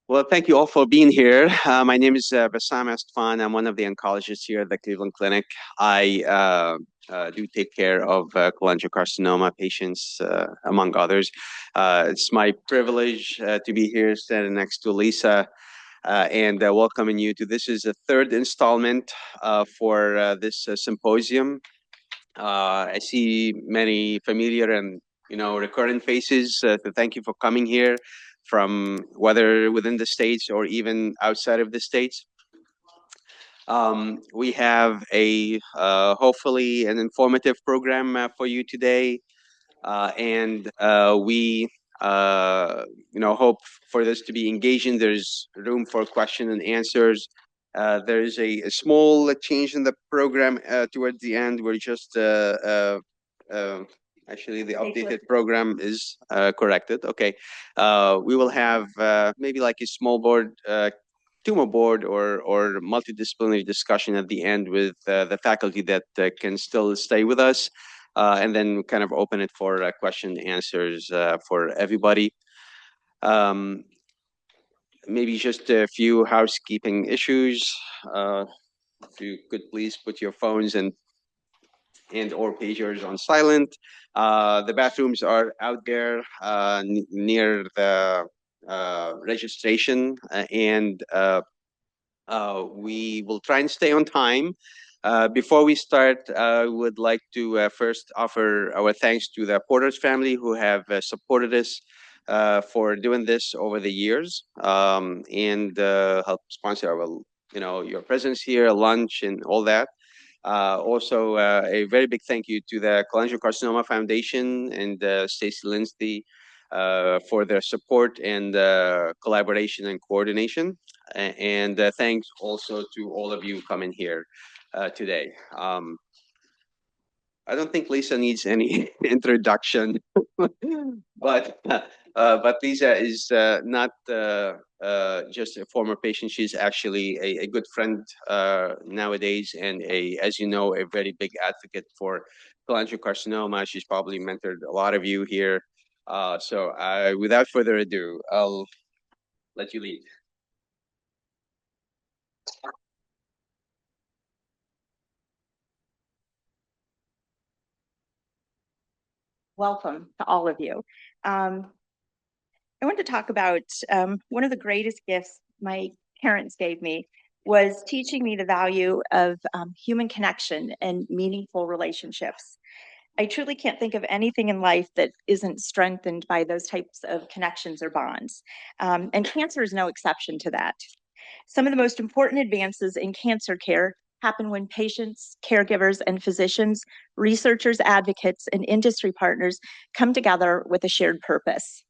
Well, thank you all for being here. My name is Bassam Estfan. I'm one of the oncologists here at the Cleveland Clinic. I do take care of cholangiocarcinoma patients, among others. It's my privilege to be here standing next to Lisa and welcoming you to this is the third installment for this symposium. I see many familiar and recurrent faces. So thank you for coming here from whether within the states or even outside of the states. We have a hopefully an informative program for you today, and we hope for this to be engaging. There's room for question and answers. There is a small change in the program towards the end. We're just actually the updated program is corrected. Okay, we will have maybe like a small board. Tumor board or multidisciplinary discussion at the end with the faculty that can still stay with us, and then kind of open it for question and answers for everybody. Maybe just a few housekeeping issues. If you could please put your phones and or pagers on silent. The bathrooms are out there near the registration, and we will try and stay on time. Before we start, I would like to first offer our thanks to the Porter's family who have supported us for doing this over the years, and help sponsor our, your presence here, lunch, and all that. Also, a very big thank you to the Cholangiocarcinoma Foundation and Stacy Lindsay for their support and collaboration and coordination. And thanks also to all of you coming here today. I don't think Lisa needs any introduction, but Lisa is not just a former patient. She's actually a good friend nowadays, and as you know, a very big advocate for cholangiocarcinoma. She's probably mentored a lot of you here. So without further ado, I'll let you lead. Welcome to all of you. I want to talk about one of the greatest gifts my parents gave me was teaching me the value of human connection and meaningful relationships. I truly can't think of anything in life that isn't strengthened by those types of connections or bonds. And cancer is no exception to that. Some of the most important advances in cancer care happen when patients, caregivers, and physicians, researchers, advocates, and industry partners come together with a shared purpose.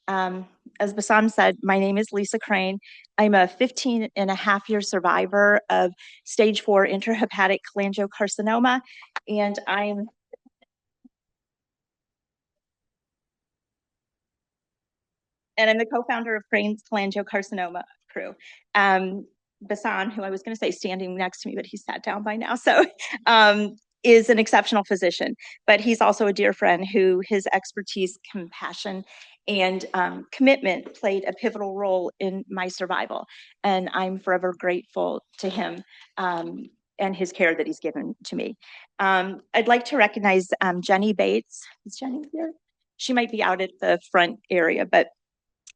As Bassam said, my name is Lisa Crane. I'm a 15-and-a-half-year survivor of stage 4 intrahepatic cholangiocarcinoma, and I'm the co-founder of Crane's Cholangiocarcinoma Crew. Bassam, who I was going to say standing next to me, but he sat down by now, so is an exceptional physician, but he's also a dear friend who his expertise, compassion, and commitment played a pivotal role in my survival. And I'm forever grateful to him and his care that he's given to me. I'd like to recognize Jenny Bates. Is Jenny here? She might be out at the front area, but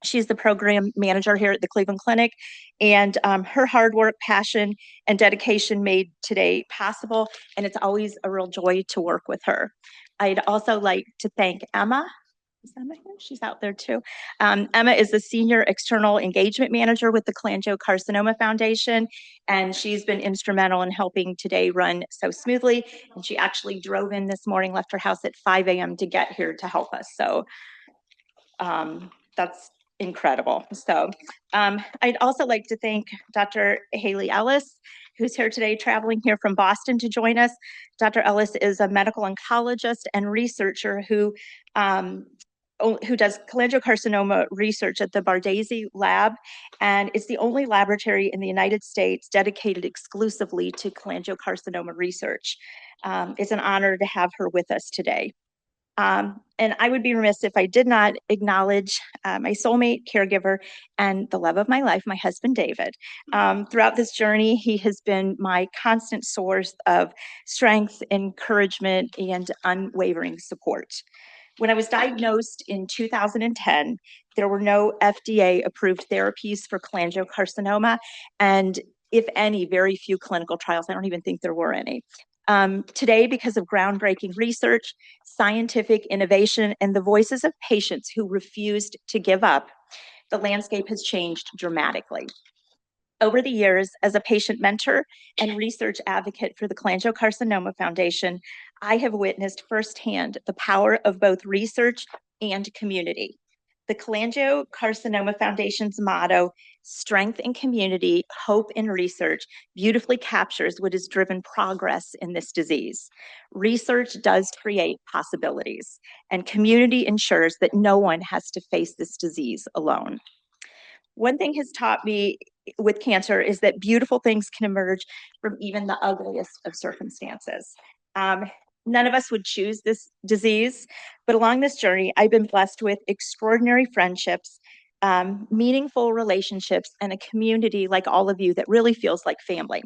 she's the program manager here at the Cleveland Clinic, and her hard work, passion, and dedication made today possible, and it's always a real joy to work with her. I'd also like to thank Emma. Is Emma here? She's out there too. Emma is the Senior External Engagement Manager with the Cholangiocarcinoma Foundation, and she's been instrumental in helping today run so smoothly, and she actually drove in this morning, left her house at 5 a.m. to get here to help us, so that's incredible. So I'd also like to thank Dr. Haley Ellis, who's here today, traveling here from Boston to join us. Dr. Ellis is a medical oncologist and researcher who does cholangiocarcinoma research at the Bardesi Lab, and it's the only laboratory in the United States dedicated exclusively to cholangiocarcinoma research. It's an honor to have her with us today. And I would be remiss if I did not acknowledge my soulmate, caregiver, and the love of my life, my husband, David. Throughout this journey, he has been my constant source of strength, encouragement, and unwavering support. When I was diagnosed in 2010, there were no FDA-approved therapies for cholangiocarcinoma, and if any, very few clinical trials. I don't even think there were any. Today, because of groundbreaking research, scientific innovation, and the voices of patients who refused to give up, the landscape has changed dramatically. Over the years, as a patient mentor and research advocate for the Cholangiocarcinoma Foundation, I have witnessed firsthand the power of both research and community. The Cholangiocarcinoma Foundation's motto, strength in community, hope in research, beautifully captures what has driven progress in this disease. Research does create possibilities, and community ensures that no one has to face this disease alone. One thing has taught me with cancer is that beautiful things can emerge from even the ugliest of circumstances. None of us would choose this disease, but along this journey, I've been blessed with extraordinary friendships, meaningful relationships, and a community like all of you that really feels like family.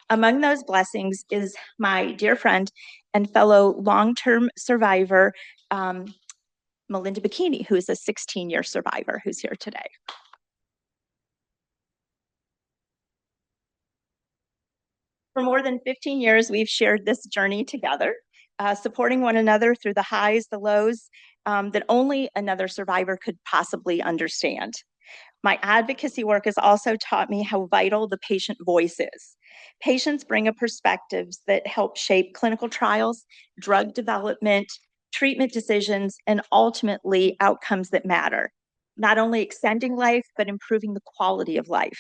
Among those blessings is my dear friend and fellow long-term survivor, Melinda Bikini, who is a 16-year survivor who's here today. For more than 15 years, we've shared this journey together, supporting one another through the highs, the lows, that only another survivor could possibly understand. My advocacy work has also taught me how vital the patient voice is. Patients bring a perspectives that help shape clinical trials, drug development, treatment decisions, and ultimately outcomes that matter, not only extending life, but improving the quality of life.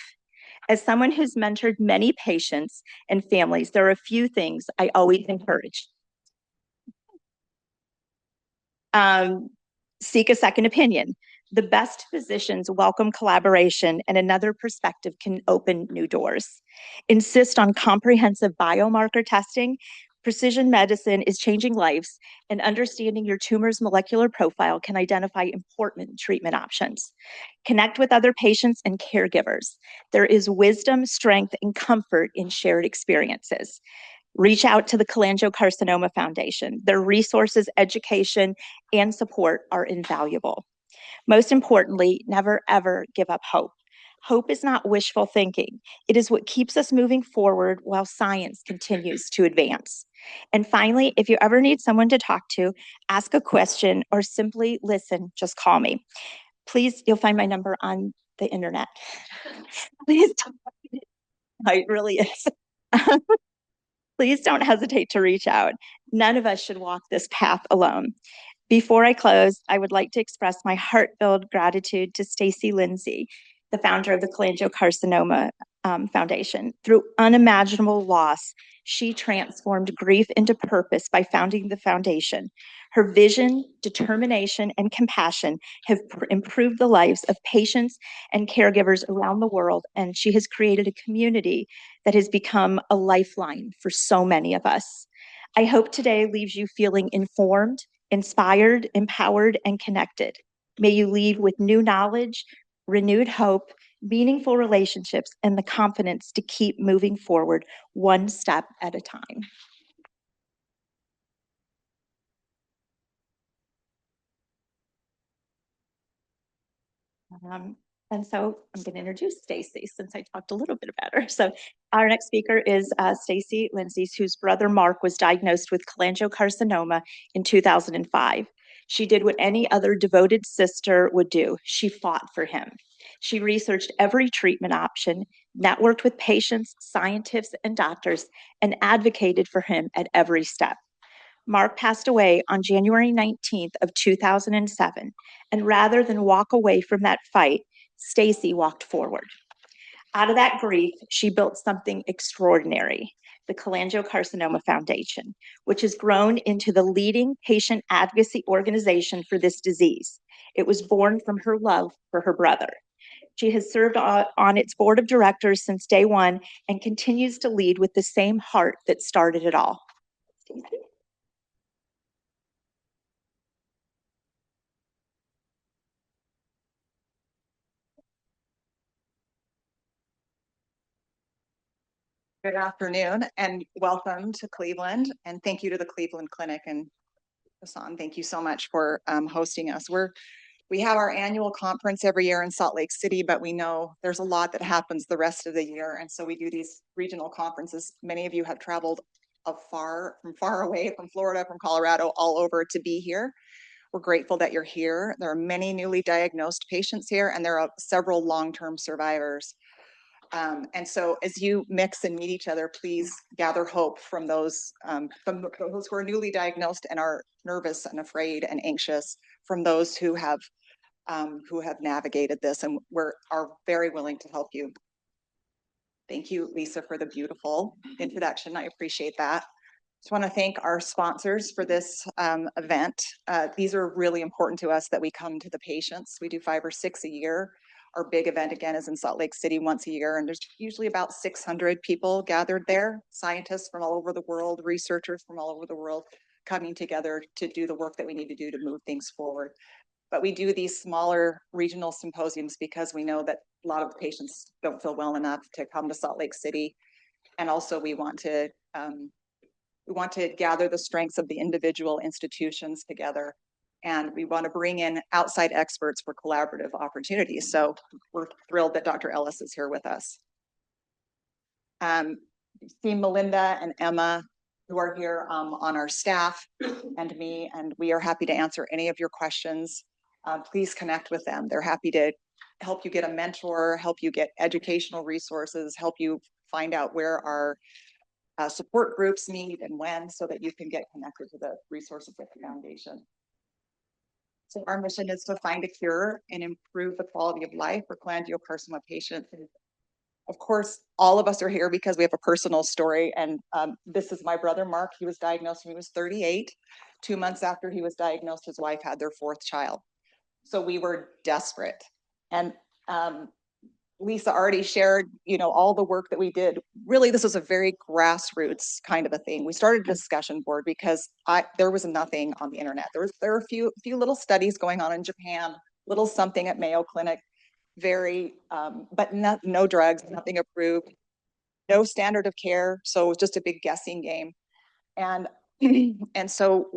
As someone who's mentored many patients and families, there are a few things I always encourage. Seek a second opinion. The best physicians welcome collaboration, and another perspective can open new doors. Insist on comprehensive biomarker testing. Precision medicine is changing lives, and understanding your tumor's molecular profile can identify important treatment options. Connect with other patients and caregivers. There is wisdom, strength, and comfort in shared experiences. Reach out to the Cholangiocarcinoma Foundation. Their resources, education, and support are invaluable. Most importantly, never ever give up hope. Hope is not wishful thinking. It is what keeps us moving forward while science continues to advance. And finally, if you ever need someone to talk to, ask a question, or simply listen, just call me. Please, you'll find my number on the internet. Please don't. It really is. Please don't hesitate to reach out. None of us should walk this path alone. Before I close, I would like to express my heartfelt gratitude to Stacy Lindsay, the founder of the Cholangiocarcinoma Foundation. Through unimaginable loss, she transformed grief into purpose by founding the foundation. Her vision, determination, and compassion have improved the lives of patients and caregivers around the world, and she has created a community that has become a lifeline for so many of us. I hope today leaves you feeling informed, inspired, empowered, and connected. May you leave with new knowledge, renewed hope, meaningful relationships, and the confidence to keep moving forward one step at a time. And so I'm going to introduce Stacy since I talked a little bit about her. So our next speaker is Stacy Lindsay, whose brother Mark was diagnosed with cholangiocarcinoma in 2005. She did what any other devoted sister would do. She fought for him. She researched every treatment option, networked with patients, scientists, and doctors, and advocated for him at every step. Mark passed away on January 19th of 2007, and rather than walk away from that fight, Stacy walked forward. Out of that grief, she built something extraordinary, the Cholangiocarcinoma Foundation, which has grown into the leading patient advocacy organization for this disease. It was born from her love for her brother. She has served on its board of directors since day one and continues to lead with the same heart that started it all. Stacy? Good afternoon and welcome to Cleveland, and thank you to the Cleveland Clinic and Hassan. Thank you so much for hosting us. We have our annual conference every year in Salt Lake City, but we know there's a lot that happens the rest of the year, and so we do these regional conferences. Many of you have traveled from far away, from Florida, from Colorado, all over to be here. We're grateful that you're here. There are many newly diagnosed patients here, and there are several long-term survivors. And so as you mix and meet each other, please gather hope from those who are newly diagnosed and are nervous and afraid and anxious, from those who have navigated this and are very willing to help you. Thank you, Lisa, for the beautiful introduction. I appreciate that. Just want to thank our sponsors for this event. These are really important to us that we come to the patients. We do 5 or 6 a year. Our big event, again, is in Salt Lake City once a year, and there's usually about 600 people gathered there, scientists from all over the world, researchers from all over the world, coming together to do the work that we need to do to move things forward. But we do these smaller regional symposiums because we know that a lot of patients don't feel well enough to come to Salt Lake City. And also we want to gather the strengths of the individual institutions together. And we want to bring in outside experts for collaborative opportunities. So we're thrilled that Dr. Ellis is here with us. See Melinda and Emma, who are here on our staff, and me, and we are happy to answer any of your questions. Please connect with them. They're happy to help you get a mentor, help you get educational resources, help you find out where our support groups meet and when, so that you can get connected to the resources at the foundation. So our mission is to find a cure and improve the quality of life for cholangiocarcinoma patients. And of course, all of us are here because we have a personal story. And this is my brother, Mark. He was diagnosed when he was 38. 2 months after he was diagnosed, his wife had their 4th child. So we were desperate. And Lisa already shared, all the work that we did. Really, this was a very grassroots kind of a thing. We started a discussion board because there was nothing on the internet. There were a few little studies going on in Japan, little something at Mayo Clinic, but no drugs, nothing approved, no standard of care. So it was just a big guessing game. And so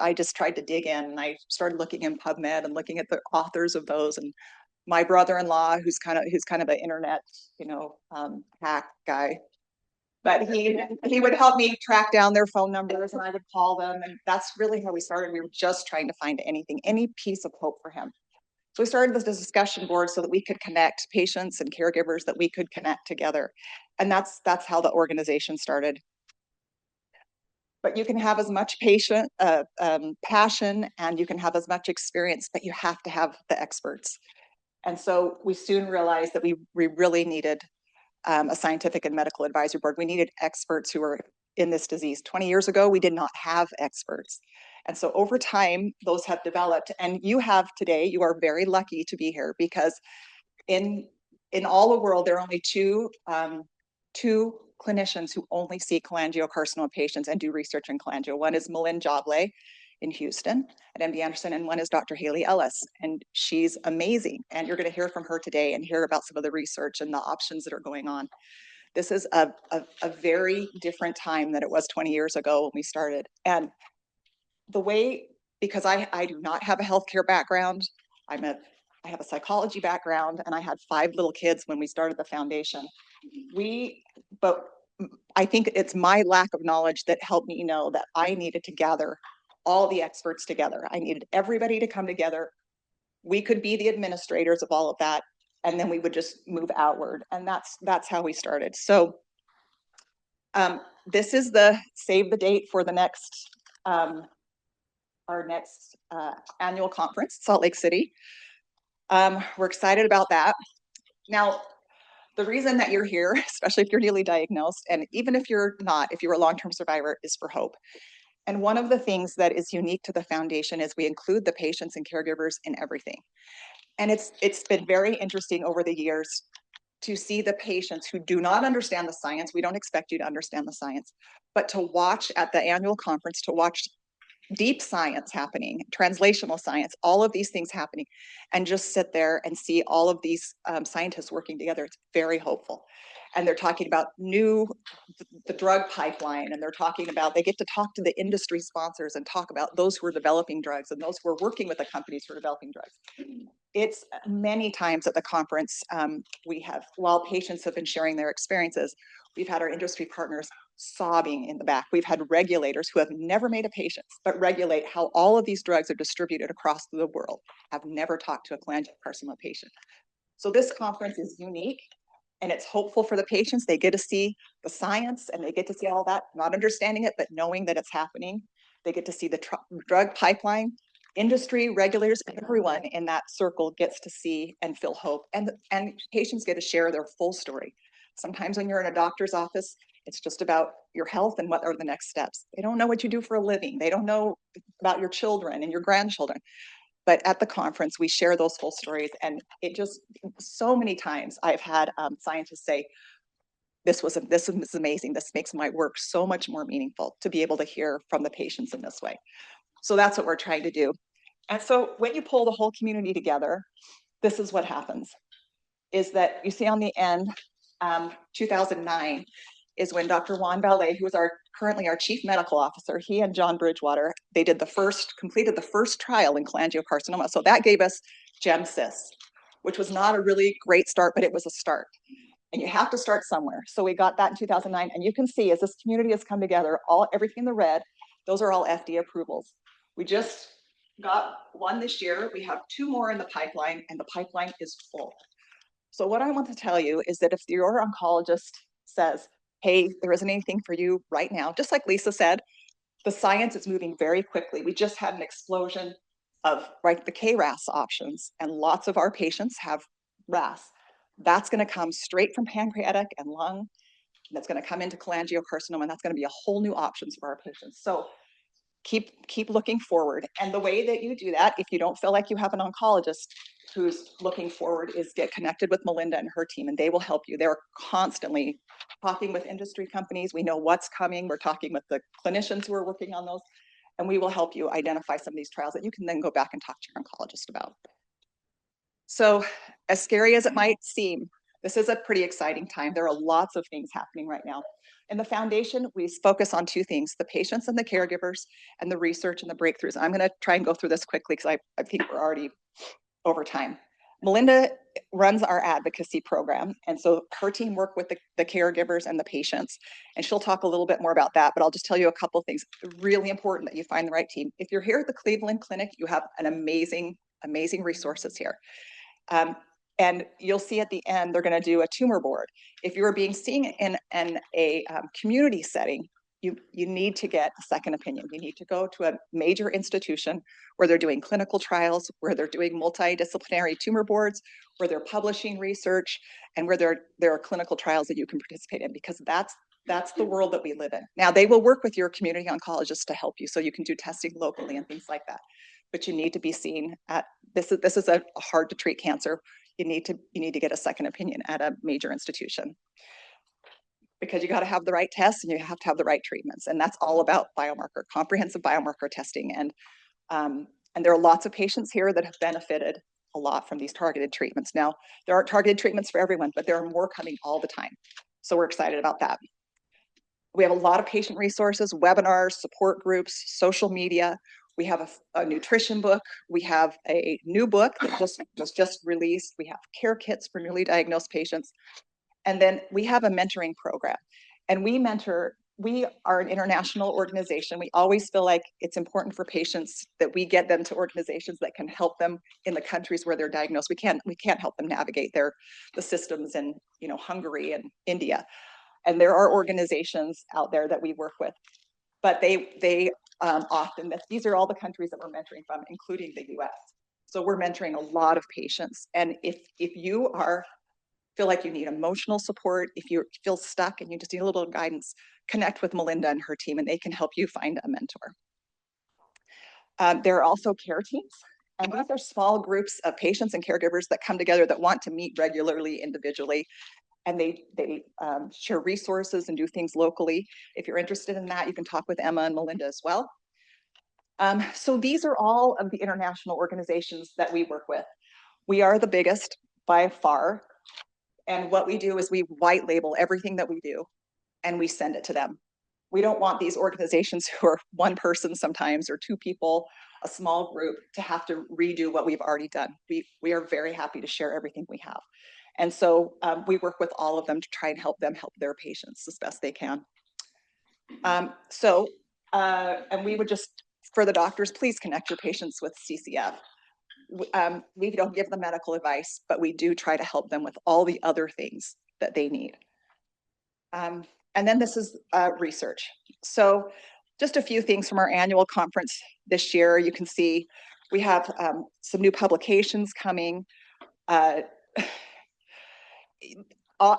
I just tried to dig in, and I started looking in PubMed and looking at the authors of those. And my brother-in-law, who's kind of an internet, hack guy, but he would help me track down their phone numbers, and I would call them, and that's really how we started. We were just trying to find any piece of hope for him. So we started this discussion board so that we could connect patients and caregivers, that we could connect together, and that's how the organization started. But you can have as much passion, and you can have as much experience, but you have to have the experts. And so we soon realized that we really needed a scientific and medical advisory board. We needed experts who were in this disease. 20 years ago, we did not have experts. And so over time, those have developed. And you have today, you are very lucky to be here, because in all the world, there are only two clinicians who only see cholangiocarcinoma patients and do research in cholangio. One is Malin Jobley in Houston at MD Anderson, and one is Dr. Haley Ellis, and she's amazing. And you're going to hear from her today and hear about some of the research and the options that are going on. This is a very different time than it was 20 years ago when we started. And because I do not have a healthcare background, I have a psychology background, and I had 5 little kids when we started the foundation. But I think it's my lack of knowledge that helped me know that I needed to gather all the experts together. I needed everybody to come together. We could be the administrators of all of that, and then we would just move outward. And that's how we started. So this is the save the date for the next our next annual conference, Salt Lake City. We're excited about that. Now, the reason that you're here, especially if you're newly diagnosed, and even if you're not, if you're a long-term survivor, is for hope. And one of the things that is unique to the foundation is we include the patients and caregivers in everything. And it's been very interesting over the years to see the patients who do not understand the science. We don't expect you to understand the science, but to watch at the annual conference, to watch deep science happening, translational science, all of these things happening, and just sit there and see all of these scientists working together. It's very hopeful. And they're talking about the drug pipeline, and they're talking about, they get to talk to the industry sponsors and talk about those who are developing drugs and those who are working with the companies who are developing drugs. It's many times at the conference, while patients have been sharing their experiences, we've had our industry partners sobbing in the back. We've had regulators who have never made a patient, but regulate how all of these drugs are distributed across the world, have never talked to a cholangiocarcinoma patient. So this conference is unique, and it's hopeful for the patients. They get to see the science and they get to see all that, not understanding it, but knowing that it's happening. They get to see the drug pipeline. Industry, regulators, everyone in that circle gets to see and feel hope. And patients get to share their full story. Sometimes when you're in a doctor's office, it's just about your health and what are the next steps. They don't know what you do for a living. They don't know about your children and your grandchildren. But at the conference, we share those full stories. And it just, so many times I've had scientists say, this is amazing. This makes my work so much more meaningful to be able to hear from the patients in this way. So that's what we're trying to do. And so when you pull the whole community together, this is what happens, is that you see on the end, 2009 is when Dr. Juan Ballet, who is currently our chief medical officer, he and John Bridgewater, they completed the first trial in cholangiocarcinoma. So that gave us GemCis, which was not a really great start, but it was a start. And you have to start somewhere. So we got that in 2009. And you can see as this community has come together, everything in the red, those are all FDA approvals. We just got one this year. We have 2 more in the pipeline, and the pipeline is full. So what I want to tell you is that if your oncologist says, hey, there isn't anything for you right now, just like Lisa said, the science is moving very quickly. We just had an explosion of the KRAS options, and lots of our patients have RAS. That's going to come straight from pancreatic and lung, and that's going to come into cholangiocarcinoma, and that's going to be a whole new options for our patients. So keep looking forward. And the way that you do that, if you don't feel like you have an oncologist who's looking forward, is get connected with Melinda and her team, and they will help you. They're constantly talking with industry companies. We know what's coming. We're talking with the clinicians who are working on those, and we will help you identify some of these trials that you can then go back and talk to your oncologist about. So as scary as it might seem, this is a pretty exciting time. There are lots of things happening right now. In the foundation, we focus on 2 things, the patients and the caregivers, and the research and the breakthroughs. I'm going to try and go through this quickly because I think we're already over time. Melinda runs our advocacy program, and so her team work with the caregivers and the patients, and she'll talk a little bit more about that, but I'll just tell you a couple of things. Really important that you find the right team. If you're here at the Cleveland Clinic, you have an amazing resources here. And you'll see at the end, they're going to do a tumor board. If you're being seen in a community setting, you need to get a second opinion. You need to go to a major institution where they're doing clinical trials, where they're doing multidisciplinary tumor boards, where they're publishing research, and where there are clinical trials that you can participate in, because that's the world that we live in. Now, they will work with your community oncologist to help you, so you can do testing locally and things like that. But you need to be seen at, this is a hard to treat cancer. You need to get a second opinion at a major institution, because you got to have the right tests and you have to have the right treatments. And that's all about comprehensive biomarker testing. And there are lots of patients here that have benefited a lot from these targeted treatments. Now, there aren't targeted treatments for everyone, but there are more coming all the time. So we're excited about that. We have a lot of patient resources, webinars, support groups, social media. We have a nutrition book. We have a new book that was just released. We have care kits for newly diagnosed patients. And then we have a mentoring program. And we are an international organization. We always feel like it's important for patients that we get them to organizations that can help them in the countries where they're diagnosed. We can't help them navigate the systems in Hungary and India. And there are organizations out there that we work with. But they often, these are all the countries that we're mentoring from, including the US. So we're mentoring a lot of patients. And if you feel like you need emotional support, if you feel stuck and you just need a little guidance, connect with Melinda and her team, and they can help you find a mentor. There are also care teams, and these are small groups of patients and caregivers that come together that want to meet regularly individually, and they share resources and do things locally. If you're interested in that, you can talk with Emma and Melinda as well. So these are all of the international organizations that we work with. We are the biggest by far. And what we do is we white label everything that we do and we send it to them. We don't want these organizations who are one person sometimes or two people, a small group, to have to redo what we've already done. We are very happy to share everything we have. And so we work with all of them to try and help them help their patients as best they can. And we would just, for the doctors, please connect your patients with CCF. We don't give them medical advice, but we do try to help them with all the other things that they need. And then this is research. So just a few things from our annual conference this year. You can see we have some new publications coming.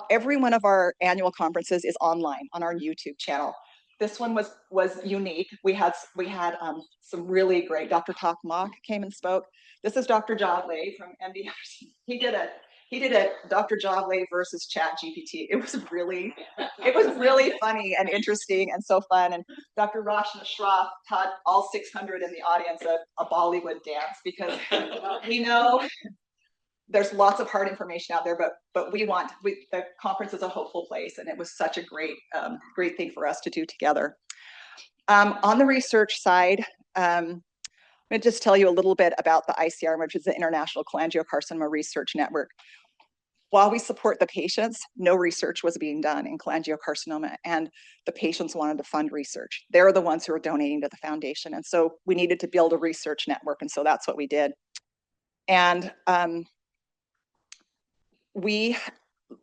Every one of our annual conferences is online on our YouTube channel. This one was unique. We had some really great. Dr. Tak Mok came and spoke. This is Dr. Javle from MDRC. He did a Dr. Javle versus Chat GPT. It was really funny and interesting and so fun. And Dr. Rashna Shroff taught all 600 in the audience a Bollywood dance, because we know there's lots of hard information out there, but the conference is a hopeful place, and it was such a great thing for us to do together. On the research side, I'm going to just tell you a little bit about the ICR, which is the International Cholangiocarcinoma Research Network. While we support the patients, no research was being done in cholangiocarcinoma, and the patients wanted to fund research. They're the ones who are donating to the foundation, and so we needed to build a research network, and so that's what we did. And we,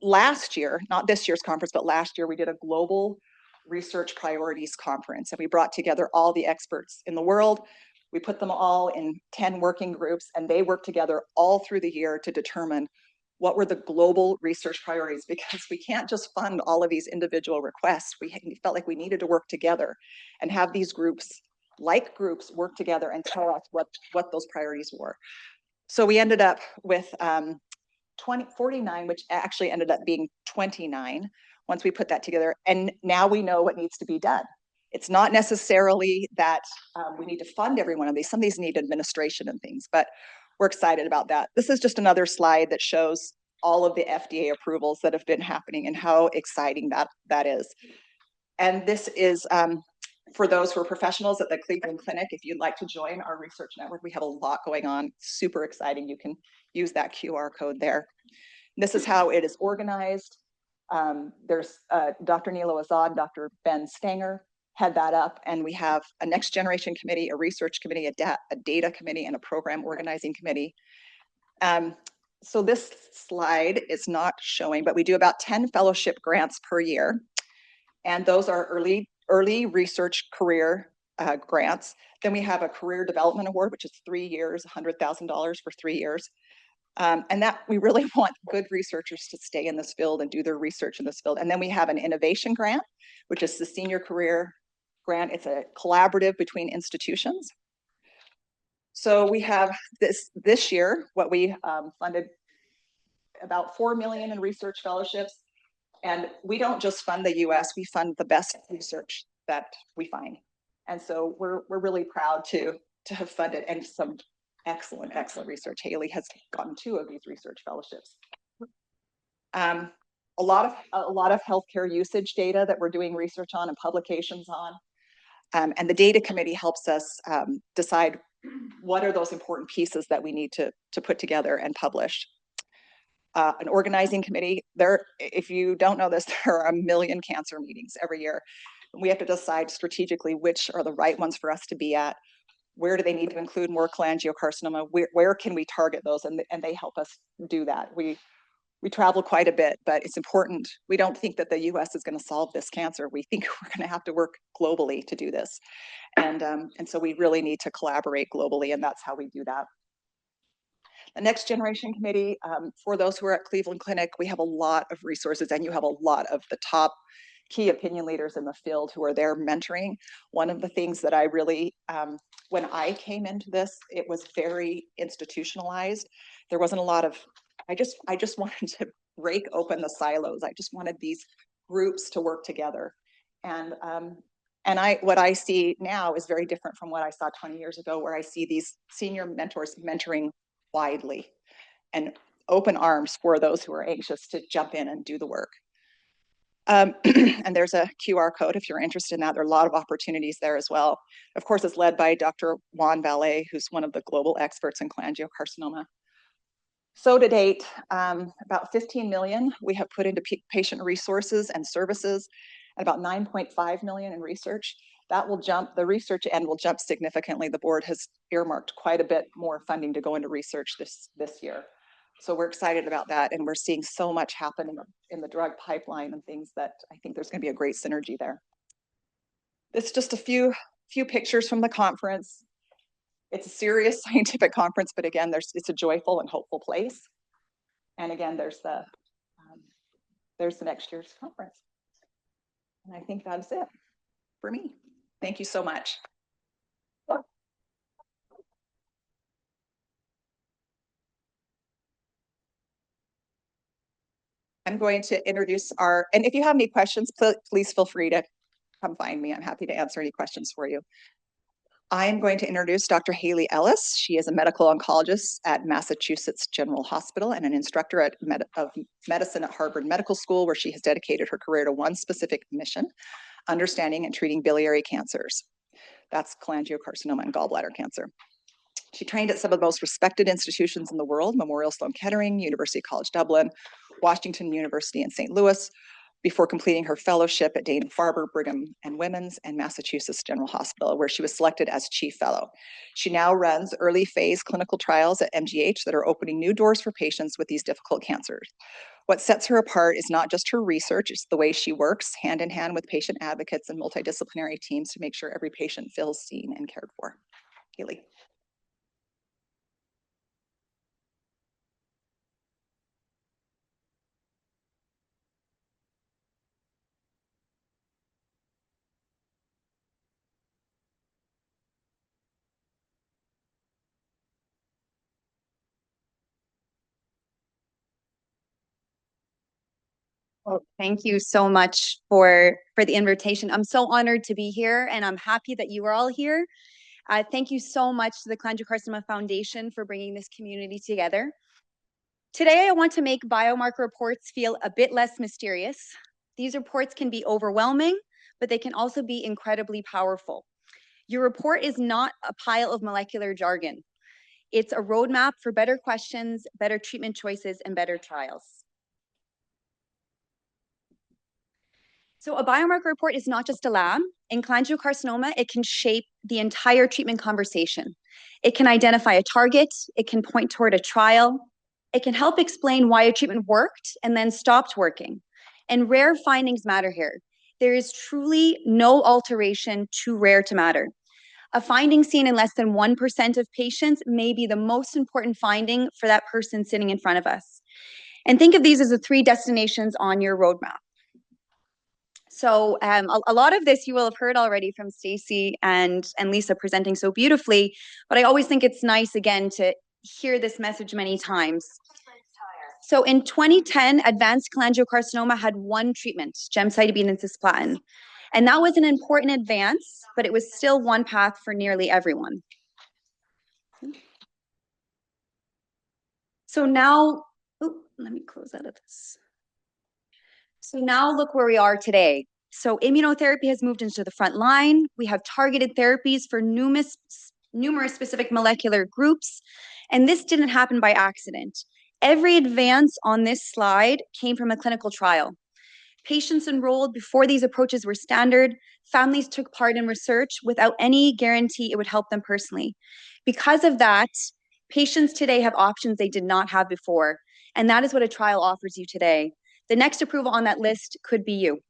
last year, not this year's conference, but last year, we did a global research priorities conference, and we brought together all the experts in the world. We put them all in 10 working groups, and they worked together all through the year to determine what were the global research priorities, because we can't just fund all of these individual requests. We felt like we needed to work together and have these groups work together and tell us what those priorities were. So we ended up with 49, which actually ended up being 29 once we put that together. And now we know what needs to be done. It's not necessarily that we need to fund every one of these. Some of these need administration and things, but we're excited about that. This is just another slide that shows all of the FDA approvals that have been happening and how exciting that is. And this is for those who are professionals at the Cleveland Clinic. If you'd like to join our research network, we have a lot going on. Super exciting. You can use that QR code there. This is how it is organized. There's Dr. Nilo Azad, Dr. Ben Stanger head that up, and we have a next generation committee, a research committee, a data committee, and a program organizing committee. So this slide is not showing, but we do about 10 fellowship grants per year, and those are early research career grants. Then we have a career development award, which is 3 years, $100,000 for 3 years. And that we really want good researchers to stay in this field and do their research in this field. And then we have an innovation grant, which is the senior career grant. It's a collaborative between institutions. So we have this year, what we funded about 4 million in research fellowships. And we don't just fund the US, we fund the best research that we find. And so we're really proud to have funded and some excellent research. Haley has gotten 2 of these research fellowships. A lot of healthcare usage data that we're doing research on and publications on. And the data committee helps us decide what are those important pieces that we need to put together and publish. An organizing committee, if you don't know this, there are 1 million cancer meetings every year. We have to decide strategically which are the right ones for us to be at. Where do they need to include more cholangiocarcinoma? Where can we target those? And they help us do that. We travel quite a bit, but it's important. We don't think that the US is going to solve this cancer. We think we're going to have to work globally to do this. And so we really need to collaborate globally, and that's how we do that. The next generation committee, for those who are at Cleveland Clinic, we have a lot of resources, and you have a lot of the top key opinion leaders in the field who are there mentoring. One of the things that I really, when I came into this, it was very institutionalized. There wasn't a lot of, I just wanted to break open the silos. I just wanted these groups to work together. And And what I see now is very different from what I saw 20 years ago, where I see these senior mentors mentoring widely and open arms for those who are anxious to jump in and do the work. And there's a QR code if you're interested in that. There are a lot of opportunities there as well. Of course, it's led by Dr. Juan Valle, who's one of the global experts in cholangiocarcinoma. So to date, about 15 million we have put into patient resources and services, and about 9.5 million in research. That will jump, the research end will jump significantly. The board has earmarked quite a bit more funding to go into research this year. So we're excited about that, and we're seeing so much happen in the drug pipeline and things that I think there's going to be a great synergy there. This is just a few pictures from the conference. It's a serious scientific conference, but again, it's a joyful and hopeful place. And again, there's the next year's conference. And I think that's it for me. Thank you so much. I'm going to introduce and if you have any questions, please feel free to come find me. I'm happy to answer any questions for you. I'm going to introduce Dr. Haley Ellis. She is a medical oncologist at Massachusetts General Hospital and an instructor of medicine at Harvard Medical School, where she has dedicated her career to one specific mission: understanding and treating biliary cancers. That's cholangiocarcinoma and gallbladder cancer. She trained at some of the most respected institutions in the world: Memorial Sloan Kettering, University College Dublin, Washington University in St. Louis, before completing her fellowship at Dana-Farber, Brigham and Women's, and Massachusetts General Hospital, where she was selected as chief fellow. She now runs early phase clinical trials at MGH that are opening new doors for patients with these difficult cancers. What sets her apart is not just her research, it's the way she works hand in hand with patient advocates and multidisciplinary teams to make sure every patient feels seen and cared for. Haley. Well, thank you so much for the invitation. I'm so honored to be here, and I'm happy that you are all here. Thank you so much to the Cholangiocarcinoma Foundation for bringing this community together. Today, I want to make biomarker reports feel a bit less mysterious. These reports can be overwhelming, but they can also be incredibly powerful. Your report is not a pile of molecular jargon. It's a roadmap for better questions, better treatment choices, and better trials. So a biomarker report is not just a lab. In cholangiocarcinoma, it can shape the entire treatment conversation. It can identify a target, it can point toward a trial, it can help explain why a treatment worked and then stopped working. And rare findings matter here. There is truly no alteration too rare to matter. A finding seen in less than 1% of patients may be the most important finding for that person sitting in front of us. And think of these as the 3 destinations on your roadmap. So a lot of this you will have heard already from Stacy and Lisa presenting so beautifully, but I always think it's nice again to hear this message many times. So in 2010, advanced cholangiocarcinoma had 1 treatment, gemcitabine and cisplatin. And that was an important advance, but it was still one path for nearly everyone. So now, let me close out of this. So now look where we are today. So immunotherapy has moved into the front line. We have targeted therapies for numerous specific molecular groups. And this didn't happen by accident. Every advance on this slide came from a clinical trial. Patients enrolled before these approaches were standard. Families took part in research without any guarantee it would help them personally. Because of that, patients today have options they did not have before. And that is what a trial offers you today. The next approval on that list could be you.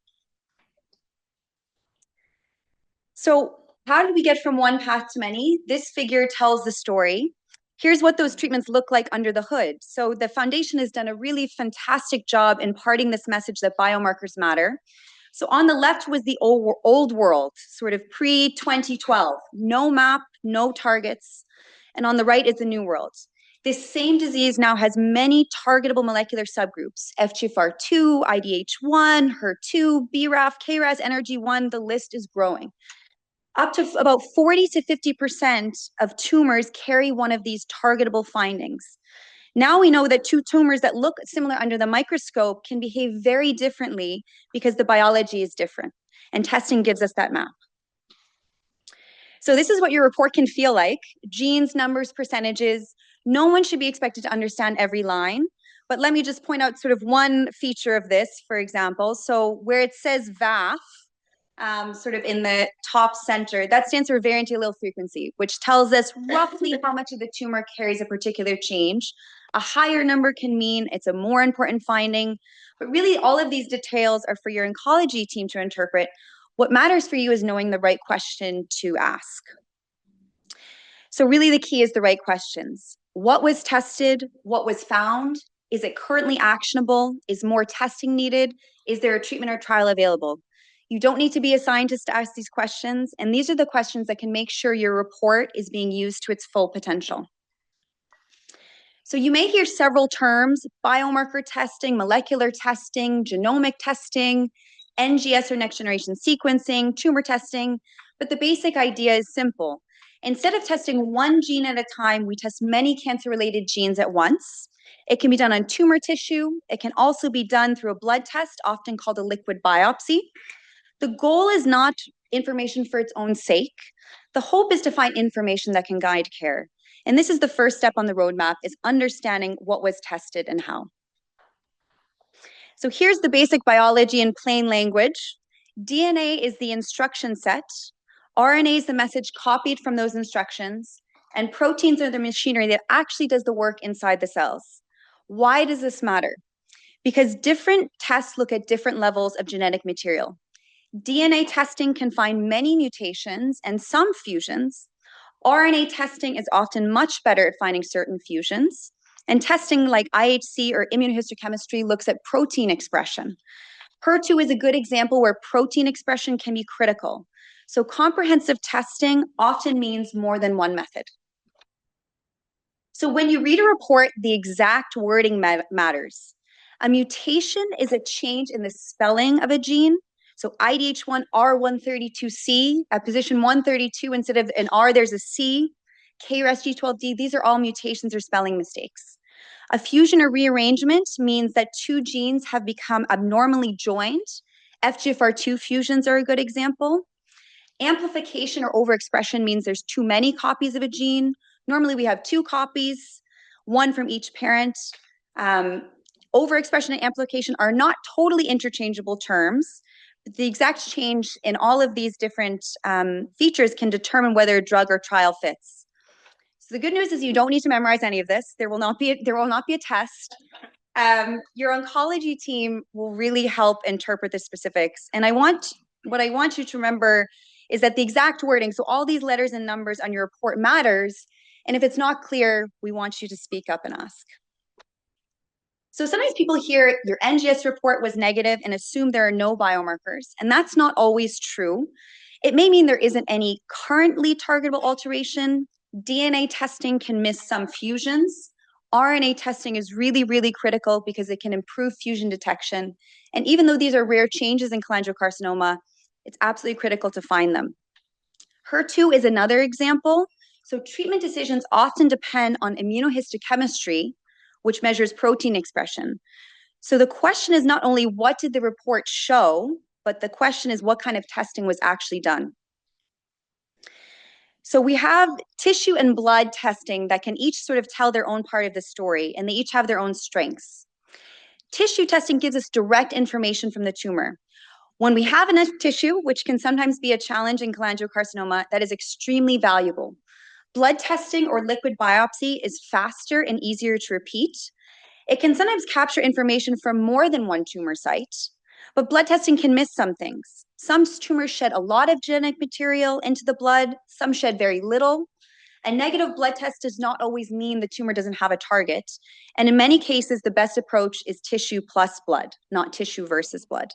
So how did we get from one path to many? This figure tells the story. Here's what those treatments look like under the hood. So the foundation has done a really fantastic job imparting this message that biomarkers matter. So on the left was the old world, sort of pre-2012, no map, no targets. And on the right is the new world. This same disease now has many targetable molecular subgroups: FGFR2, IDH1, HER2, BRAF, KRAS, NRG1, the list is growing. Up to about 40 to 50% of tumors carry one of these targetable findings. Now we know that two tumors that look similar under the microscope can behave very differently because the biology is different, and testing gives us that map. So this is what your report can feel like: genes, numbers, percentages. No one should be expected to understand every line, but let me just point out sort of one feature of this, for example. So where it says VAF, sort of in the top center, that stands for variant allele frequency, which tells us roughly how much of the tumor carries a particular change. A higher number can mean it's a more important finding, but really all of these details are for your oncology team to interpret. What matters for you is knowing the right question to ask. So really the key is the right questions. What was tested? What was found? Is it currently actionable? Is more testing needed? Is there a treatment or trial available? You don't need to be a scientist to ask these questions, and these are the questions that can make sure your report is being used to its full potential. So you may hear several terms: biomarker testing, molecular testing, genomic testing, NGS or next generation sequencing, tumor testing, but the basic idea is simple. Instead of testing one gene at a time, we test many cancer-related genes at once. It can be done on tumor tissue. It can also be done through a blood test, often called a liquid biopsy. The goal is not information for its own sake. The hope is to find information that can guide care. And this is the first step on the roadmap, is understanding what was tested and how. So here's the basic biology in plain language. DNA is the instruction set. RNA is the message copied from those instructions. And proteins are the machinery that actually does the work inside the cells. Why does this matter? Because different tests look at different levels of genetic material. DNA testing can find many mutations and some fusions. RNA testing is often much better at finding certain fusions. And testing like IHC or immunohistochemistry looks at protein expression. HER2 is a good example where protein expression can be critical. So comprehensive testing often means more than one method. So when you read a report, the exact wording matters. A mutation is a change in the spelling of a gene. So IDH1 R132C, at position 132, instead of an R, there's a C. KRAS G12D, these are all mutations or spelling mistakes. A fusion or rearrangement means that two genes have become abnormally joined. FGFR2 fusions are a good example. Amplification or overexpression means there's too many copies of a gene. Normally we have two copies, one from each parent. Overexpression and amplification are not totally interchangeable terms. But the exact change in all of these different features can determine whether a drug or trial fits. So the good news is you don't need to memorize any of this. There will not be a test. Your oncology team will really help interpret the specifics. And what I want you to remember is that the exact wording, so all these letters and numbers on your report matters. And if it's not clear, we want you to speak up and ask. So sometimes people hear your NGS report was negative and assume there are no biomarkers, and that's not always true. It may mean there isn't any currently targetable alteration. DNA testing can miss some fusions. RNA testing is really, really critical because it can improve fusion detection. And even though these are rare changes in cholangiocarcinoma, it's absolutely critical to find them. HER2 is another example. So treatment decisions often depend on immunohistochemistry, which measures protein expression. So the question is not only what did the report show, but the question is what kind of testing was actually done. So we have tissue and blood testing that can each sort of tell their own part of the story, and they each have their own strengths. Tissue testing gives us direct information from the tumor. When we have enough tissue, which can sometimes be a challenge in cholangiocarcinoma, that is extremely valuable. Blood testing or liquid biopsy is faster and easier to repeat. It can sometimes capture information from more than one tumor site, but blood testing can miss some things. Some tumors shed a lot of genetic material into the blood, some shed very little. A negative blood test does not always mean the tumor doesn't have a target. And in many cases, the best approach is tissue plus blood, not tissue versus blood.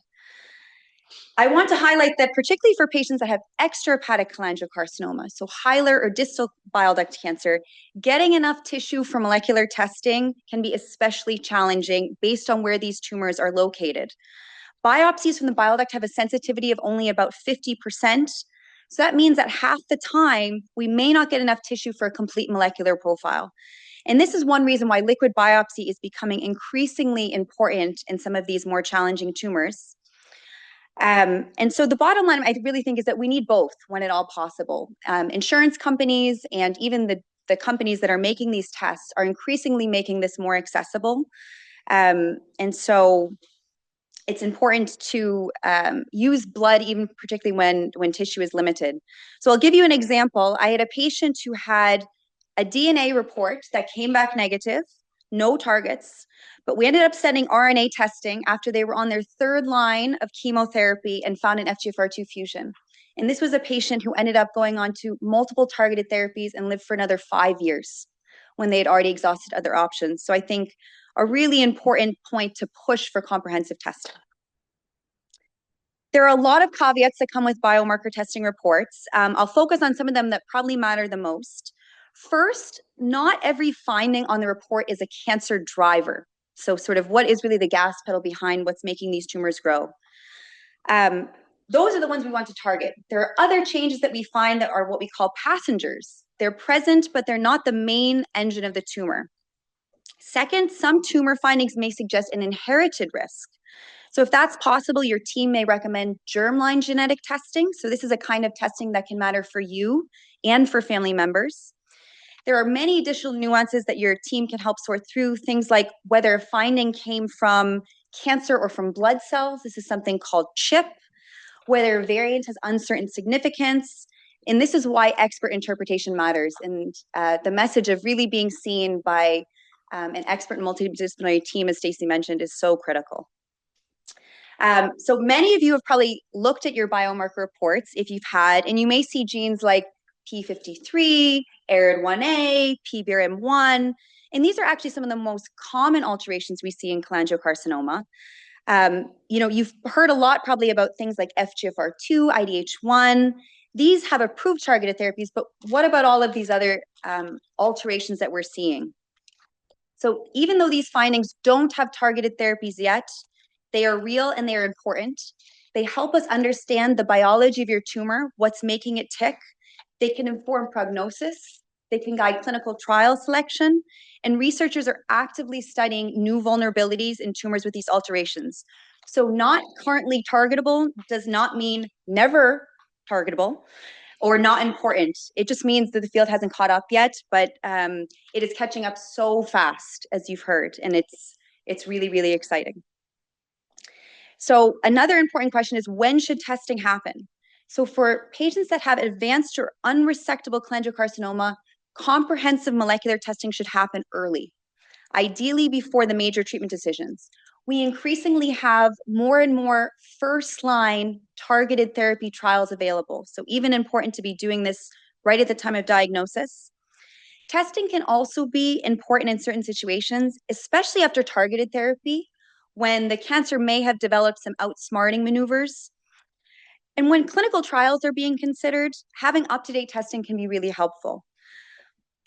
I want to highlight that particularly for patients that have extrahepatic cholangiocarcinoma, so hilar or distal bile duct cancer, getting enough tissue for molecular testing can be especially challenging based on where these tumors are located. Biopsies from the bile duct have a sensitivity of only about 50%. So that means that half the time, we may not get enough tissue for a complete molecular profile. And this is one reason why liquid biopsy is becoming increasingly important in some of these more challenging tumors. And so the bottom line, I really think, is that we need both when at all possible. Insurance companies and even the companies that are making these tests are increasingly making this more accessible. And so it's important to use blood, even particularly when tissue is limited. So I'll give you an example. I had a patient who had a DNA report that came back negative, no targets, but we ended up sending RNA testing after they were on their third line of chemotherapy and found an FGFR2 fusion. And this was a patient who ended up going on to multiple targeted therapies and lived for another 5 years when they had already exhausted other options. So I think a really important point to push for comprehensive testing. There are a lot of caveats that come with biomarker testing reports. I'll focus on some of them that probably matter the most. First, not every finding on the report is a cancer driver. So sort of what is really the gas pedal behind what's making these tumors grow. Those are the ones we want to target. There are other changes that we find that are what we call passengers. They're present, but they're not the main engine of the tumor. Second, some tumor findings may suggest an inherited risk. So if that's possible, your team may recommend germline genetic testing. So this is a kind of testing that can matter for you and for family members. There are many additional nuances that your team can help sort through, things like whether a finding came from cancer or from blood cells. This is something called CHIP, whether a variant has uncertain significance. And this is why expert interpretation matters. And the message of really being seen by an expert and multidisciplinary team, as Stacey mentioned, is so critical. So many of you have probably looked at your biomarker reports if you've had, and you may see genes like P53, ARID1A, PBRM1, and these are actually some of the most common alterations we see in cholangiocarcinoma. You've heard a lot probably about things like FGFR2, IDH1. These have approved targeted therapies, but what about all of these other alterations that we're seeing? So even though these findings don't have targeted therapies yet, they are real and they are important. They help us understand the biology of your tumor, what's making it tick. They can inform prognosis. They can guide clinical trial selection. And researchers are actively studying new vulnerabilities in tumors with these alterations. So not currently targetable does not mean never targetable or not important. It just means that the field hasn't caught up yet, but it is catching up so fast, as you've heard, and it's really, really exciting. So another important question is, when should testing happen? So for patients that have advanced or unresectable cholangiocarcinoma, comprehensive molecular testing should happen early, ideally before the major treatment decisions. We increasingly have more and more first-line targeted therapy trials available. So even important to be doing this right at the time of diagnosis. Testing can also be important in certain situations, especially after targeted therapy, when the cancer may have developed some outsmarting maneuvers. And when clinical trials are being considered, having up-to-date testing can be really helpful.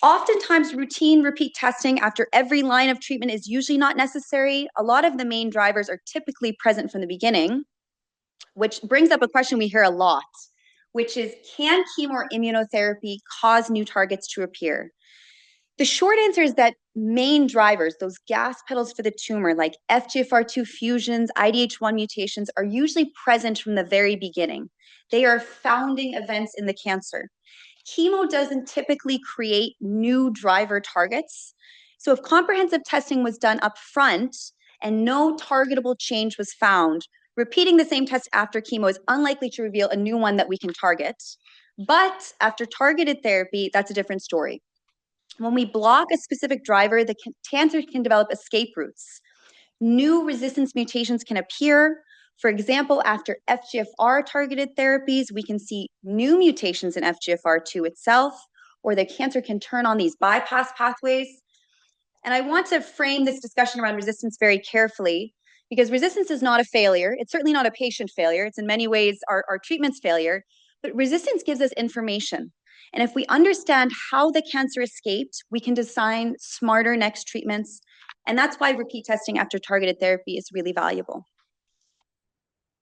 Oftentimes, routine repeat testing after every line of treatment is usually not necessary. A lot of the main drivers are typically present from the beginning, which brings up a question we hear a lot, which is, can chemo or immunotherapy cause new targets to appear? The short answer is that main drivers, those gas pedals for the tumor, like FGFR2 fusions, IDH1 mutations, are usually present from the very beginning. They are founding events in the cancer. Chemo doesn't typically create new driver targets. So if comprehensive testing was done up front and no targetable change was found, repeating the same test after chemo is unlikely to reveal a new one that we can target. But after targeted therapy, that's a different story. When we block a specific driver, the cancer can develop escape routes. New resistance mutations can appear. For example, after FGFR-targeted therapies, we can see new mutations in FGFR2 itself, or the cancer can turn on these bypass pathways. And I want to frame this discussion around resistance very carefully. because resistance is not a failure. It's certainly not a patient failure. It's in many ways our treatment's failure, but resistance gives us information. And if we understand how the cancer escaped, we can design smarter next treatments. And that's why repeat testing after targeted therapy is really valuable.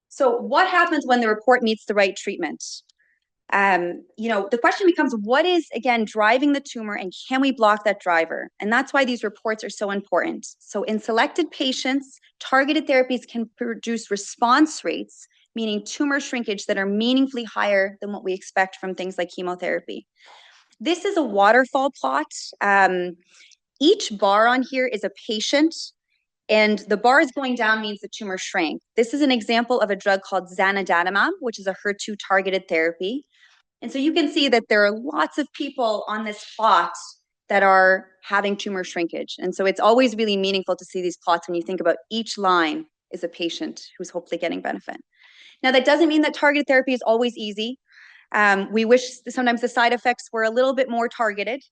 So what happens when the report meets the right treatment? The question becomes, what is, again, driving the tumor, and can we block that driver? And that's why these reports are so important. So in selected patients, targeted therapies can produce response rates, meaning tumor shrinkage, that are meaningfully higher than what we expect from things like chemotherapy. This is a waterfall plot. Each bar on here is a patient, and the bars going down means the tumor shrank. This is an example of a drug called zanidatamab, which is a HER2 targeted therapy. And so you can see that there are lots of people on this plot that are having tumor shrinkage. And so it's always really meaningful to see these plots when you think about each line is a patient who's hopefully getting benefit. Now, that doesn't mean that targeted therapy is always easy. We wish sometimes the side effects were a little bit more targeted.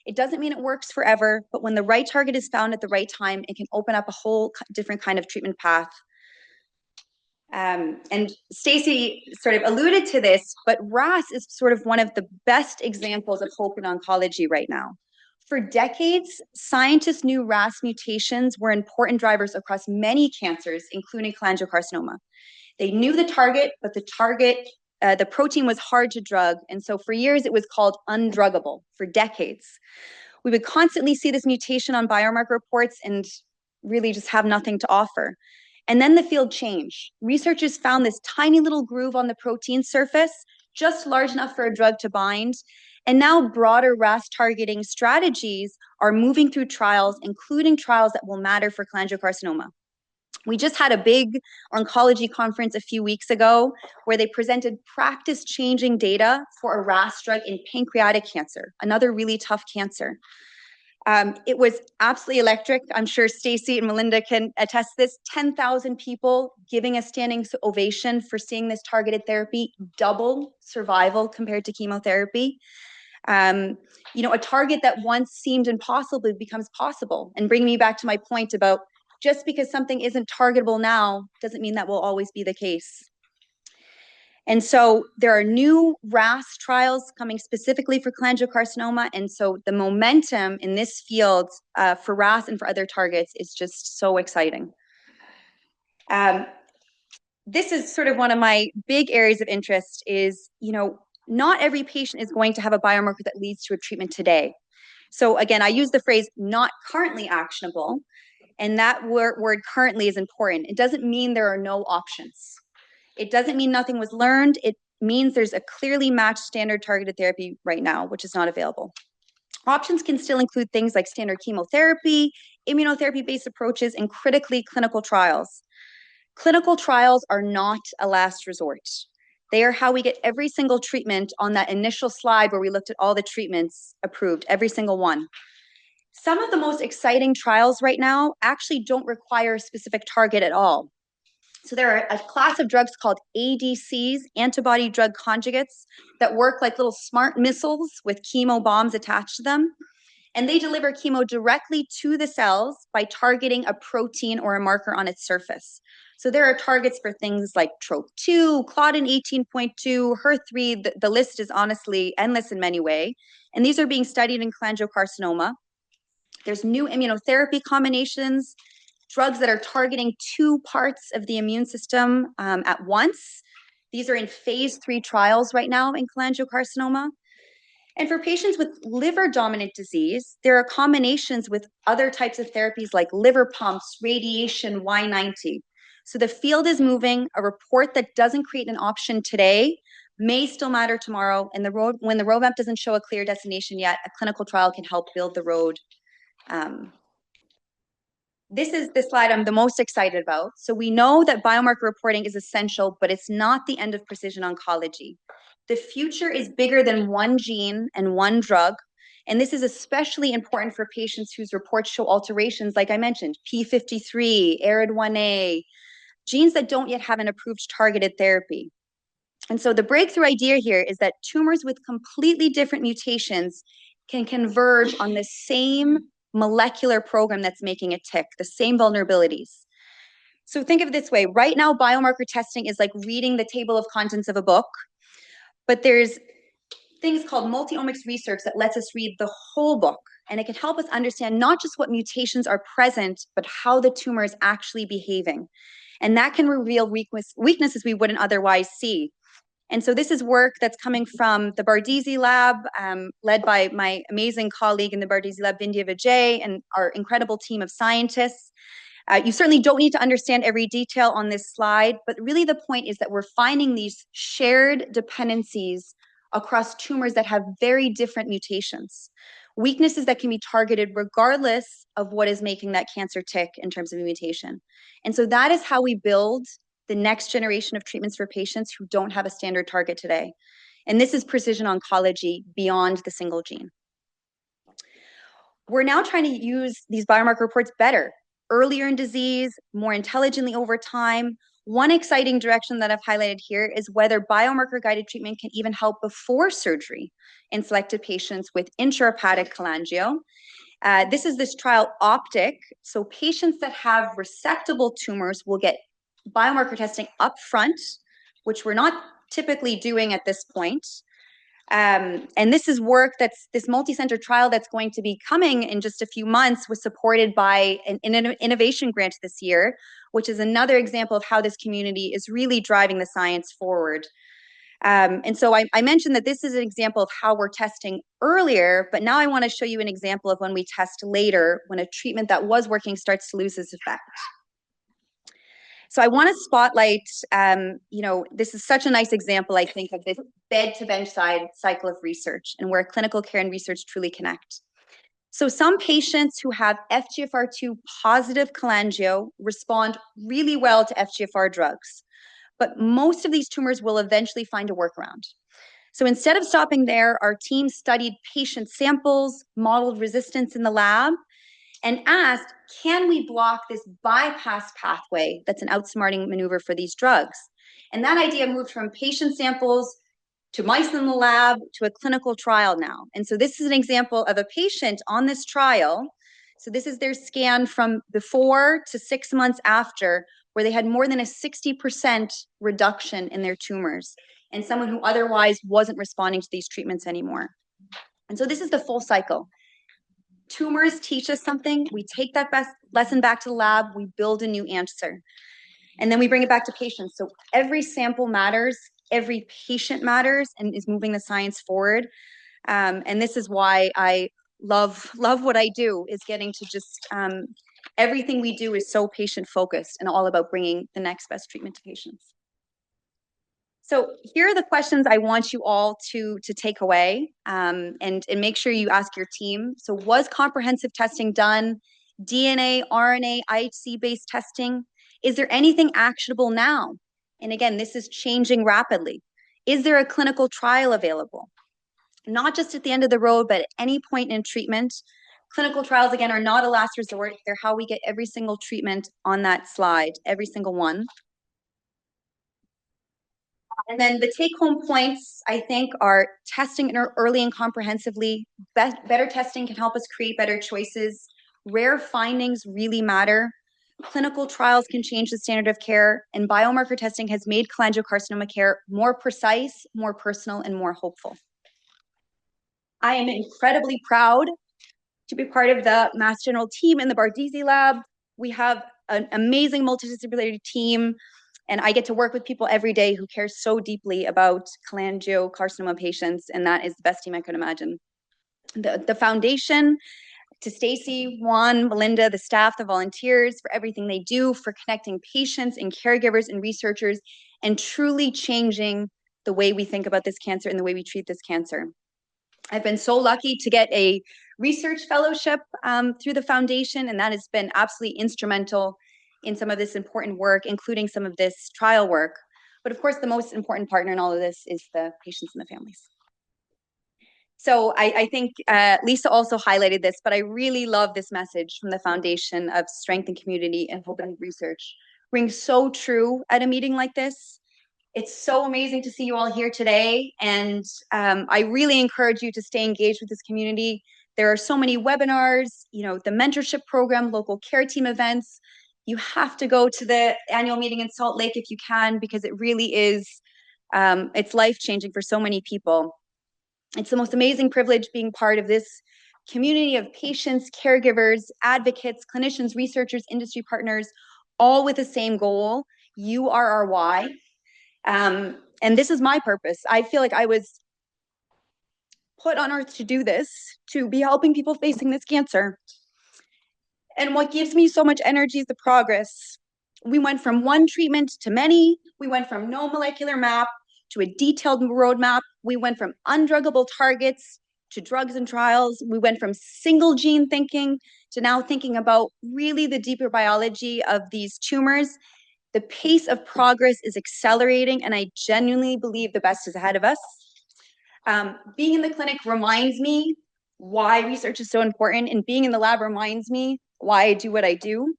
It doesn't mean it works forever, but when the right target is found at the right time, it can open up a whole different kind of treatment path. And Stacy sort of alluded to this, but RAS is sort of one of the best examples of hope in oncology right now. For decades, scientists knew RAS mutations were important drivers across many cancers, including cholangiocarcinoma. They knew the target, but the protein was hard to drug. And so for years, it was called undruggable for decades. We would constantly see this mutation on biomarker reports and really just have nothing to offer. And then the field changed. Researchers found this tiny little groove on the protein surface, just large enough for a drug to bind. And now broader RAS targeting strategies are moving through trials, including trials that will matter for cholangiocarcinoma. We just had a big oncology conference a few weeks ago where they presented practice-changing data for a RAS drug in pancreatic cancer, another really tough cancer. It was absolutely electric. I'm sure Stacy and Melinda can attest to this. 10,000 people giving a standing ovation for seeing this targeted therapy, double survival compared to chemotherapy. A target that once seemed impossible becomes possible. And bringing me back to my point about just because something isn't targetable now doesn't mean that will always be the case. And so there are new RAS trials coming specifically for cholangiocarcinoma. And so the momentum in this field for RAS and for other targets is just so exciting. This is sort of one of my big areas of interest is, not every patient is going to have a biomarker that leads to a treatment today. So again, I use the phrase not currently actionable. And that word currently is important. It doesn't mean there are no options. It doesn't mean nothing was learned. It means there's a clearly matched standard targeted therapy right now, which is not available. Options can still include things like standard chemotherapy, immunotherapy-based approaches, and critically clinical trials. Clinical trials are not a last resort. They are how we get every single treatment on that initial slide where we looked at all the treatments approved, every single one. Some of the most exciting trials right now actually don't require a specific target at all. So there are a class of drugs called ADCs, antibody drug conjugates, that work like little smart missiles with chemo bombs attached to them. And they deliver chemo directly to the cells by targeting a protein or a marker on its surface. So there are targets for things like TROP2, Claudin 18.2, HER3. The list is honestly endless in many ways. And these are being studied in cholangiocarcinoma. There's new immunotherapy combinations, drugs that are targeting two parts of the immune system at once. These are in phase 3 trials right now in cholangiocarcinoma. And for patients with liver-dominant disease, there are combinations with other types of therapies like liver pumps, radiation, Y90. So the field is moving. A report that doesn't create an option today may still matter tomorrow. And when the roadmap doesn't show a clear destination yet, a clinical trial can help build the road. This is the slide I'm the most excited about. So we know that biomarker reporting is essential, but it's not the end of precision oncology. The future is bigger than one gene and one drug. And this is especially important for patients whose reports show alterations, like I mentioned, P53, ARID1A, genes that don't yet have an approved targeted therapy. And so the breakthrough idea here is that tumors with completely different mutations can converge on the same molecular program that's making it tick, the same vulnerabilities. So think of it this way. Right now, biomarker testing is like reading the table of contents of a book, but there's things called multi-omics research that lets us read the whole book, and it can help us understand not just what mutations are present, but how the tumor is actually behaving. And that can reveal weaknesses we wouldn't otherwise see. And so this is work that's coming from the Bardisi lab, led by my amazing colleague in the Bardisi lab, Vindhya Vijay, and our incredible team of scientists. You certainly don't need to understand every detail on this slide, but really the point is that we're finding these shared dependencies across tumors that have very different mutations, weaknesses that can be targeted regardless of what is making that cancer tick in terms of a mutation. And so that is how we build the next generation of treatments for patients who don't have a standard target today. And this is precision oncology beyond the single gene. We're now trying to use these biomarker reports better, earlier in disease, more intelligently over time. One exciting direction that I've highlighted here is whether biomarker-guided treatment can even help before surgery in selected patients with intrahepatic cholangio. This is this trial OPTIC. So patients that have resectable tumors will get biomarker testing up front, which we're not typically doing at this point. And this is work that's this multi-center trial that's going to be coming in just a few months, was supported by an innovation grant this year, which is another example of how this community is really driving the science forward. And so I mentioned that this is an example of how we're testing earlier, but now I want to show you an example of when we test later, when a treatment that was working starts to lose its effect. So I want to spotlight, this is such a nice example, I think, of this bed-to-bedside cycle of research and where clinical care and research truly connect. So some patients who have FGFR2 positive cholangio respond really well to FGFR drugs, but most of these tumors will eventually find a workaround. So instead of stopping there, our team studied patient samples, modeled resistance in the lab, and asked, can we block this bypass pathway that's an outsmarting maneuver for these drugs? And that idea moved from patient samples to mice in the lab to a clinical trial now. And so this is an example of a patient on this trial. So this is their scan from before to 6 months after, where they had more than a 60% reduction in their tumors, and someone who otherwise wasn't responding to these treatments anymore. And so this is the full cycle. Tumors teach us something, we take that best lesson back to the lab, we build a new answer, and then we bring it back to patients. So every sample matters, every patient matters, and is moving the science forward. And this is why I love what I do, is getting to just, everything we do is so patient focused and all about bringing the next best treatment to patients. So here are the questions I want you all to take away, and make sure you ask your team. So was comprehensive testing done? DNA, RNA, IHC-based testing? Is there anything actionable now? And again, this is changing rapidly. Is there a clinical trial available? Not just at the end of the road, but at any point in treatment. Clinical trials, again, are not a last resort. They're how we get every single treatment on that slide, every single one. And then the take-home points, I think, are testing early and comprehensively. Better testing can help us create better choices. Rare findings really matter. Clinical trials can change the standard of care, and biomarker testing has made cholangiocarcinoma care more precise, more personal, and more hopeful. I am incredibly proud to be part of the Mass General team in the Bardisi lab. We have an amazing multidisciplinary team, and I get to work with people every day who care so deeply about cholangiocarcinoma patients, and that is the best team I could imagine. The foundation, to Stacy, Juan, Melinda, the staff, the volunteers, for everything they do, for connecting patients and caregivers and researchers, and truly changing the way we think about this cancer and the way we treat this cancer. I've been so lucky to get a research fellowship through the foundation, and that has been absolutely instrumental in some of this important work, including some of this trial work. But of course, the most important partner in all of this is the patients and the families. So I think Lisa also highlighted this, but I really love this message from the foundation of strength and community and hope and research. Rings so true at a meeting like this. It's so amazing to see you all here today, and I really encourage you to stay engaged with this community. There are so many webinars, the mentorship program, local care team events. You have to go to the annual meeting in Salt Lake if you can, because it really is, it's life-changing for so many people. It's the most amazing privilege being part of this community of patients, caregivers, advocates, clinicians, researchers, industry partners, all with the same goal. You are our why. And this is my purpose. I feel like I was put on earth to do this, to be helping people facing this cancer. And what gives me so much energy is the progress. We went from one treatment to many. We went from no molecular map to a detailed roadmap. We went from undruggable targets to drugs and trials. We went from single gene thinking to now thinking about really the deeper biology of these tumors. The pace of progress is accelerating, and I genuinely believe the best is ahead of us. Being in the clinic reminds me why research is so important, and being in the lab reminds me why I do what I do.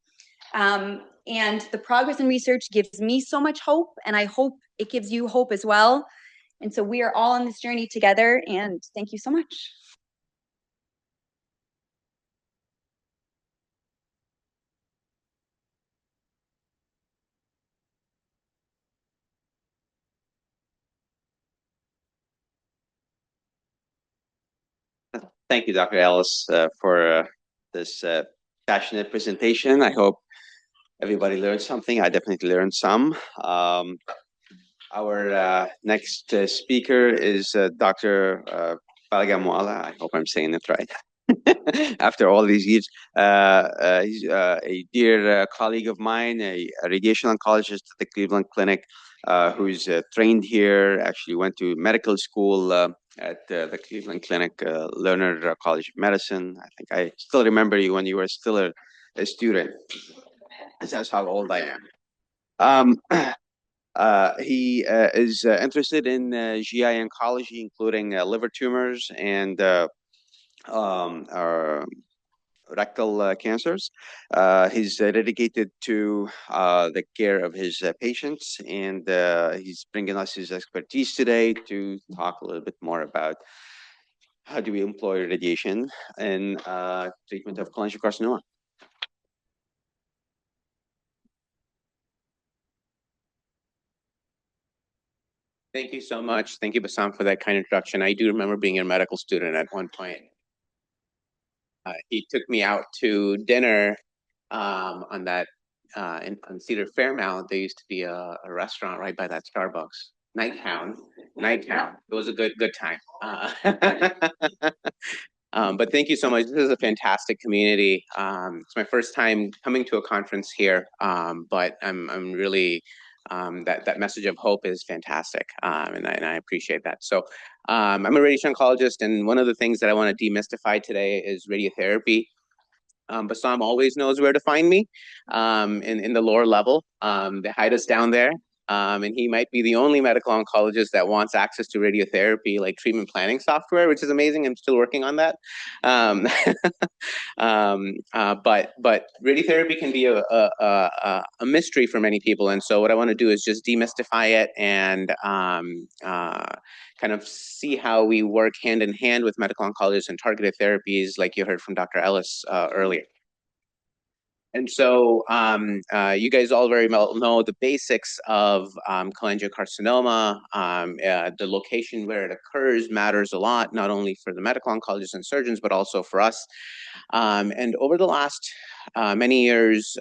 And the progress in research gives me so much hope, and I hope it gives you hope as well. And so we are all on this journey together, and thank you so much. Thank you, Dr. Ellis, for this passionate presentation. I hope everybody learned something. I definitely learned some. Our next speaker is Dr. Palgamuala. I hope I'm saying it right. After all these years, he's a dear colleague of mine, a radiation oncologist at the Cleveland Clinic, who's trained here, actually went to medical school at the Cleveland Clinic, Lerner College of Medicine. I think I still remember you when you were still a student. That's how old I am. He is interested in GI oncology, including liver tumors and rectal cancers. He's dedicated to the care of his patients, and he's bringing us his expertise today to talk a little bit more about how do we employ radiation in treatment of cholangiocarcinoma. Thank you so much. Thank you, Bassam, for that kind introduction. I do remember being a medical student at one point. He took me out to dinner on that on Cedar Fairmount. There used to be a restaurant right by that Starbucks. Nighttown. It was a good time. But thank you so much. This is a fantastic community. It's my first time coming to a conference here, but I'm really that message of hope is fantastic, and I appreciate that. So I'm a radiation oncologist, and one of the things that I want to demystify today is radiotherapy. Bassam always knows where to find me in the lower level. They hide us down there. And he might be the only medical oncologist that wants access to radiotherapy, like treatment planning software, which is amazing. I'm still working on that. But radiotherapy can be a mystery for many people. And so what I want to do is just demystify it and kind of see how we work hand in hand with medical oncologists and targeted therapies, like you heard from Dr. Ellis earlier. And so you guys all very well know the basics of cholangiocarcinoma. The location where it occurs matters a lot, not only for the medical oncologists and surgeons, but also for us. And over the last many years,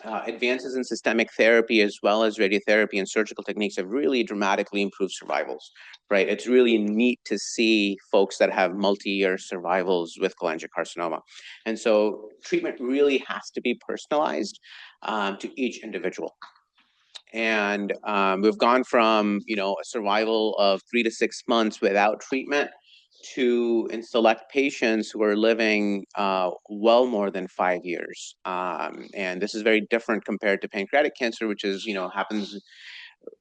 advances in systemic therapy as well as radiotherapy and surgical techniques have really dramatically improved survivals, right? It's really neat to see folks that have multi-year survivals with cholangiocarcinoma. And so treatment really has to be personalized to each individual. And we've gone from, a survival of 3 to 6 months without treatment to in select patients who are living well more than 5 years. And this is very different compared to pancreatic cancer, which is, happens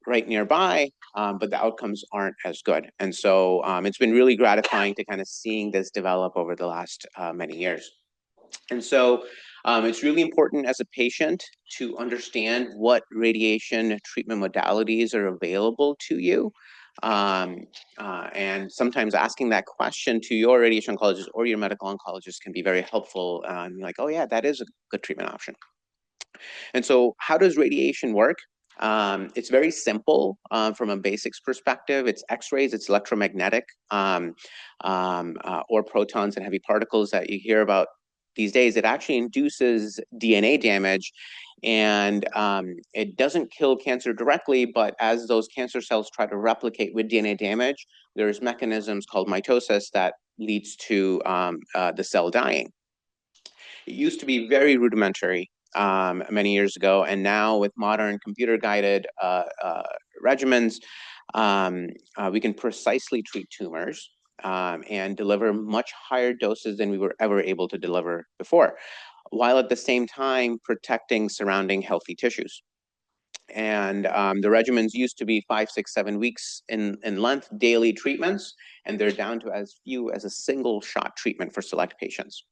right nearby, but the outcomes aren't as good. And so it's been really gratifying to kind of seeing this develop over the last many years. And so it's really important as a patient to understand what radiation treatment modalities are available to you. And sometimes asking that question to your radiation oncologist or your medical oncologist can be very helpful. Like, oh yeah, that is a good treatment option. And so how does radiation work? It's very simple from a basics perspective. It's X-rays, it's electromagnetic, or protons and heavy particles that you hear about these days. It actually induces DNA damage, and it doesn't kill cancer directly, but as those cancer cells try to replicate with DNA damage, there's mechanisms called mitosis that leads to the cell dying. It used to be very rudimentary many years ago, and now with modern computer-guided regimens, we can precisely treat tumors and deliver much higher doses than we were ever able to deliver before, while at the same time protecting surrounding healthy tissues. And the regimens used to be 5, 6, 7 weeks in length, daily treatments, and they're down to as few as a single shot treatment for select patients.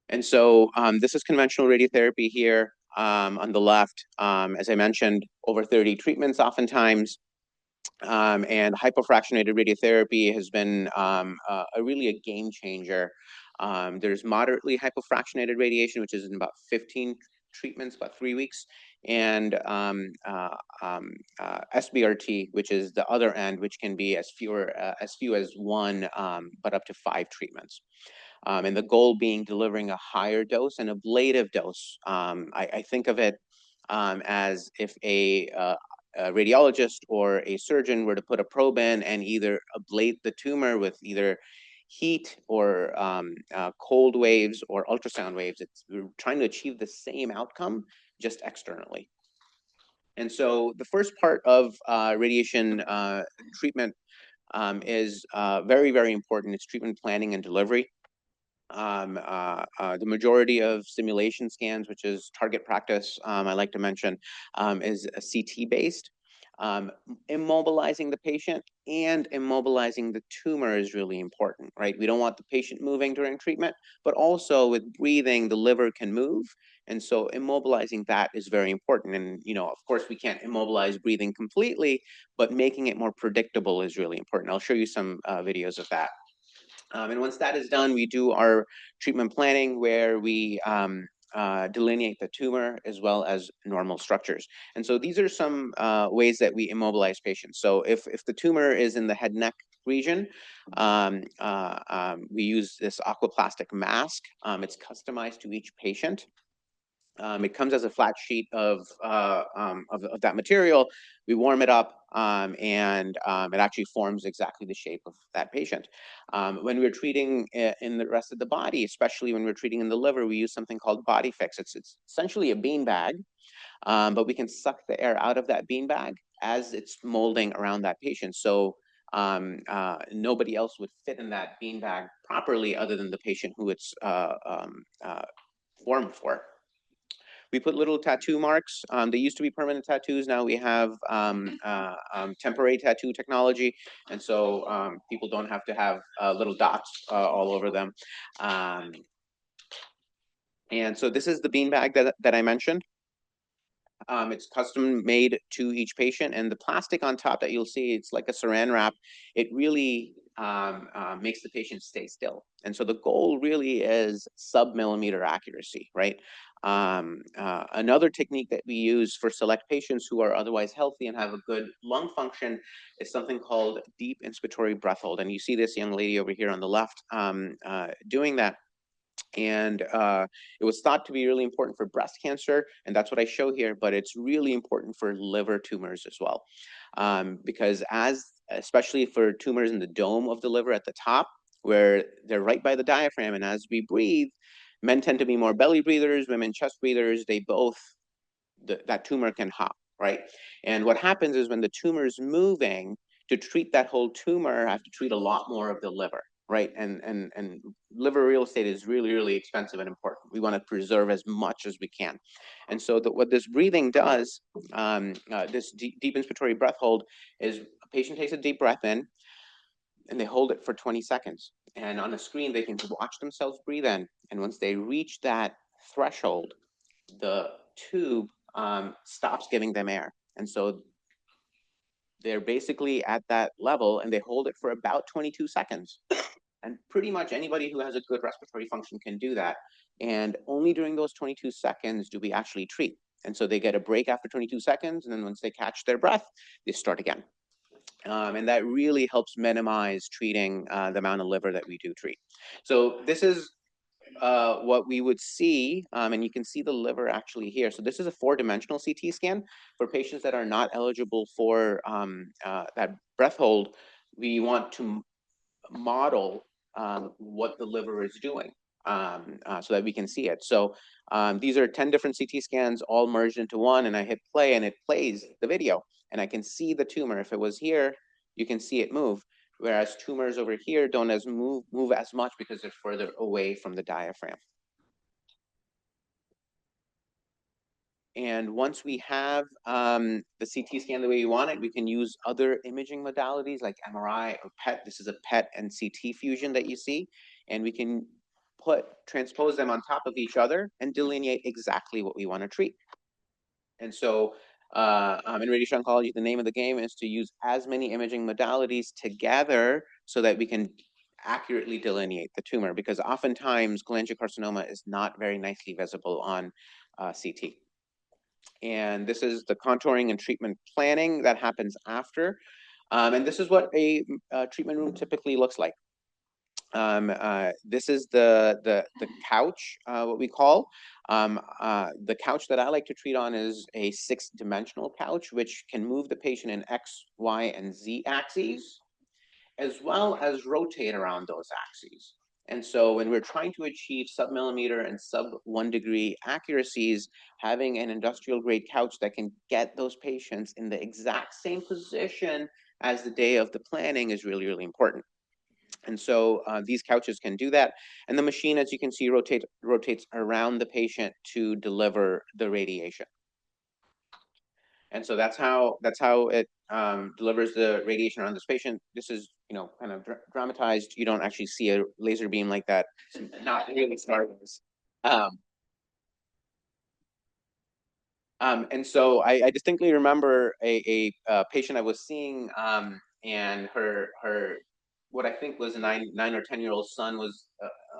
And so this is conventional radiotherapy here on the left. As I mentioned, over 30 treatments oftentimes. And hypofractionated radiotherapy has been really a game changer. There's moderately hypofractionated radiation, which is in about 15 treatments, about 3 weeks, and SBRT, which is the other end, which can be as few as 1, but up to 5 treatments. And the goal being delivering a higher dose, an ablative dose. I think of it as if a radiologist or a surgeon were to put a probe in and either ablate the tumor with either heat or cold waves or ultrasound waves. We're trying to achieve the same outcome, just externally. And so the first part of radiation treatment is very, very important. It's treatment planning and delivery. The majority of simulation scans, which is target practice, I like to mention, is CT based. Immobilizing the patient and immobilizing the tumor is really important, right? We don't want the patient moving during treatment, but also with breathing, the liver can move. And so immobilizing that is very important. And, of course, we can't immobilize breathing completely, but making it more predictable is really important. I'll show you some videos of that. And once that is done, we do our treatment planning where we delineate the tumor as well as normal structures. And so these are some ways that we immobilize patients. So if the tumor is in the head neck region, we use this aquaplastic mask. It's customized to each patient. It comes as a flat sheet of that material. We warm it up, and it actually forms exactly the shape of that patient. When we're treating in the rest of the body, especially when we're treating in the liver, we use something called body fix. It's essentially a bean bag, but we can suck the air out of that bean bag as it's molding around that patient. So nobody else would fit in that bean bag properly other than the patient who it's formed for. We put little tattoo marks. They used to be permanent tattoos. Now we have temporary tattoo technology. And so people don't have to have little dots all over them. And so this is the beanbag that I mentioned. It's custom made to each patient, and the plastic on top that you'll see, it's like a saran wrap. It really makes the patient stay still. And so the goal really is sub-millimeter accuracy, right? Another technique that we use for select patients who are otherwise healthy and have a good lung function is something called deep inspiratory breath hold. And you see this young lady over here on the left doing that. And it was thought to be really important for breast cancer, and that's what I show here, but it's really important for liver tumors as well. Because especially for tumors in the dome of the liver at the top, where they're right by the diaphragm, and as we breathe, men tend to be more belly breathers, women chest breathers, that tumor can hop, right? And what happens is when the tumor is moving, to treat that whole tumor, I have to treat a lot more of the liver, right? And liver real estate is really, really expensive and important. We want to preserve as much as we can. And so what this breathing does, this deep inspiratory breath hold, is a patient takes a deep breath in, and they hold it for 20 seconds. And on a screen, they can watch themselves breathe in. And once they reach that threshold, the tube stops giving them air. And so they're basically at that level, and they hold it for about 22 seconds. And pretty much anybody who has a good respiratory function can do that. And only during those 22 seconds do we actually treat. And so they get a break after 22 seconds, and then once they catch their breath, they start again. And that really helps minimize treating the amount of liver that we do treat. So this is what we would see, and you can see the liver actually here. So this is a 4-dimensional CT scan for patients that are not eligible for that breath hold. We want to model what the liver is doing so that we can see it. So these are 10 different CT scans all merged into one, and I hit play and it plays the video, and I can see the tumor. If it was here, you can see it move, whereas tumors over here don't move as much because they're further away from the diaphragm. And once we have the CT scan the way we want it, we can use other imaging modalities like MRI or PET. This is a PET and CT fusion that you see. And we can transpose them on top of each other and delineate exactly what we want to treat. And so in radiation oncology, the name of the game is to use as many imaging modalities together so that we can accurately delineate the tumor, because oftentimes cholangiocarcinoma is not very nicely visible on CT. And this is the contouring and treatment planning that happens after. And this is what a treatment room typically looks like. This is the couch, what we call. The couch that I like to treat on is a 6-dimensional couch, which can move the patient in X, Y, and Z axes, as well as rotate around those axes. And so when we're trying to achieve sub-millimeter and sub-1 degree accuracies, having an industrial grade couch that can get those patients in the exact same position as the day of the planning is really, really important. And so these couches can do that. And the machine, as you can see, rotates around the patient to deliver the radiation. And so that's how it delivers the radiation around this patient. This is, kind of dramatized. You don't actually see a laser beam like that. It's not really Star Wars. And so I distinctly remember a patient I was seeing, and her what I think was a 9 or 10-year-old son was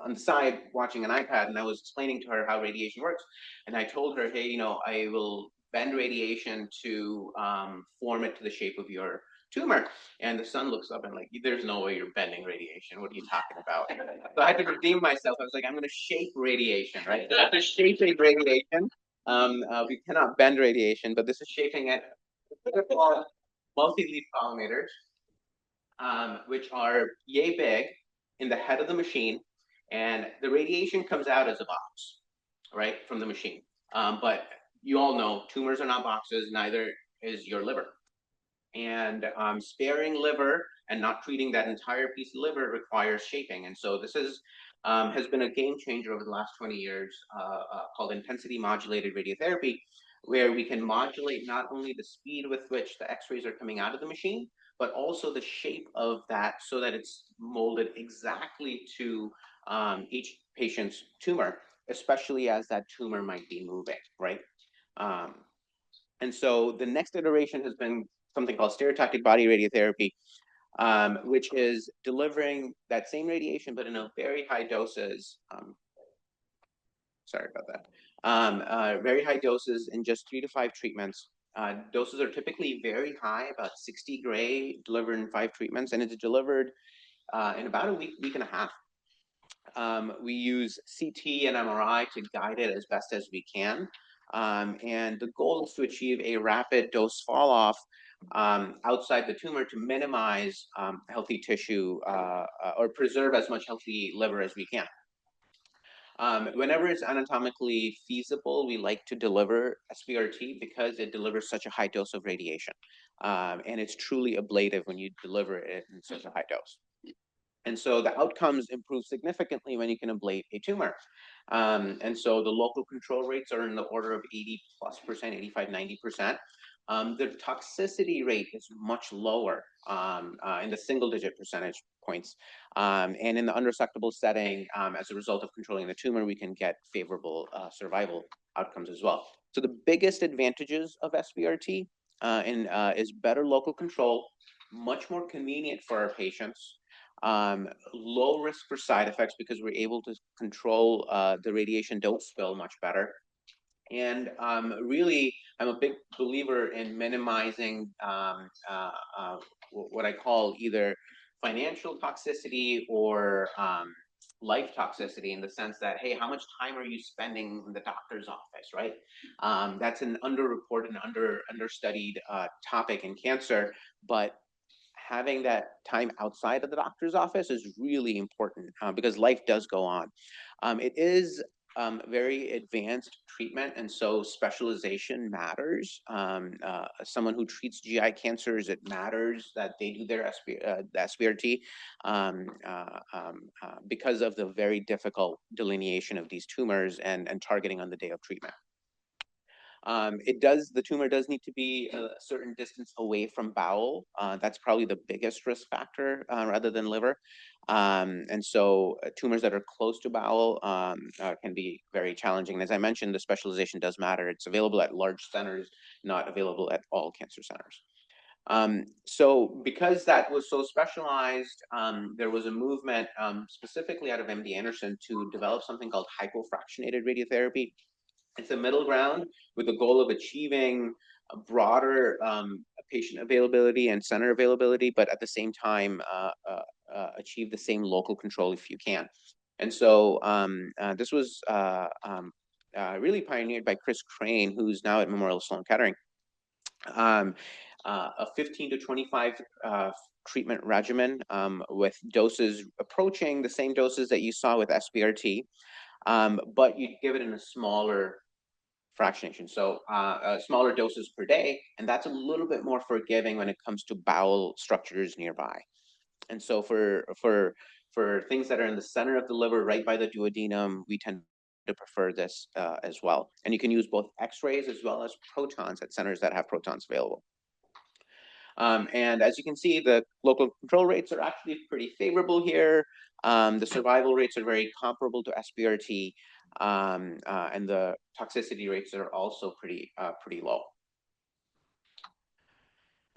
on the side watching an iPad, and I was explaining to her how radiation works. And I told her, hey, I will bend radiation to form it to the shape of your tumor. And the son looks up and like, there's no way you're bending radiation. What are you talking about? So I had to redeem myself. I was like, I'm going to shape radiation, right? I have to shape radiation. We cannot bend radiation, but this is shaping it. They're called multi-leaf collimators, which are yay big in the head of the machine, and the radiation comes out as a box, right, from the machine. But you all know tumors are not boxes, neither is your liver. And sparing liver and not treating that entire piece of liver requires shaping. And so this is has been a game changer over the last 20 years called intensity modulated radiotherapy, where we can modulate not only the speed with which the x-rays are coming out of the machine, but also the shape of that so that it's molded exactly to each patient's tumor, especially as that tumor might be moving, right? And so the next iteration has been something called stereotactic body radiotherapy, which is delivering that same radiation, but in a very high doses. Sorry about that. Very high doses in just 3 to 5 treatments. Doses are typically very high, about 60 gray, delivered in 5 treatments, and it's delivered in about a week and a half. We use CT and MRI to guide it as best as we can. And the goal is to achieve a rapid dose fall off outside the tumor to minimize healthy tissue or preserve as much healthy liver as we can. Whenever it's anatomically feasible, we like to deliver SBRT because it delivers such a high dose of radiation. And it's truly ablative when you deliver it in such a high dose. And so the outcomes improve significantly when you can ablate a tumor. And so the local control rates are in the order of 80+%, 85, 90%. The toxicity rate is much lower in the single-digit percentage points. And in the unresectable setting, as a result of controlling the tumor, we can get favorable survival outcomes as well. So the biggest advantages of SBRT is better local control, much more convenient for our patients, low risk for side effects because we're able to control the radiation dose spill much better. And really, I'm a big believer in minimizing what I call either financial toxicity or life toxicity, in the sense that, hey, how much time are you spending in the doctor's office, right? That's an underreported and understudied topic in cancer, but having that time outside of the doctor's office is really important because life does go on. It is very advanced treatment, and so specialization matters. Someone who treats GI cancers, it matters that they do their SBRT because of the very difficult delineation of these tumors and targeting on the day of treatment. The tumor does need to be a certain distance away from bowel. That's probably the biggest risk factor rather than liver. And so tumors that are close to bowel can be very challenging. And as I mentioned, the specialization does matter. It's available at large centers, not available at all cancer centers. So because that was so specialized, there was a movement specifically out of MD Anderson to develop something called hypofractionated radiotherapy. It's a middle ground with the goal of achieving a broader patient availability and center availability, but at the same time achieve the same local control if you can. And so this was really pioneered by Chris Crane, who's now at Memorial Sloan Kettering. A 15 to 25 treatment regimen with doses approaching the same doses that you saw with SBRT, but you give it in a smaller fractionation, so smaller doses per day, and that's a little bit more forgiving when it comes to bowel structures nearby. And so for things that are in the center of the liver, right by the duodenum, we tend to prefer this as well. And you can use both X-rays as well as protons at centers that have protons available. And as you can see, the local control rates are actually pretty favorable here. The survival rates are very comparable to SBRT, and the toxicity rates are also pretty low.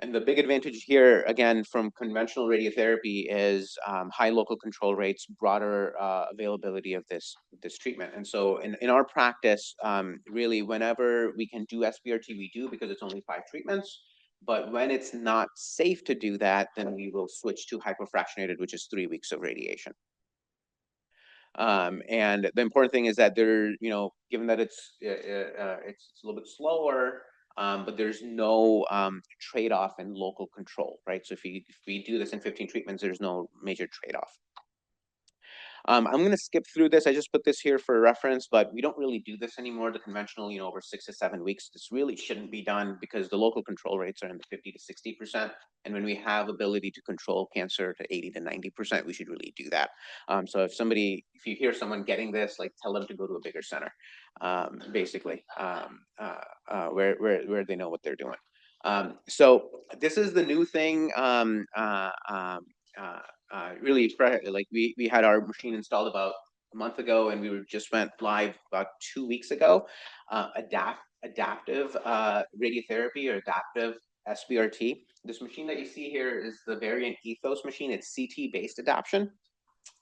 And the big advantage here, again, from conventional radiotherapy is high local control rates, broader availability of this treatment. And so in our practice, really, whenever we can do SBRT, we do, because it's only 5 treatments. But when it's not safe to do that, then we will switch to hypofractionated, which is 3 weeks of radiation. And the important thing is that given that it's a little bit slower, but there's no trade-off in local control, right? So if we do this in 15 treatments, there's no major trade-off. I'm going to skip through this. I just put this here for reference, but we don't really do this anymore. The conventional, over 6 to 7 weeks, this really shouldn't be done because the local control rates are in the 50 to 60%. And when we have ability to control cancer to 80 to 90%, we should really do that. So if you hear someone getting this, tell them to go to a bigger center, basically, where they know what they're doing. So this is the new thing. Really, we had our machine installed about a month ago, and we just went live about 2 weeks ago. Adaptive radiotherapy, or adaptive SBRT. This machine that you see here is the Variant Ethos machine. It's CT-based adaptation.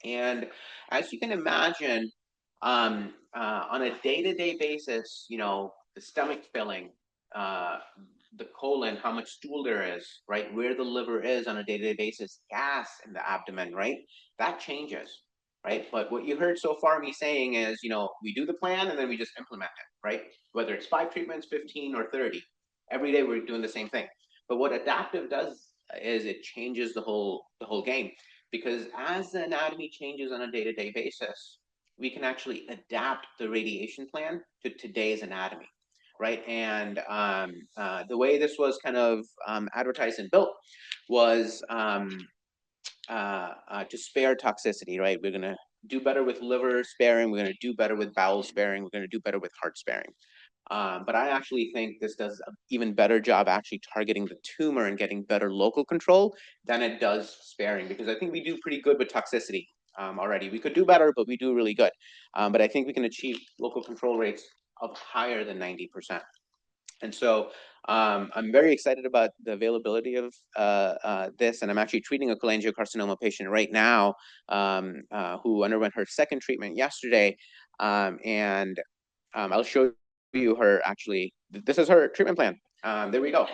And as you can imagine, on a day-to-day basis, the stomach filling, the colon, how much stool there is, right? Where the liver is on a day-to-day basis, gas in the abdomen, right? That changes, right? But what you heard so far me saying is, we do the plan and then we just implement it, right? Whether it's 5 treatments, 15 or 30, every day we're doing the same thing. But what adaptive does is it changes the whole game, because as the anatomy changes on a day-to-day basis, we can actually adapt the radiation plan to today's anatomy. Right, and the way this was kind of advertised and built was to spare toxicity. Right, we're going to do better with liver sparing. We're going to do better with bowel sparing. We're going to do better with heart sparing. But I actually think this does an even better job actually targeting the tumor and getting better local control than it does sparing, because I think we do pretty good with toxicity already. We could do better, but we do really good. But I think we can achieve local control rates of higher than 90%. And so I'm very excited about the availability of this, and I'm actually treating a cholangiocarcinoma patient right now who underwent her second treatment yesterday, and I'll show you her actually. This is her treatment plan. There we go.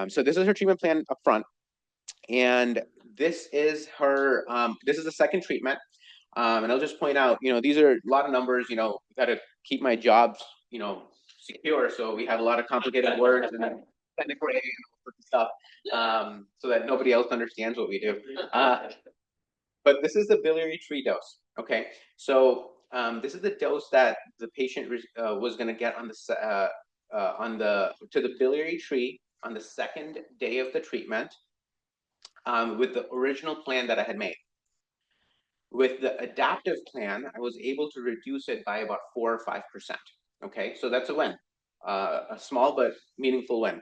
So this is her treatment plan up front, and this is her. This is the second treatment. And I'll just point out, these are a lot of numbers. Got to keep my jobs, secure. So we have a lot of complicated words and technical and all sorts of stuff, so that nobody else understands what we do. But this is the biliary tree dose. Okay, so this is the dose that the patient was going to get on to the biliary tree on the second day of the treatment, with the original plan that I had made. With the adaptive plan, I was able to reduce it by about 4 or 5%. Okay, so that's a win, a small but meaningful win.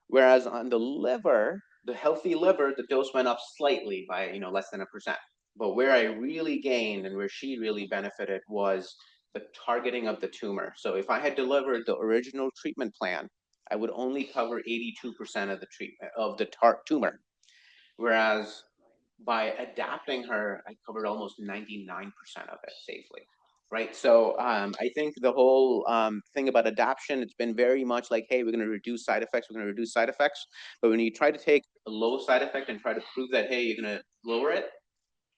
Whereas on the liver, the healthy liver, the dose went up slightly by less than 1%. But where I really gained and where she really benefited was the targeting of the tumor. So if I had delivered the original treatment plan, I would only cover 82% of the treatment of the tumor. Whereas by adapting her, I covered almost 99% of it safely, right? So I think the whole thing about adaptation, it's been very much like, hey, we're going to reduce side effects, we're going to reduce side effects. But when you try to take a low side effect and try to prove that, hey, you're going to lower it,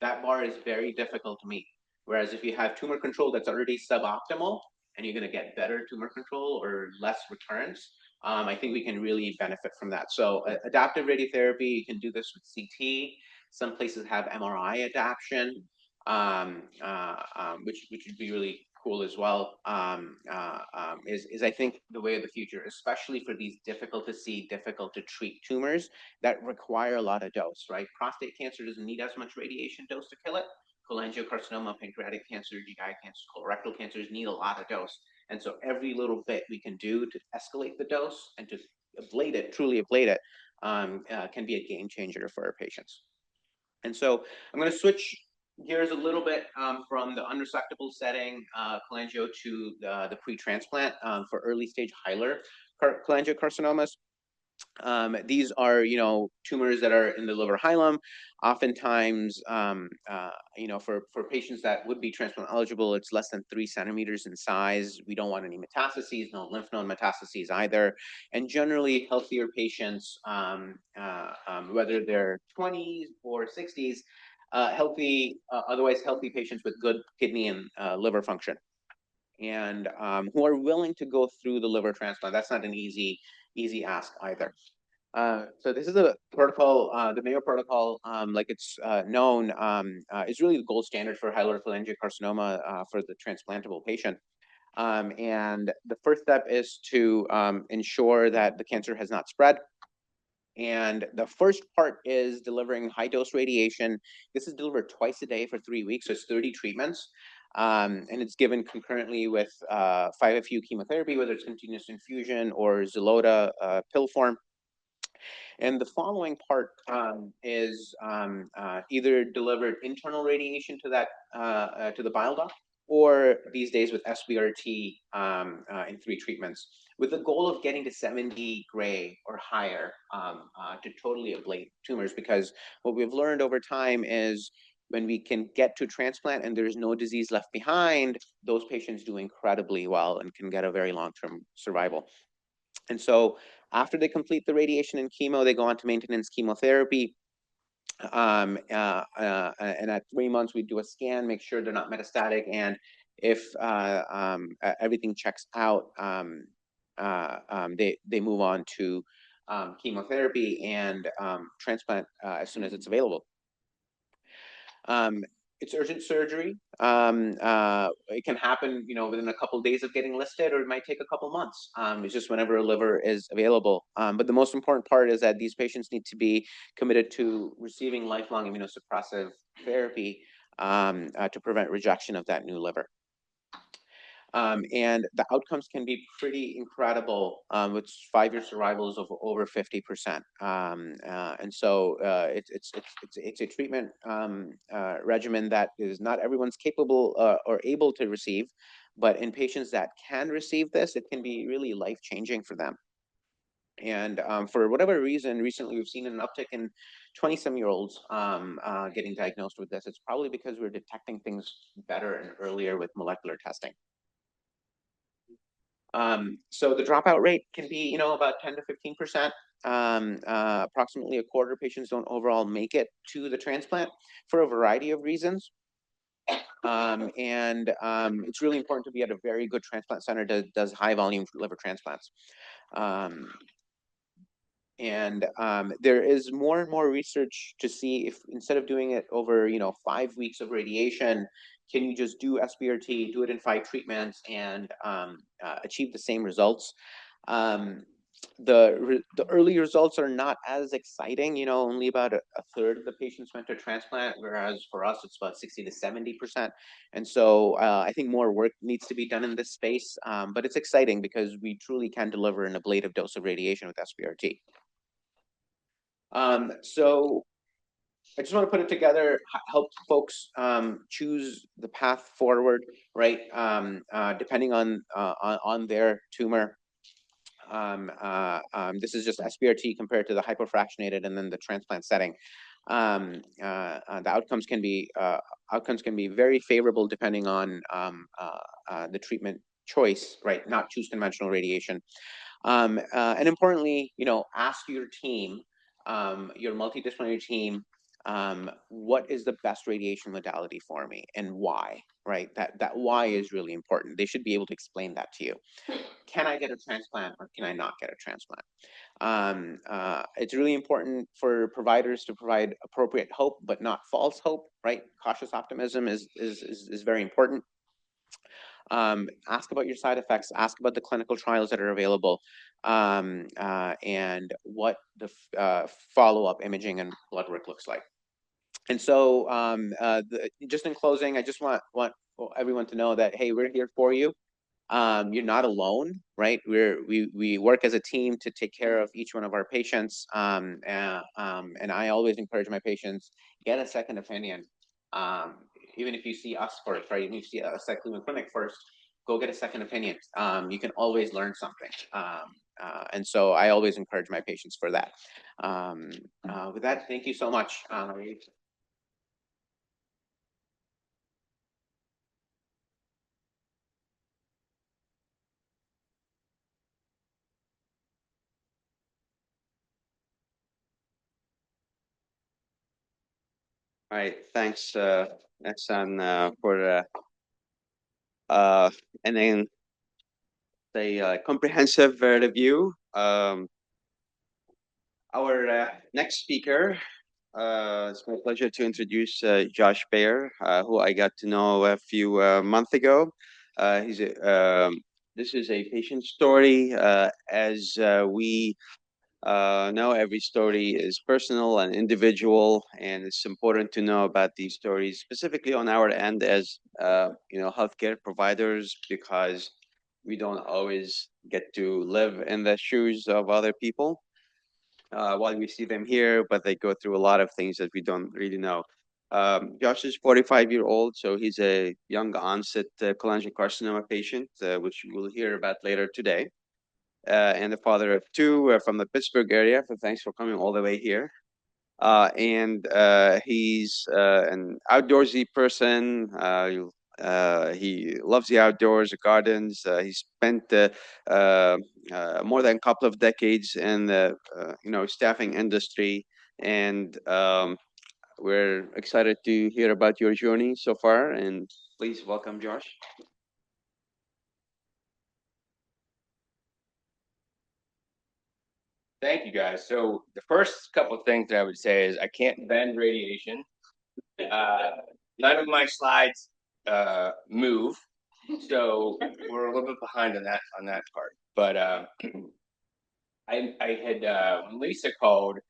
that bar is very difficult to meet. Whereas if you have tumor control that's already suboptimal and you're going to get better tumor control or less recurrence, I think we can really benefit from that. So adaptive radiotherapy, you can do this with CT. Some places have MRI adaptation, which would be really cool as well. Is I think the way of the future, especially for these difficult to see, difficult to treat tumors that require a lot of dose, right? Prostate cancer doesn't need as much radiation dose to kill it. Cholangiocarcinoma, pancreatic cancer, GI cancer, colorectal cancers need a lot of dose. And so every little bit we can do to escalate the dose and to ablate it, truly ablate it, can be a game changer for our patients. And so I'm going to switch gears a little bit from the unresectable setting, cholangio, to the pre-transplant for early stage hilar cholangiocarcinomas. These are, tumors that are in the liver hilum. Oftentimes, for patients that would be transplant eligible, it's less than 3 centimeters in size. We don't want any metastases, no lymph node metastases either. And generally, healthier patients, whether they're 20s or 60s, otherwise healthy patients with good kidney and liver function, and who are willing to go through the liver transplant. That's not an easy ask either. So this is a protocol, the Mayo protocol, like it's known, is really the gold standard for hilar cholangiocarcinoma for the transplantable patient. And the first step is to ensure that the cancer has not spread. And the first part is delivering high dose radiation. This is delivered twice a day for 3 weeks, so it's 30 treatments. And it's given concurrently with 5-FU chemotherapy, whether it's continuous infusion or Xeloda pill form. And the following part is either delivered internal radiation to that to the bile duct, or these days with SBRT in 3 treatments, with the goal of getting to 70 gray or higher to totally ablate tumors. Because what we've learned over time is when we can get to transplant and there's no disease left behind, those patients do incredibly well and can get a very long-term survival. And so after they complete the radiation and chemo, they go on to maintenance chemotherapy. And at 3 months, we do a scan, make sure they're not metastatic. And if everything checks out, they move on to chemotherapy and transplant as soon as it's available. It's urgent surgery. It can happen, within a couple of days of getting listed, or it might take a couple months. It's just whenever a liver is available. But the most important part is that these patients need to be committed to receiving lifelong immunosuppressive therapy to prevent rejection of that new liver. And the outcomes can be pretty incredible, with 5-year survivals of over 50%. And so it's a treatment regimen that is not everyone's capable or able to receive. But in patients that can receive this, it can be really life-changing for them. And for whatever reason, recently we've seen an uptick in 20-some-year-olds getting diagnosed with this. It's probably because we're detecting things better and earlier with molecular testing. So the dropout rate can be, about 10 to 15%. Approximately a quarter of patients don't overall make it to the transplant for a variety of reasons. It's really important to be at a very good transplant center that does high volume liver transplants. There is more and more research to see if instead of doing it over, 5 weeks of radiation, can you just do SBRT, do it in 5 treatments, and achieve the same results? The early results are not as exciting. Only about a third of the patients went to transplant, whereas for us it's about 60 to 70%. And so I think more work needs to be done in this space, but it's exciting because we truly can deliver an ablative dose of radiation with SBRT. So I just want to put it together, help folks choose the path forward, right? Depending on their tumor. This is just SBRT compared to the hypofractionated and then the transplant setting. The outcomes can be very favorable depending on the treatment choice, right? Not choose conventional radiation. And importantly, ask your team, your multidisciplinary team, what is the best radiation modality for me and why, right? That why is really important. They should be able to explain that to you. Can I get a transplant or can I not get a transplant? It's really important for providers to provide appropriate hope, but not false hope, right? Cautious optimism is very important. Ask about your side effects, ask about the clinical trials that are available, and what the follow-up imaging and blood work looks like. And so just in closing, I just want everyone to know that, hey, we're here for you. You're not alone, right? We work as a team to take care of each one of our patients. And I always encourage my patients, get a second opinion. Even if you see us first, right? Even if you see us at Cleveland Clinic first, go get a second opinion. You can always learn something. And so I always encourage my patients for that. With that, thank you so much. All right, thanks, Ehsan, for and then the comprehensive review. Our next speaker, it's my pleasure to introduce Josh Baer, who I got to know a few months ago. This is a patient story. As we know, every story is personal and individual, and it's important to know about these stories, specifically on our end as healthcare providers, because we don't always get to live in the shoes of other people while we see them here, but they go through a lot of things that we don't really know. Josh is 45-year-old, so he's a young onset cholangiocarcinoma patient, which we'll hear about later today. And the father of 2 from the Pittsburgh area. So thanks for coming all the way here. He's an outdoorsy person. He loves the outdoors, the gardens. He spent more than a couple of decades in the staffing industry, and we're excited to hear about your journey so far. And please welcome Josh. Thank you, guys. So the first couple of things that I would say is I can't bend radiation. None of my slides move, so we're a little bit behind on that part. But I had when Lisa called,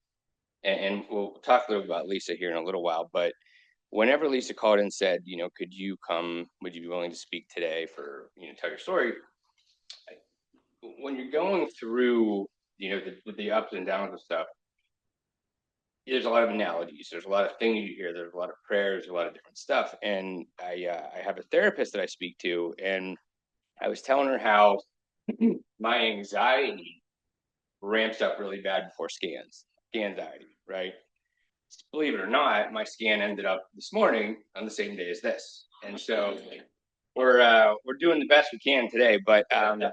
and we'll talk a little about Lisa here in a little while. But whenever Lisa called and said, could you come? Would you be willing to speak today for tell your story? When you're going through the ups and downs of stuff, there's a lot of analogies. There's a lot of things you hear. There's a lot of prayers, a lot of different stuff. And I have a therapist that I speak to, and I was telling her how my anxiety ramps up really bad before scans, anxiety, right? Believe it or not, my scan ended up this morning on the same day as this, and so we're doing the best we can today. But Dr.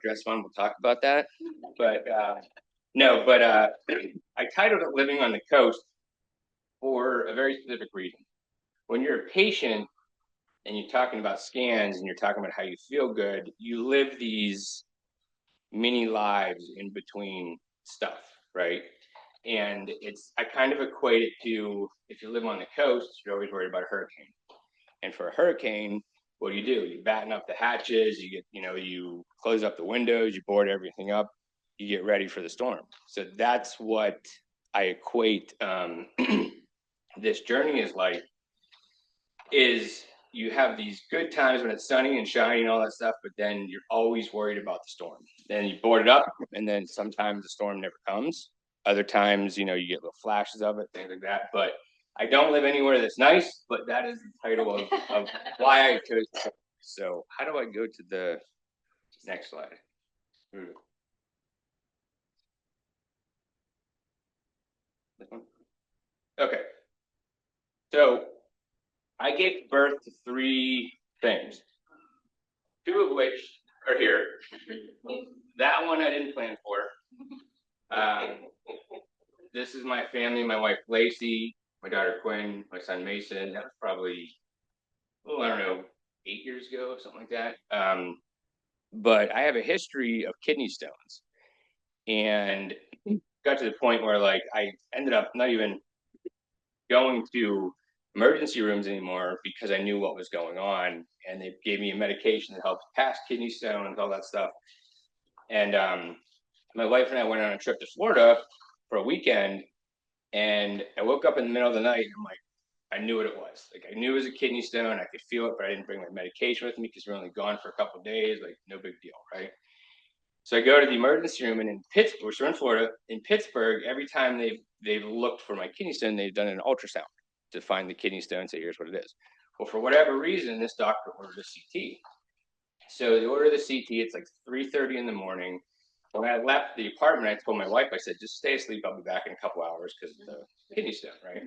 Esfon will talk about that. But no, but I titled it "Living on the Coast" for a very specific reason. When you're a patient and you're talking about scans and you're talking about how you feel good, you live these mini lives in between stuff, right? And I kind of equate it to, if you live on the coast, you're always worried about a hurricane. And for a hurricane, what do? You batten up the hatches, you close up the windows, you board everything up, you get ready for the storm. So that's what I equate this journey is like, is you have these good times when it's sunny and shiny and all that stuff, but then you're always worried about the storm. Then you board it up, and then sometimes the storm never comes. Other times, you get little flashes of it, things like that. But I don't live anywhere that's nice, but that is the title of why I chose. So how do I go to the next slide? This one? Okay. So I gave birth to 3 things, 2 of which are here. That one I didn't plan for. This is my family, my wife Lacey, my daughter Quinn, my son Mason. That was probably, I don't know, 8 years ago, something like that. But I have a history of kidney stones, and got to the point where like I ended up not even going to emergency rooms anymore because I knew what was going on, and they gave me a medication that helped pass kidney stones, all that stuff. And my wife and I went on a trip to Florida for a weekend, and I woke up in the middle of the night, and I'm like, I knew what it was. Like, I knew it was a kidney stone. I could feel it, but I didn't bring my medication with me because we we're only gone for a couple of days. Like, no big deal, right? So I go to the emergency room, and in Pittsburgh, which we're in Florida, in Pittsburgh, every time they've looked for my kidney stone, they've done an ultrasound to find the kidney stone and say, here's what it is. Well, for whatever reason, this doctor ordered a CT. So they ordered the CT. It's like 3:30 in the morning. When I left the apartment, I told my wife, I said, just stay asleep. I'll be back in a couple hours because of the kidney stone, right?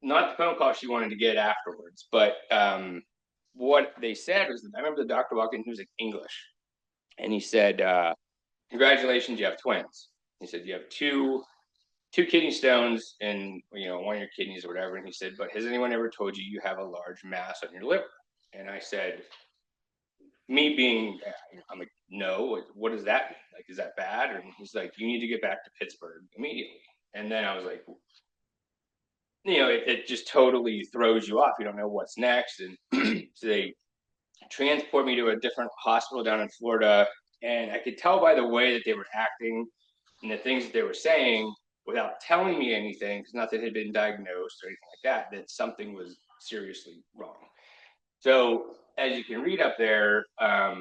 Not the phone call she wanted to get afterwards, but what they said was, I remember the doctor walked in, he was like English, and he said, congratulations, you have twins. He said, you have two kidney stones in, one of your kidneys or whatever. And he said, but has anyone ever told you you have a large mass on your liver? And I said, me being, I'm like, no, what does that mean? Like, is that bad? And he's like, you need to get back to Pittsburgh immediately. And then I was like, it just totally throws you off. You don't know what's next. And so they transport me to a different hospital down in Florida. And I could tell by the way that they were acting and the things that they were saying without telling me anything, because nothing had been diagnosed or anything like that, that something was seriously wrong. So as you can read up there, I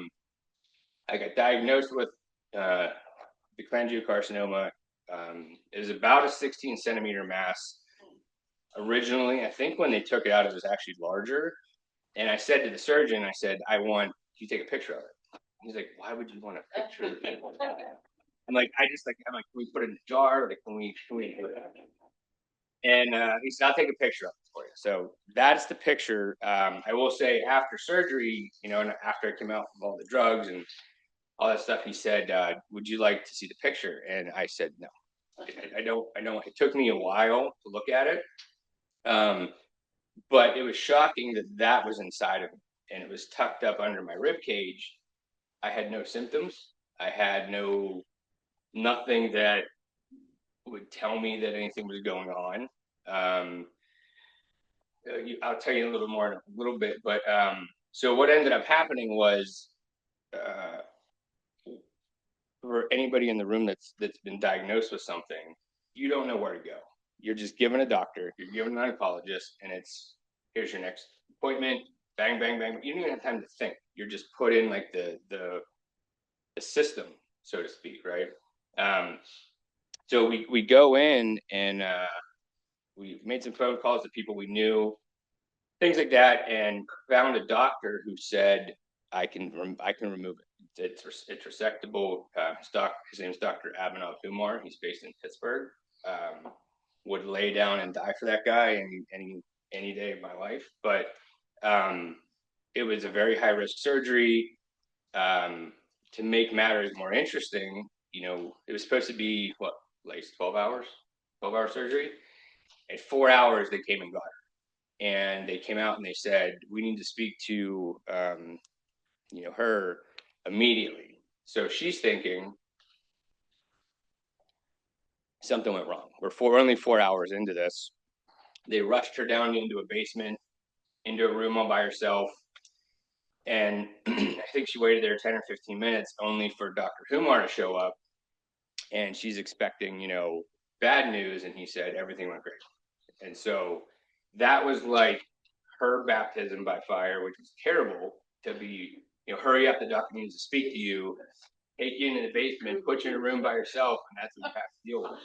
got diagnosed with the cholangiocarcinoma. It was about a 16-centimeter mass. Originally, I think when they took it out, it was actually larger. And I said to the surgeon, I said, can you take a picture of it? He's like, why would you want a picture of it? I'm like, I'm like, can we put it in a jar? Like, can we do that? And he said, I'll take a picture of it for you. So that's the picture. I will say after surgery, and after I came out from all the drugs and all that stuff, he said, would you like to see the picture? And I said, no, I don't. It took me a while to look at it. But it was shocking that was inside of me, and it was tucked up under my rib cage. I had no symptoms. I had nothing that would tell me that anything was going on. I'll tell you a little more in a little bit, but so what ended up happening was, for anybody in the room that's been diagnosed with something, you don't know where to go. You're just given a doctor, you're given an oncologist, and here's your next appointment, bang, bang, bang. You don't even have time to think. You're just put in like the system, so to speak, right? So we go in and we made some phone calls to people we knew. things like that, and found a doctor who said I can remove it. It's resectable. His name is Dr. Abhinav Kumar. He's based in Pittsburgh. Would lay down and die for that guy any day of my life, but it was a very high risk surgery. To make matters more interesting, it was supposed to be like 12-hour surgery. At 4 hours, they came and got her, and they came out and they said, we need to speak to her immediately. So she's thinking something went wrong. We're only 4 hours into this. They rushed her down into a basement, into a room all by herself. And I think she waited there 10 or 15 minutes only for Dr. Kumar to show up. And she's expecting, bad news. And he said, everything went great. And so that was like her baptism by fire, which was terrible to be, hurry up, the doctor needs to speak to you, take you into the basement, put you in a room by yourself, and that's what you have to deal with.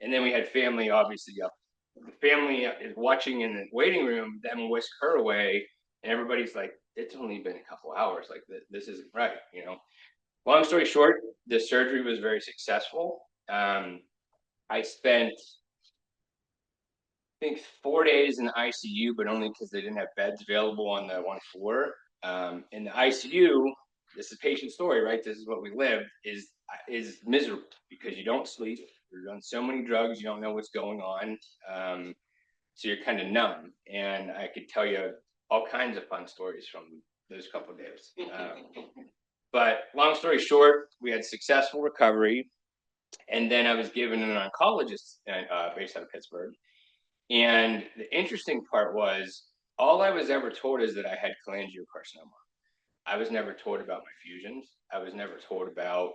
And then we had family obviously up. The family is watching in the waiting room, them whisk her away, and everybody's like, it's only been a couple hours, like this isn't right, Long story short, the surgery was very successful. I spent, I think, 4 days in the ICU, but only because they didn't have beds available on the one floor. In the ICU, this is patient story, right? This is what we live, is miserable because you don't sleep. You're on so many drugs, you don't know what's going on. So you're kind of numb. And I could tell you all kinds of fun stories from those couple of days. But long story short, we had successful recovery. And then I was given an oncologist based out of Pittsburgh. And the interesting part was, all I was ever told is that I had cholangiocarcinoma. I was never told about my fusions. I was never told about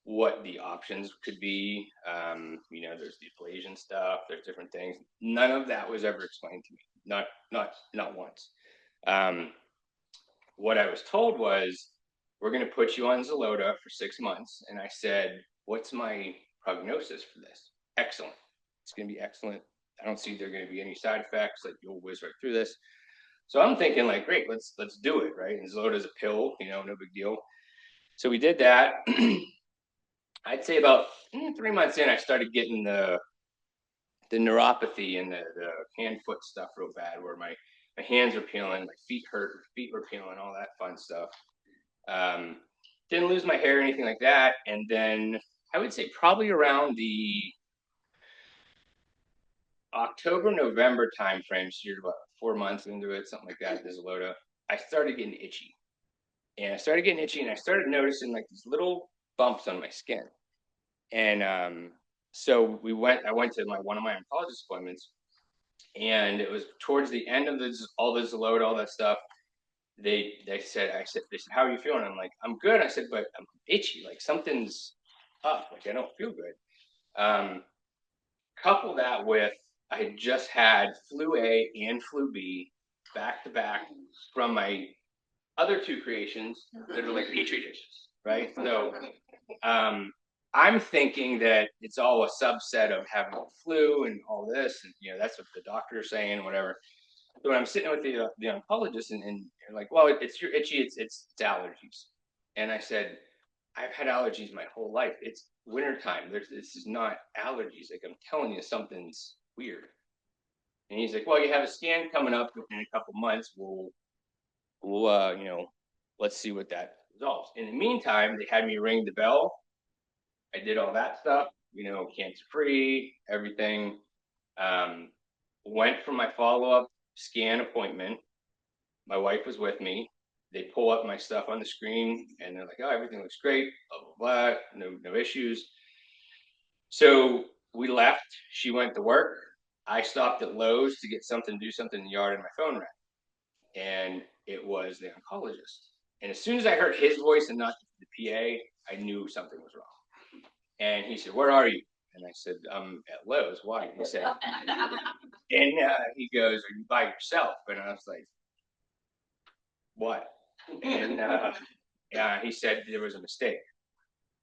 what the options could be. There's the ablation stuff, there's different things. None of that was ever explained to me, not once. What I was told was, we're going to put you on Xeloda for 6 months. And I said, what's my prognosis for this? Excellent. It's going to be excellent. I don't see there are going to be any side effects. Like, you'll whiz right through this. So I'm thinking, like, great, let's do it, right? And Xeloda is a pill, no big deal. So we did that. I'd say about 3 months in, I started getting the neuropathy and the hand foot stuff real bad, where my hands were peeling, my feet hurt, feet were peeling, all that fun stuff. Didn't lose my hair or anything like that. And then I would say probably around the October, November timeframe, so you're about 4 months into it, something like that, Xeloda, I started getting itchy. And I started noticing like these little bumps on my skin. And so I went to one of my oncologist appointments, and it was towards the end of all the Xeloda, all that stuff. They said, how are you feeling? I'm like, I'm good. I said, but I'm itchy, like something's up, like I don't feel good. Couple that with, I had just had flu A and flu B back to back from my other two creations that are like petri dishes, right? So I'm thinking that it's all a subset of having the flu and all this, and that's what the doctor is saying, whatever. So when I'm sitting with the oncologist, and they're like, well, it's your itchy, it's allergies. And I said, I've had allergies my whole life. It's wintertime. This is not allergies. Like, I'm telling you, something's weird. And he's like, well, you have a scan coming up in a couple months. We'll let's see what that resolves. In the meantime, they had me ring the bell. I did all that stuff, cancer-free, everything. Went for my follow-up scan appointment. My wife was with me. They pull up my stuff on the screen, and they're like, oh, everything looks great, blah, blah, blah, no issues. So we left. She went to work. I stopped at Lowe's to get something, do something in the yard, and my phone rang. And it was the oncologist. And as soon as I heard his voice and not the PA, I knew something was wrong. And he said, where are you? And I said, I'm at Lowe's. Why? And he said, and he goes, are you by yourself? And I was like, what? And he said there was a mistake.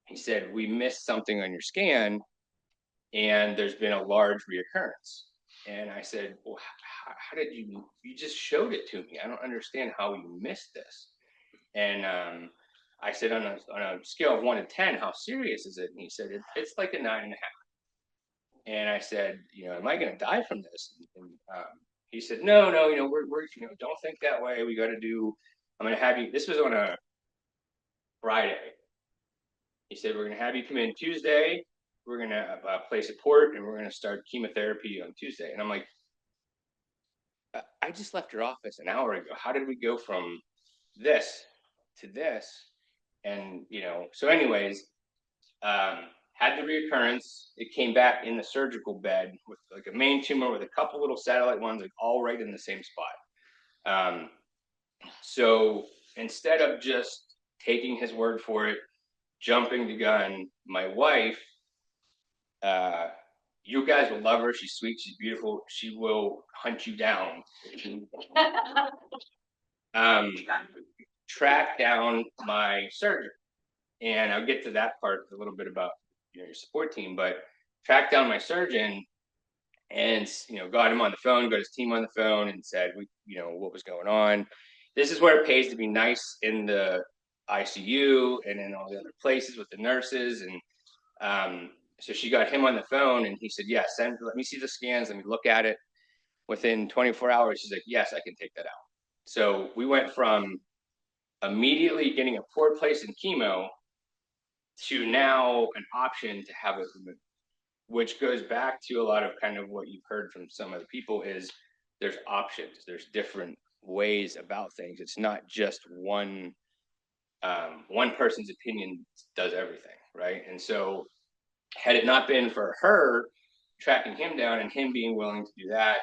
He said, we missed something on your scan, and there's been a large reoccurrence. And I said, well, how did you just showed it to me. I don't understand how you missed this. And I said, on a scale of 1 to 10, how serious is it? And he said, it's like a 9.5. And I said, am I going to die from this? And he said, no, we're don't think that way. We got to do, I'm going to have you, this was on a Friday. He said, we're going to have you come in Tuesday. We're going to place a port and we're going to start chemotherapy on Tuesday. And I'm like, I just left your office an hour ago. How did we go from this to this? And, so anyways, had the reoccurrence. It came back in the surgical bed with like a main tumor with a couple little satellite ones, like all right in the same spot. So instead of just taking his word for it, jumping the gun, my wife, you guys will love her. She's sweet. She's beautiful. She will hunt you down. Track down my surgeon. And I'll get to that part a little bit about your support team, but track down my surgeon and got him on the phone, got his team on the phone, and said what was going on. This is where it pays to be nice in the ICU and in all the other places with the nurses. And so she got him on the phone, and he said, "Yes, let me see the scans. Let me look at it." Within 24 hours, she's like, "Yes, I can take that out." So we went from immediately getting a port placed in chemo to now an option to have it removed, which goes back to a lot of kind of what you've heard from some other people is there's options, there's different ways about things. It's not just one person's opinion does everything, right? And so had it not been for her tracking him down and him being willing to do that,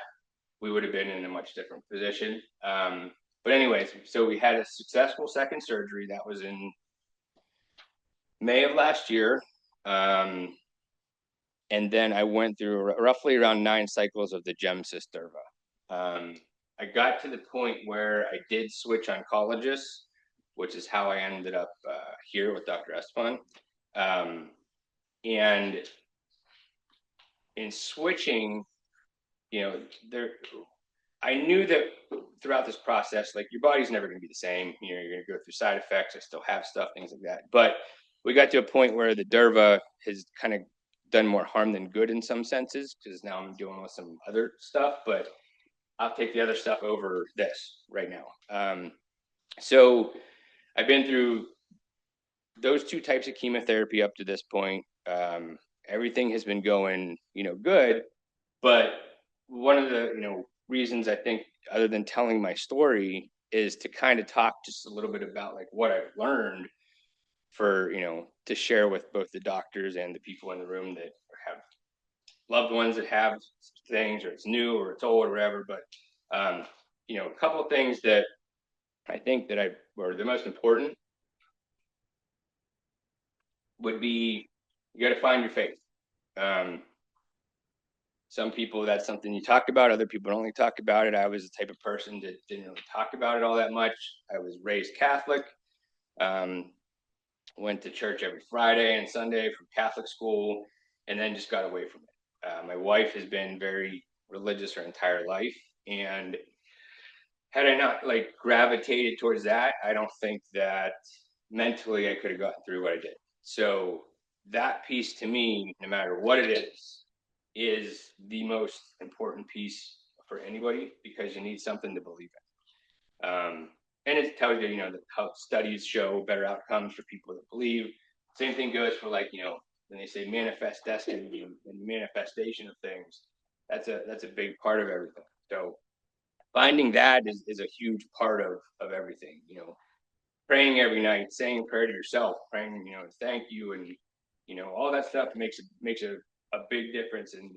we would have been in a much different position. But anyways, so we had a successful second surgery. That was in May of last year. And then I went through roughly around 9 cycles of the Gemsys Durva. I got to the point where I did switch oncologists, which is how I ended up here with Dr. Estefan. And in switching, I knew that throughout this process, like your body's never going to be the same. You're going to go through side effects. I still have stuff, things like that. But we got to a point where the Durva has kind of done more harm than good in some senses, because now I'm dealing with some other stuff, but I'll take the other stuff over this right now. So I've been through those 2 types of chemotherapy up to this point. Everything has been going, good, but one of the, reasons I think, other than telling my story, is to kind of talk just a little bit about like what I've learned for, to share with both the doctors and the people in the room that have loved ones that have things, or it's new or it's old or whatever. But, a couple of things that I think that were the most important would be, you got to find your faith. Some people, that's something you talk about. Other people don't really talk about it. I was the type of person that didn't really talk about it all that much. I was raised Catholic, went to church every Friday and Sunday from Catholic school, and then just got away from it. My wife has been very religious her entire life, and had I not like gravitated towards that, I don't think that mentally I could have gotten through what I did. So that piece to me, no matter what it is the most important piece for anybody, because you need something to believe in. And it tells you, that how studies show better outcomes for people that believe. Same thing goes for like, when they say manifest destiny and manifestation of things, that's a big part of everything. So finding that is a huge part of everything, praying every night, saying a prayer to yourself, praying, thank you, and, all that stuff makes a big difference. And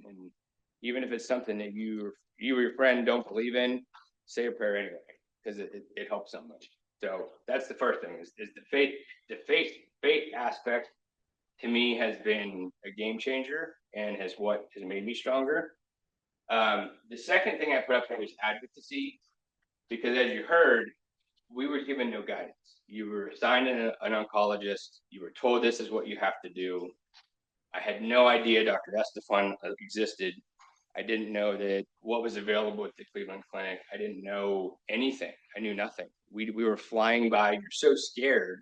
even if it's something that you or your friend don't believe in, say a prayer anyway, because it helps so much. So that's the first thing is the faith aspect to me has been a game changer and has made me stronger. The second thing I put up there was advocacy, because as you heard, we were given no guidance. You were assigned an oncologist. You were told this is what you have to do. I had no idea Dr. Estefan existed. I didn't know that what was available at the Cleveland Clinic. I didn't know anything. I knew nothing. We were flying by. You're so scared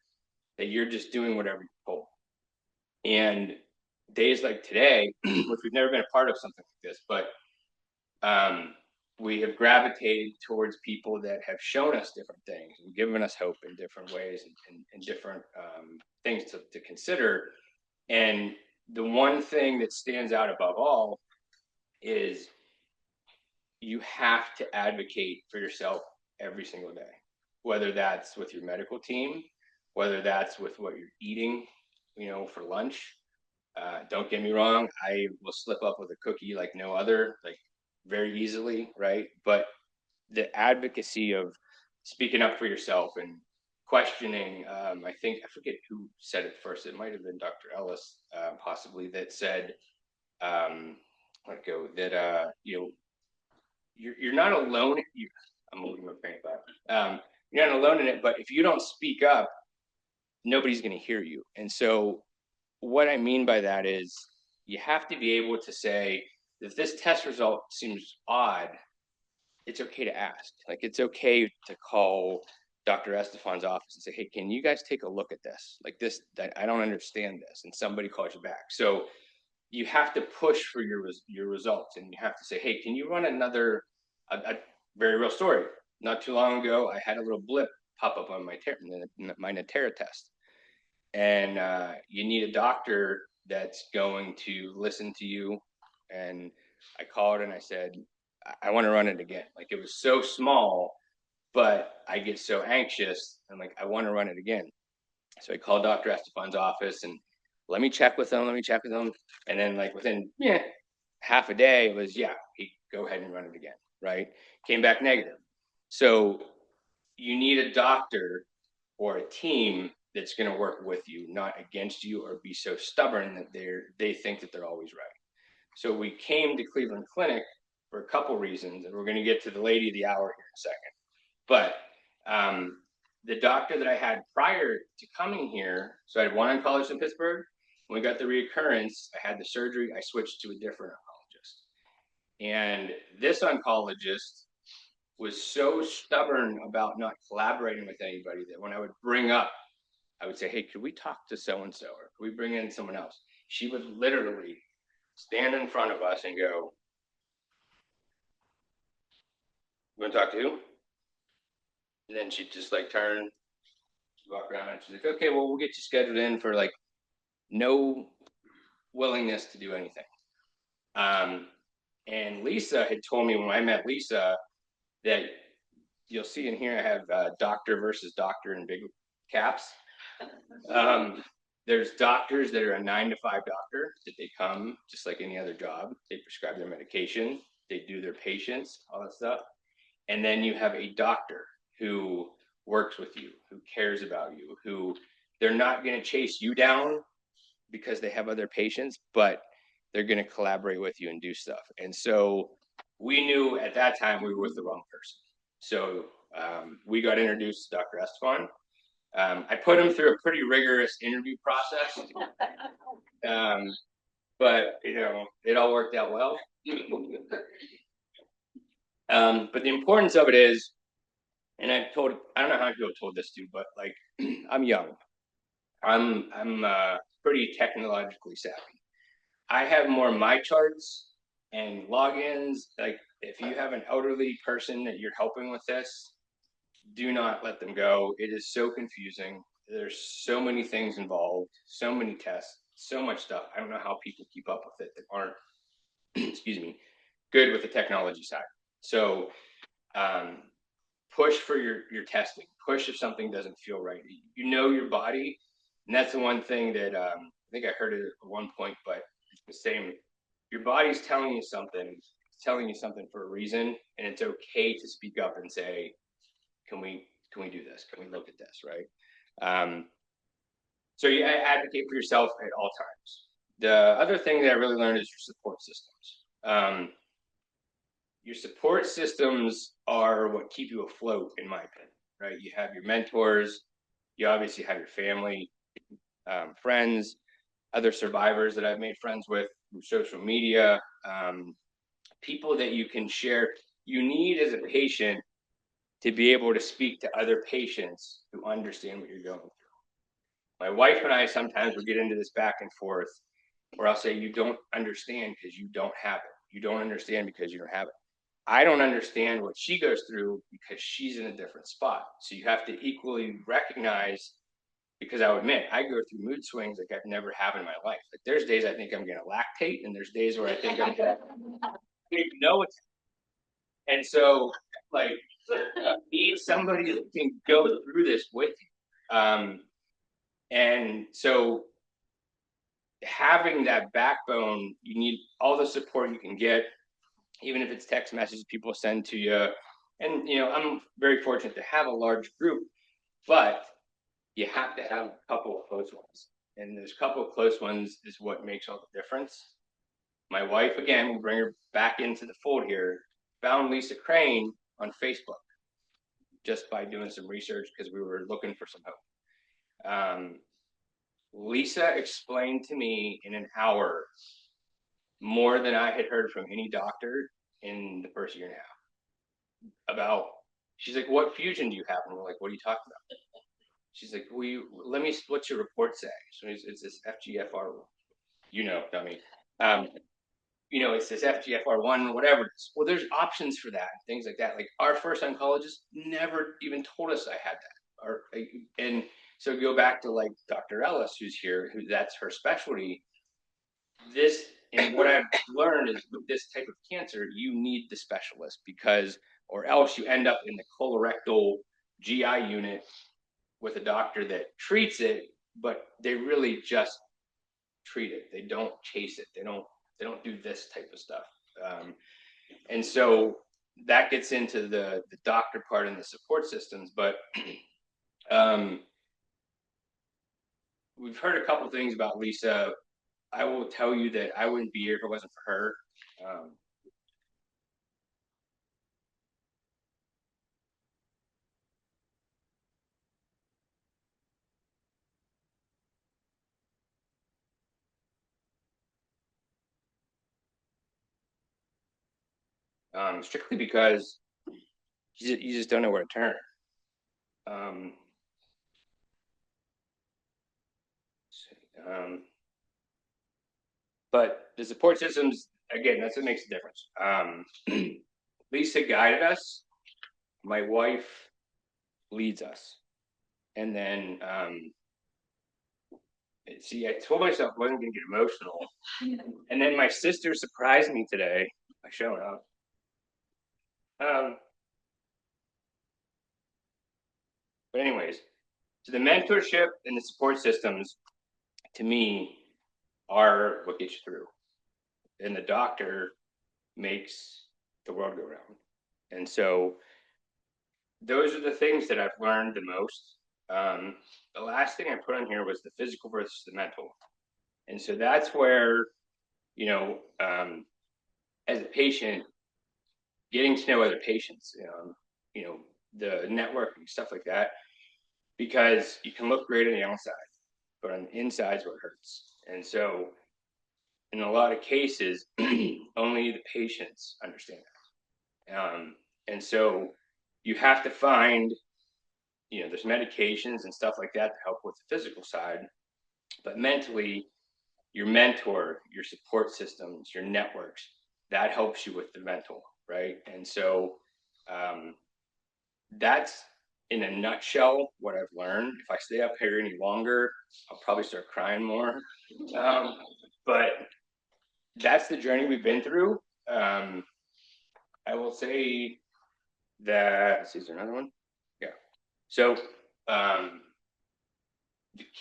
that you're just doing whatever you're told. And days like today, which we've never been a part of something like this, but we have gravitated towards people that have shown us different things and given us hope in different ways and different things to consider. And the one thing that stands out above all is you have to advocate for yourself every single day, whether that's with your medical team, whether that's with what you're eating, for lunch. Don't get me wrong, I will slip up with a cookie like no other, like very easily, right? But the advocacy of speaking up for yourself and questioning, I forget who said it first. It might have been Dr. Ellis, possibly, that said, you're not alone. I'm losing my train of thought. You're not alone in it, but if you don't speak up, nobody's going to hear you. And so what I mean by that is you have to be able to say, if this test result seems odd, it's okay to ask. Like, it's okay to call Dr. Estefan's office and say, hey, can you guys take a look at this? Like this, I don't understand this. And somebody calls you back. So you have to push for your results, and you have to say, hey, can you run a very real story. Not too long ago, I had a little blip pop up on my Natera test. And you need a doctor that's going to listen to you. And I called and I said, I want to run it again. Like, it was so small, but I get so anxious. I'm like, I want to run it again. So I called Dr. Estefan's office and let me check with them. And then, like, within half a day, it was, go ahead and run it again, right? Came back negative. So you need a doctor or a team that's going to work with you, not against you, or be so stubborn that they think that they're always right. So we came to Cleveland Clinic for a couple reasons, and we're going to get to the lady of the hour here in a second. But the doctor that I had prior to coming here, so I had one oncologist in Pittsburgh. When we got the reoccurrence, I had the surgery, I switched to a different oncologist. And this oncologist was so stubborn about not collaborating with anybody that when I would bring up, I would say, hey, could we talk to so-and-so, or could we bring in someone else? She would literally stand in front of us and go, you want to talk to who? And then she'd just like turn, walk around, and she's like, okay, well, we'll get you scheduled in for like no willingness to do anything. And Lisa had told me when I met Lisa that you'll see in here, I have doctor versus doctor in big caps. There's doctors that are a 9 to 5 doctor that they come just like any other job. They prescribe their medication, they do their patients, all that stuff. And then you have a doctor who works with you, who cares about you, who they're not going to chase you down because they have other patients, but they're going to collaborate with you and do stuff. And so we knew at that time we were with the wrong person. So we got introduced to Dr. Estefan. I put him through a pretty rigorous interview process, but it all worked out well. But the importance of it is, and I don't know how people told this to, but like, I'm young. I'm pretty technologically savvy. I have more my charts and logins. Like, if you have an elderly person that you're helping with this, do not let them go. It is so confusing. There's so many things involved, so many tests, so much stuff. I don't know how people keep up with it that aren't, excuse me, good with the technology side. So push for your testing. Push if something doesn't feel right. You know your body, and that's the one thing that I think I heard it at one point, but it's the same. Your body's telling you something. It's telling you something for a reason, and it's okay to speak up and say, can we do this? Can we look at this, right? So you advocate for yourself at all times. The other thing that I really learned is your support systems. Your support systems are what keep you afloat, in my opinion, right? You have your mentors, you obviously have your family, friends, other survivors that I've made friends with through social media, people that you can share. You need, as a patient, to be able to speak to other patients who understand what you're going through. My wife and I sometimes will get into this back and forth where I'll say, you don't understand because you don't have it. You don't understand because you don't have it. I don't understand what she goes through because she's in a different spot. So you have to equally recognize, because I'll admit, I go through mood swings like I've never had in my life. Like there's days I think I'm going to lactate, and there's days where I think I'm going to know it's. And so, like, need somebody that can go through this with you. And so having that backbone, you need all the support you can get, even if it's text messages people send to you. And, you know, I'm very fortunate to have a large group, but you have to have a couple of close ones. And those couple of close ones is what makes all the difference. My wife, again, we'll bring her back into the fold here, found Lisa Crane on Facebook just by doing some research because we were looking for some hope. Lisa explained to me in an hour more than I had heard from any doctor in the first year and a half. About, she's like, what fusion do you have? And we're like, what are you talking about? She's like, what's your report say? So it's this FGFR, you know, dummy. You know, it's this FGFR1 or whatever it is. Well, there's options for that, things like that. Like our first oncologist never even told us I had that. And so go back to like Dr. Ellis, who's here, who that's her specialty. This, and what I've learned is with this type of cancer, you need the specialist because, or else you end up in the colorectal GI unit with a doctor that treats it, but they really just treat it. They don't chase it. They don't do this type of stuff. And so that gets into the doctor part and the support systems. But we've heard a couple things about Lisa. I will tell you that I wouldn't be here if it wasn't for her. Strictly because you just don't know where to turn. But the support systems, again, that's what makes the difference. Lisa guided us. My wife leads us. And then, see, I told myself I wasn't going to get emotional. And then my sister surprised me today by showing up. But anyways, so the mentorship and the support systems, to me, are what gets you through. And the doctor makes the world go round. And so those are the things that I've learned the most. The last thing I put on here was the physical versus the mental. And so that's where, you know, as a patient, getting to know other patients, you know, the networking, stuff like that, because you can look great on the outside, but on the inside is what hurts. And so in a lot of cases, only the patients understand that. And so you have to find, you know, there's medications and stuff like that to help with the physical side, but mentally, your mentor, your support systems, your networks, that helps you with the mental, right? And so that's in a nutshell what I've learned. If I stay up here any longer, I'll probably start crying more. But that's the journey we've been through. I will say that, is there another one? Yeah. So the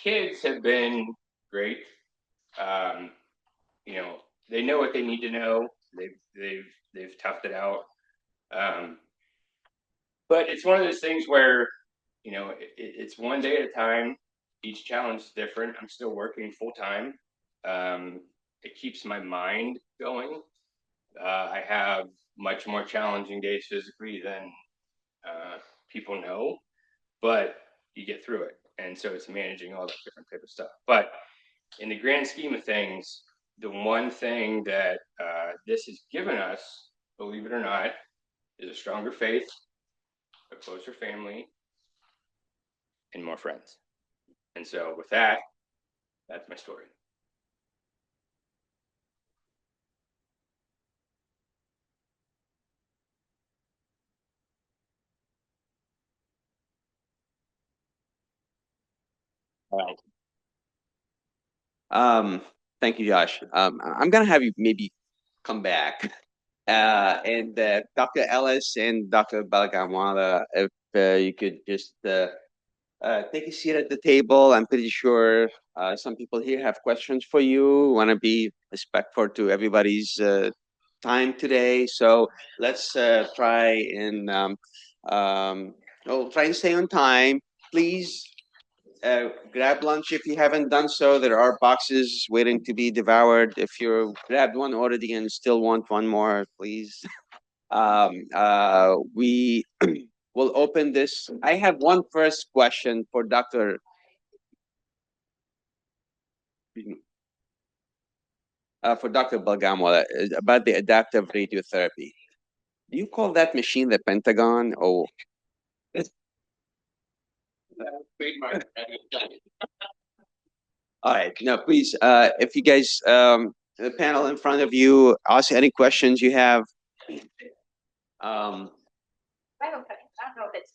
kids have been great. You know, they know what they need to know. They've toughed it out. But it's one of those things where, you know, it's one day at a time. Each challenge is different. I'm still working full time. It keeps my mind going. I have much more challenging days physically than people know, but you get through it. And so it's managing all that different type of stuff. But in the grand scheme of things, the one thing that this has given us believe it or not, is a stronger faith, a closer family, and more friends. And so with that, that's my story. All right. Thank you, Josh. I'm gonna have you maybe come back. And Dr. Ellis and Dr. Balgamwala, if you could just take a seat at the table. I'm pretty sure some people here have questions for you. Want to be respectful to everybody's time today. So let's try and try and stay on time. Please grab lunch if you haven't done so. There are boxes waiting to be devoured. If you grabbed one already and still want one more, please. We will open this. I have one first question for Dr. Balgamwala about the adaptive radiotherapy. Do you call that machine the Pentagon? Oh, all right. No, please. If you guys, the panel in front of you, ask any questions you have. I don't know if it's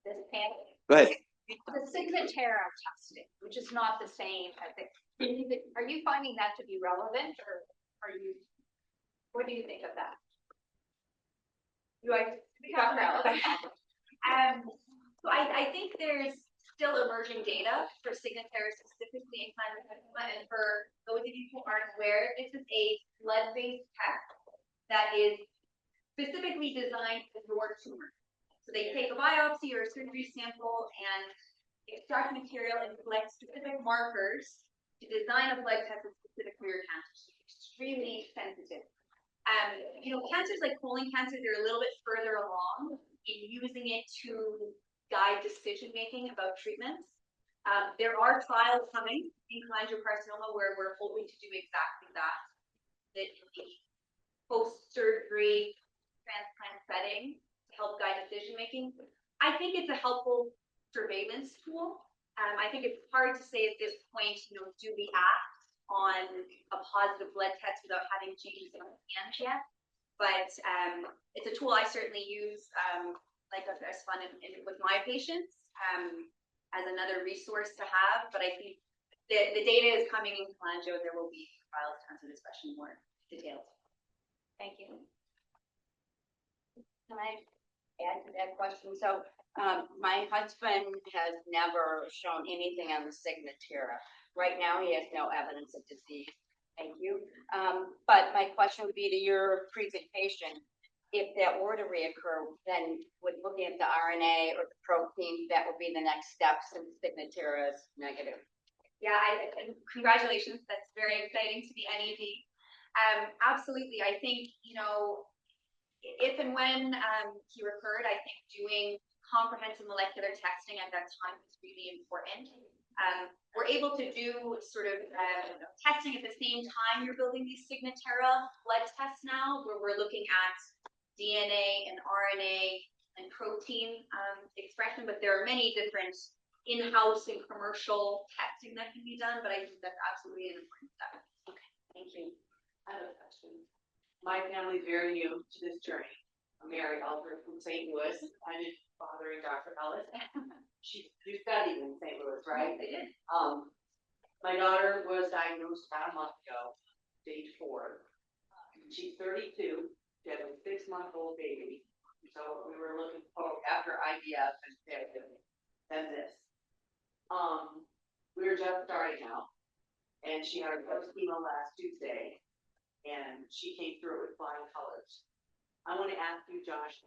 this panel. Go ahead. The Signatera testing, which is not the same as it, are you finding that to be relevant, or what do you think of that? Do I become relevant? So I think there's still emerging data for Signatera specifically in cholangiocarcinoma, and for those of you who aren't aware, this is a blood-based test that is specifically designed for your tumor. So they take a biopsy or a surgery sample and extract material and collect specific markers to design a blood test that's specific for your cancer. So extremely sensitive. Cancers like colon cancer, they're a little bit further along in using it to guide decision making about treatments. There are trials coming in cholangiocarcinoma where we're hoping to do exactly that. That in the post-surgery transplant setting to help guide decision making. I think it's a helpful surveillance tool. I think it's hard to say at this point, do we act on a positive blood test without having changes in our hands yet? But it's a tool I certainly use, like Dr. Esfan, with my patients as another resource to have. But I think the data is coming in cholangio. There will be trials to answer this question more detailed. Thank you. Can I add to that question? So my husband has never shown anything on the Signatera. Right now, he has no evidence of disease. Thank you. But my question would be to your presentation, if that were to reoccur, then with looking at the RNA or the protein, that would be the next step since Signatera is negative. Yeah, congratulations. That's very exciting to be NED. Absolutely. I think, if and when he recurred, I think doing comprehensive molecular testing at that time is really important. We're able to do sort of testing at the same time you're building these Signatera blood tests now, where we're looking at DNA and RNA and protein expression, but there are many different in-house and commercial testing that can be done, but I think that's absolutely an important step. Okay, thank you. I have a question. My family's very new to this journey. I'm Mary Albert from St. Louis. I did fathering Dr. Ellis. You studied in St. Louis, right? I did. My daughter was diagnosed about a month ago, stage 4. She's 32. She had a 6-month-old baby. So we were looking for after IVF and this. We were just starting out, and she had her first chemo last Tuesday, and she came through with flying colors. I want to ask you, Josh,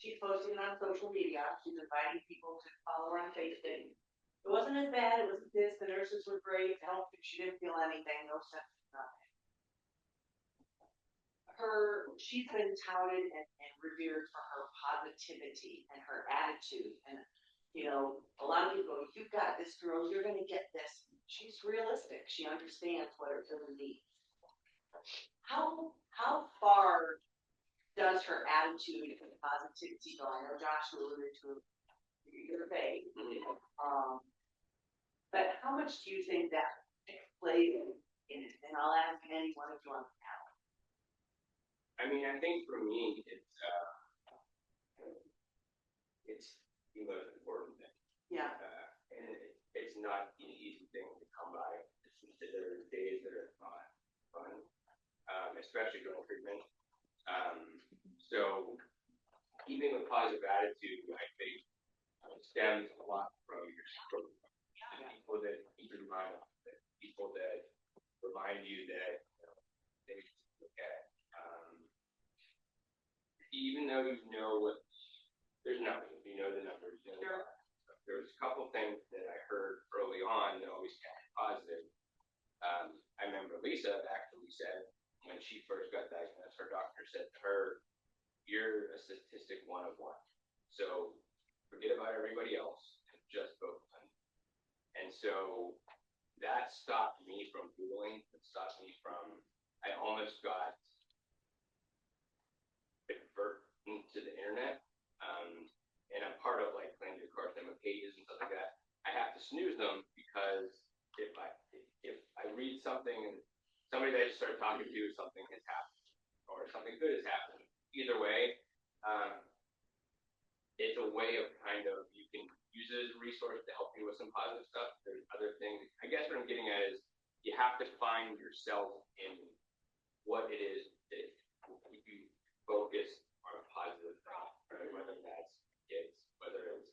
she's posting it on social media. She's inviting people to follow her on Facebook. It wasn't as bad. It wasn't this. The nurses were great. I don't think she didn't feel anything. No symptoms, nothing. She's been touted and revered for her positivity and her attitude. And, a lot of people go, "You've got this, girl. You're going to get this." She's realistic. She understands what her children need. How how far does her attitude and positivity go? I know Josh alluded to your faith. But how much do you think that played in it? And I'll ask any one of you on the panel. I mean, I think for me, it's the most important thing. Yeah. And it's not an easy thing to come by. There are days that are not fun, especially during treatment. So keeping a positive attitude, I think, stems a lot from your people that keep your mind off it, people that remind you that things to look at. Even though you know what, there's numbers, you know the numbers. You know, there was a couple things that I heard early on that always kept me positive. I remember Lisa actually said when she first got diagnosed, her doctor said to her, "You're a statistic 1 of 1. So forget about everybody else and just focus on you." And so that stopped me from Googling. It stopped me from, I almost got convert to the internet. And I'm part of like cholangiocarcinoma pages and stuff like that. I have to snooze them because if I read something and somebody that I just started talking to, something has happened or something good has happened. Either way, it's a way of kind of, you can use it as a resource to help you with some positive stuff. There's other things. I guess what I'm getting at is you have to find yourself in what it is that you focus on a positive thing, right? Whether that's kids, whether it's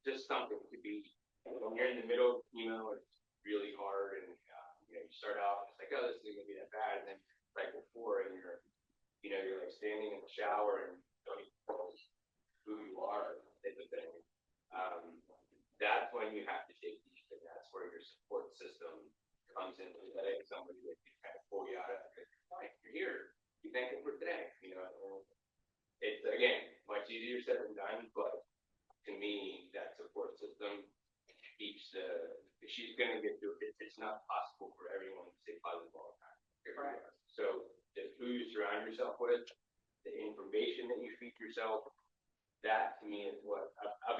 just something. It could be when you're in the middle of chemo, it's really hard, and you start out, it's like, oh, this isn't gonna be that bad, and then cycle 4, and you're like standing in the shower and don't even know who you are, type of thing. That's when you have to dig deep, and that's where your support system comes into play. Somebody that can kind of pull you out of it. Like, you're here. You thank them for today. It's again much easier said than done, but to me, that support system keeps she's going to get through it. It's not possible for everyone to stay positive all the time. Right. So who you surround yourself with, the information that you feed yourself, that to me is what I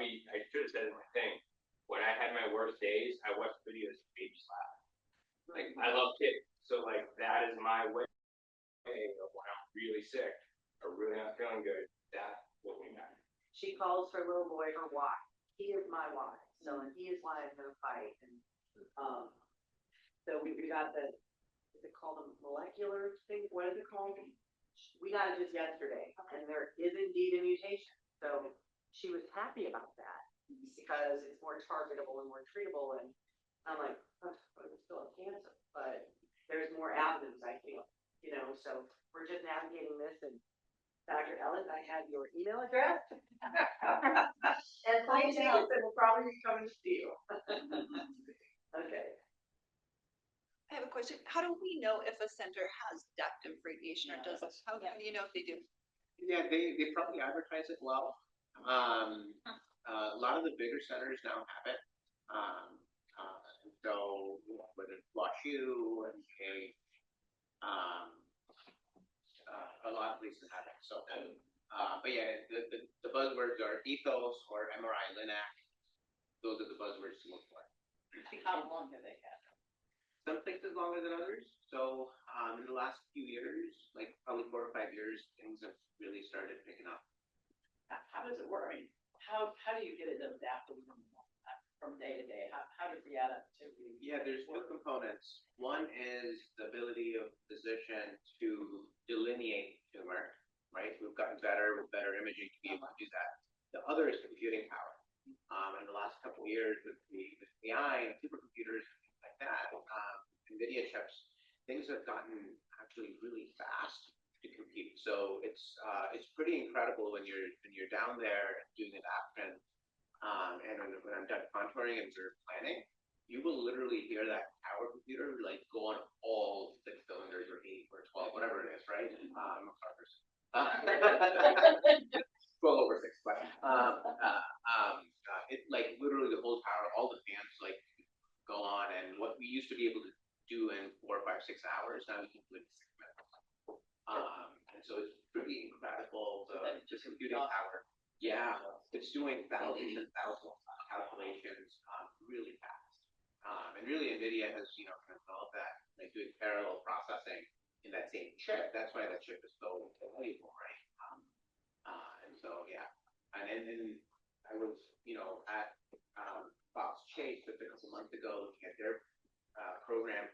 should have said in my thing. When I had my worst days, I watched videos of babies laugh. Like, I love kids. So like that is my way of when I'm really sick or really not feeling good, that's what we matter. She calls her little boy her why. He is my why. So he is why I'm gonna fight. And so we got is it called a molecular thing? What is it called? We got it just yesterday, and there is indeed a mutation. So she was happy about that because it's more targetable and more treatable. And I'm like, oh, but it's still a cancer, but there's more avenues, I feel, so we're just navigating this. And Dr. Ellis, I have your email address. And please, it will probably be coming to you. Okay. I have a question. How do we know if a center has adaptive radiation or doesn't? How do you know if they do? Yeah, they probably advertise it well. A lot of the bigger centers now have it. So whether it's WashU and a lot of places have it. So, but yeah, the buzzwords are ethos or MRI LINAC. Those are the buzzwords to look for. How long do they have? Some places longer than others. So in the last few years, like probably 4 or 5 years, things have really started picking up. How does it work? I mean, how do you get it adapted from day to day? How does the adaptivity? Yeah, there's 2 components. One is the ability of the physician to delineate tumor, right? We've gotten better with better imaging to be able to do that. The other is computing power. In the last couple of years with the AI and supercomputers and things like that, NVIDIA chips, things have gotten actually really fast to compute. So it's pretty incredible when you're down there doing adaptation, and when I'm done contouring and we're planning, you will literally hear that power computer like go on all 6 cylinders or 8 or 12, whatever it is, right? I'm a car person. Well over 6, but it like literally the whole tower, all the fans like go on, and what we used to be able to do in 4, 5, 6 hours, now we can do it in 6 minutes. And so it's pretty incredible, the computing power. Yeah, it's doing thousands and thousands of calculations really fast. And really NVIDIA has, kind of developed that, like doing parallel processing in that same chip. That's why that chip is so valuable, right? And so, yeah. And then I was, at Fox Chase just a couple months ago looking at their program,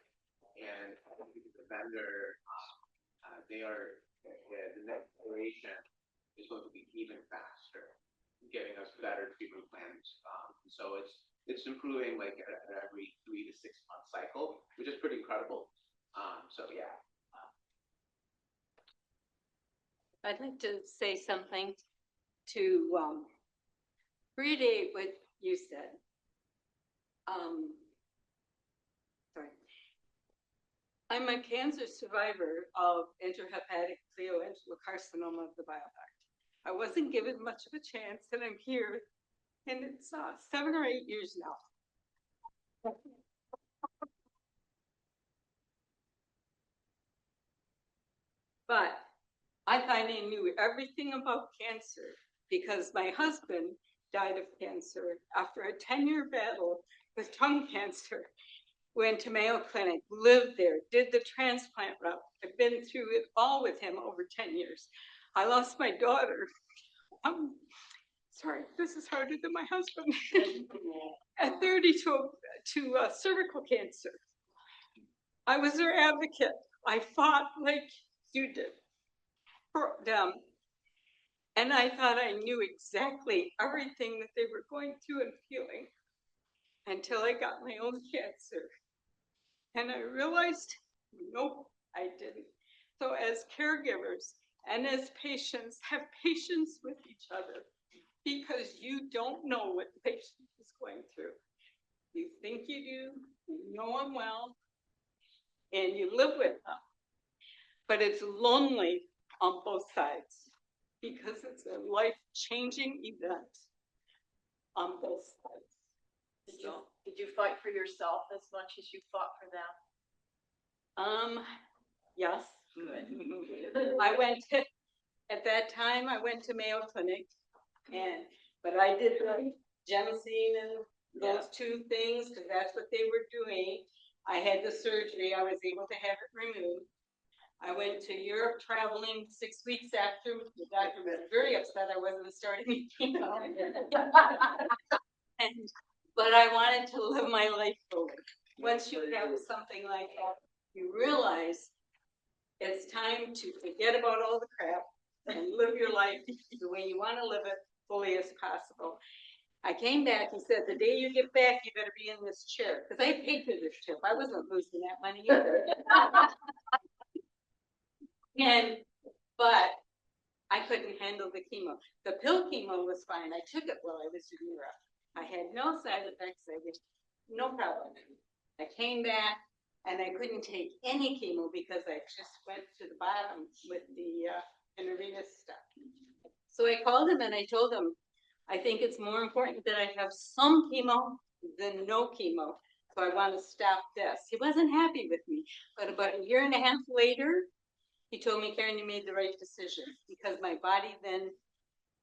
and the vendor, the next iteration is going to be even faster, giving us better treatment plans. So it's improving like at every 3 to 6 month cycle, which is pretty incredible. So yeah. I'd like to say something to predate what you said. Sorry. I'm a cancer survivor of intrahepatic cholangiocarcinoma of the bile duct. I wasn't given much of a chance, and I'm here, and it's 7 or 8 years now. But I kind of knew everything about cancer because my husband died of cancer after a 10-year battle with tongue cancer. Went to Mayo Clinic, lived there, did the transplant route. I've been through it all with him over 10 years. I lost my daughter. Sorry, this is harder than my husband. At 30 to cervical cancer. I was their advocate. I fought like you did for them. And I thought I knew exactly everything that they were going through and feeling until I got my own cancer. And I realized, nope, I didn't. So as caregivers and as patients, have patience with each other because you don't know what the patient is going through. You think you do, you know them well, and you live with them. But it's lonely on both sides because it's a life-changing event on both sides. Did you fight for yourself as much as you fought for them? Yes. I went to, at that time, I went to Mayo Clinic, but I did the Gemcine and those 2 things because that's what they were doing. I had the surgery. I was able to have it removed. I went to Europe traveling 6 weeks after. The doctor was very upset I wasn't starting chemo. But I wanted to live my life fully. Once you have something like that, you realize it's time to forget about all the crap and live your life the way you want to live it fully as possible. I came back, he said, the day you get back, you better be in this chair. Because I paid for this trip. I wasn't losing that money either. But I couldn't handle the chemo. The pill chemo was fine. I took it while I was in Europe. I had no side effects. I did no problem. I came back and I couldn't take any chemo because I just went to the bottom with the intravenous stuff. So I called him and I told him, I think it's more important that I have some chemo than no chemo. So I want to stop this. He wasn't happy with me, but about 1.5 years later, he told me, Karen, you made the right decision because my body then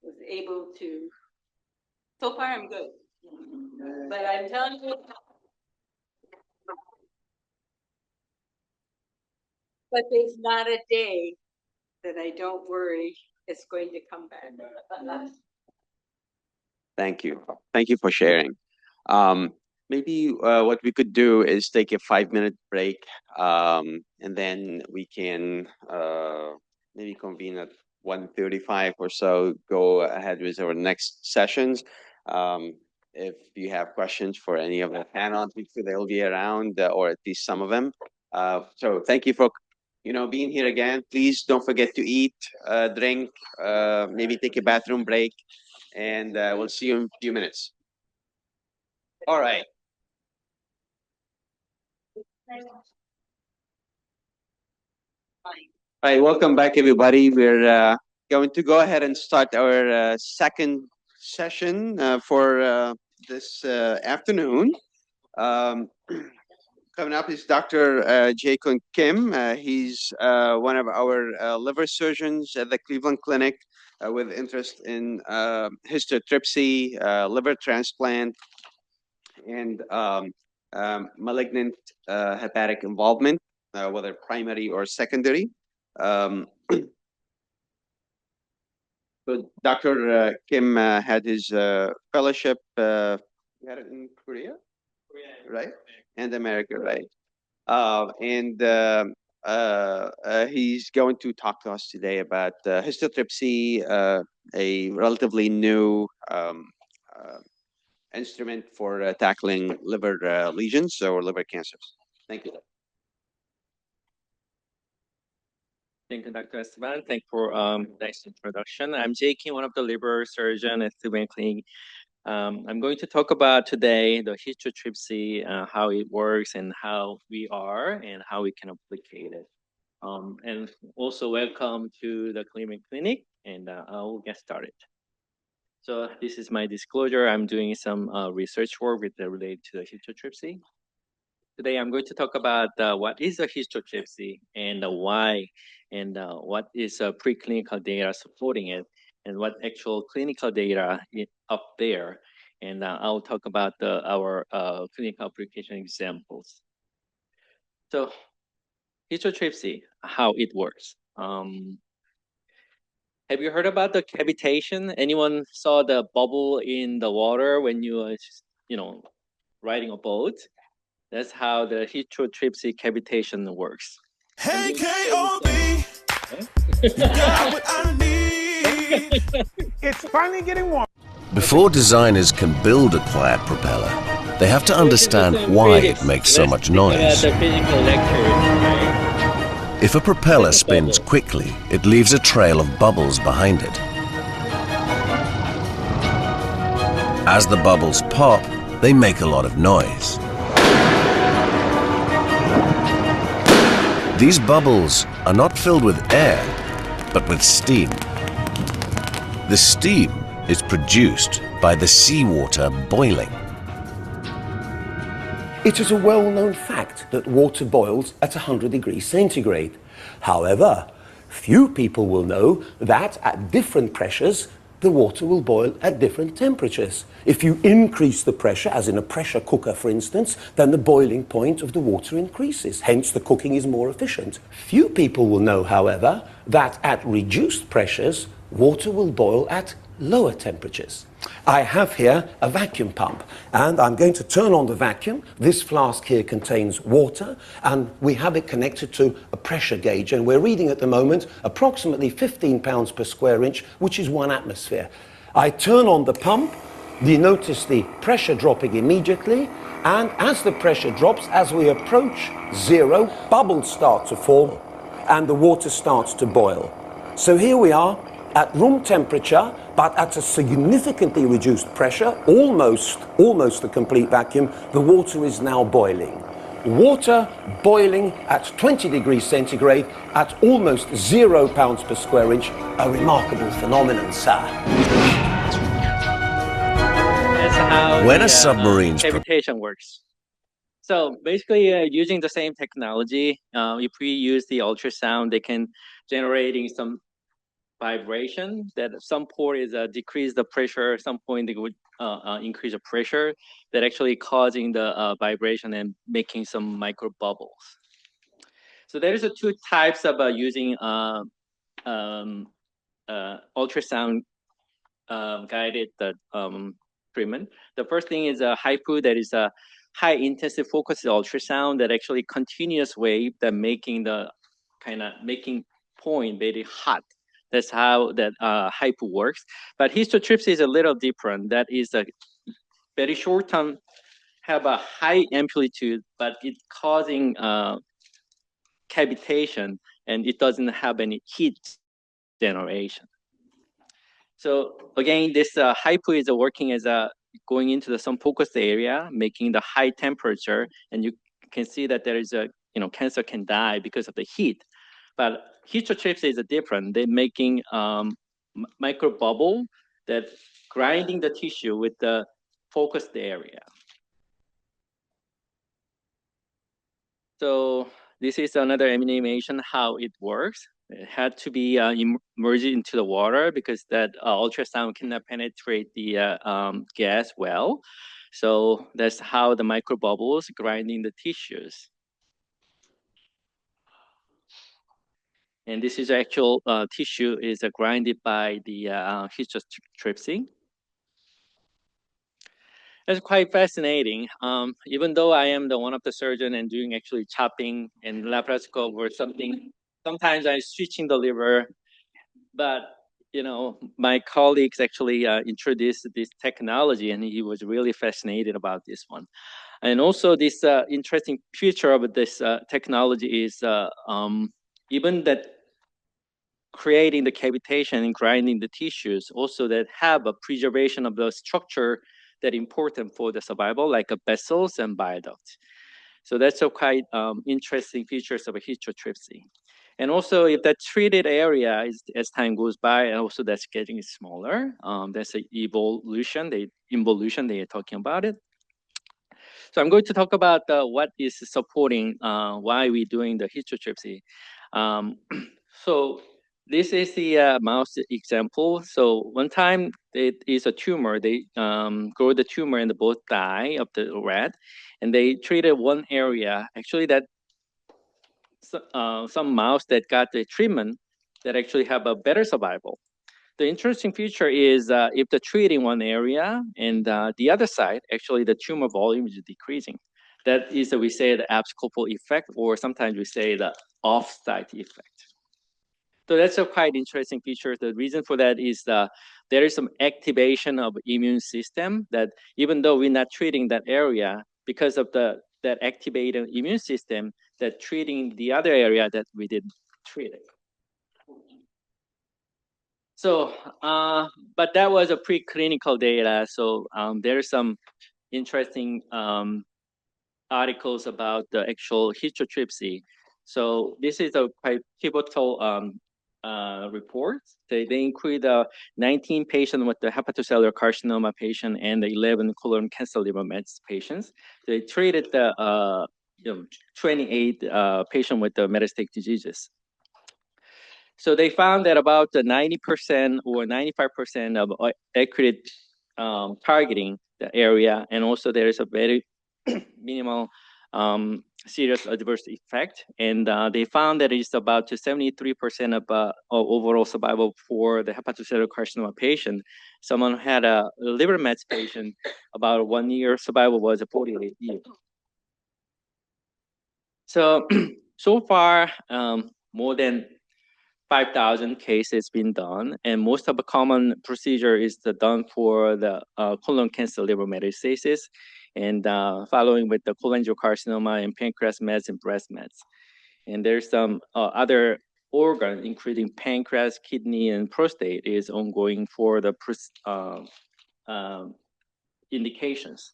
was able to, so far I'm good. But I'm telling you, but there's not a day that I don't worry it's going to come back. Thank you. Thank you for sharing. Maybe what we could do is take a 5-minute break, and then we can maybe convene at 1:35 or so, go ahead with our next sessions. If you have questions for any of the panel, I'm sure they'll be around, or at least some of them. So thank you for being here again. Please don't forget to eat, drink, maybe take a bathroom break, and we'll see you in a few minutes. All right. All right, welcome back, everybody. We're going to go ahead and start our second session for this afternoon. Kind Coming up is Dr. Jae-Kun Kim. He's one of our liver surgeons at the Cleveland Clinic with interest in histotripsy, liver transplant, and malignant hepatic involvement, whether primary or secondary. So Dr. Kim had his fellowship, he had it in Korea, right? And America, right? He's going to talk to us today about histotripsy, a relatively new instrument for tackling liver lesions or liver cancers. Thank you. Thank you, Dr. Esteban. Thank you for nice introduction. I'm Jake, one of the liver surgeon at Cleveland Clinic. I'm going to talk about today the histotripsy, how it works and how we are and how we can applicate it. And also welcome to the Cleveland Clinic, and I'll get started. So this is my disclosure. I'm doing some research work related to the histotripsy. Today, I'm going to talk about what is a histotripsy and why, and what is preclinical data supporting it, and what actual clinical data is up there. And I'll talk about our clinical application examples. So, histotripsy, how it works. Have you heard about the cavitation? Anyone saw the bubble in the water when you are, riding a boat? That's how the histotripsy cavitation works. Hey, K.O.B. You got what I need. It's finally getting warm. Before designers can build a quiet propeller, they have to understand why it makes so much noise. If a propeller spins quickly, it leaves a trail of bubbles behind it. As the bubbles pop, they make a lot of noise. These bubbles are not filled with air, but with steam. The steam is produced by the seawater boiling. It is a well-known fact that water boils at 100 degrees centigrade. However, few people will know that at different pressures, the water will boil at different temperatures. If you increase the pressure, as in a pressure cooker for instance, then the boiling point of the water increases. Hence, the cooking is more efficient. Few people will know, however, that at reduced pressures, water will boil at lower temperatures. I have here a vacuum pump, and I'm going to turn on the vacuum. This flask here contains water, and we have it connected to a pressure gauge, and we're reading at the moment approximately 15 pounds per square inch, which is 1 atmosphere. I turn on the pump, you notice the pressure dropping immediately, and as the pressure drops, as we approach zero, bubbles start to form, and the water starts to boil. So here we are at room temperature, but at a significantly reduced pressure, almost a complete vacuum. The water is now boiling. Water boiling at 20 degrees centigrade at almost 0 pounds per square inch, a remarkable phenomenon, sir. That's how when a submarine's cavitation works. So basically, using the same technology, if we use the ultrasound, they can generating some vibration that at some point is decrease the pressure, at some point they would increase the pressure, that actually causing the vibration and making some micro bubbles. So there's two types of using ultrasound guided treatment. The first thing is a HIFU, that is a high intensive focused ultrasound that actually continuous wave that making the making point very hot. That's how that HIFU works. But histotripsy is a little different. That is a very short term, have a high amplitude, but it's causing cavitation, and it doesn't have any heat generation. So again, this HIFU is working as a going into some focused area, making the high temperature, and you can see that there is a cancer can die because of the heat. But histotripsy is different. They're making micro bubble that grinding the tissue with the focused area. So this is another animation how it works. It had to be immersed into the water because that ultrasound cannot penetrate the gas well. So that's how the microbubbles grinding the tissues. And this is actual tissue is grinded by the histotripsy. It's quite fascinating. Even though I am the one of the surgeon and doing actually chopping and laparoscope or something, sometimes I'm switching the liver. But you know, my colleagues actually introduced this technology, and he was really fascinated about this one. And also, this interesting feature of this technology is even that creating the cavitation and grinding the tissues, also that have a preservation of the structure that important for the survival, like vessels and bile ducts. So that's a quite interesting features of a histotripsy. And also, if that treated area is, as time goes by, and also that's getting smaller, that's an involution they are talking about it. So I'm going to talk about what is supporting why we're doing the histotripsy. So this is the mouse example. So one time it is a tumor. They grow the tumor in the both thigh of the rat, and they treated one area. Actually, that some mouse that got the treatment that actually have a better survival. The interesting feature is if the treating one area and the other side, actually the tumor volume is decreasing. That is, we say the abscopal effect, or sometimes we say the off-site effect. So that's a quite interesting feature. The reason for that is there is some activation of immune system that even though we're not treating that area, because of that activated immune system, that treating the other area that we didn't treat it. So, but that was a preclinical data. So there's some interesting articles about the actual histotripsy. So this is a quite pivotal report. They include 19 patients with the hepatocellular carcinoma patient and the 11 colon cancer liver mets patients. They treated the 28 patients with the metastatic diseases. So they found that about 90% or 95% of accurate targeting the area, and also there is a very minimal serious adverse effect. And they found that it's about 73% of overall survival for the hepatocellular carcinoma patient. Someone had a liver mets patient, about 1 year survival was 48 years. So, so far, more than 5,000 cases been done, and most of the common procedure is done for the colon cancer liver metastasis, and following with the cholangiocarcinoma and pancreas mets and breast mets. And there's some other organ, including pancreas, kidney, and prostate, is ongoing for the indications.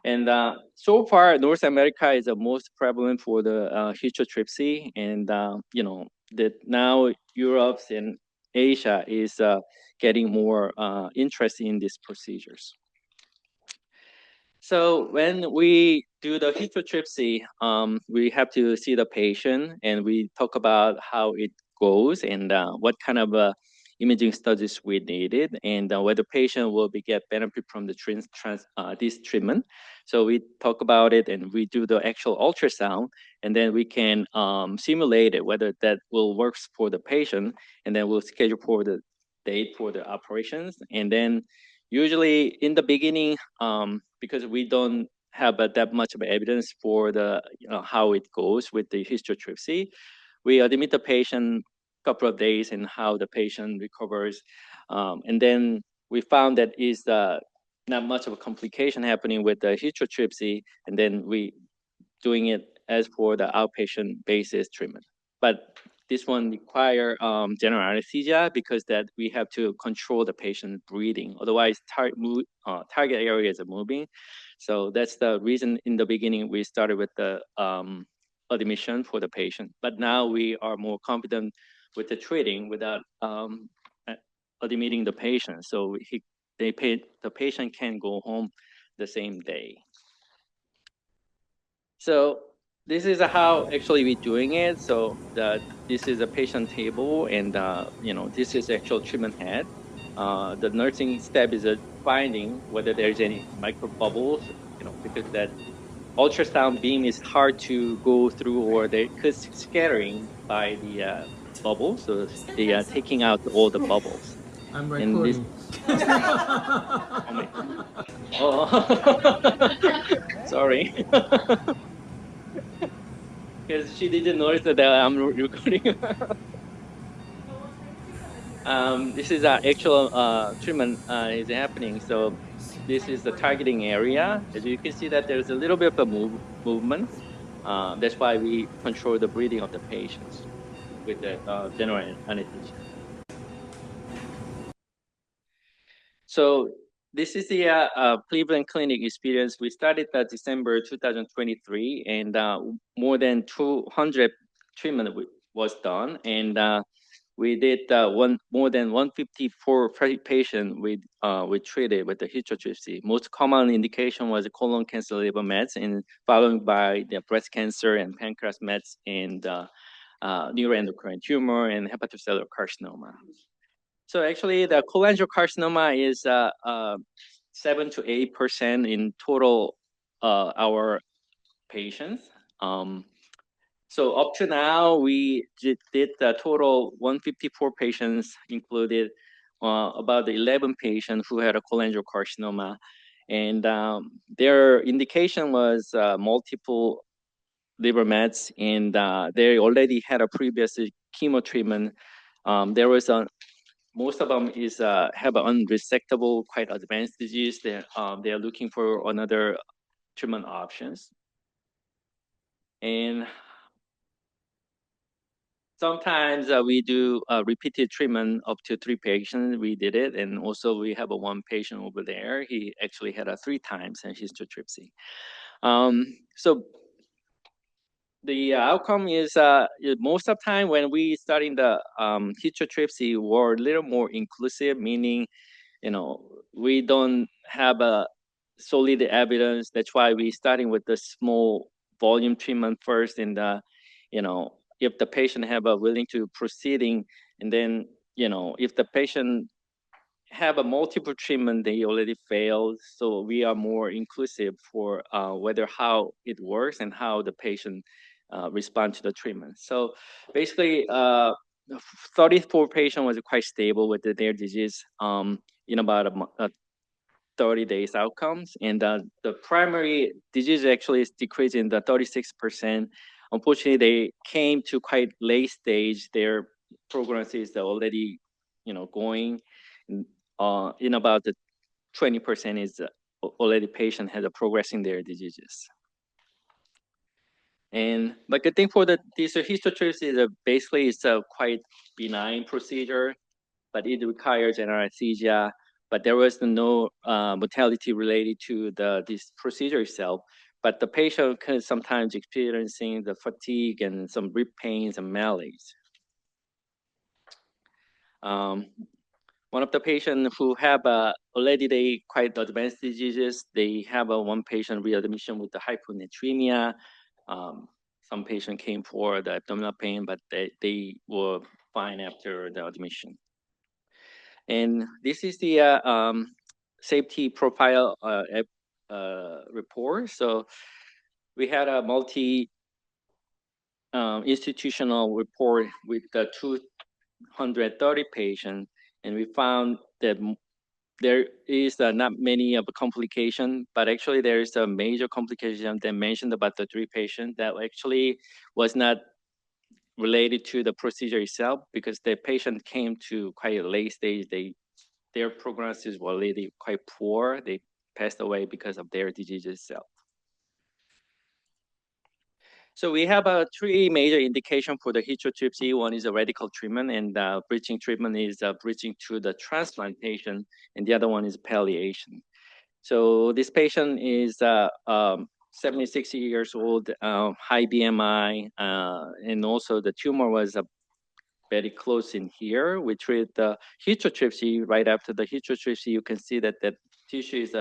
And so far, North America is the most prevalent for the histotripsy, and you know that now Europe and Asia is getting more interest in these procedures. So when we do the histotripsy, we have to see the patient, and we talk about how it goes and what kind of imaging studies we needed, and whether patient will get benefit from the this treatment. So we talk about it, and we do the actual ultrasound, and then we can simulate it whether that will work for the patient, and then we'll schedule for the date for the operations, and then usually in the beginning, because we don't have that much of evidence for the how it goes with the histotripsy, we admit the patient a couple of days and how the patient recovers, and then we found that is not much of a complication happening with the histotripsy, and then we doing it as for the outpatient basis treatment. But this one require general anesthesia because that we have to control the patient breathing. Otherwise, target areas are moving. So that's the reason in the beginning we started with the admission for the patient. But now we are more confident with the treating without admitting the patient. So the patient can go home the same day. So this is how actually we're doing it. So this is a patient table, and this is actual treatment head. The nursing step is finding whether there's any micro bubbles, because that ultrasound beam is hard to go through, or they could scattering by the bubbles, so they are taking out all the bubbles. I'm And this, recording. oh, sorry. Because she didn't notice that I'm recording. This is our actual treatment is happening. So this is the targeting area. As you can see that there's a little bit of a movement. That's why we control the breathing of the patients with the general anesthesia. So this is the Cleveland Clinic experience. We started December 2023, and more than 200 treatment was done, and we did more than 154 patients we treated with the historypsy. Most common indication was colon cancer, liver mets, and followed by the breast cancer and pancreas mets, and neuroendocrine tumor and hepatocellular carcinoma. So actually, the cholangiocarcinoma is 7 to 8% in total our patients. So up to now, we did the total 154 patients, included about 11 patients who had a cholangiocarcinoma, and their indication was multiple liver mets, and they already had a previous chemo treatment. There was most of them is have an unresectable, quite advanced disease. They are looking for another treatment options. And sometimes we do repeated treatment up to 3 patients. We did it, and also we have a one patient over there. He actually had 3 times in historypsy. So the outcome is most of the time when we starting the historypsy, we're a little more inclusive, meaning we don't have a solid evidence. That's why we starting with the small volume treatment first, and if the patient have a willing to proceeding, and then if the patient have a multiple treatment, they already failed. So we are more inclusive for whether how it works and how the patient respond to the treatment. So basically, 34 patient was quite stable with their disease in about 30 days outcomes, and the primary disease actually is decreasing the 36%. Unfortunately, they came to quite late stage. Their progress is already going in about the 20% is already patient has a progressing their diseases. And but good thing for this historypsy is basically it's a quite benign procedure, but it requires anesthesia. But there was no mortality related to this procedure itself. But the patient can sometimes experiencing the fatigue and some rib pains and malaise. One of the patients who have already they quite advanced diseases, they have one patient readmission with the hyponatremia. Some patient came for the abdominal pain, but they were fine after the admission. And this is the safety profile report. So we had a institutional report with the 230 patients, and we found that there is not many of a complication, but actually there is a major complication that mentioned about the 3 patients that actually was not related to the procedure itself, because the patient came to quite a late stage. Their prognosis was already quite poor. They passed away because of their disease itself. So we have 3 major indications for the historypsy. One is a radical treatment, and bridging treatment is bridging to the transplantation, and the other one is palliation. So this patient is 76 years old, high BMI, and also the tumor was very close in here. We treat the historypsy. Right after the historypsy, you can see that the tissue is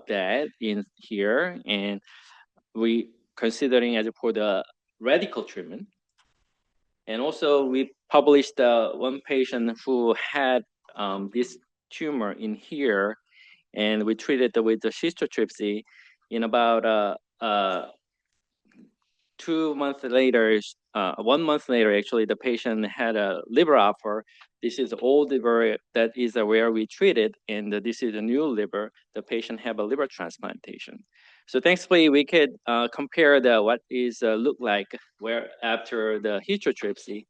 dead in here, and we considering as for the radical treatment. And also we published one patient who had this tumor in here, and we treated with the schistotripsy. In about 2 months later, 1 month later, actually, the patient had a liver offer. This is old liver that is where we treated, and this is a new liver. The patient have a liver transplantation. So thankfully, we could compare what is look like where after the histotripsy.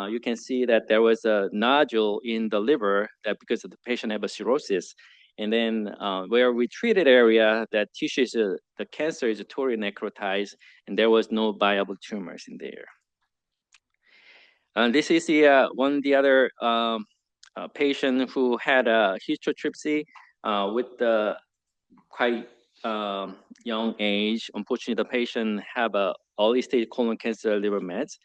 You can see that there was a nodule in the liver that because the patient had a cirrhosis. And then where we treated area, that tissue is the cancer is totally necrotized, and there was no viable tumors in there. This is the other patient who had a histotripsy with the quite young age. Unfortunately, the patient have a early stage colon cancer liver mets,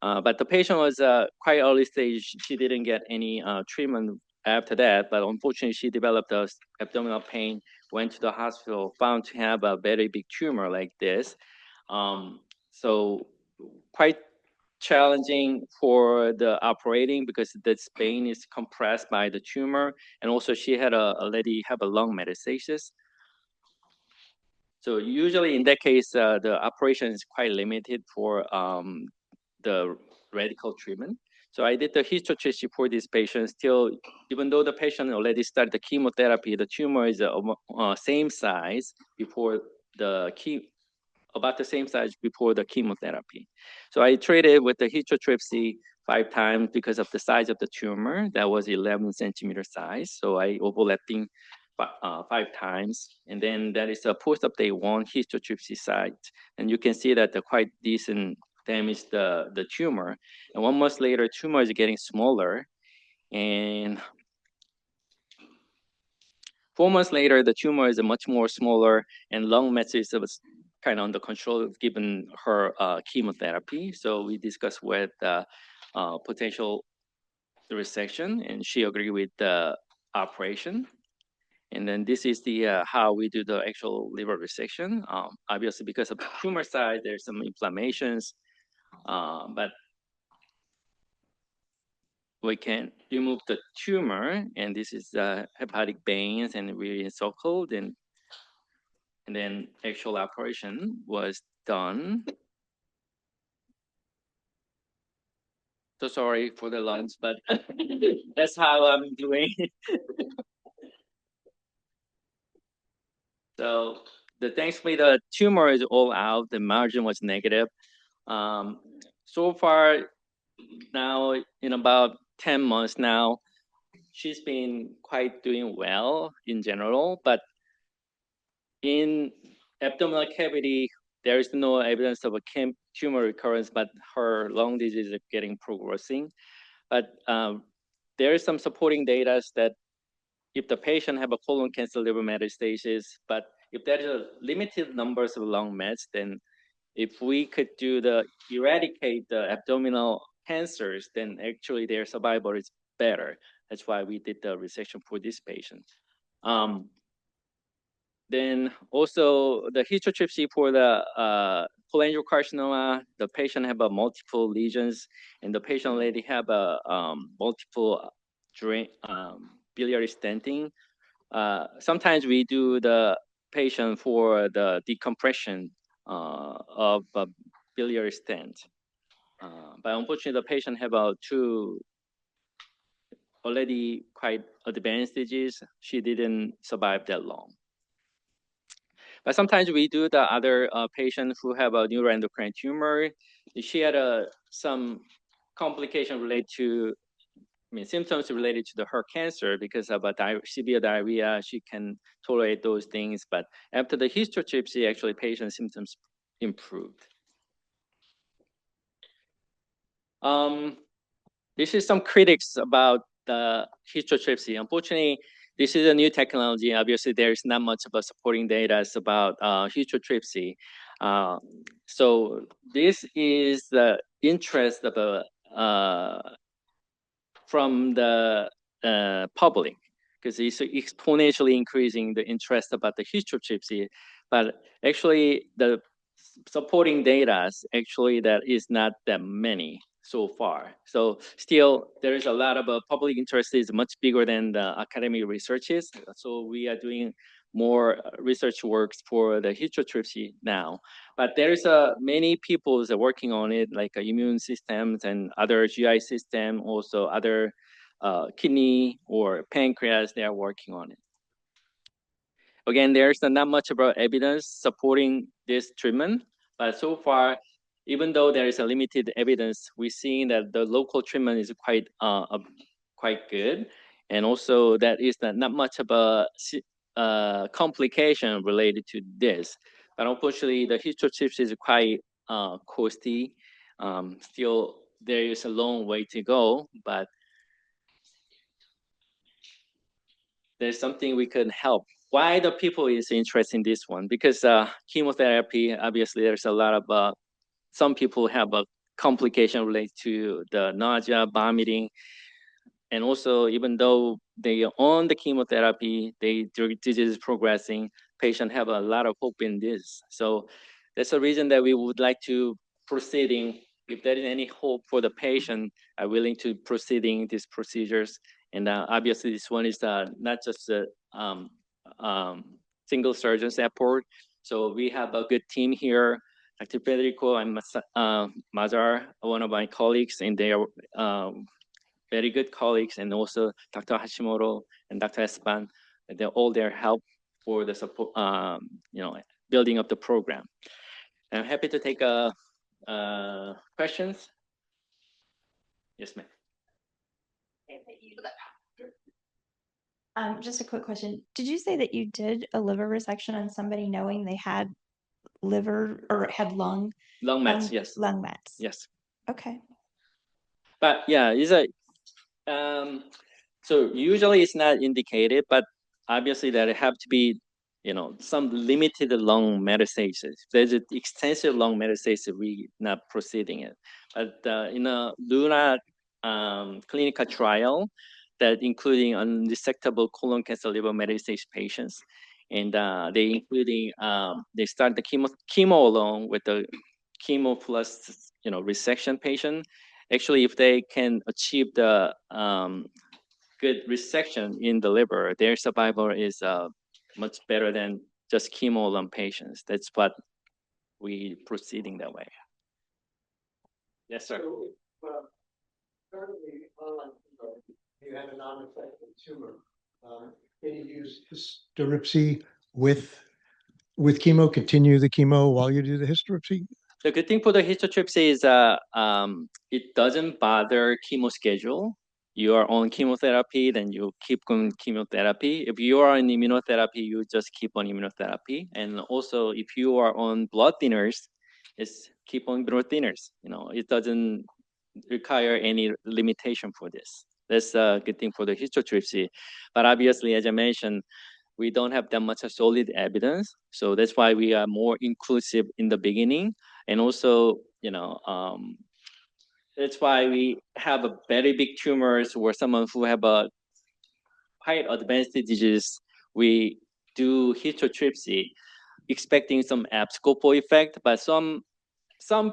but the patient was quite early stage. She didn't get any treatment after that, but unfortunately, she developed abdominal pain, went to the hospital, found to have a very big tumor like this. So quite challenging for the operating because the vein is compressed by the tumor, and also she had already have a lung metastasis. So usually in that case, the operation is quite limited for the radical treatment. So I did the histotripsy for this patient. Still, even though the patient already started the chemotherapy, the tumor is same size before the about the same size before the chemotherapy. So I treated with the histotripsy 5 times because of the size of the tumor. That was 11 centimeter size. So I overlapping 5 times. And then that is a post-op day 1 histotripsy site. And you can see that the quite decent damage the tumor. And 1 month later, tumor is getting smaller. And 4 months later, the tumor is much more smaller, and lung metastasis was kind of under control given her chemotherapy. So we discussed with potential resection, and she agreed with the operation. And then this is the how we do the actual liver resection. Obviously, because of the tumor size, there's some inflammations, but we can remove the tumor, and this is hepatic veins, and we encircled, and then actual operation was done. So sorry for the lunch, but that's how I'm doing. So thankfully the tumor is all out. The margin was negative. So far now, in about 10 months now, she's been quite doing well in general, but in abdominal cavity, there is no evidence of a tumor recurrence, but her lung disease is getting progressing. But there is some supporting data that if the patient have a colon cancer liver metastasis, but if there is a limited numbers of lung mets, then if we could eradicate the abdominal cancers, then actually their survival is better. That's why we did the resection for this patient. Then also the histotripsy for the cholangiocarcinoma, the patient have a multiple lesions, and the patient already have a multiple biliary stenting. Sometimes we do the patient for the decompression of a biliary stent. But unfortunately, the patient have 2 already quite advanced stages. She didn't survive that long. But sometimes we do the other patient who have a neuroendocrine tumor. She had some complication related to, symptoms related to her cancer because of severe diarrhea. She can tolerate those things, but after the histotripsy, actually patient symptoms improved. This is some critics about the histotripsy. Unfortunately, this is a new technology. Obviously, there is not much of a supporting data about histotripsy. So this is the interest of from the public, because it's exponentially increasing the interest about the histotripsy. But actually, the supporting data actually that is not that many so far. So still there is a lot of public interest is much bigger than the academic researches. So we are doing more research works for the historytripsy now. But there is many people that are working on it, like immune systems and other GI system, also other kidney or pancreas, they are working on it. Again, there's not much about evidence supporting this treatment, but so far, even though there is a limited evidence, we're seeing that the local treatment is quite good, and also that is not much of a complication related to this. But unfortunately, the historytripsy is quite costly. Still, there is a long way to go, but there's something we can help. Why the people is interested in this one? Because chemotherapy, obviously, there's a lot of some people have a complication related to the nausea, vomiting, and also even though they are on the chemotherapy, their disease is progressing. Patients have a lot of hope in this. So that's the reason that we would like to proceeding. If there is any hope for the patient, are willing to proceeding these procedures. And obviously, this one is not just a single surgeon's effort. So we have a good team here. Dr. Federico and Mazar, one of my colleagues, and they are very good colleagues, and also Dr. Hashimoto and Dr. Espan. They're all their help for the support, building up the program. I'm happy to take questions. Yes, ma'am. Just a quick question. Did you say that you did a liver resection on somebody knowing they had liver or had lung mets? Yes. Lung mets. Yes. Okay. But yeah, it's a so usually it's not indicated, but obviously there have to be some limited lung metastasis. If there's an extensive lung metastasis, we not proceeding it. But in a LUNA clinical trial that including unresectable colon cancer liver metastasis patients, and they start the chemo alone with the chemo plus resection patient. Actually, if they can achieve the good resection in the liver, their survival is much better than just chemo alone patients. That's what we proceeding that way. Yes, sir. Currently, you have a non-infected tumor. Can you use hysteropsy with chemo? Continue the chemo while you do the hysteropsy? The good thing for the historytripsy is it doesn't bother chemo schedule. You are on chemotherapy, then you keep on chemotherapy. If you are on immunotherapy, you just keep on immunotherapy. And also, if you are on blood thinners, it's keep on blood thinners. It doesn't require any limitation for this. That's a good thing for the historytripsy. But obviously, as I mentioned, we don't have that much solid evidence. So that's why we are more inclusive in the beginning. And also, that's why we have a very big tumors or someone who have a quite advanced disease. We do historytripsy, expecting some abscopal effect, but some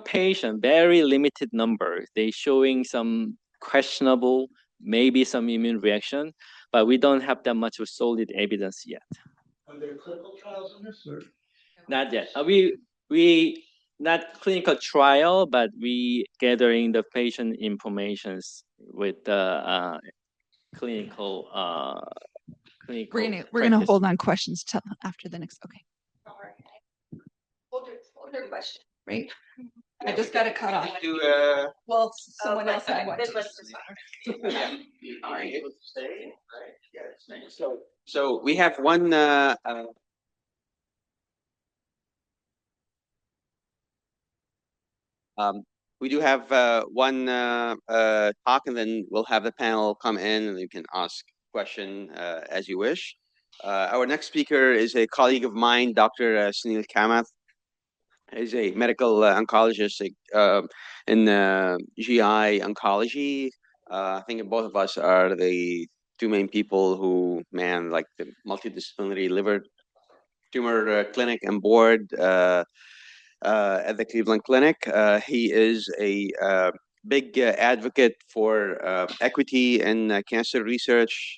patient, very limited number, they showing some questionable, maybe some immune reaction, but we don't have that much of solid evidence yet. Are there clinical trials on this? Or? Not yet. We not clinical trial, but we gathering the patient informations with the clinical. We're gonna hold on questions till after the next. Okay. Hold your question. Right. I just got to cut off. Well, someone else had one. So we have one. We do have one talk, and then we'll have the panel come in, and you can ask question as you wish. Our next speaker is a colleague of mine, Dr. Sunil Kamath. He's a medical oncologist in GI oncology. I think both of us are the two main people who man like the multidisciplinary liver tumor clinic and board. at the Cleveland Clinic. He is a big advocate for equity in cancer research.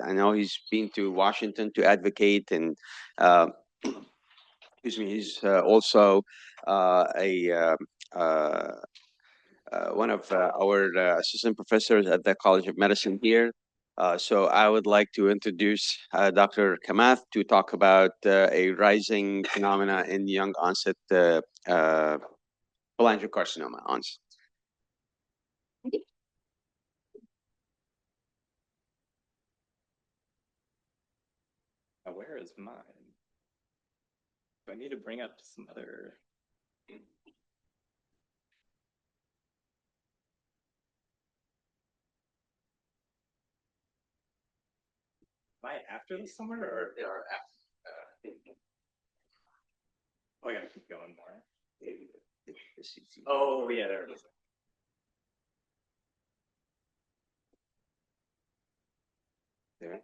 I know he's been to Washington to advocate, and excuse me, he's also one of our assistant professors at the College of Medicine here. So I would like to introduce Dr. Kamath to talk about a rising phenomena in young onset cholangiocarcinoma onset. Where is mine? Do I need to bring up some other? Am I after the summer or after? Oh, I gotta keep going more. Oh, yeah, there it is. There.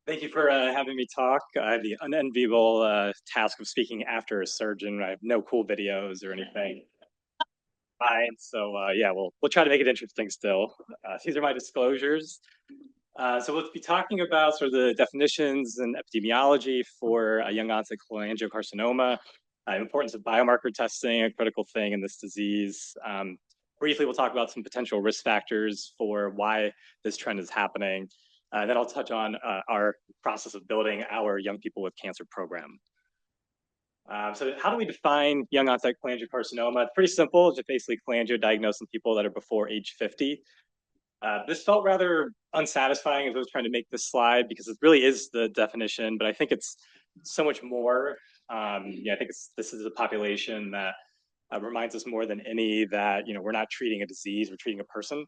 Thank you for having me talk. I have the unenviable task of speaking after a surgeon. I have no cool videos or anything. Fine. So yeah, we'll try to make it interesting still. These are my disclosures. So we'll be talking about sort of the definitions and epidemiology for young onset cholangiocarcinoma, importance of biomarker testing, a critical thing in this disease. Briefly, we'll talk about some potential risk factors for why this trend is happening. Then I'll touch on our process of building our young people with cancer program. So how do we define young onset cholangiocarcinoma? It's pretty simple. It's just basically cholangio diagnosed in people that are before age 50. This felt rather unsatisfying as I was trying to make this slide because it really is the definition, but I think it's so much more. Yeah, I think this is a population that reminds us more than any that we're not treating a disease, we're treating a person.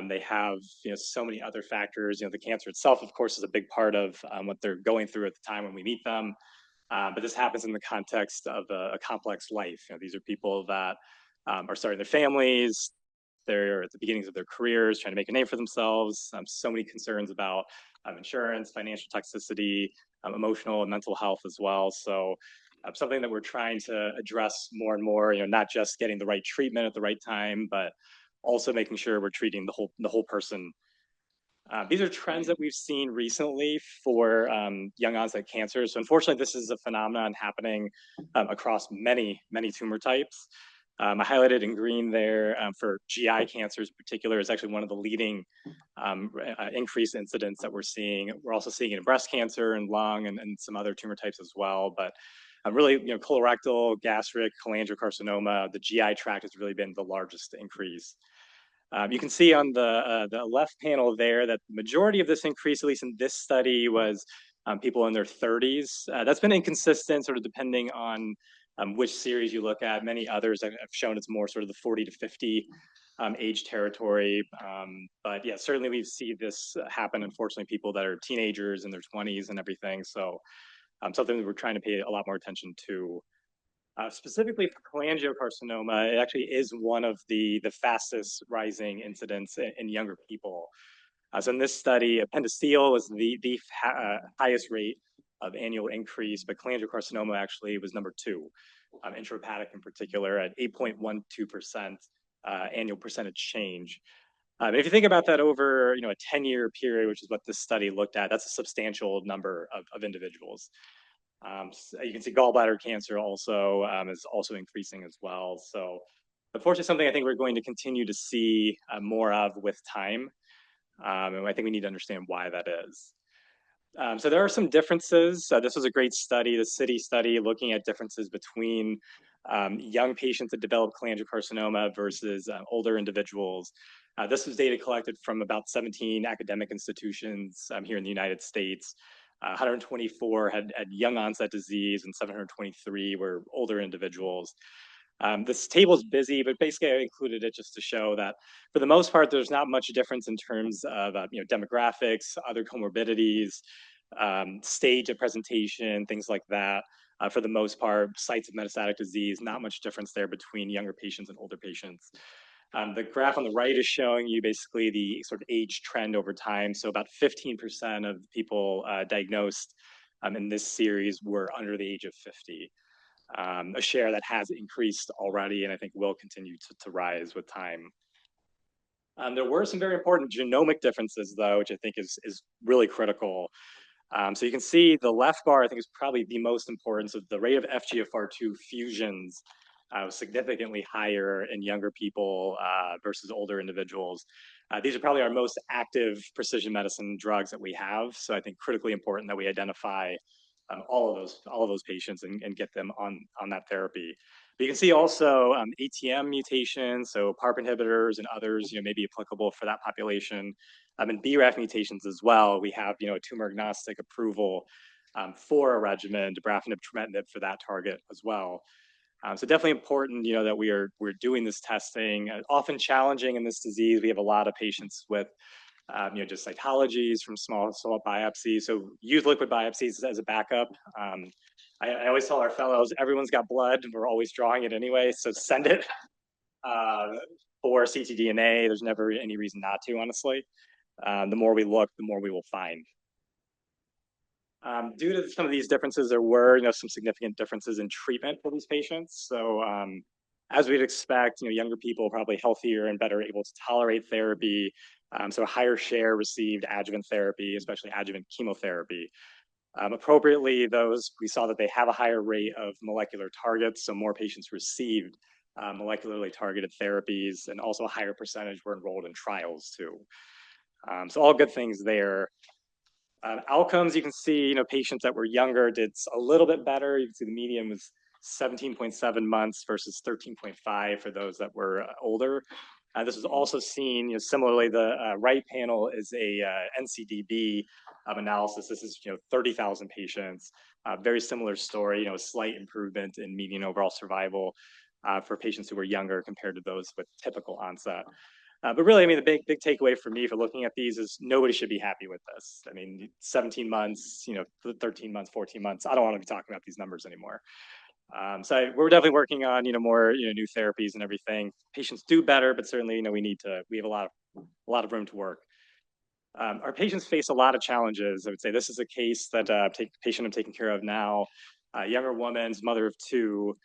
They have so many other factors. The cancer itself, of course, is a big part of what they're going through at the time when we meet them. But this happens in the context of a complex life. These are people that are starting their families. They're at the beginnings of their careers, trying to make a name for themselves. So many concerns about insurance, financial toxicity, emotional and mental health as well. So something that we're trying to address more and more, not just getting the right treatment at the right time, but also making sure we're treating the whole person. These are trends that we've seen recently for young onset cancer. So unfortunately, this is a phenomenon happening across many tumor types. I highlighted in green there for GI cancers in particular is actually one of the leading increased incidents that we're seeing. We're also seeing it in breast cancer and lung and some other tumor types as well. But really, colorectal, gastric, cholangiocarcinoma, the GI tract has really been the largest increase. You can see on the left panel there that the majority of this increase, at least in this study, was people in their 30s. That's been inconsistent, sort of depending on which series you look at. Many others have shown it's more sort of the 40 to 50 age territory. But yeah, certainly we see this happen, unfortunately, people that are teenagers in their 20s and everything. So something that we're trying to pay a lot more attention to. Specifically for cholangiocarcinoma, it actually is one of the fastest rising incidents in younger people. So in this study, appendiceal was the highest rate of annual increase, but cholangiocarcinoma actually was number 2, intrahepatic in particular at 8.12% annual percentage change. If you think about that over a 10-year period, which is what this study looked at, that's a substantial number of individuals. So you can see gallbladder cancer also is also increasing as well. So unfortunately, something I think we're going to continue to see more of with time. And I think we need to understand why that is. So there are some differences. This was a great study, the CITY study, looking at differences between young patients that develop cholangiocarcinoma versus older individuals. This was data collected from about 17 academic institutions here in the United States. 124 had young onset disease and 723 were older individuals. This table is busy, but basically I included it just to show that for the most part, there's not much difference in terms of demographics, other comorbidities, stage of presentation, things like that. For the most part, sites of metastatic disease, not much difference there between younger patients and older patients. The graph on the right is showing you basically the sort of age trend over time. So about 15% of people diagnosed in this series were under the age of 50. A share that has increased already and I think will continue to rise with time. There were some very important genomic differences, though, which I think is really critical. So you can see the left bar, I think, is probably the most important. So the rate of FGFR2 fusions was significantly higher in younger people versus older individuals. These are probably our most active precision medicine drugs that we have. So I think critically important that we identify all of those patients and get them on that therapy. But you can see also ATM mutations, so PARP inhibitors and others, may be applicable for that population. And BRAF mutations as well. We have, a tumor agnostic approval for a regimen, dabrafenib, trametinib for that target as well. So definitely important, that we're doing this testing. Often challenging in this disease. We have a lot of patients with just cytologies from small biopsies. So use liquid biopsies as a backup. I always tell our fellows, everyone's got blood. We're always drawing it anyway, so send it for ctDNA. There's never any reason not to, honestly. The more we look, the more we will find. Due to some of these differences, there were some significant differences in treatment for these patients. So as we'd expect, younger people probably healthier and better able to tolerate therapy. So a higher share received adjuvant therapy, especially adjuvant chemotherapy. Appropriately, we saw that they have a higher rate of molecular targets, so more patients received molecularly targeted therapies, and also a higher percentage were enrolled in trials too. So all good things there. Outcomes, you can see, patients that were younger did a little bit better. You can see the median was 17.7 months versus 13.5 for those that were older. This was also seen, similarly, the right panel is a NCDB analysis. This is, 30,000 patients. Very similar story, a slight improvement in median overall survival for patients who were younger compared to those with typical onset. But really, the big takeaway for me for looking at these is nobody should be happy with this. 17 months, 13 months, 14 months. I don't want to be talking about these numbers anymore. So we're definitely working on, more, new therapies and everything. Patients do better, but certainly, we have a lot of room to work. Our patients face a lot of challenges. I would say this is a case that patient I'm taking care of now. Younger woman, mother of two.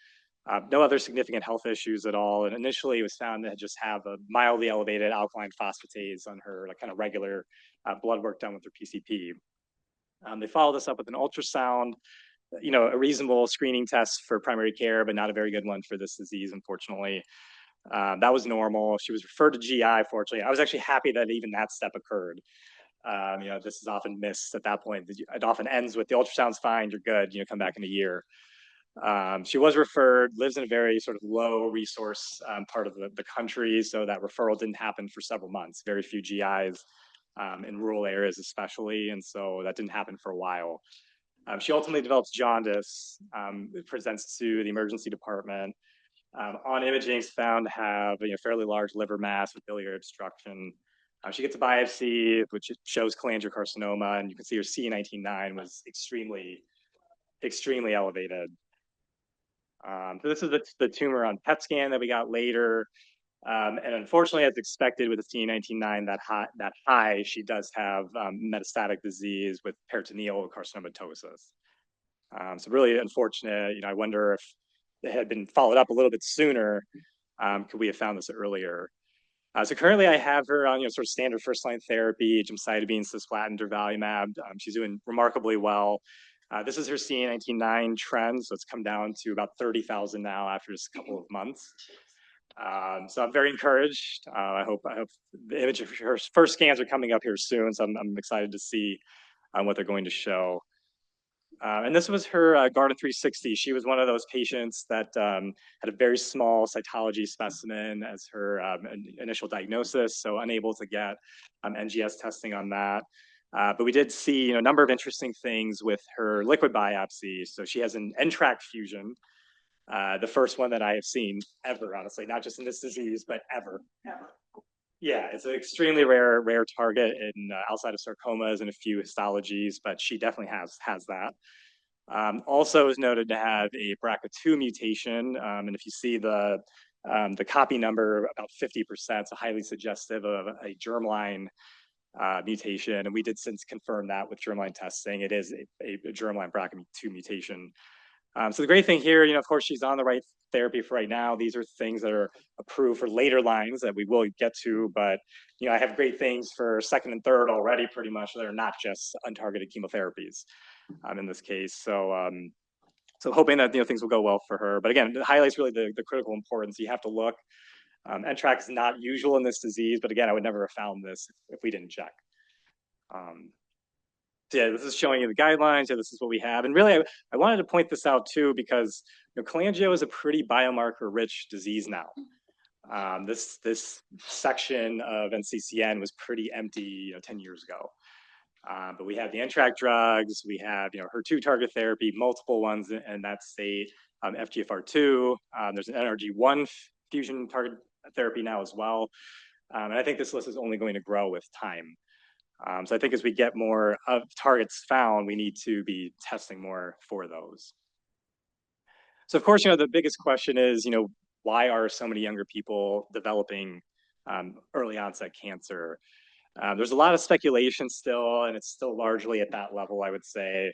No other significant health issues at all. And initially it was found to just have a mildly elevated alkaline phosphatase on her kind of regular blood work done with her PCP. They followed this up with an ultrasound, a reasonable screening test for primary care, but not a very good one for this disease, unfortunately. That was normal. She was referred to GI, fortunately. I was actually happy that even that step occurred. This is often missed at that point. It often ends with the ultrasound's fine, you're good, come back in a year. She was referred, lives in a very sort of low resource part of the country, so that referral didn't happen for several months. Very few GIs in rural areas especially, and so that didn't happen for a while. She ultimately develops jaundice, presents to the emergency department. On imaging, is found to have a fairly large liver mass with biliary obstruction. She gets a biopsy, which shows cholangiocarcinoma, and you can see her CA19-9 was extremely elevated. So this is the tumor on PET scan that we got later. And unfortunately, as expected with the CA19-9 that high, she does have metastatic disease with peritoneal carcinomatosis. So really unfortunate. I wonder if it had been followed up a little bit sooner, could we have found this earlier? So currently I have her on sort of standard first-line therapy, gemcitabine, cisplatin, durvalumab. She's doing remarkably well. This is her CA19-9 trend, so it's come down to about 30,000 now after just a couple of months. So I'm very encouraged. I hope the image of her first scans are coming up here soon, so I'm excited to see what they're going to show. And this was her Garden 360. She was one of those patients that had a very small cytology specimen as her initial diagnosis, so unable to get NGS testing on that. But we did see a number of interesting things with her liquid biopsy. So she has an NTRK fusion, the first one that I have seen ever, honestly, not just in this disease, but ever. Yeah, it's an extremely rare target in outside of sarcomas and a few histologies, but she definitely has that. Also is noted to have a BRCA2 mutation, and if you see the copy number, about 50%, so highly suggestive of a germline mutation, and we did since confirm that with germline testing. It is a germline BRCA2 mutation. So the great thing here, of course, she's on the right therapy for right now. These are things that are approved for later lines that we will get to, but I have great things for second and third already, pretty much, that are not just untargeted chemotherapies in this case. So so hoping that things will go well for her. But again, it highlights really the critical importance. You have to look. NTRK is not usual in this disease, but again, I would never have found this if we didn't check. So yeah, this is showing you the guidelines. Yeah, this is what we have. And really, I wanted to point this out too, because cholangio is a pretty biomarker-rich disease now. This section of NCCN was pretty empty 10 years ago. But we have the NTRK drugs, we have HER2 target therapy, multiple ones in that state, FGFR2. There's an NRG1 fusion target therapy now as well. And I think this list is only going to grow with time. So I think as we get more of targets found, we need to be testing more for those. So of course, the biggest question is, why are so many younger people developing early onset cancer? There's a lot of speculation still, and it's still largely at that level, I would say.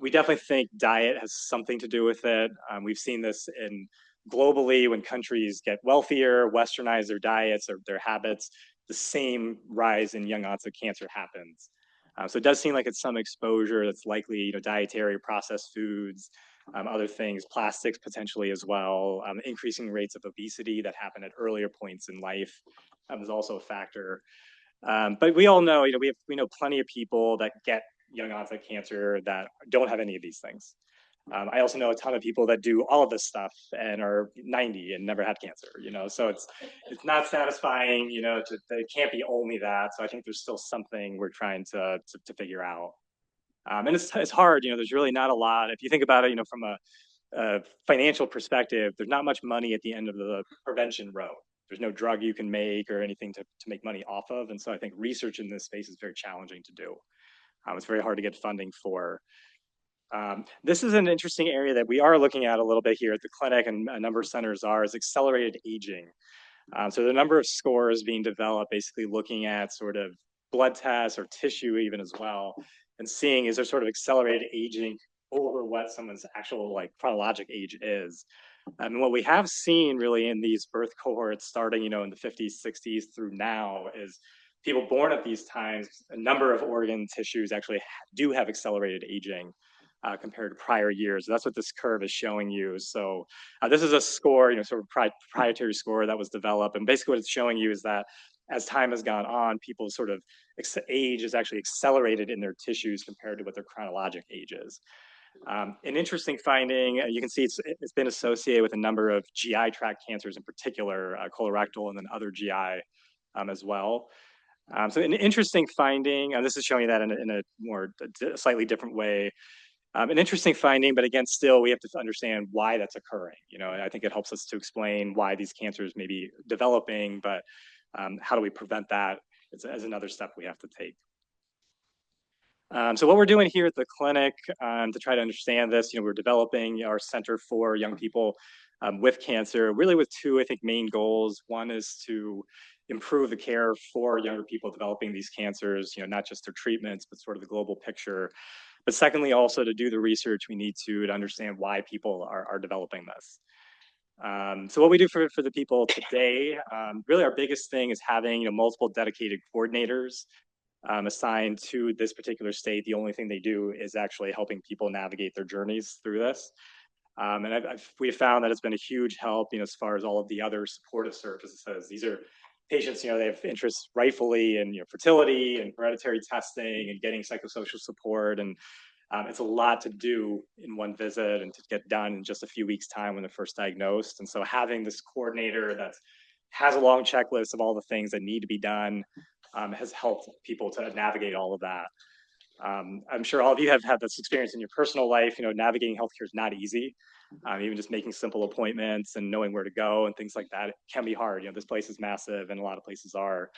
We definitely think diet has something to do with it. We've seen this globally when countries get wealthier, westernize their diets or their habits, the same rise in young onset cancer happens. So it does seem like it's some exposure that's likely, dietary, processed foods, other things, plastics potentially as well, increasing rates of obesity that happen at earlier points in life is also a factor. But we all know, we know plenty of people that get young onset cancer that don't have any of these things. I also know a ton of people that do all of this stuff and are 90 and never had cancer, so it's not satisfying, it can't be only that. So I think there's still something we're trying to figure out. And it's hard, there's really not a lot. If you think about it, from a financial perspective, there's not much money at the end of the prevention road. There's no drug you can make or anything to make money off of. And so I think research in this space is very challenging to do. It's very hard to get funding for. This is an interesting area that we are looking at a little bit here at the clinic, and a number of centers is accelerated aging. So the number of scores being developed, basically looking at sort of blood tests or tissue even as well, and seeing is there sort of accelerated aging over what someone's actual chronologic age is. And what we have seen really in these birth cohorts starting, in the 50s, 60s through now is people born at these times, a number of organ tissues actually do have accelerated aging compared to prior years. That's what this curve is showing you. So this is a score, sort of proprietary score that was developed. And basically what it's showing you is that as time has gone on, people's sort of age is actually accelerated in their tissues compared to what their chronologic age is. An interesting finding, you can see it's been associated with a number of GI tract cancers in particular, colorectal and then other GI as well. So an interesting finding, and this is showing you that in a more slightly different way. An interesting finding, but again, still we have to understand why that's occurring. I think it helps us to explain why these cancers may be developing, but how do we prevent that as another step we have to take. So what we're doing here at the clinic to try to understand this, we're developing our Center for Young People with Cancer, really with two, I think, main goals. One is to improve the care for younger people developing these cancers, not just their treatments, but sort of the global picture. But secondly, also to do the research we need to understand why people are developing this. So what we do for the people today, really our biggest thing is having multiple dedicated coordinators assigned to this particular state. The only thing they do is actually helping people navigate their journeys through this. And we've found that it's been a huge help, as far as all of the other supportive services. These are patients, they have interest rightfully in fertility and hereditary testing and getting psychosocial support. And it's a lot to do in one visit and to get done in just a few weeks' time when they're first diagnosed. And so having this coordinator that has a long checklist of all the things that need to be done has helped people to navigate all of that. I'm sure all of you have had this experience in your personal life. Navigating healthcare is not easy. Even just making simple appointments and knowing where to go and things like that, it can be hard. This place is massive and a lot of places are.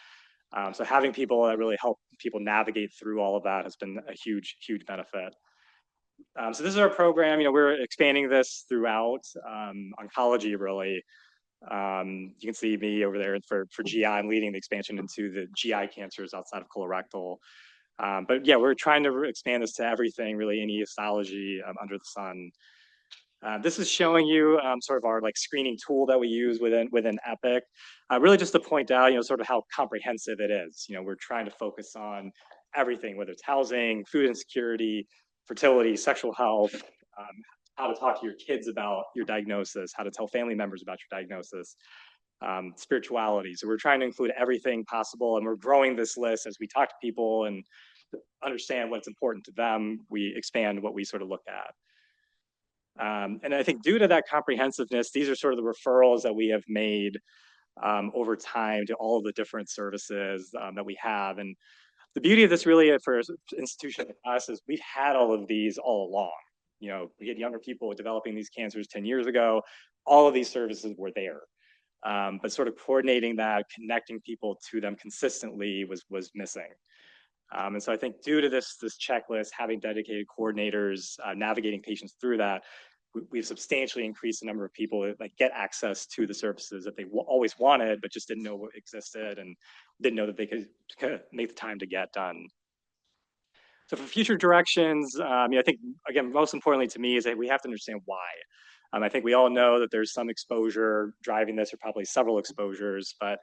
So having people that really help people navigate through all of that has been a huge, huge benefit. So this is our program. We're expanding this throughout oncology, really. You can see me over there for GI. I'm leading the expansion into the GI cancers outside of colorectal. But yeah, we're trying to expand this to everything, really, any histology under the sun. This is showing you sort of our like screening tool that we use within Epic, really just to point out, sort of how comprehensive it is. We're trying to focus on everything, whether it's housing, food insecurity, fertility, sexual health, how to talk to your kids about your diagnosis, how to tell family members about your diagnosis, spirituality. So we're trying to include everything possible, and we're growing this list as we talk to people and understand what's important to them. We expand what we sort of look at. And I think due to that comprehensiveness, these are sort of the referrals that we have made over time to all of the different services that we have. And the beauty of this really for an institution like us is we've had all of these all along. We had younger people developing these cancers 10 years ago. All of these services were there. But sort of coordinating that, connecting people to them consistently was missing. And so I think due to this checklist, having dedicated coordinators, navigating patients through that, we've substantially increased the number of people that get access to the services that they always wanted, but just didn't know what existed and didn't know that they could make the time to get done. So for future directions, I think, again, most importantly to me is that we have to understand why. I think we all know that there's some exposure driving this, or probably several exposures, but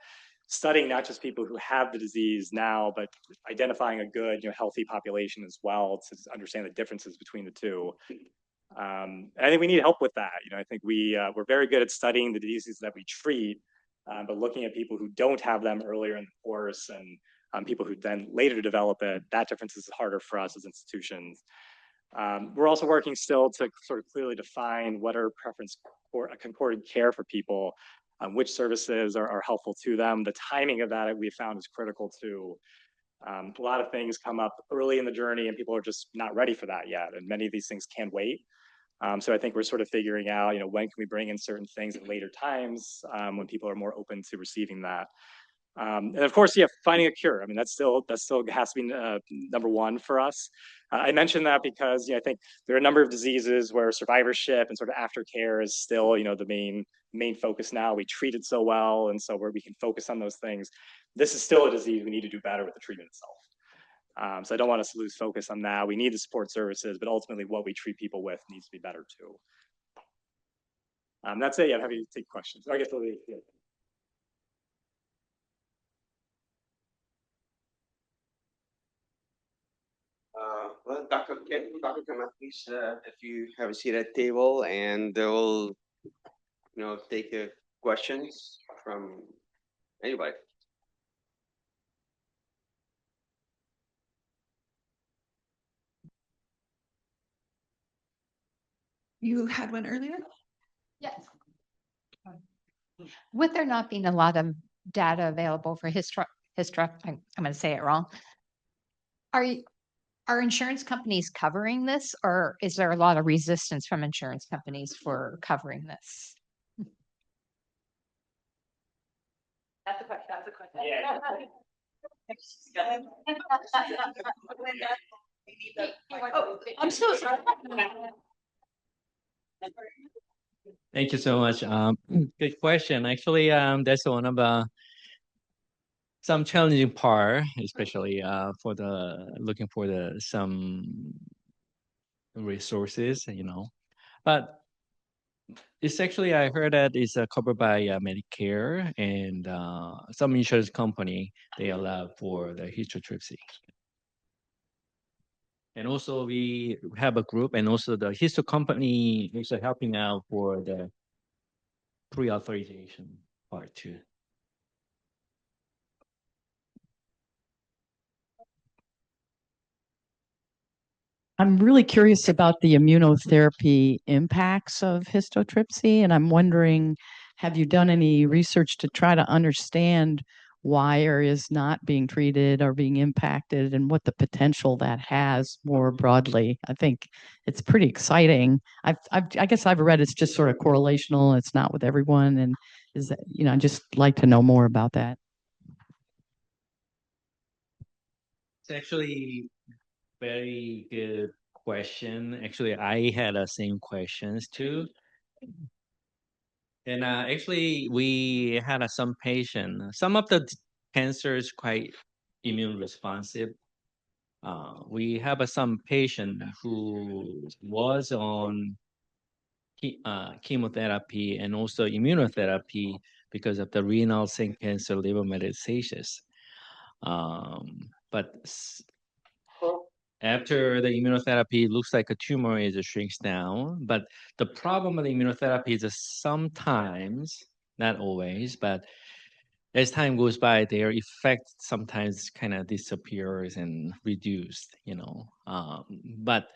studying not just people who have the disease now, but identifying a good, healthy population as well to understand the differences between the two. I think we need help with that. I think we're very good at studying the diseases that we treat, but looking at people who don't have them earlier in the course and people who then later develop it, that difference is harder for us as institutions. We're also working still to sort of clearly define what our preference for a concordant care for people, which services are helpful to them. The timing of that we found is critical too. A lot of things come up early in the journey and people are just not ready for that yet. And many of these things can wait. So I think we're sort of figuring out, when can we bring in certain things at later times when people are more open to receiving that. And of course, finding a cure. I mean, that still has to be number one for us. I mentioned that because I think there are a number of diseases where survivorship and sort of aftercare is still, the main focus now. We treat it so well, and so where we can focus on those things. This is still a disease we need to do better with the treatment itself. So I don't want us to lose focus on that. We need the support services, but ultimately what we treat people with needs to be better too. That's it. I'm happy to take questions. I guess we'll leave it. Well, Dr. Kamal, please, if you have a seat at the table, and we'll, take questions from anybody. You had one earlier? Yes. With there not being a lot of data available for I'm going to say it wrong. Are insurance companies covering this, or is there a lot of resistance from insurance companies for covering this? That's a question. Yeah. Oh, I'm so sorry. Thank you so much. Good question. Actually, that's one of some challenging part, especially for looking for some resources, But it's actually, I heard that it's covered by Medicare, and some insurance company, they allow for the histotripsy. And also we have a group, and also the histo company is helping out for the pre-authorization part too. I'm really curious about the immunotherapy impacts of histotripsy, and I'm wondering, have you done any research to try to understand why areas not being treated are being impacted and what the potential that has more broadly? I think it's pretty exciting. I guess I've read it's just sort of correlational. It's not with everyone, and is that, I'd just like to know more about that. It's actually very good question. Actually, I had the same questions too. And actually, we had some patient. Some of the cancer is quite immune responsive. We have some patient who was on chemotherapy and also immunotherapy because of the renal cell cancer liver metastasis. But after the immunotherapy, it looks like a tumor is shrinks down. But the problem with the immunotherapy is sometimes, not always, but as time goes by, their effect sometimes kind of disappears and reduced, but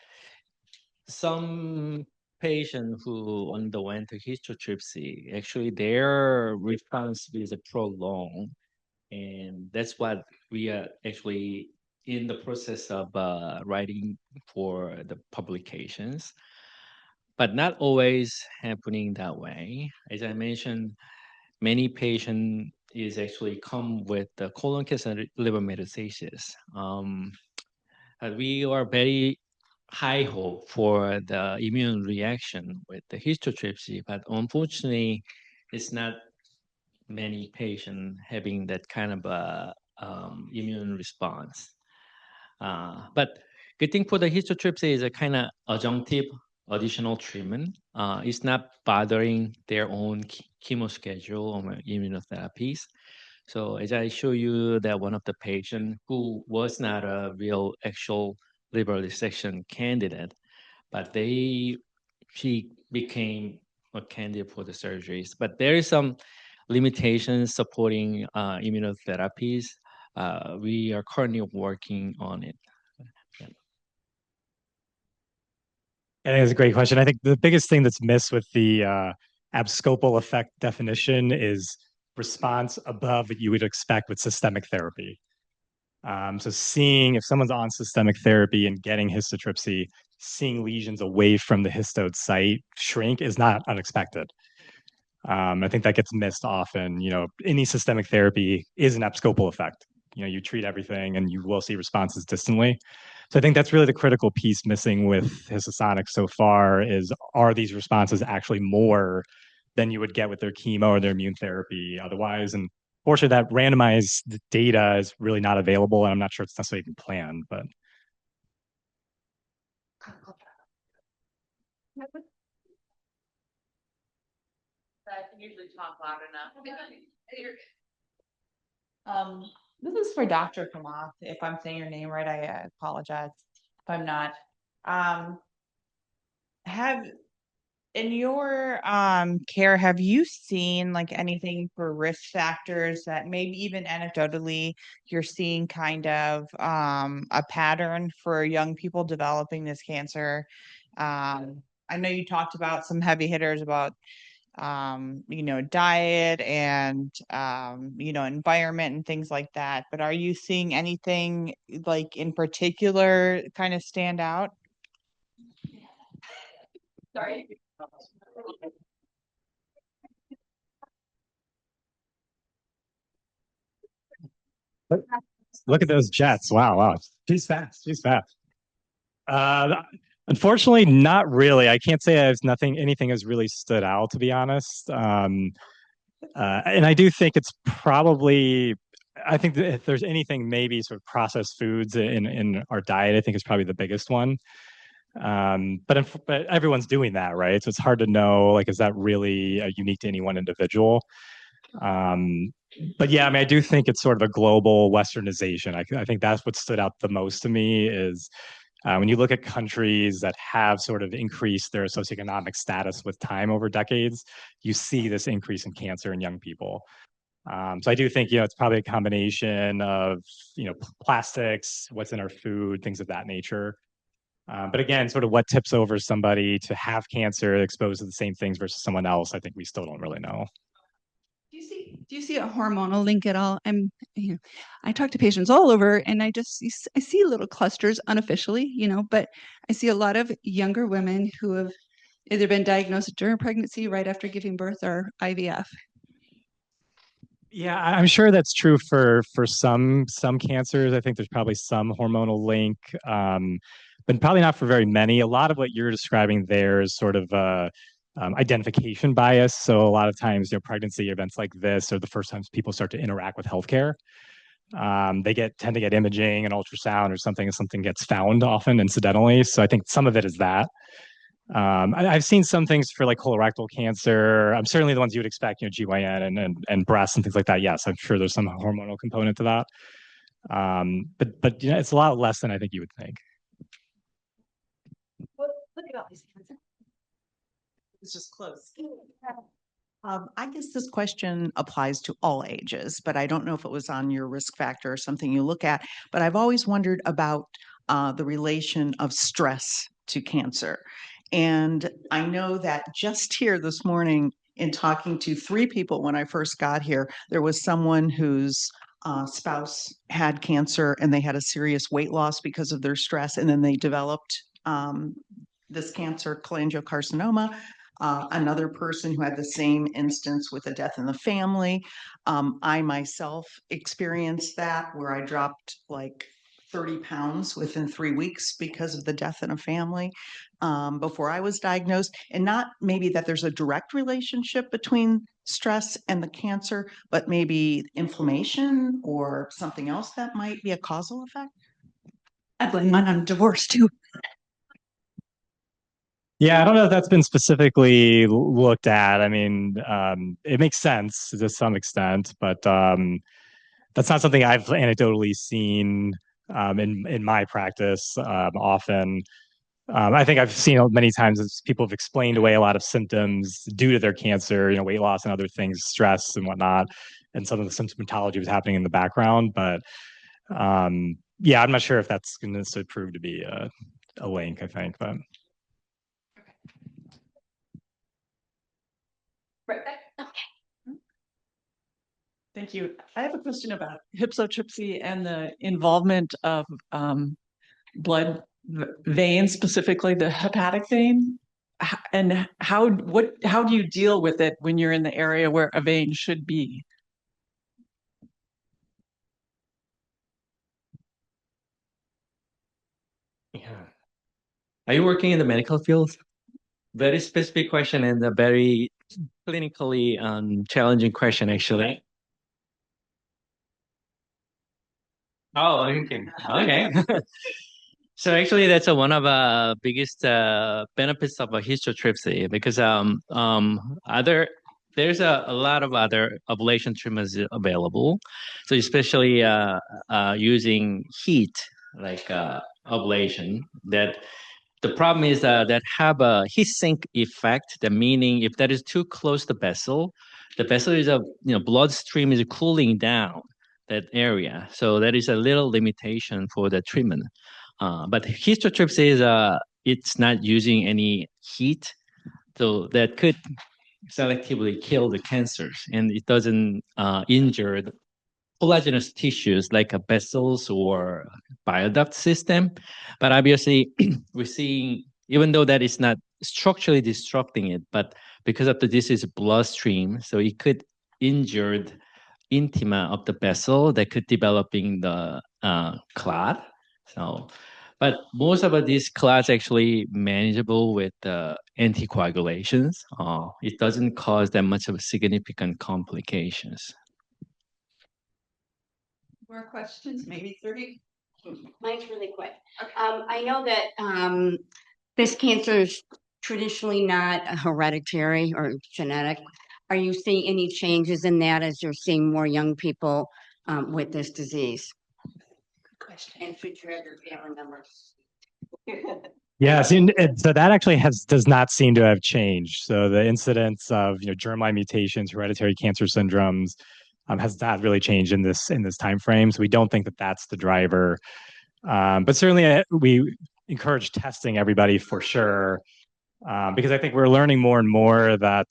some patient who underwent histotripsy, actually their response is prolonged. And that's what we are actually in the process of writing for the publications, but not always happening that way. As I mentioned, many patients is actually come with the colon cancer liver metastasis. We are very high hope for the immune reaction with the histotripsy, but unfortunately, it's not many patients having that kind of a immune response. But good thing for the histotripsy is a kind of adjunctive additional treatment. It's not bothering their own chemo schedule or immunotherapies. So as I show you that one of the patient who was not a real actual liver resection candidate, but she became a candidate for the surgeries. But there is some limitations supporting immunotherapies. We are currently working on it. Yeah. I think it's a great question. I think the biggest thing that's missed with the abscopal effect definition is response above what you would expect with systemic therapy. So seeing if someone's on systemic therapy and getting histotripsy, seeing lesions away from the histode site shrink is not unexpected. I think that gets missed often. Any systemic therapy is an abscopal effect. You treat everything and you will see responses distantly. So I think that's really the critical piece missing with histosonics so far is, are these responses actually more than you would get with their chemo or their immune therapy otherwise? And fortunately, that randomized data is really not available, and I'm not sure it's necessarily even planned, but. I can usually talk loud enough. This is for Dr. Kamath. If I'm saying your name right, I apologize if I'm not. In your care, have you seen like anything for risk factors that maybe even anecdotally you're seeing kind of a pattern for young people developing this cancer? I know you talked about some heavy hitters about diet and environment and things like that, but are you seeing anything like in particular kind of stand out? Sorry. Look at those jets. Wow. She's fast. Unfortunately, not really. I can't say anything has really stood out, to be honest. And I do think it's probably, I think that if there's anything, maybe sort of processed foods in our diet, I think is probably the biggest one. But everyone's doing that, right? So it's hard to know, like, is that really unique to any one individual? But yeah, I do think it's sort of a global westernization. I think that's what stood out the most to me is when you look at countries that have sort of increased their socioeconomic status with time over decades, you see this increase in cancer in young people. So I do think, it's probably a combination of, plastics, what's in our food, things of that nature. But again, sort of what tips over somebody to have cancer exposed to the same things versus someone else, I think we still don't really know. Do you see a hormonal link at all? I talk to patients all over, and I see little clusters unofficially, but I see a lot of younger women who have either been diagnosed during pregnancy, right after giving birth, or IVF. Yeah, I'm sure that's true for some cancers. I think there's probably some hormonal link, but probably not for very many. A lot of what you're describing there is sort of identification bias. So a lot of times, pregnancy events like this are the first times people start to interact with healthcare. They tend to get imaging and ultrasound or something, and something gets found often incidentally. So I think some of it is that. I've seen some things for like colorectal cancer. I'm certainly the ones you would expect, GYN and breast and things like that. Yes, I'm sure there's some hormonal component to that. But it's a lot less than I think you would think. Well, look at all these hands. It's just close. I guess this question applies to all ages, but I don't know if it was on your risk factor or something you look at. But I've always wondered about the relation of stress to cancer. And I know that just here this morning, in talking to 3 people when I first got here, there was someone whose spouse had cancer and they had a serious weight loss because of their stress, and then they developed this cancer, cholangiocarcinoma. Another person who had the same instance with a death in the family. I myself experienced that, where I dropped like 30 pounds within 3 weeks because of the death in a family before I was diagnosed. And not maybe that there's a direct relationship between stress and the cancer, but maybe inflammation or something else that might be a causal effect. I blame mine on divorce too. Yeah, I don't know if that's been specifically looked at. I mean, it makes sense to some extent, but that's not something I've anecdotally seen in my practice often. I think I've seen many times as people have explained away a lot of symptoms due to their cancer, weight loss and other things, stress and whatnot, and some of the symptomatology was happening in the background. But yeah, I'm not sure if that's going to prove to be a link, I think, but. Right. Okay. Thank you. I have a question about hypsotrypsy and the involvement of blood veins, specifically the hepatic vein. And how do you deal with it when you're in the area where a vein should be? Yeah. Are you working in the medical field? Very specific question and a very clinically challenging question, actually. Oh, okay. Okay. So actually, that's one of the biggest benefits of a histotripsy because there's a lot of other ablation treatments available. So especially using heat like ablation, that the problem is that have a heat sink effect. The meaning if that is too close to the vessel is bloodstream is cooling down that area. So that is a little limitation for the treatment. But histotripsy is it's not using any heat, so that could selectively kill the cancers, and it doesn't injure the collagenous tissues like a vessels or bioduct system. But obviously, we're seeing, even though that is not structurally disrupting it, but because of this is bloodstream, so it could injure the intima of the vessel that could developing the clot. So, but most of these clots actually manageable with anticoagulations. It doesn't cause that much of significant complications. More questions? Maybe 30? Mine's really quick. I know that this cancer is traditionally not hereditary or genetic. Are you seeing any changes in that as you're seeing more young people with this disease? Good question. And should you have your family members? Yes, so that actually does not seem to have changed. So the incidence of germline mutations, hereditary cancer syndromes, has not really changed in this time frame. So we don't think that that's the driver. But certainly we encourage testing everybody for sure, because I think we're learning more and more that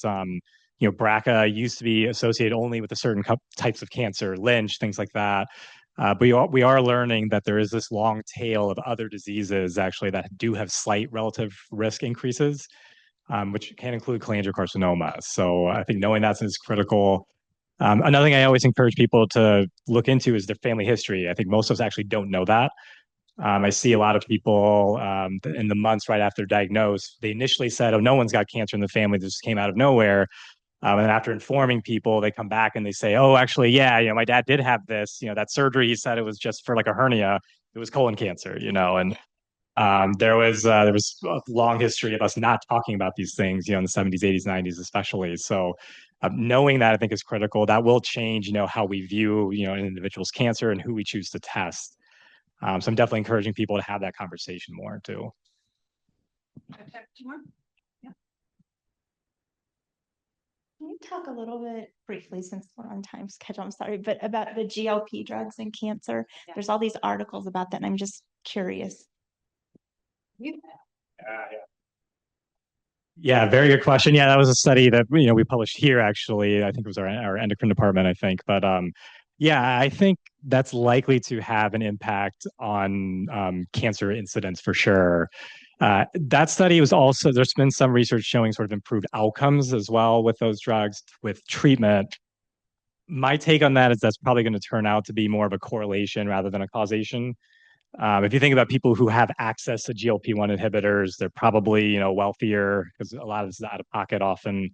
BRCA used to be associated only with a certain types of cancer, Lynch, things like that. But we are learning that there is this long tail of other diseases actually that do have slight relative risk increases, which can include cholangiocarcinoma. So I think knowing that is critical. Another thing I always encourage people to look into is their family history. I think most of us actually don't know that. I see a lot of people in the months right after diagnosed, they initially said, oh, no one's got cancer in the family. This just came out of nowhere. And after informing people, they come back and they say, oh, actually, yeah, my dad did have this, that surgery, he said it was just for like a hernia. It was colon cancer, and there was a long history of us not talking about these things, in the 70s, 80s, 90s, especially. So knowing that I think is critical. That will change, how we view, an individual's cancer and who we choose to test. So I'm definitely encouraging people to have that conversation more too. Can you talk a little bit briefly, since we're on time schedule, I'm sorry, but about the GLP drugs and cancer? Yeah. There's all these articles about that, and I'm just curious. Yeah, very good question. Yeah, that was a study that we published here actually. I think it was our endocrine department, I think. But yeah, I think that's likely to have an impact on cancer incidence for sure. That study was also, there's been some research showing sort of improved outcomes as well with those drugs, with treatment. My take on that is that's probably going to turn out to be more of a correlation rather than a causation. If you think about people who have access to GLP-1 inhibitors, they're probably, wealthier because a lot of this is out of pocket often.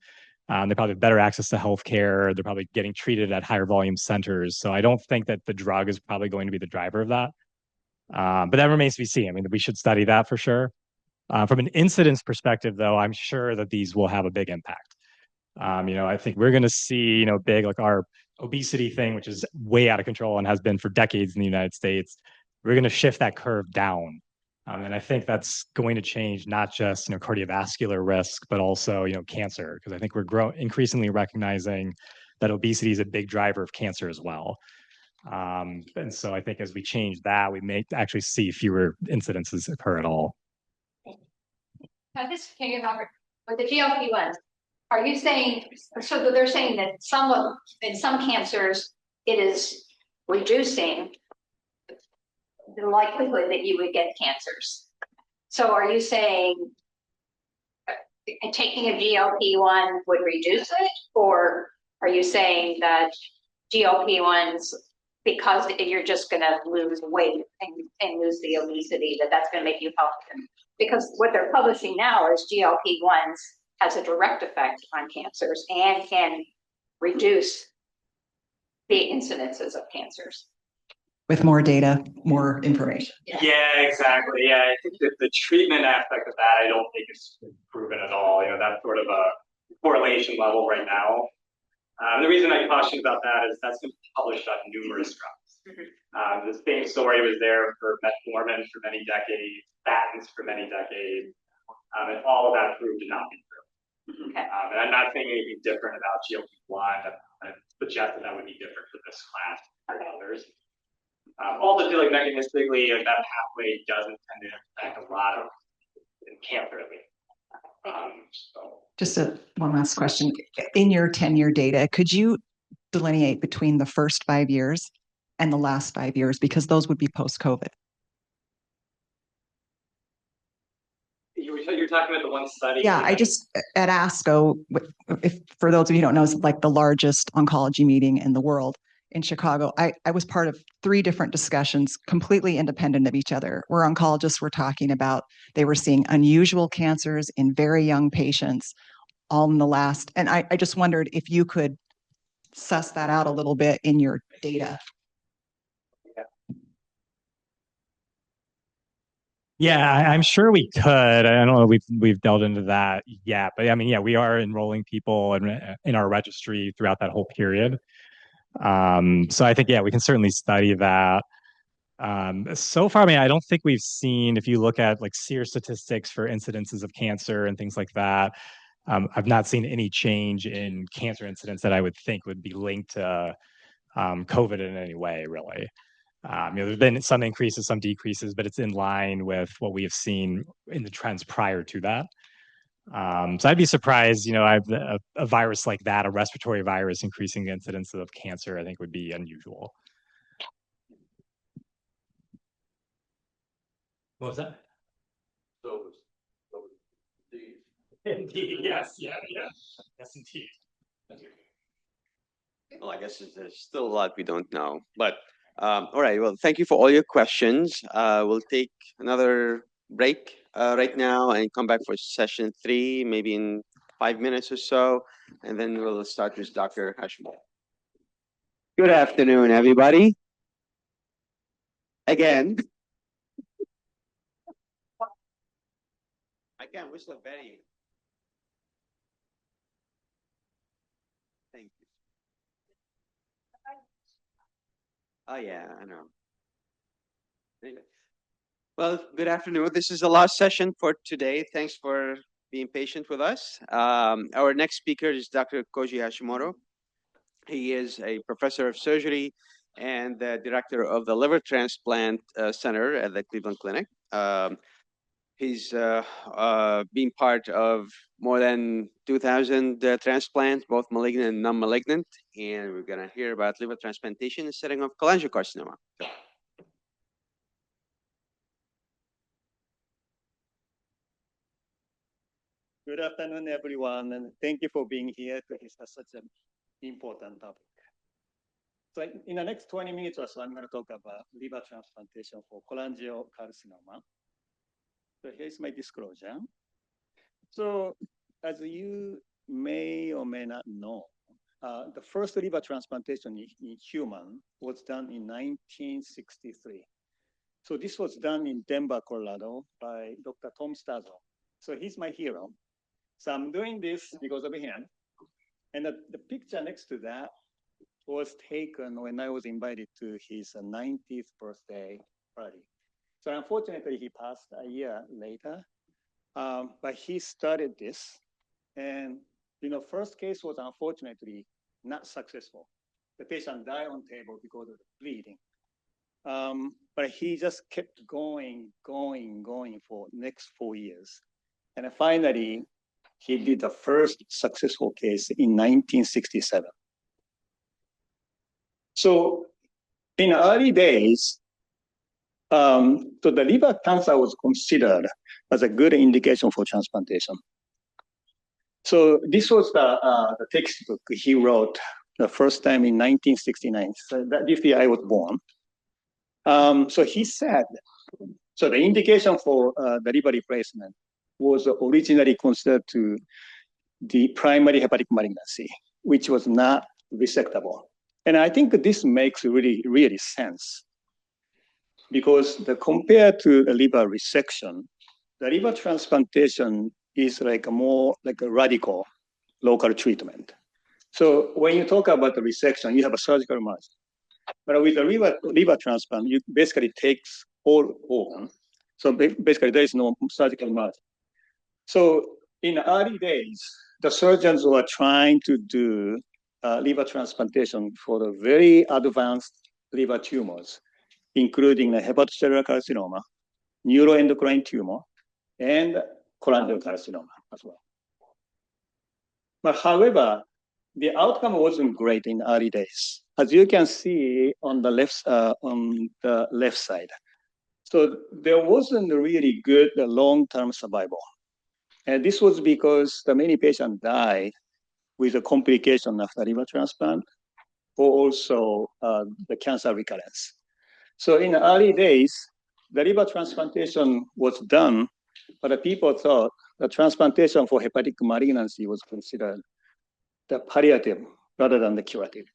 They probably have better access to healthcare. They're probably getting treated at higher volume centers. So I don't think that the drug is probably going to be the driver of that. But that remains to be seen. I mean, we should study that for sure. From an incidence perspective, though, I'm sure that these will have a big impact. I think we're going to see, big, like our obesity thing, which is way out of control and has been for decades in the United States. We're going to shift that curve down. And I think that's going to change not just, cardiovascular risk, but also, cancer, because I think we're increasingly recognizing that obesity is a big driver of cancer as well. And so I think as we change that, we may actually see fewer incidences occur at all. Now this can you remember with the GLP-1s, are you saying, so they're saying that in some cancers, it is reducing the likelihood that you would get cancers. So are you saying taking a GLP-1 would reduce it? Or are you saying that GLP-1s, because you're just going to lose weight and lose the obesity, that's going to make you healthy? Because what they're publishing now is GLP-1s has a direct effect on cancers and can reduce the incidences of cancers. With more data, more information. Yeah, exactly. Yeah, I think that the treatment aspect of that, I don't think is proven at all. That's sort of a correlation level right now. The reason I caution about that is that's been published on numerous drugs. The same story was there for metformin for many decades, statins for many decades, and all of that proved to not be true. And I'm not saying anything different about GLP-1. I suggest that would be different for this class or others. Also, feel like mechanistically, that pathway doesn't tend to affect a lot of cancer, at least. Just one last question. In your 10-year data, could you delineate between the first 5 years and the last 5 years? Because those would be post-COVID. You're talking about the one study? Yeah, I just, at ASCO, if for those of you who don't know, it's like the largest oncology meeting in the world in Chicago. I was part of 3 different discussions, completely independent of each other, where oncologists were talking about they were seeing unusual cancers in very young patients all in the last. And I just wondered if you could suss that out a little bit in your data. Yeah, I'm sure we could. I don't know if we've delved into that yet, but I mean, yeah, we are enrolling people in our registry throughout that whole period. So I think, yeah, we can certainly study that. So far, I mean, I don't think we've seen, if you look at like SEER statistics for incidences of cancer and things like that, I've not seen any change in cancer incidence that I would think would be linked to COVID in any way, really. There's been some increases, some decreases, but it's in line with what we have seen in the trends prior to that. So I'd be surprised, a virus like that, a respiratory virus increasing the incidence of cancer, I think would be unusual. What was that? Indeed, yes, yes, indeed. Well, I guess there's still a lot we don't know, but All right. Well, thank you for all your questions. We'll take another break right now and come back for session 3, maybe in 5 minutes or so, and then we'll start with Dr. Hashimoto. Good afternoon, everybody. Again. I can't whistle very. Thank you. Oh, yeah, I know. Anyway. Well, good afternoon. This is the last session for today. Thanks for being patient with us. Our next speaker is Dr. Koji Hashimoto. He is a professor of surgery and the director of the Liver Transplant Center at the Cleveland Clinic. He's been part of more than 2,000 transplants, both malignant and non-malignant, and we're going to hear about liver transplantation in the setting of cholangiocarcinoma. So. Good afternoon, everyone, and thank you for being here to discuss such an important topic. So in the next 20 minutes or so, I'm going to talk about liver transplantation for cholangiocarcinoma. So here's my disclosure. So as you may or may not know, the first liver transplantation in human was done in 1963. So this was done in Denver, Colorado by Dr. Tom Stazo. So he's my hero. So I'm doing this because of him. And the picture next to that was taken when I was invited to his 90th birthday party. So unfortunately, he passed a year later, but he started this. And, first case was unfortunately not successful. The patient died on table because of the bleeding. But he just kept going for next 4 years. And finally, he did the first successful case in 1967. So in early days, so the liver cancer was considered as a good indication for transplantation. So this was the textbook he wrote the first time in 1969. So this year I was born. So he said, so the indication for the liver replacement was originally considered to the primary hepatic malignancy, which was not resectable. And I think this makes really sense because compared to the liver resection, the liver transplantation is more like a radical local treatment. So when you talk about the resection, you have a surgical margin. But with the liver transplant, you basically takes all organ. So basically there is no surgical margin. So in the early days, the surgeons were trying to do liver transplantation for the very advanced liver tumors, including the hepatocellular carcinoma, neuroendocrine tumor, and cholangiocarcinoma as well. But however, the outcome wasn't great in early days, as you can see on the left side. So there wasn't really good long-term survival. And this was because the many patients died with a complication after liver transplant, or also the cancer recurrence. So in the early days, the liver transplantation was done, but the people thought the transplantation for hepatic malignancy was considered the palliative rather than the curative.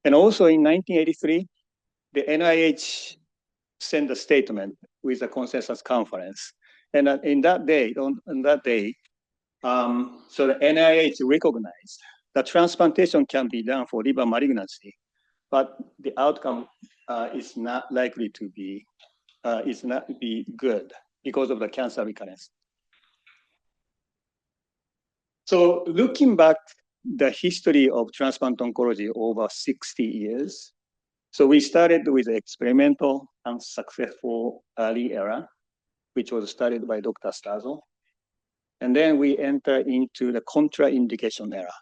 And also in 1983, the NIH sent a statement with a consensus conference. And on that day, so the NIH recognized that transplantation can be done for liver malignancy, but the outcome is not likely to be good because of the cancer recurrence. So looking back the history of transplant oncology over 60 years, so we started with experimental and successful early era, which was started by Dr. Stazo. And then we enter into the contraindication era.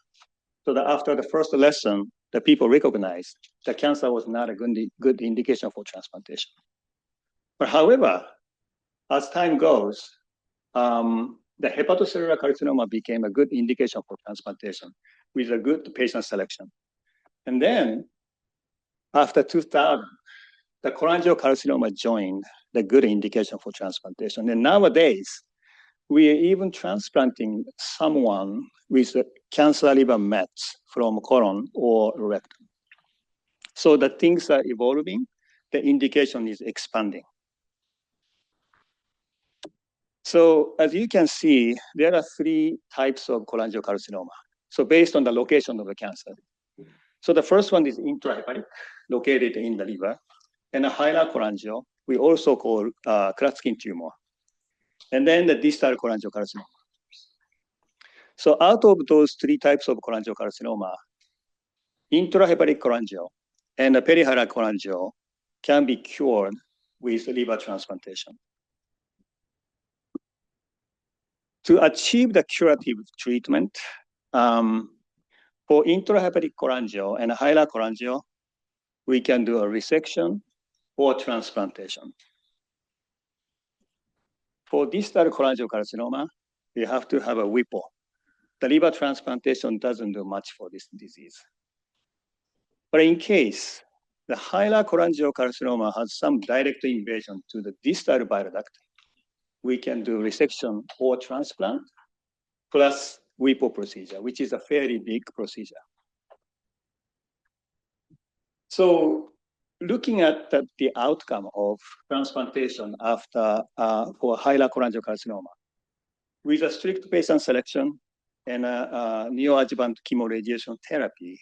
So that after the first lesson, the people recognized that cancer was not a good indication for transplantation. But however, as time goes, the hepatocellular carcinoma became a good indication for transplantation with a good patient selection. And then after 2000, the cholangiocarcinoma joined the good indication for transplantation. And nowadays, we are even transplanting someone with cancer liver mets from colon or rectum. So the things are evolving, the indication is expanding. So as you can see, there are 3 types of cholangiocarcinoma. So based on the location of the cancer. So the first one is intrahepatic, located in the liver, and a hyalocholangio, we also call Klatskin tumor. And then the distal cholangiocarcinoma. So out of those 3 types of cholangiocarcinoma, intrahepatic cholangio and the perihyal cholangio can be cured with liver transplantation. To achieve the curative treatment, for intrahepatic cholangio and hyalocholangio, we can do a resection or transplantation. For distal cholangiocarcinoma, we have to have a WIPO. The liver transplantation doesn't do much for this disease. But in case the hyalocholangiocarcinoma has some direct invasion to the distal bile duct, we can do resection or transplant plus WIPO procedure, which is a fairly big procedure. So looking at the outcome of transplantation after for hyalocholangiocarcinoma, with a strict patient selection and a neoadjuvant chemoradiation therapy,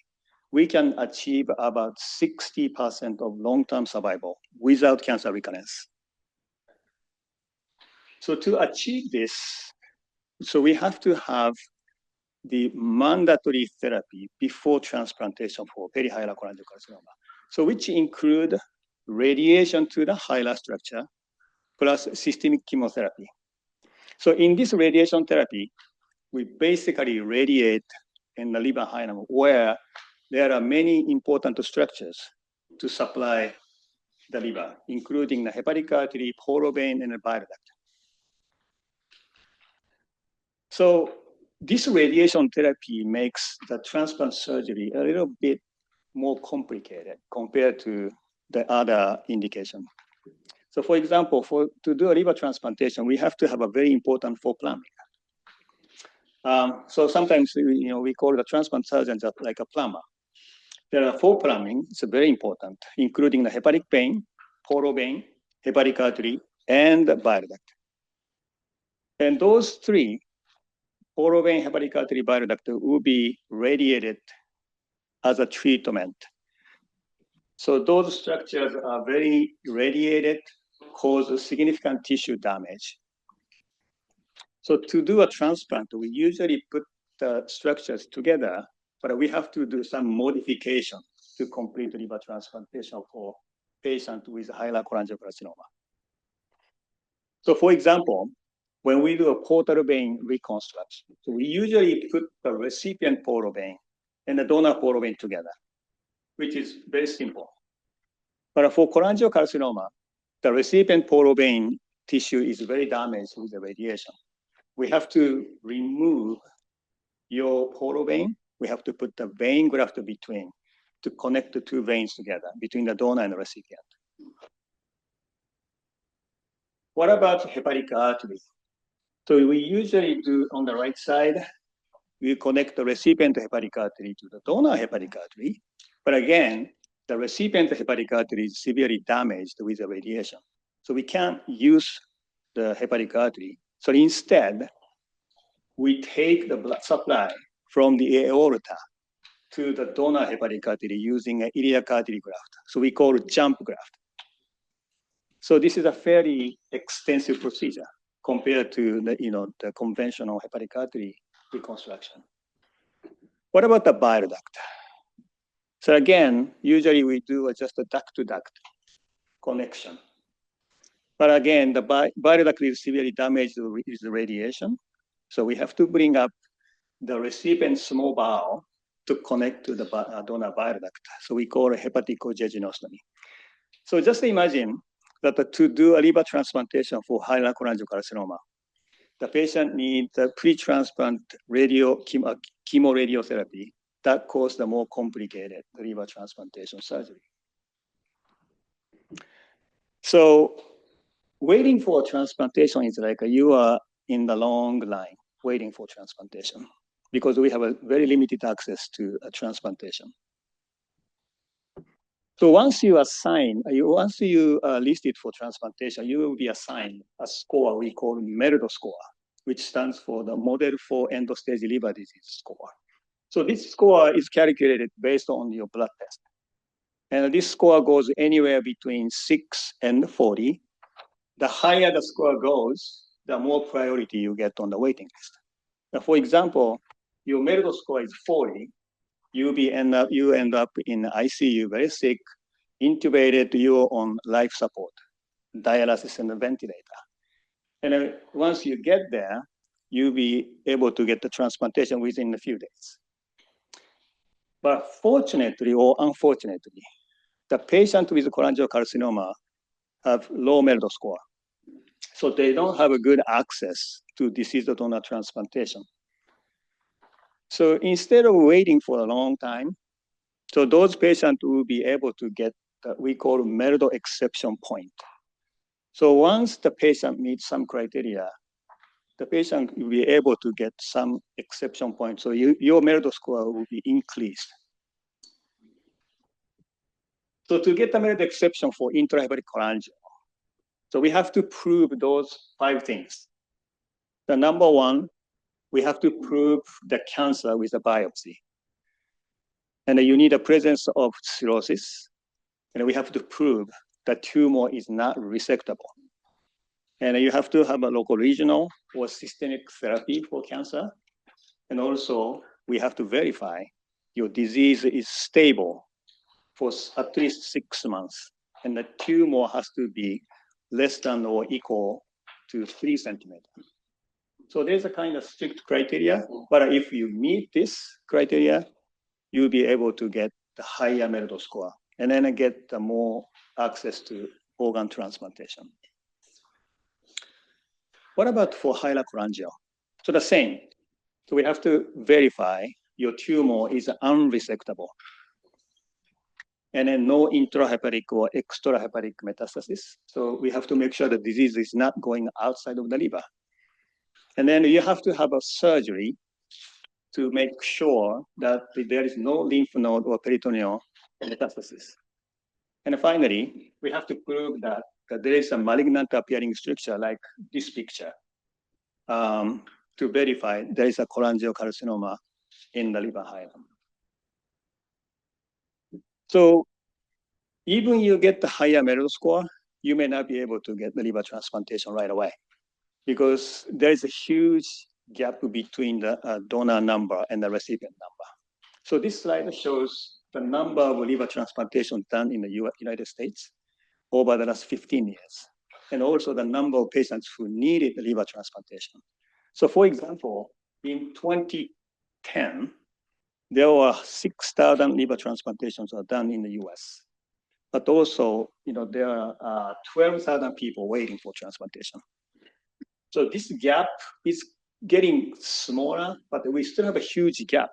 we can achieve about 60% of long-term survival without cancer recurrence. So to achieve this, so we have to have the mandatory therapy before transplantation for perihyalocholangiocarcinoma. So which include radiation to the hilar structure plus systemic chemotherapy. So in this radiation therapy, we basically radiate in the liver hilum where there are many important structures to supply the liver, including the hepatic artery, portal vein, and the bile duct. So this radiation therapy makes the transplant surgery a little bit more complicated compared to the other indication. So for example, to do a liver transplantation, we have to have a very important foreplanning. So sometimes we call the transplant surgeon just like a plumber. There are 4 plumbing, it's very important, including the hepatic vein, portal vein, hepatic artery, and the bile duct. And those 3, portal vein, hepatic artery, bile duct, will be radiated as a treatment. So those structures are very radiated, cause significant tissue damage. So to do a transplant, we usually put the structures together, but we have to do some modification to complete liver transplantation for patients with hyalocholangiocarcinoma. So for example, when we do a portal vein reconstruction, so we usually put the recipient portal vein and the donor portal vein together, which is very simple. But for cholangiocarcinoma, the recipient portal vein tissue is very damaged with the radiation. We have to remove your portal vein. We have to put the vein graft between to connect the 2 veins together between the donor and the recipient. What about hepatic artery? So we usually do on the right side, we connect the recipient hepatic artery to the donor hepatic artery. But again, the recipient hepatic artery is severely damaged with the radiation. So we can't use the hepatic artery. So instead, we take the blood supply from the aorta to the donor hepatic artery using an iliac artery graft. So we call it jump graft. So this is a fairly extensive procedure compared to the conventional hepatic artery reconstruction. What about the bile duct? So again, usually we do just a duct-to-duct connection. But again, the bile duct is severely damaged with the radiation. So we have to bring up the recipient small bowel to connect to the donor bile duct. So we call it hepaticojejunostomy. So just imagine that to do a liver transplantation for hyalocholangiocarcinoma, the patient needs a pre-transplant chemoradiotherapy that caused the more complicated liver transplantation surgery. So waiting for transplantation is like you are in the long line waiting for transplantation because we have a very limited access to a transplantation. So once you are listed for transplantation, you will be assigned a score we call MERDO score, which stands for the Model for End-Stage Liver Disease score. So this score is calculated based on your blood test. And this score goes anywhere between 6 and 40. The higher the score goes, the more priority you get on the waiting list. Now, for example, your MERDO score is 40, you end up in ICU, very sick, intubated, you're on life support, dialysis and a ventilator. And once you get there, you'll be able to get the transplantation within a few days. But fortunately or unfortunately, the patient with cholangiocarcinoma have low MERDO score. So they don't have a good access to deceased donor transplantation. So instead of waiting for a long time, so those patients will be able to get what we call MERDO exception point. So once the patient meets some criteria, the patient will be able to get some exception point. So your MERDO score will be increased. So to get the MERDO exception for intrahepatic cholangio, so we have to prove those 5 things. The number one, we have to prove the cancer with a biopsy. And you need a presence of cirrhosis. And we have to prove the tumor is not resectable. And you have to have a local regional or systemic therapy for cancer. And also, we have to verify your disease is stable for at least 6 months. And the tumor has to be less than or equal to 3 centimeters. So there's a kind of strict criteria, but if you meet this criteria, you'll be able to get the higher MERDO score and then get the more access to organ transplantation. What about for hyalocholangio? So the same. So we have to verify your tumor is unresectable. And then no intrahepatic or extrahepatic metastasis. So we have to make sure the disease is not going outside of the liver. And then you have to have a surgery to make sure that there is no lymph node or peritoneal metastasis. And finally, we have to prove that there is a malignant appearing structure like this picture to verify there is a cholangiocarcinoma in the liver hilum. So even you get the higher MERDO score, you may not be able to get the liver transplantation right away because there is a huge gap between the donor number and the recipient number. So this slide shows the number of liver transplantation done in the United States over the last 15 years, and also the number of patients who needed the liver transplantation. So for example, in 2010, there were 6,000 liver transplantations done in the US. But also, there are 12,000 people waiting for transplantation. So this gap is getting smaller, but we still have a huge gap.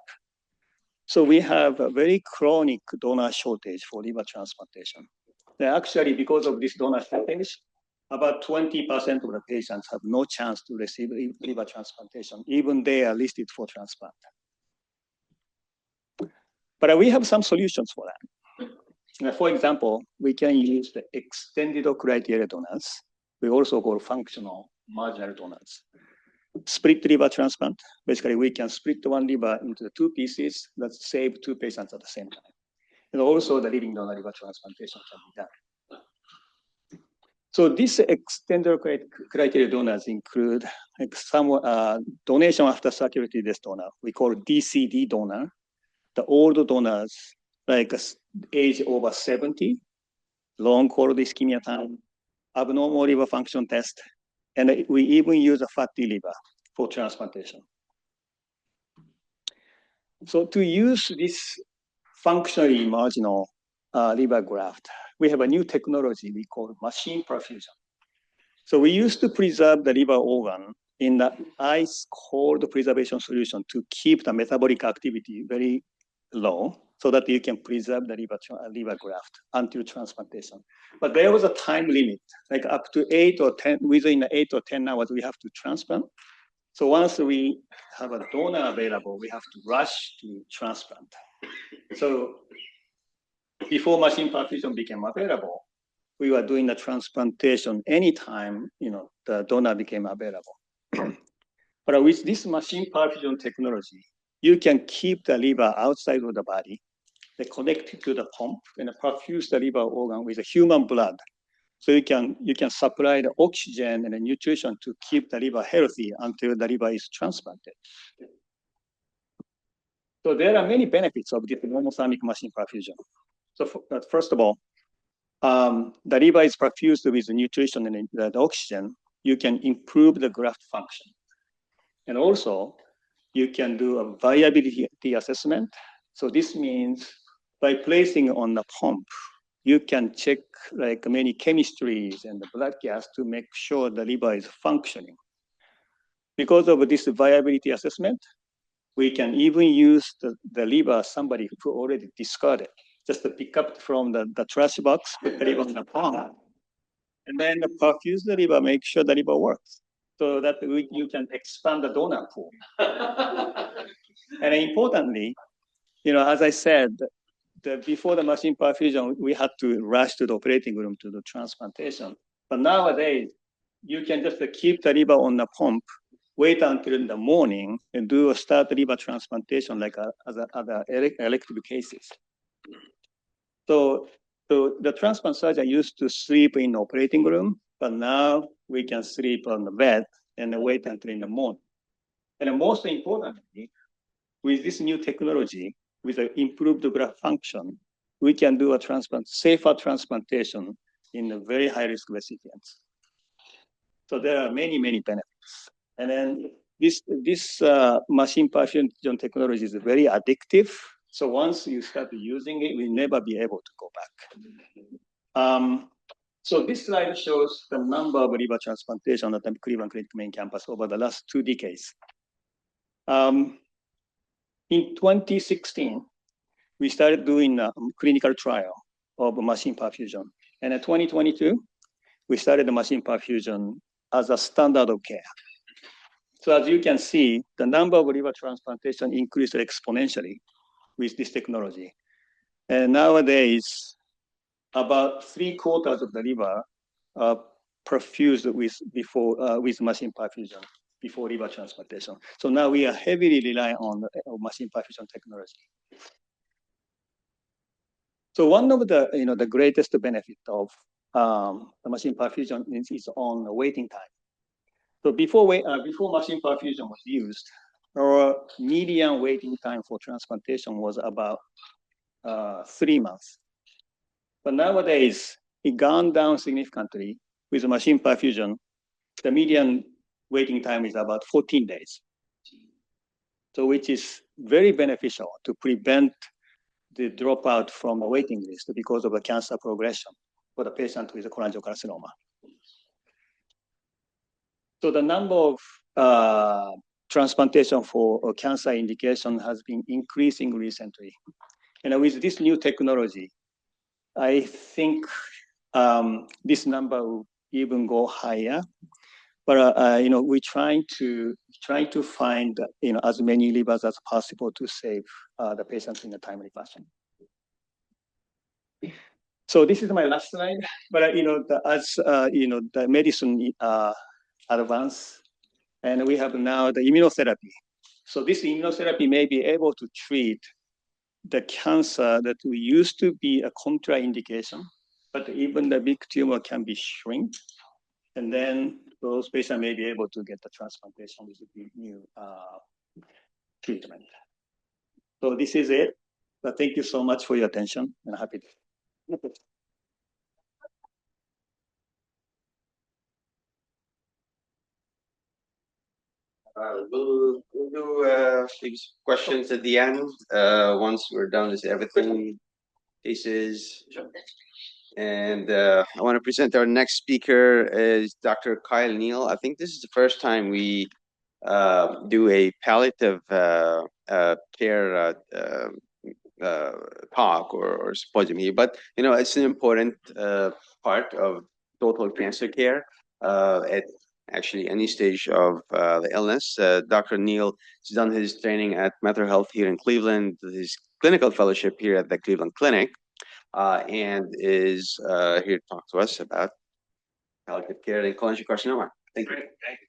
So we have a very chronic donor shortage for liver transplantation. Now, actually, because of this donor shortage, about 20% of the patients have no chance to receive liver transplantation, even they are listed for transplant. But we have some solutions for that. Now, for example, we can use the extended criteria donors. We also call functional marginal donors. Split liver transplant. Basically, we can split one liver into 2 pieces that save 2 patients at the same time. And also the living donor liver transplantation can be done. So these extended criteria donors include some donation after circulatory death donor. We call DCD donor. The old donors, like age over 70, long cold ischemia time, abnormal liver function test, and we even use a fatty liver for transplantation. So to use this functionally marginal liver graft, we have a new technology we call machine perfusion. So we used to preserve the liver organ in the ice cold preservation solution to keep the metabolic activity very low. so that you can preserve the liver graft until transplantation. But there was a time limit, like up to 8 or 10, within 8 or 10 hours, we have to transplant. So once we have a donor available, we have to rush to transplant. So before machine perfusion became available, we were doing the transplantation anytime, the donor became available. But with this machine perfusion technology, you can keep the liver outside of the body, they connect it to the pump and perfuse the liver organ with human blood. So you can supply the oxygen and the nutrition to keep the liver healthy until the liver is transplanted. So there are many benefits of this normothermic machine perfusion. So first of all, the liver is perfused with nutrition and the oxygen. You can improve the graft function. And also, you can do a viability assessment. So this means by placing on the pump, you can check like many chemistries and the blood gas to make sure the liver is functioning. Because of this viability assessment, we can even use the liver somebody who already discarded, just to pick up from the trash box, put the liver on the pump, and then perfuse the liver, make sure the liver works, so that you can expand the donor pool. And importantly, as I said, before the machine perfusion, we had to rush to the operating room to do transplantation. But nowadays, you can just keep the liver on the pump, wait until in the morning, and start liver transplantation like other elective cases. So the transplant surgeon used to sleep in the operating room, but now we can sleep on the bed and wait until in the morning. And most importantly, with this new technology, with the improved graft function, we can do a safer transplantation in the very high-risk recipients. So there are many, many benefits. And then this machine perfusion technology is very addictive. So once you start using it, we'll never be able to go back. So this slide shows the number of liver transplantation at the Cleveland Clinic main campus over the last 2 decades. In 2016, we started doing a clinical trial of machine perfusion. And in 2022, we started the machine perfusion as a standard of care. So as you can see, the number of liver transplantation increased exponentially with this technology. And nowadays, about 3/4 of the liver are perfused with machine perfusion before liver transplantation. So now we are heavily relying on machine perfusion technology. So one of the greatest benefit of the machine perfusion is on the waiting time. So before machine perfusion was used, our median waiting time for transplantation was about 3 months. But nowadays, it gone down significantly with machine perfusion. The median waiting time is about 14 days. So which is very beneficial to prevent the dropout from the waiting list because of the cancer progression for the patient with cholangiocarcinoma. So the number of transplantation for cancer indication has been increasing recently. And with this new technology, I think this number will even go higher. But we're trying to find as many livers as possible to save the patients in a timely fashion. So this is my last slide. But as the medicine advance, and we have now the immunotherapy. So this immunotherapy may be able to treat the cancer that we used to be a contraindication, but even the big tumor can be shrink, and then those patients may be able to get the transplantation with the new treatment. So this is it. But thank you so much for your attention, and I'm happy to. We'll do these questions at the end once we're done with everything cases. And I want to present our next speaker is Dr. Kyle Neal. I think this is the first time we do a palliative care talk or symposium here, but it's an important part of total cancer care at actually any stage of the illness. Dr. Neil has done his training at Metro Health here in Cleveland, his clinical fellowship here at the Cleveland Clinic, and is here to talk to us about palliative care in cholangiocarcinoma. Thank you. Thank you.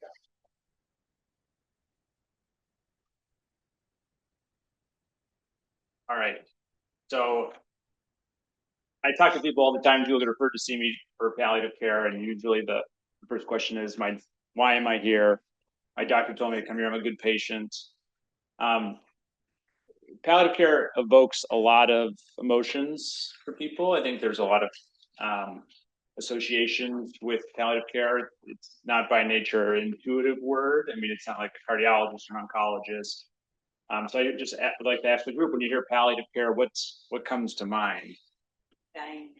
All right. So I talk to people all the time. People get referred to see me for palliative care, and usually the first question is, why am I here? My doctor told me to come here. I'm a good patient. Palliative care evokes a lot of emotions for people. I think there's a lot of associations with palliative care. It's not by nature an intuitive word. I mean, it's not like a cardiologist or an oncologist. So I just would like to ask the group, when you hear palliative care, what comes to mind? Dying.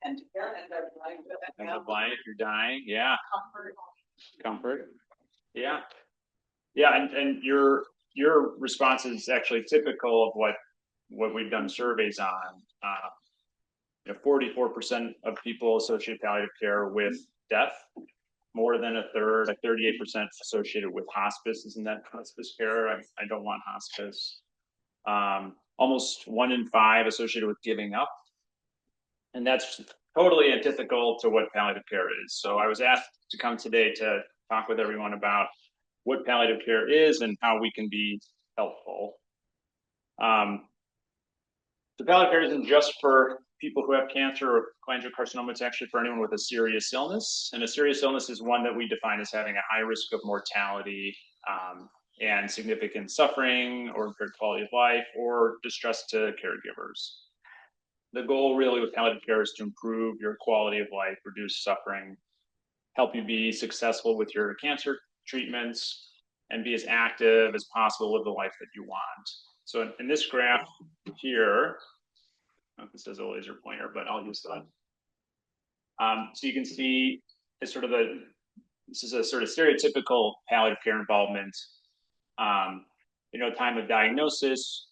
And End of life, you're dying. Yeah. Comfort. Yeah. And your response is actually typical of what we've done surveys on. 44% of people associate palliative care with death. More than a third, like 38%, associated with hospice. Isn't that hospice care? I don't want hospice. Almost 1 in 5 associated with giving up. And that's totally antithetical to what palliative care is. So I was asked to come today to talk with everyone about what palliative care is and how we can be helpful. The palliative care isn't just for people who have cancer or cholangiocarcinoma. It's actually for anyone with a serious illness. And a serious illness is one that we define as having a high risk of mortality and significant suffering or impaired quality of life or distress to caregivers. The goal really with palliative care is to improve your quality of life, reduce suffering, help you be successful with your cancer treatments, and be as active as possible, live the life that you want. So in this graph here, I don't know if this is a laser pointer, but I'll use that. So you can see this is a sort of stereotypical palliative care involvement. Time of diagnosis,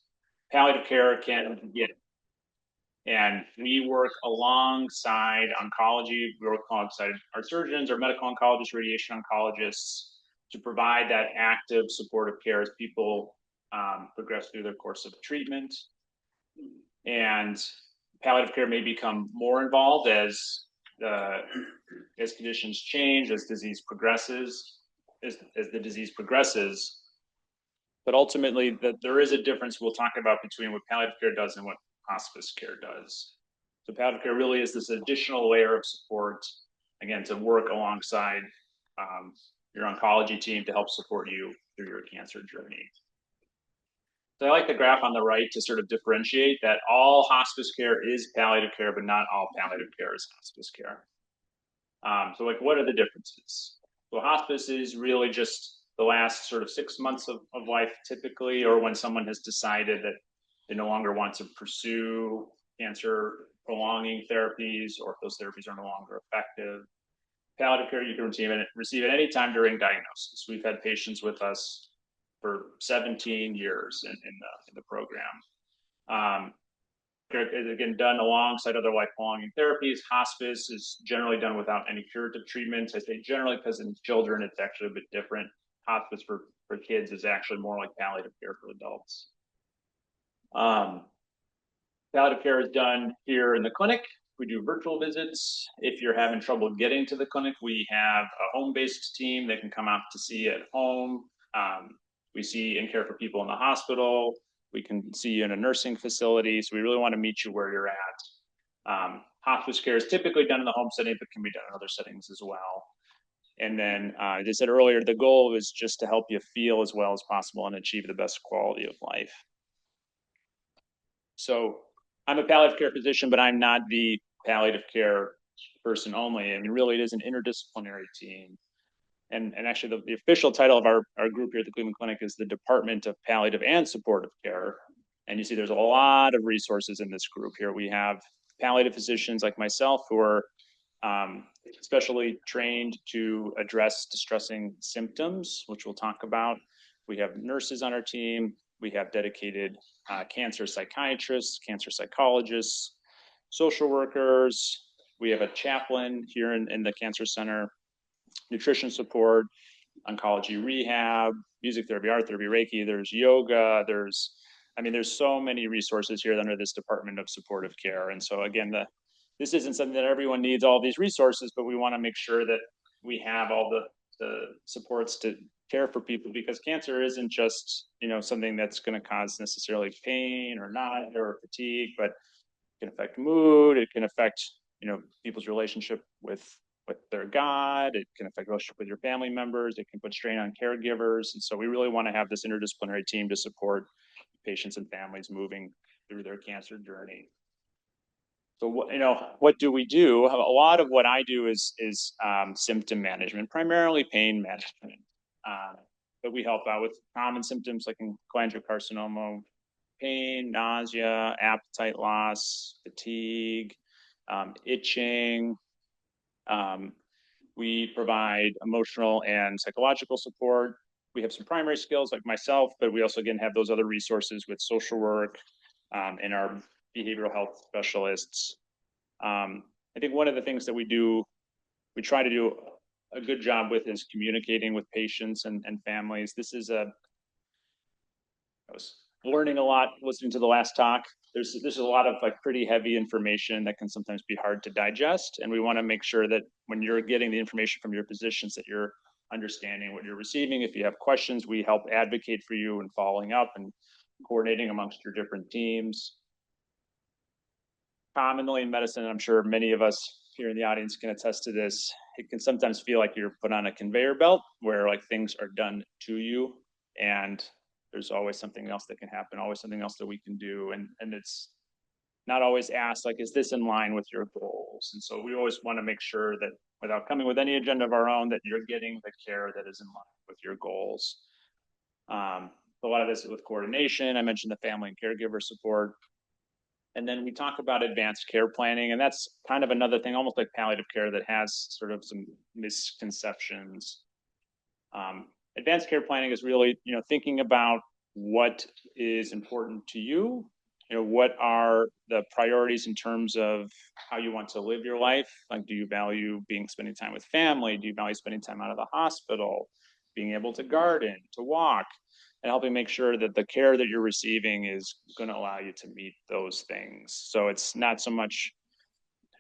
palliative care can begin. And we work alongside oncology. We work alongside our surgeons, our medical oncologists, radiation oncologists to provide that active supportive care as people progress through their course of treatment. And palliative care may become more involved as conditions change, as disease progresses, as the disease progresses. But ultimately, there is a difference we'll talk about between what palliative care does and what hospice care does. So palliative care really is this additional layer of support, again, to work alongside your oncology team to help support you through your cancer journey. So I like the graph on the right to sort of differentiate that all hospice care is palliative care, but not all palliative care is hospice care. So what are the differences? So hospice is really just the last sort of 6 months of life typically, or when someone has decided that they no longer want to pursue cancer prolonging therapies, or if those therapies are no longer effective. Palliative care you can receive at any time during diagnosis. We've had patients with us for 17 years in the program. Again, done alongside other life-prolonging therapies. Hospice is generally done without any curative treatments. I say generally because in children it's actually a bit different. Hospice for kids is actually more like palliative care for adults. Palliative care is done here in the clinic. We do virtual visits. If you're having trouble getting to the clinic, we have a home-based team that can come out to see you at home. We see and care for people in the hospital. We can see you in a nursing facility. So we really want to meet you where you're at. Hospice care is typically done in the home setting, but can be done in other settings as well. And then, as I said earlier, the goal is just to help you feel as well as possible and achieve the best quality of life. So I'm a palliative care physician, but I'm not the palliative care person only. I mean, really, it is an interdisciplinary team. And actually, the official title of our group here at the Cleveland Clinic is the Department of Palliative and Supportive Care. And you see there's a lot of resources in this group here. We have palliative physicians like myself who are specially trained to address distressing symptoms, which we'll talk about. We have nurses on our team. We have dedicated cancer psychiatrists, cancer psychologists, social workers. We have a chaplain here in the cancer center, nutrition support, oncology rehab, music therapy, art therapy, Reiki, there's yoga, there's so many resources here under this Department of Supportive Care. And so again, this isn't something that everyone needs all these resources, but we want to make sure that we have all the supports to care for people, because cancer isn't just, something that's going to cause necessarily pain or not, or fatigue, but it can affect mood. It can affect, people's relationship with their God. It can affect relationship with your family members. It can put strain on caregivers. And so we really want to have this interdisciplinary team to support patients and families moving through their cancer journey. So what do we do? A lot of what I do is symptom management, primarily pain management. But we help out with common symptoms like in cholangiocarcinoma, pain, nausea, appetite loss, fatigue, itching. We provide emotional and psychological support. We have some primary skills like myself, but we also again have those other resources with social work and our behavioral health specialists. I think one of the things that we try to do a good job with is communicating with patients and families. I was learning a lot listening to the last talk. There's a lot of pretty heavy information that can sometimes be hard to digest, and we want to make sure that when you're getting the information from your physicians that you're understanding what you're receiving. If you have questions, we help advocate for you and following up and coordinating amongst your different teams. Commonly in medicine, I'm sure many of us here in the audience can attest to this, it can sometimes feel like you're put on a conveyor belt where things are done to you, and there's always something else that can happen, always something else that we can do. And it's not always asked, is this in line with your goals? And so we always want to make sure that without coming with any agenda of our own, that you're getting the care that is in line with your goals. A lot of this is with coordination. I mentioned the family and caregiver support. And then we talk about advanced care planning, and that's kind of another thing, almost like palliative care, that has sort of some misconceptions. Advanced care planning is really, thinking about what is important to you. What are the priorities in terms of how you want to live your life? Do you value spending time with family? Do you value spending time out of the hospital? Being able to garden, to walk, and helping make sure that the care that you're receiving is going to allow you to meet those things. So it's not so much,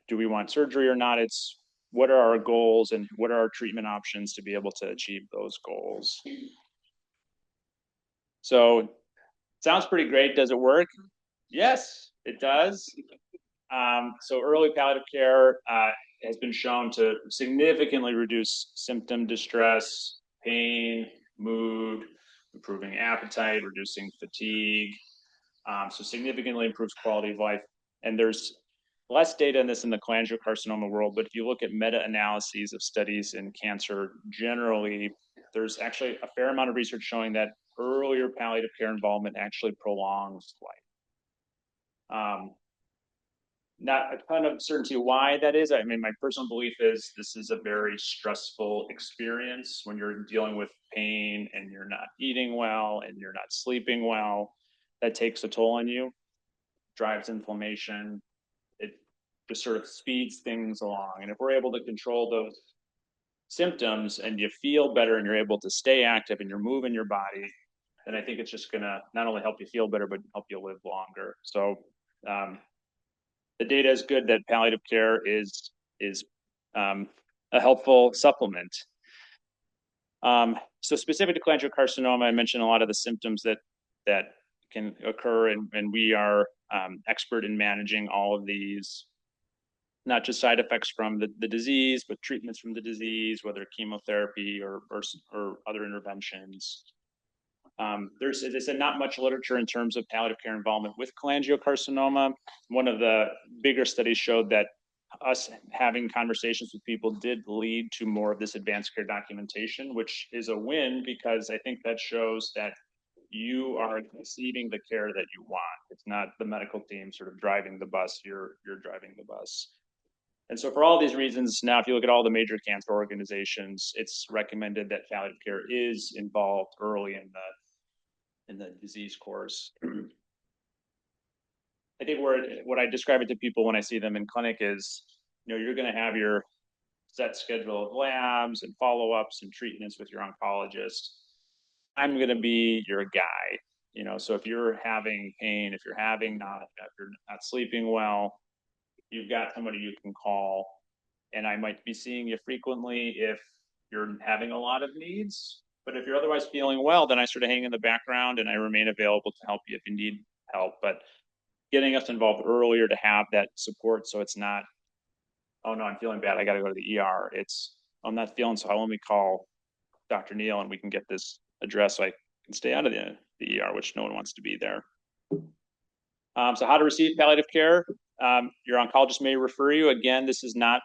do we want surgery or not? It's what are our goals and what are our treatment options to be able to achieve those goals? So sounds pretty great. Does it work? Yes, it does. So early palliative care has been shown to significantly reduce symptom distress, pain, mood, improving appetite, reducing fatigue. So significantly improves quality of life. And there's less data in this in the cholangiocarcinoma world, but if you look at meta-analyses of studies in cancer, generally, there's actually a fair amount of research showing that earlier palliative care involvement actually prolongs life. Not a ton of certainty why that is. I mean, my personal belief is this is a very stressful experience when you're dealing with pain and you're not eating well and you're not sleeping well. That takes a toll on you, drives inflammation. It just sort of speeds things along. And if we're able to control those symptoms and you feel better and you're able to stay active and you're moving your body, then I think it's just going to not only help you feel better, but help you live longer. So the data is good that palliative care is a helpful supplement. So specific to cholangiocarcinoma, I mentioned a lot of the symptoms that can occur, and we are expert in managing all of these, not just side effects from the disease, but treatments from the disease, whether chemotherapy or other interventions. There's, as I said, not much literature in terms of palliative care involvement with cholangiocarcinoma. One of the bigger studies showed that us having conversations with people did lead to more of this advanced care documentation, which is a win because I think that shows that you are receiving the care that you want. It's not the medical team sort of driving the bus, you're driving the bus. And so for all these reasons, now if you look at all the major cancer organizations, it's recommended that palliative care is involved early in the disease course. I think what I describe it to people when I see them in clinic is, you're going to have your set schedule of labs and follow-ups and treatments with your oncologist. I'm going to be your guy. So if you're having pain, if you're not sleeping well, you've got somebody you can call, and I might be seeing you frequently if you're having a lot of needs. But if you're otherwise feeling well, then I sort of hang in the background and I remain available to help you if you need help. But getting us involved earlier to have that support, so it's not, oh no, I'm feeling bad, I got to go to the ER. It's, I'm not feeling so well, let me call Dr. Neal and we can get this addressed so I can stay out of the ER, which no one wants to be there. So how to receive palliative care. Your oncologist may refer you. Again, this is not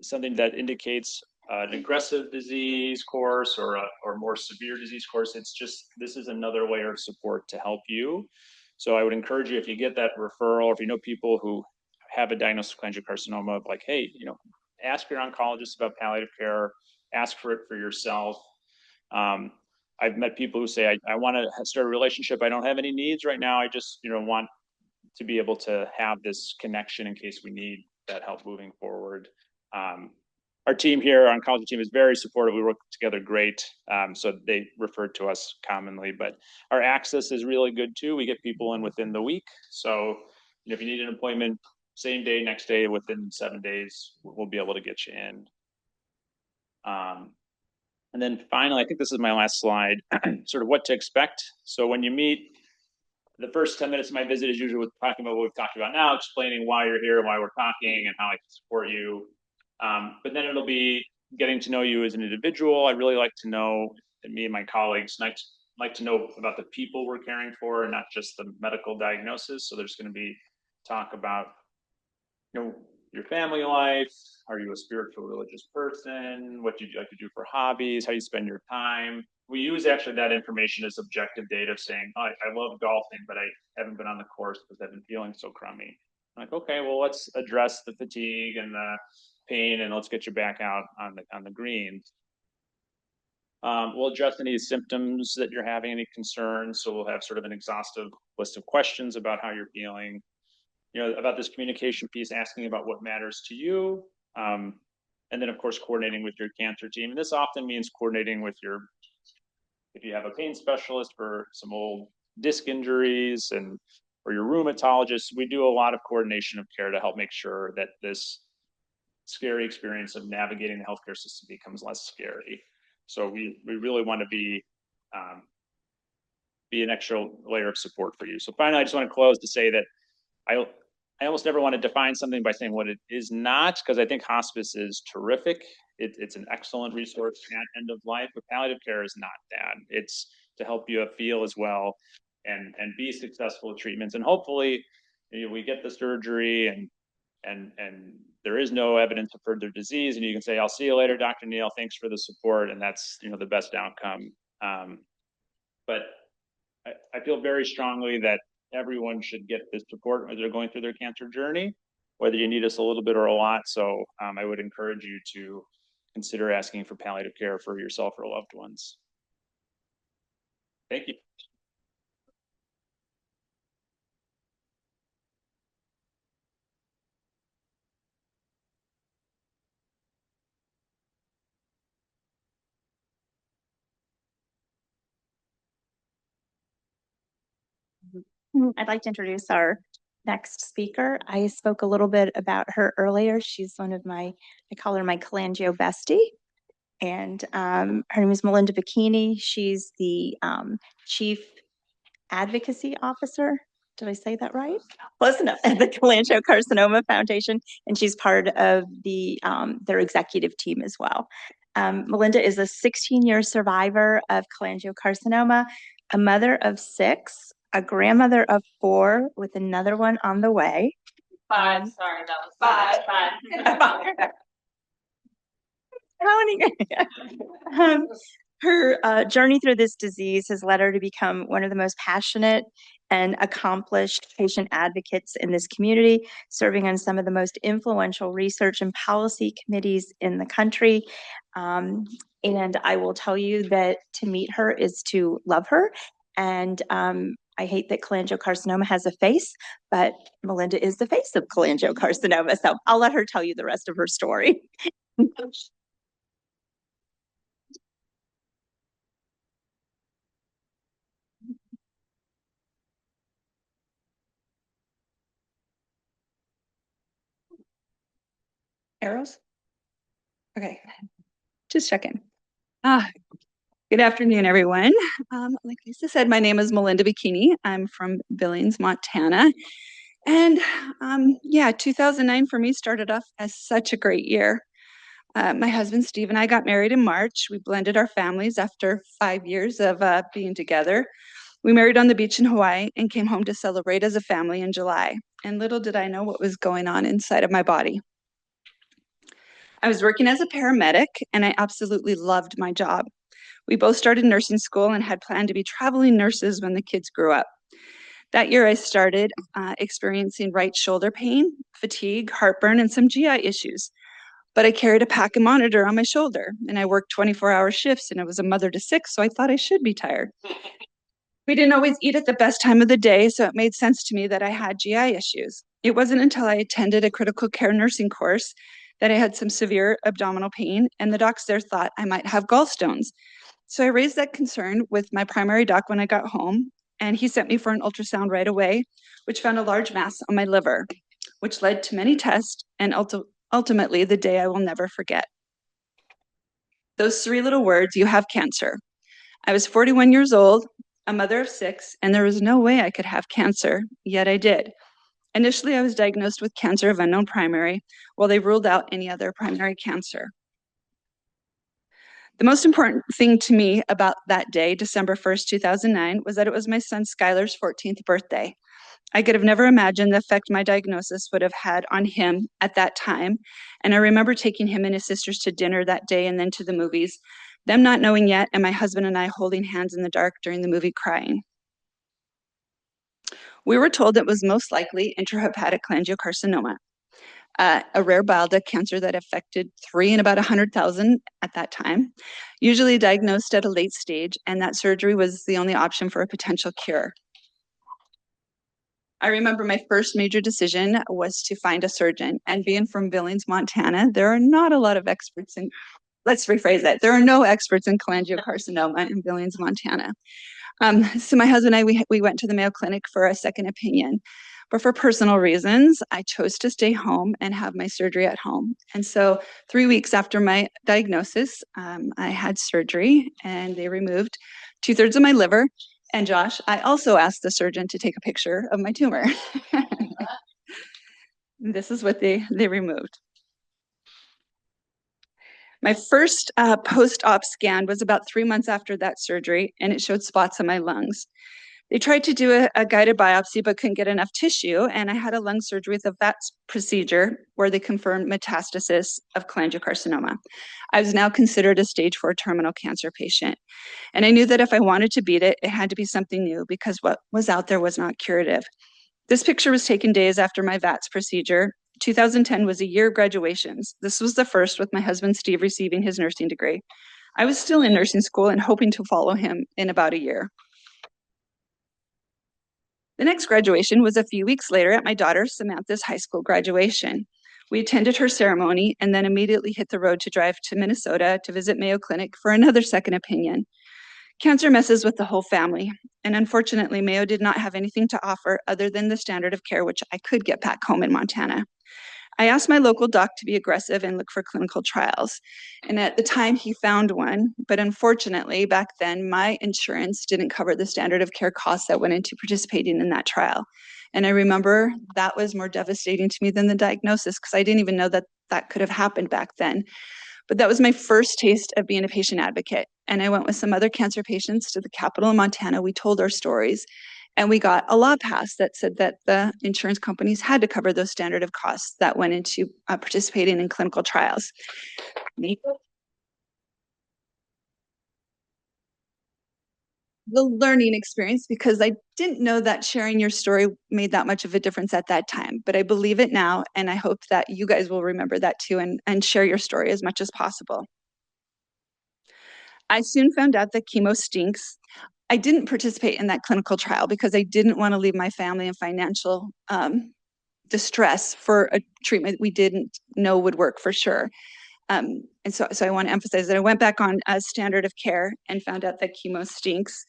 something that indicates an aggressive disease course or more severe disease course. It's just, this is another layer of support to help you. So I would encourage you, if you get that referral, or if you know people who have a diagnosis of cholangiocarcinoma, like, hey, ask your oncologist about palliative care, ask for it for yourself. I've met people who say, I want to start a relationship. I don't have any needs right now. I just, want to be able to have this connection in case we need that help moving forward. Our team here, our oncology team, is very supportive. We work together great. So they refer to us commonly, but our access is really good too. We get people in within the week. So if you need an appointment, same day, next day, within 7 days, we'll be able to get you in. And then finally, I think this is my last slide, sort of what to expect. So when you meet, the first 10 minutes of my visit is usually with talking about what we've talked about now, explaining why you're here, why we're talking, and how I can support you. But then it'll be getting to know you as an individual. I really like to know, and me and my colleagues like to know about the people we're caring for and not just the medical diagnosis. So there's going to be talk about, your family life. Are you a spiritual religious person? What do you like to do for hobbies? How do you spend your time? We use actually that information as objective data, saying, oh, I love golfing, but I haven't been on the course because I've been feeling so crummy. I'm like, okay, well, let's address the fatigue and the pain, and let's get you back out on the greens. We'll address any symptoms that you're having, any concerns. So we'll have sort of an exhaustive list of questions about how you're feeling. About this communication piece, asking about what matters to you. And then, of course, coordinating with your cancer team. And this often means coordinating with if you have a pain specialist for some old disc injuries or your rheumatologist. We do a lot of coordination of care to help make sure that this scary experience of navigating the healthcare system becomes less scary. So we really want to be an extra layer of support for you. So finally, I just want to close to say that I almost never want to define something by saying what it is not, because I think hospice is terrific. It's an excellent resource at end of life, but palliative care is not that. It's to help you feel as well and be successful at treatments. And hopefully we get the surgery and there is no evidence of further disease, and you can say, I'll see you later, Dr. Neal, thanks for the support. And that's, the best outcome. But I feel very strongly that everyone should get this support as they're going through their cancer journey, whether you need us a little bit or a lot. So I would encourage you to consider asking for palliative care for yourself or loved ones. Thank you. I'd like to introduce our next speaker. I spoke a little bit about her earlier. She's one of I call her my cholangio bestie. And her name is Melinda Bikini. She's the Chief Advocacy Officer. Did I say that right? Close enough. At the Cholangiocarcinoma Foundation, and she's part of their executive team as well. Melinda is a 16-year survivor of cholangiocarcinoma, a mother of 6, a grandmother of 4 with another one on the way. 5, sorry, that was 5. Counting. Her journey through this disease has led her to become one of the most passionate and accomplished patient advocates in this community, serving on some of the most influential research and policy committees in the country. And I will tell you that to meet her is to love her. And I hate that cholangiocarcinoma has a face, but Melinda is the face of cholangiocarcinoma. So I'll let her tell you the rest of her story. Arrows? Okay, just checking. Good afternoon, everyone. Like Lisa said, my name is Melinda Bikini. I'm from Billings, Montana. And yeah, 2009 for me started off as such a great year. My husband, Steve, and I got married in March. We blended our families after 5 years of being together. We married on the beach in Hawaii and came home to celebrate as a family in July. And little did I know what was going on inside of my body. I was working as a paramedic and I absolutely loved my job. We both started nursing school and had planned to be traveling nurses when the kids grew up. That year, I started experiencing right shoulder pain, fatigue, heartburn, and some GI issues. But I carried a pack and monitor on my shoulder, and I worked 24-hour shifts, and I was a mother to 6, so I thought I should be tired. We didn't always eat at the best time of the day, so it made sense to me that I had GI issues. It wasn't until I attended a critical care nursing course that I had some severe abdominal pain, and the docs there thought I might have gallstones. So I raised that concern with my primary doc when I got home, and he sent me for an ultrasound right away, which found a large mass on my liver, which led to many tests and ultimately the day I will never forget. Those 3 little words, "You have cancer." I was 41 years old, a mother of 6, and there was no way I could have cancer, yet I did. Initially, I was diagnosed with cancer of unknown primary, while they ruled out any other primary cancer. The most important thing to me about that day, December 1st, 2009, was that it was my son Skylar's 14th birthday. I could have never imagined the effect my diagnosis would have had on him at that time. And I remember taking him and his sisters to dinner that day and then to the movies, them not knowing yet, and my husband and I holding hands in the dark during the movie crying. We were told it was most likely intrahepatic cholangiocarcinoma, a rare bile duct cancer that affected 3 in about 100,000 at that time, usually diagnosed at a late stage, and that surgery was the only option for a potential cure. I remember my first major decision was to find a surgeon, and being from Billings, Montana, there are not a lot of experts in, let's rephrase that, there are no experts in cholangiocarcinoma in Billings, Montana. So my husband and I, we went to the Mayo Clinic for a second opinion. But for personal reasons, I chose to stay home and have my surgery at home. And so 3 weeks after my diagnosis, I had surgery and they removed 2/3 of my liver. And Josh, I also asked the surgeon to take a picture of my tumor. This is what they removed. My first post-op scan was about 3 months after that surgery, and it showed spots on my lungs. They tried to do a guided biopsy, but couldn't get enough tissue, and I had a lung surgery with a VATS procedure where they confirmed metastasis of cholangiocarcinoma. I was now considered a stage 4 terminal cancer patient, and I knew that if I wanted to beat it, it had to be something new because what was out there was not curative. This picture was taken days after my VATS procedure. 2010 was a year of graduations. This was the first with my husband, Steve, receiving his nursing degree. I was still in nursing school and hoping to follow him in about a year. The next graduation was a few weeks later at my daughter Samantha's high school graduation. We attended her ceremony and then immediately hit the road to drive to Minnesota to visit Mayo Clinic for another second opinion. Cancer messes with the whole family, and unfortunately, Mayo did not have anything to offer other than the standard of care, which I could get back home in Montana. I asked my local doc to be aggressive and look for clinical trials. And at the time, he found one. But unfortunately, back then, my insurance didn't cover the standard of care costs that went into participating in that trial. And I remember that was more devastating to me than the diagnosis because I didn't even know that that could have happened back then. But that was my first taste of being a patient advocate. And I went with some other cancer patients to the capital of Montana. We told our stories. And we got a law passed that said that the insurance companies had to cover those standard of costs that went into participating in clinical trials. The learning experience, because I didn't know that sharing your story made that much of a difference at that time, but I believe it now, and I hope that you guys will remember that too and share your story as much as possible. I soon found out that chemo stinks. I didn't participate in that clinical trial because I didn't want to leave my family in financial distress for a treatment we didn't know would work for sure. And so I want to emphasize that I went back on a standard of care and found out that chemo stinks.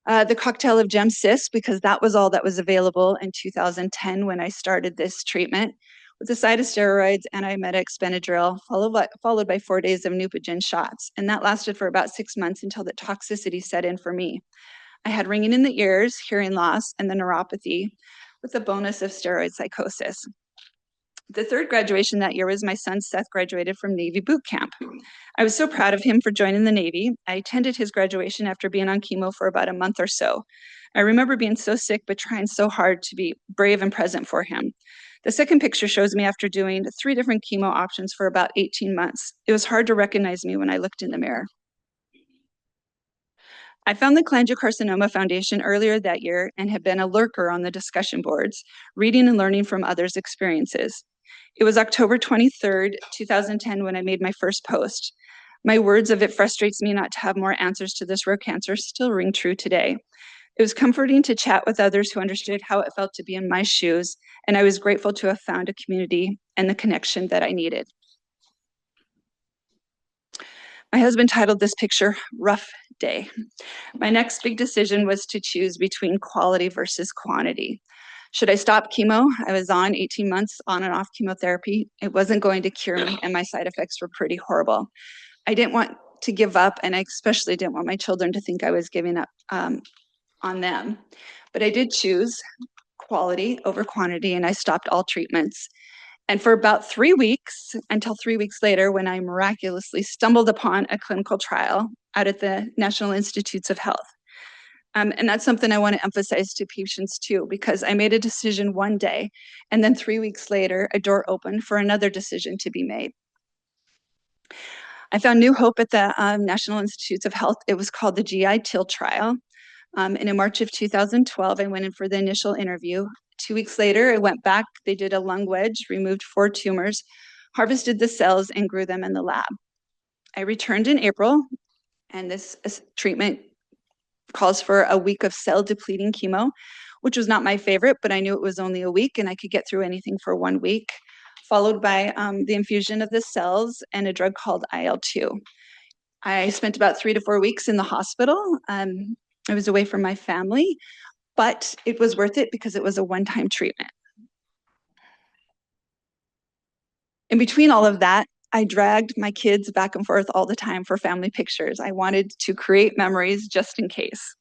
The cocktail of Gem-Cis, because that was all that was available in 2010 when I started this treatment, with a side of steroids, antiemetic, Benadryl, followed by 4 days of Neupogen shots. And that lasted for about 6 months until the toxicity set in for me. I had ringing in the ears, hearing loss, and the neuropathy, with the bonus of steroid psychosis. The third graduation that year was my son Seth graduated from Navy boot camp. I was so proud of him for joining the Navy. I attended his graduation after being on chemo for about a month or so. I remember being so sick, but trying so hard to be brave and present for him. The second picture shows me after doing 3 different chemo options for about 18 months. It was hard to recognize me when I looked in the mirror. I found the Cholangiocarcinoma Foundation earlier that year and have been a lurker on the discussion boards, reading and learning from others' experiences. It was October 23rd, 2010 when I made my first post. My words of "it frustrates me not to have more answers to this rare cancer" still ring true today. It was comforting to chat with others who understood how it felt to be in my shoes, and I was grateful to have found a community and the connection that I needed. My husband titled this picture, "Rough Day." My next big decision was to choose between quality versus quantity. Should I stop chemo? I was on 18 months on and off chemotherapy. It wasn't going to cure me, and my side effects were pretty horrible. I didn't want to give up, and I especially didn't want my children to think I was giving up on them. But I did choose quality over quantity, and I stopped all treatments. And for about 3 weeks, until 3 weeks later, when I miraculously stumbled upon a clinical trial out at the National Institutes of Health. And that's something I want to emphasize to patients too, because I made a decision one day, and then 3 weeks later, a door opened for another decision to be made. I found new hope at the National Institutes of Health. It was called the GI TIL trial. And in March of 2012, I went in for the initial interview. 2 weeks later, I went back. They did a lung wedge, removed 4 tumors, harvested the cells, and grew them in the lab. I returned in April, and this treatment calls for a week of cell-depleting chemo, which was not my favorite, but I knew it was only a week, and I could get through anything for 1 week, followed by the infusion of the cells and a drug called IL-2. I spent about 3 to 4 weeks in the hospital. I was away from my family, but it was worth it because it was a one-time treatment. In between all of that, I dragged my kids back and forth all the time for family pictures. I wanted to create memories just in case.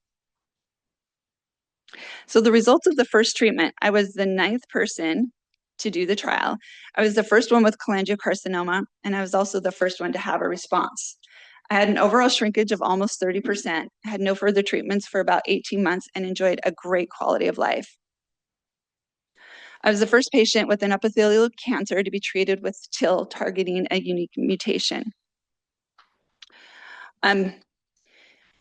So the results of the first treatment, I was the 9th person to do the trial. I was the first one with cholangiocarcinoma, and I was also the first one to have a response. I had an overall shrinkage of almost 30%, had no further treatments for about 18 months, and enjoyed a great quality of life. I was the first patient with an epithelial cancer to be treated with TIL targeting a unique mutation.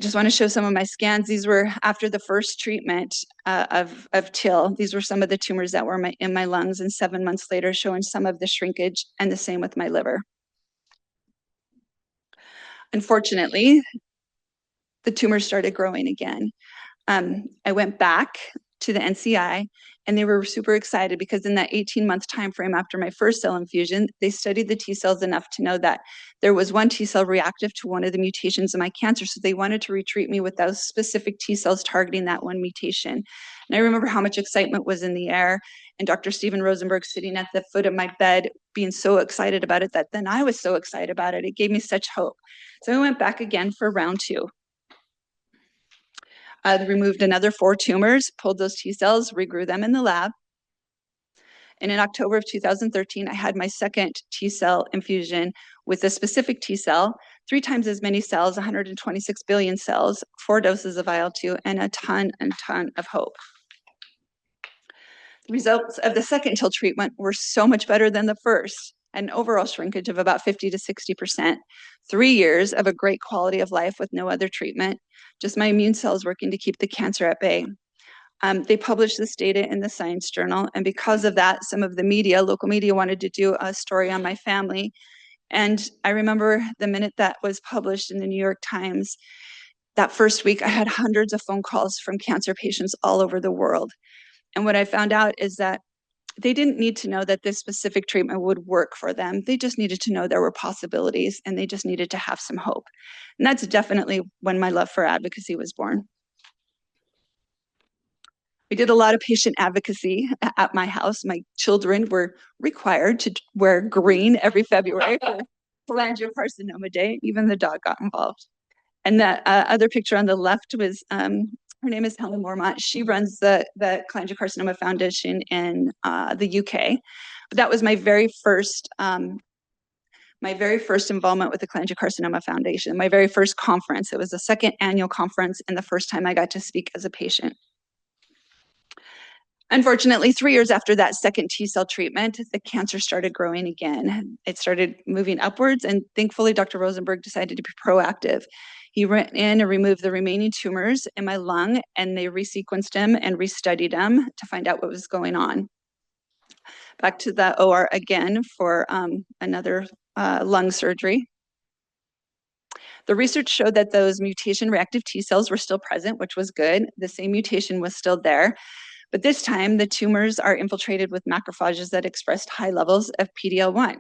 Just want to show some of my scans. These were after the first treatment of TIL. These were some of the tumors that were in my lungs, and 7 months later showing some of the shrinkage, and the same with my liver. Unfortunately, the tumors started growing again. I went back to the NCI, and they were super excited because in that 18-month time frame after my first cell infusion, they studied the T cells enough to know that there was one T cell reactive to one of the mutations in my cancer, so they wanted to retreat me with those specific T cells targeting that one mutation. And I remember how much excitement was in the air, and Dr. Steven Rosenberg sitting at the foot of my bed being so excited about it that then I was so excited about it. It gave me such hope. So I went back again for round 2. Removed another 4 tumors, pulled those T cells, regrew them in the lab. And in October of 2013, I had my second T cell infusion with a specific T cell, 3 times as many cells, 126 billion cells, 4 doses of IL-2, and a ton of hope. The results of the second TIL treatment were so much better than the first. An overall shrinkage of about 50 to 60%, 3 years of a great quality of life with no other treatment, just my immune cells working to keep the cancer at bay. They published this data in the Science Journal, and because of that, some of the media, local media, wanted to do a story on my family, And I remember the minute that was published in the New York Times, that first week, I had hundreds of phone calls from cancer patients all over the world. And what I found out is that they didn't need to know that this specific treatment would work for them. They just needed to know there were possibilities, and they just needed to have some hope. And that's definitely when my love for advocacy was born. We did a lot of patient advocacy at my house. My children were required to wear green every February for Cholangiocarcinoma Day. Even the dog got involved. And that other picture on the left was, her name is Helen Mormont. She runs the Cholangiocarcinoma Foundation in the UK. But that was my very first involvement with the Cholangiocarcinoma Foundation, my very first conference. It was the second annual conference and the first time I got to speak as a patient. Unfortunately, 3 years after that second T-cell treatment, the cancer started growing again. It started moving upwards, and thankfully, Dr. Rosenberg decided to be proactive. He went in and removed the remaining tumors in my lung, and they resequenced them and restudied them to find out what was going on. Back to the OR again for another lung surgery. The research showed that those mutation-reactive T-cells were still present, which was good. The same mutation was still there. But this time, the tumors are infiltrated with macrophages that expressed high levels of PD-L1.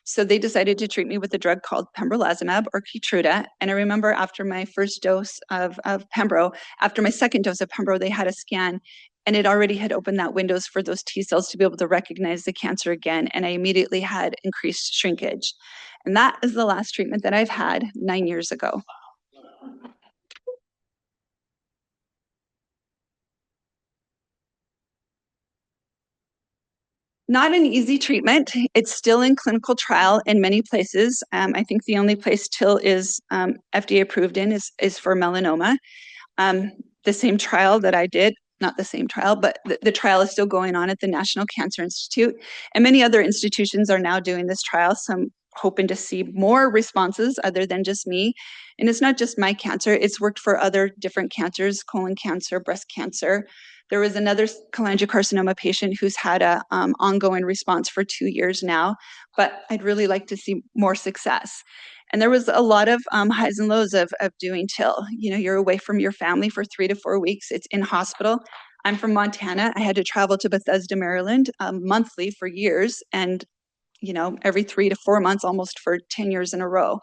So they decided to treat me with a drug called pembrolizumab or Keytruda. And I remember after my first dose of pembro, after my second dose of pembro, they had a scan, and it already had opened that windows for those T cells to be able to recognize the cancer again. And I immediately had increased shrinkage. And that is the last treatment that I've had 9 years ago. Not an easy treatment. It's still in clinical trial in many places. I think the only place TIL is FDA approved in is for melanoma. The same trial that I did, not the same trial, but the trial is still going on at the National Cancer Institute. And many other institutions are now doing this trial. So I'm hoping to see more responses other than just me. And it's not just my cancer, it's worked for other different cancers, colon cancer, breast cancer. There was another cholangiocarcinoma patient who's had a ongoing response for 2 years now, but I'd really like to see more success. And there was a lot of highs and lows of doing TIL. You know, you're away from your family for 3 to 4 weeks. It's in hospital. I'm from Montana. I had to travel to Bethesda, Maryland monthly for years, and you know, every 3 to 4 months, almost for 10 years in a row.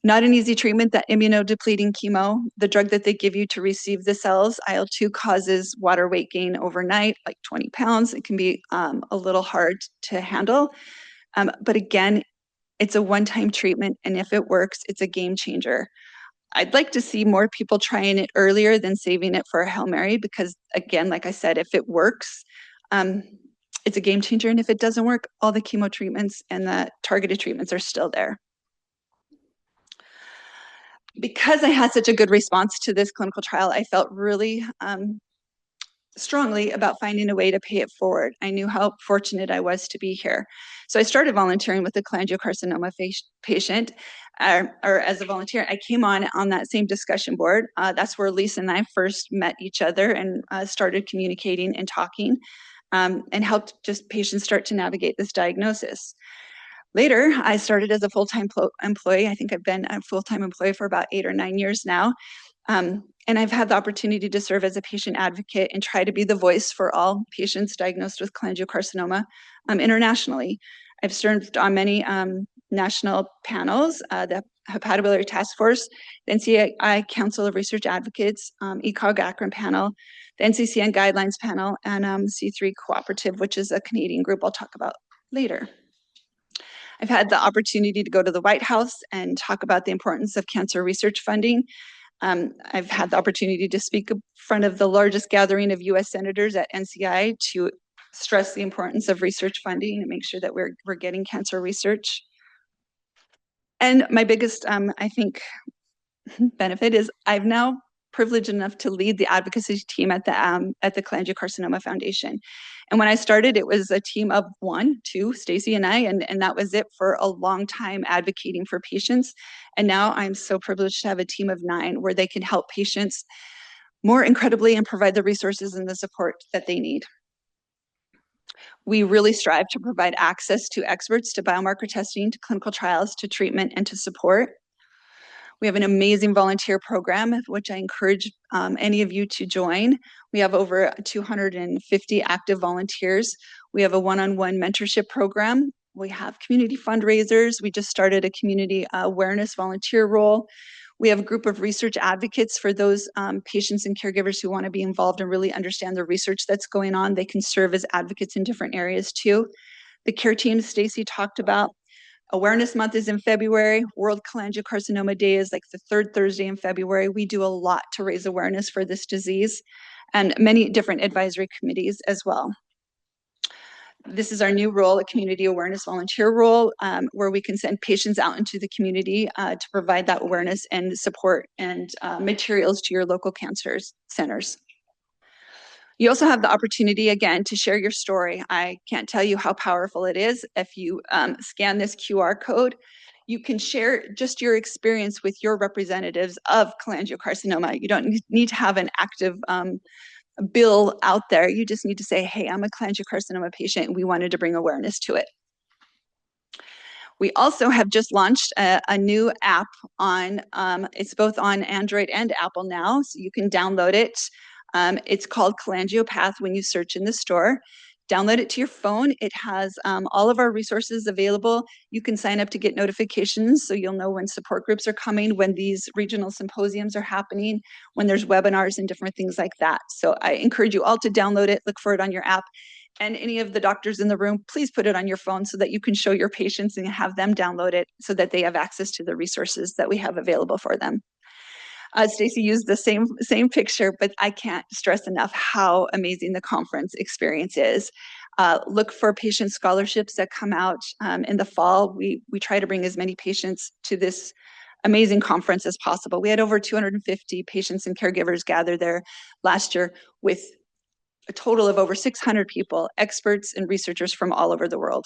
Not an easy treatment, that immunodepleting chemo, the drug that they give you to receive the cells, IL-2 causes water weight gain overnight, like 20 pounds. It can be a little hard to handle. But again, it's a one-time treatment, and if it works, it's a game changer. I'd like to see more people trying it earlier than saving it for a Hail Mary, because again, like I said, if it works, it's a game changer. And if it doesn't work, all the chemo treatments and the targeted treatments are still there. Because I had such a good response to this clinical trial, I felt really strongly about finding a way to pay it forward. I knew how fortunate I was to be here. So I started volunteering with the cholangiocarcinoma patient, or as a volunteer. I came on that same discussion board. That's where Lisa and I first met each other and started communicating and talking, and helped just patients start to navigate this diagnosis. Later, I started as a full-time employee. I think I've been a full-time employee for about 8 or 9 years now. And I've had the opportunity to serve as a patient advocate and try to be the voice for all patients diagnosed with cholangiocarcinoma internationally. I've served on many national panels, the Hepatobiliary Task Force, the NCI Council of Research Advocates, ECOG Akron panel, the NCCN Guidelines panel, and C3 Cooperative, which is a Canadian group I'll talk about later. I've had the opportunity to go to the White House and talk about the importance of cancer research funding. I've had the opportunity to speak in front of the largest gathering of US senators at NCI to stress the importance of research funding and make sure that we're getting cancer research. And my biggest, I think, benefit is I've now privileged enough to lead the advocacy team at the Cholangiocarcinoma Foundation. And when I started, it was a team of 2, Stacy and I, and that was it for a long time, advocating for patients. And now I'm so privileged to have a team of 9 where they can help patients more incredibly and provide the resources and the support that they need. We really strive to provide access to experts, to biomarker testing, to clinical trials, to treatment, and to support. We have an amazing volunteer program, which I encourage any of you to join. We have over 250 active volunteers. We have a one-on-one mentorship program. We have community fundraisers. We just started a community awareness volunteer role. We have a group of research advocates for those patients and caregivers who want to be involved and really understand the research that's going on. They can serve as advocates in different areas too. The care team Stacy talked about. Awareness Month is in February. World Cholangiocarcinoma Day is like the third Thursday in February. We do a lot to raise awareness for this disease and many different advisory committees as well. This is our new role, a community awareness volunteer role, where we can send patients out into the community to provide that awareness and support and materials to your local cancer centers. You also have the opportunity, again, to share your story. I can't tell you how powerful it is. If you scan this QR code, you can share just your experience with your representatives of cholangiocarcinoma. You don't need to have an active bill out there. You just need to say, hey, I'm a cholangiocarcinoma patient, and we wanted to bring awareness to it. We also have just launched a new app on, it's both on Android and Apple now, so you can download it. It's called Cholangiopath when you search in the store. Download it to your phone. It has all of our resources available. You can sign up to get notifications so you'll know when support groups are coming, when these regional symposiums are happening, when there's webinars and different things like that. So I encourage you all to download it, look for it on your app. And any of the doctors in the room, please put it on your phone so that you can show your patients and have them download it so that they have access to the resources that we have available for them. Stacy used the same picture, but I can't stress enough how amazing the conference experience is. Look for patient scholarships that come out in the fall. We try to bring as many patients to this amazing conference as possible. We had over 250 patients and caregivers gather there last year with a total of over 600 people, experts and researchers from all over the world.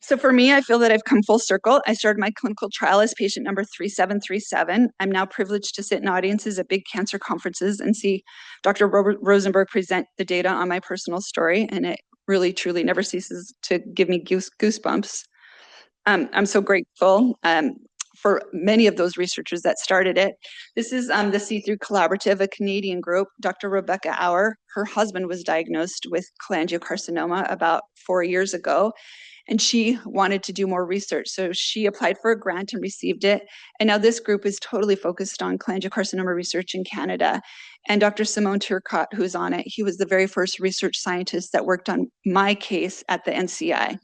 So for me, I feel that I've come full circle. I started my clinical trial as patient number 3737. I'm now privileged to sit in audiences at big cancer conferences and see Dr. Rosenberg present the data on my personal story, and it really, truly never ceases to give me goosebumps. I'm so grateful for many of those researchers that started it. This is the See-Through Collaborative, a Canadian group. Dr. Rebecca Auer, her husband was diagnosed with cholangiocarcinoma about 4 years ago, and she wanted to do more research. So she applied for a grant and received it. And now this group is totally focused on cholangiocarcinoma research in Canada. And Dr. Simone Turcotte, who's on it, he was the very first research scientist that worked on my case at the NCI.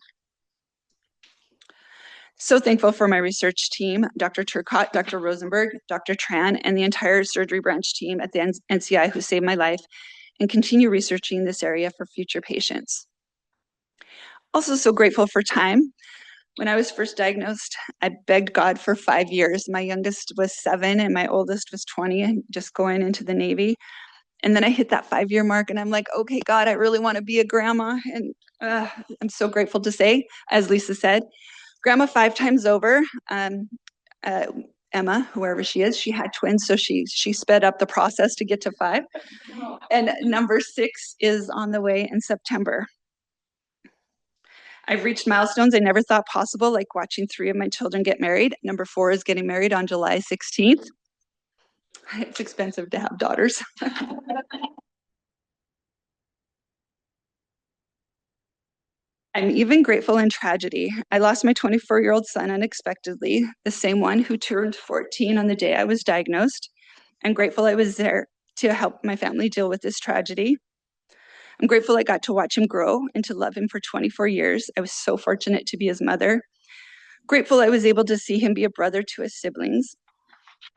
So thankful for my research team, Dr. Turcotte, Dr. Rosenberg, Dr. Tran, and the entire surgery branch team at the NCI who saved my life and continue researching this area for future patients. Also so grateful for time. When I was first diagnosed, I begged God for 5 years. My youngest was 7 and my oldest was 20 and just going into the Navy. And then I hit that 5-year mark and I'm like, okay, God, I really want to be a grandma. And I'm so grateful to say, as Lisa said, grandma 5 times over. Emma, whoever she is, she had twins, so she sped up the process to get to 5. And number 6 is on the way in September. I've reached milestones I never thought possible, like watching 3 of my children get married. Number 4 is getting married on July 16th. It's expensive to have daughters. I'm even grateful in tragedy. I lost my 24-year-old son unexpectedly, the same one who turned 14 on the day I was diagnosed. I'm grateful I was there to help my family deal with this tragedy. I'm grateful I got to watch him grow and to love him for 24 years. I was so fortunate to be his mother. Grateful I was able to see him be a brother to his siblings.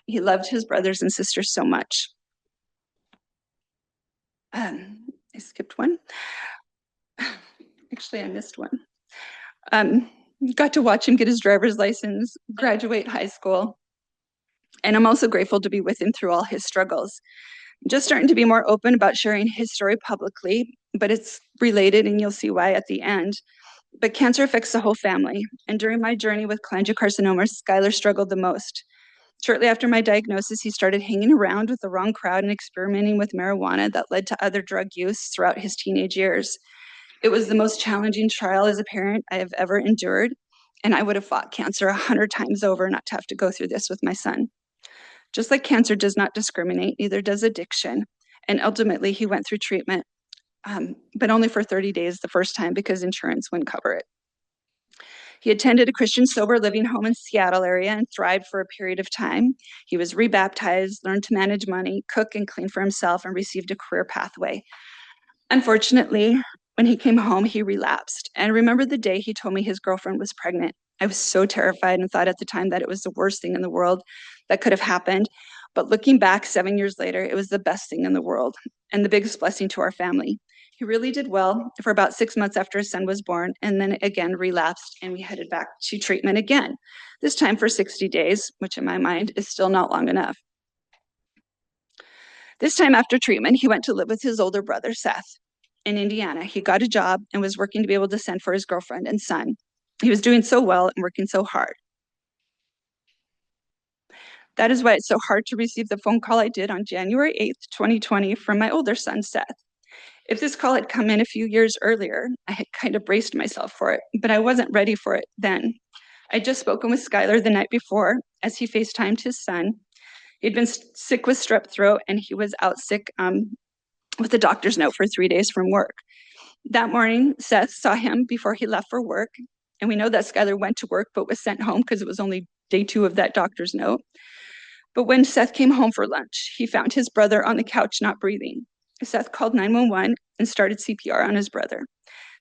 He loved his brothers and sisters so much. I skipped one. Actually, I missed one. Got to watch him get his driver's license, graduate high school. And I'm also grateful to be with him through all his struggles. Just starting to be more open about sharing his story publicly, but it's related and you'll see why at the end. But cancer affects the whole family. And during my journey with cholangiocarcinoma, Skylar struggled the most. Shortly after my diagnosis, he started hanging around with the wrong crowd and experimenting with marijuana that led to other drug use throughout his teenage years. It was the most challenging trial as a parent I have ever endured, and I would have fought cancer 100 times over not to have to go through this with my son. Just like cancer does not discriminate, neither does addiction. And ultimately, he went through treatment, but only for 30 days the first time because insurance wouldn't cover it. He attended a Christian sober living home in Seattle area and thrived for a period of time. He was rebaptized, learned to manage money, cook and clean for himself, and received a career pathway. Unfortunately, when he came home, he relapsed. And I remember the day he told me his girlfriend was pregnant. I was so terrified and thought at the time that it was the worst thing in the world that could have happened. But looking back 7 years later, it was the best thing in the world and the biggest blessing to our family. He really did well for about 6 months after his son was born, and then again relapsed, and we headed back to treatment again, this time for 60 days, which in my mind is still not long enough. This time after treatment, he went to live with his older brother, Seth, in Indiana. He got a job and was working to be able to send for his girlfriend and son. He was doing so well and working so hard. That is why it's so hard to receive the phone call I did on January 8th, 2020 from my older son, Seth. If this call had come in a few years earlier, I had kind of braced myself for it, but I wasn't ready for it then. I'd just spoken with Skylar the night before as he FaceTimed his son. He'd been sick with strep throat and he was out sick with a doctor's note for 3 days from work. That morning, Seth saw him before he left for work. And we know that Skylar went to work but was sent home because it was only day 2 of that doctor's note. But when Seth came home for lunch, he found his brother on the couch not breathing. Seth called 911 and started CPR on his brother.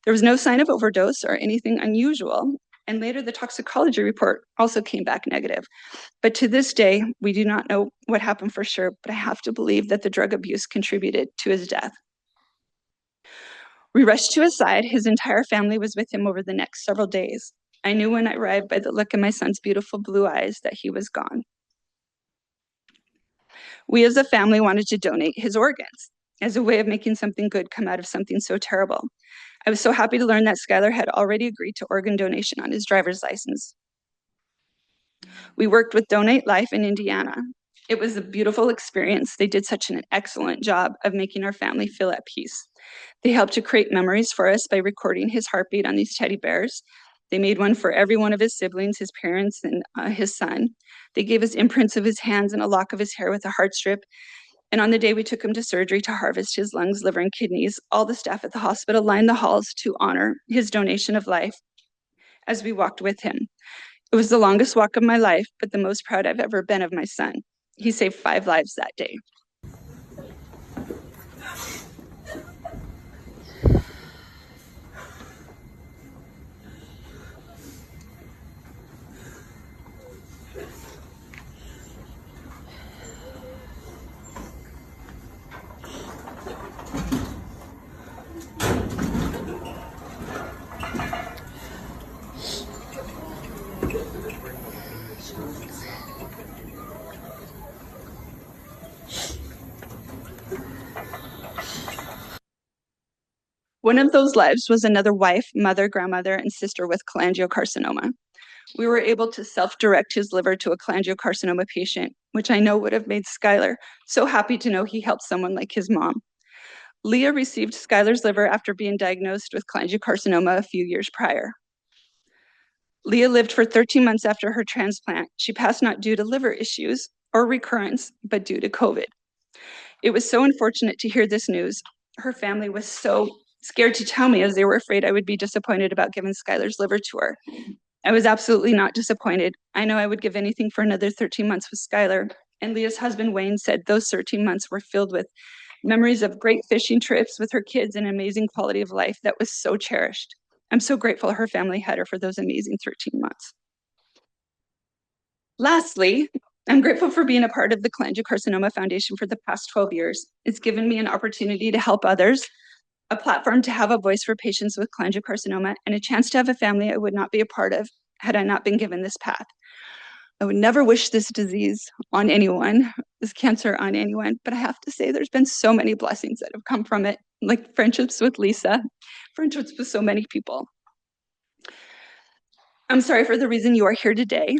There was no sign of overdose or anything unusual. And later, the toxicology report also came back negative. But to this day, we do not know what happened for sure, but I have to believe that the drug abuse contributed to his death. We rushed to his side. His entire family was with him over the next several days. I knew when I arrived by the look in my son's beautiful blue eyes that he was gone. We as a family wanted to donate his organs as a way of making something good come out of something so terrible. I was so happy to learn that Skylar had already agreed to organ donation on his driver's license. We worked with Donate Life in Indiana. It was a beautiful experience. They did such an excellent job of making our family feel at peace. They helped to create memories for us by recording his heartbeat on these teddy bears. They made one for every one of his siblings, his parents, and his son. They gave us imprints of his hands and a lock of his hair with a heart strip. And on the day we took him to surgery to harvest his lungs, liver, and kidneys, all the staff at the hospital lined the halls to honor his donation of life as we walked with him. It was the longest walk of my life, but the most proud I've ever been of my son. He saved 5 lives that day. One of those lives was another wife, mother, grandmother, and sister with cholangiocarcinoma. We were able to self-direct his liver to a cholangiocarcinoma patient, which I know would have made Skylar so happy to know he helped someone like his mom. Leah received Skylar's liver after being diagnosed with cholangiocarcinoma a few years prior. Leah lived for 13 months after her transplant. She passed not due to liver issues or recurrence, but due to COVID. It was so unfortunate to hear this news. Her family was so scared to tell me as they were afraid I would be disappointed about giving Skylar's liver to her. I was absolutely not disappointed. I know I would give anything for another 13 months with Skylar. And Leah's husband, Wayne, said those 13 months were filled with memories of great fishing trips with her kids and amazing quality of life that was so cherished. I'm so grateful her family had her for those amazing 13 months. Lastly, I'm grateful for being a part of the Cholangiocarcinoma Foundation for the past 12 years. It's given me an opportunity to help others, a platform to have a voice for patients with cholangiocarcinoma, and a chance to have a family I would not be a part of had I not been given this path. I would never wish this disease on anyone, this cancer on anyone, but I have to say there's been so many blessings that have come from it, like friendships with Lisa, friendships with so many people. I'm sorry for the reason you are here today.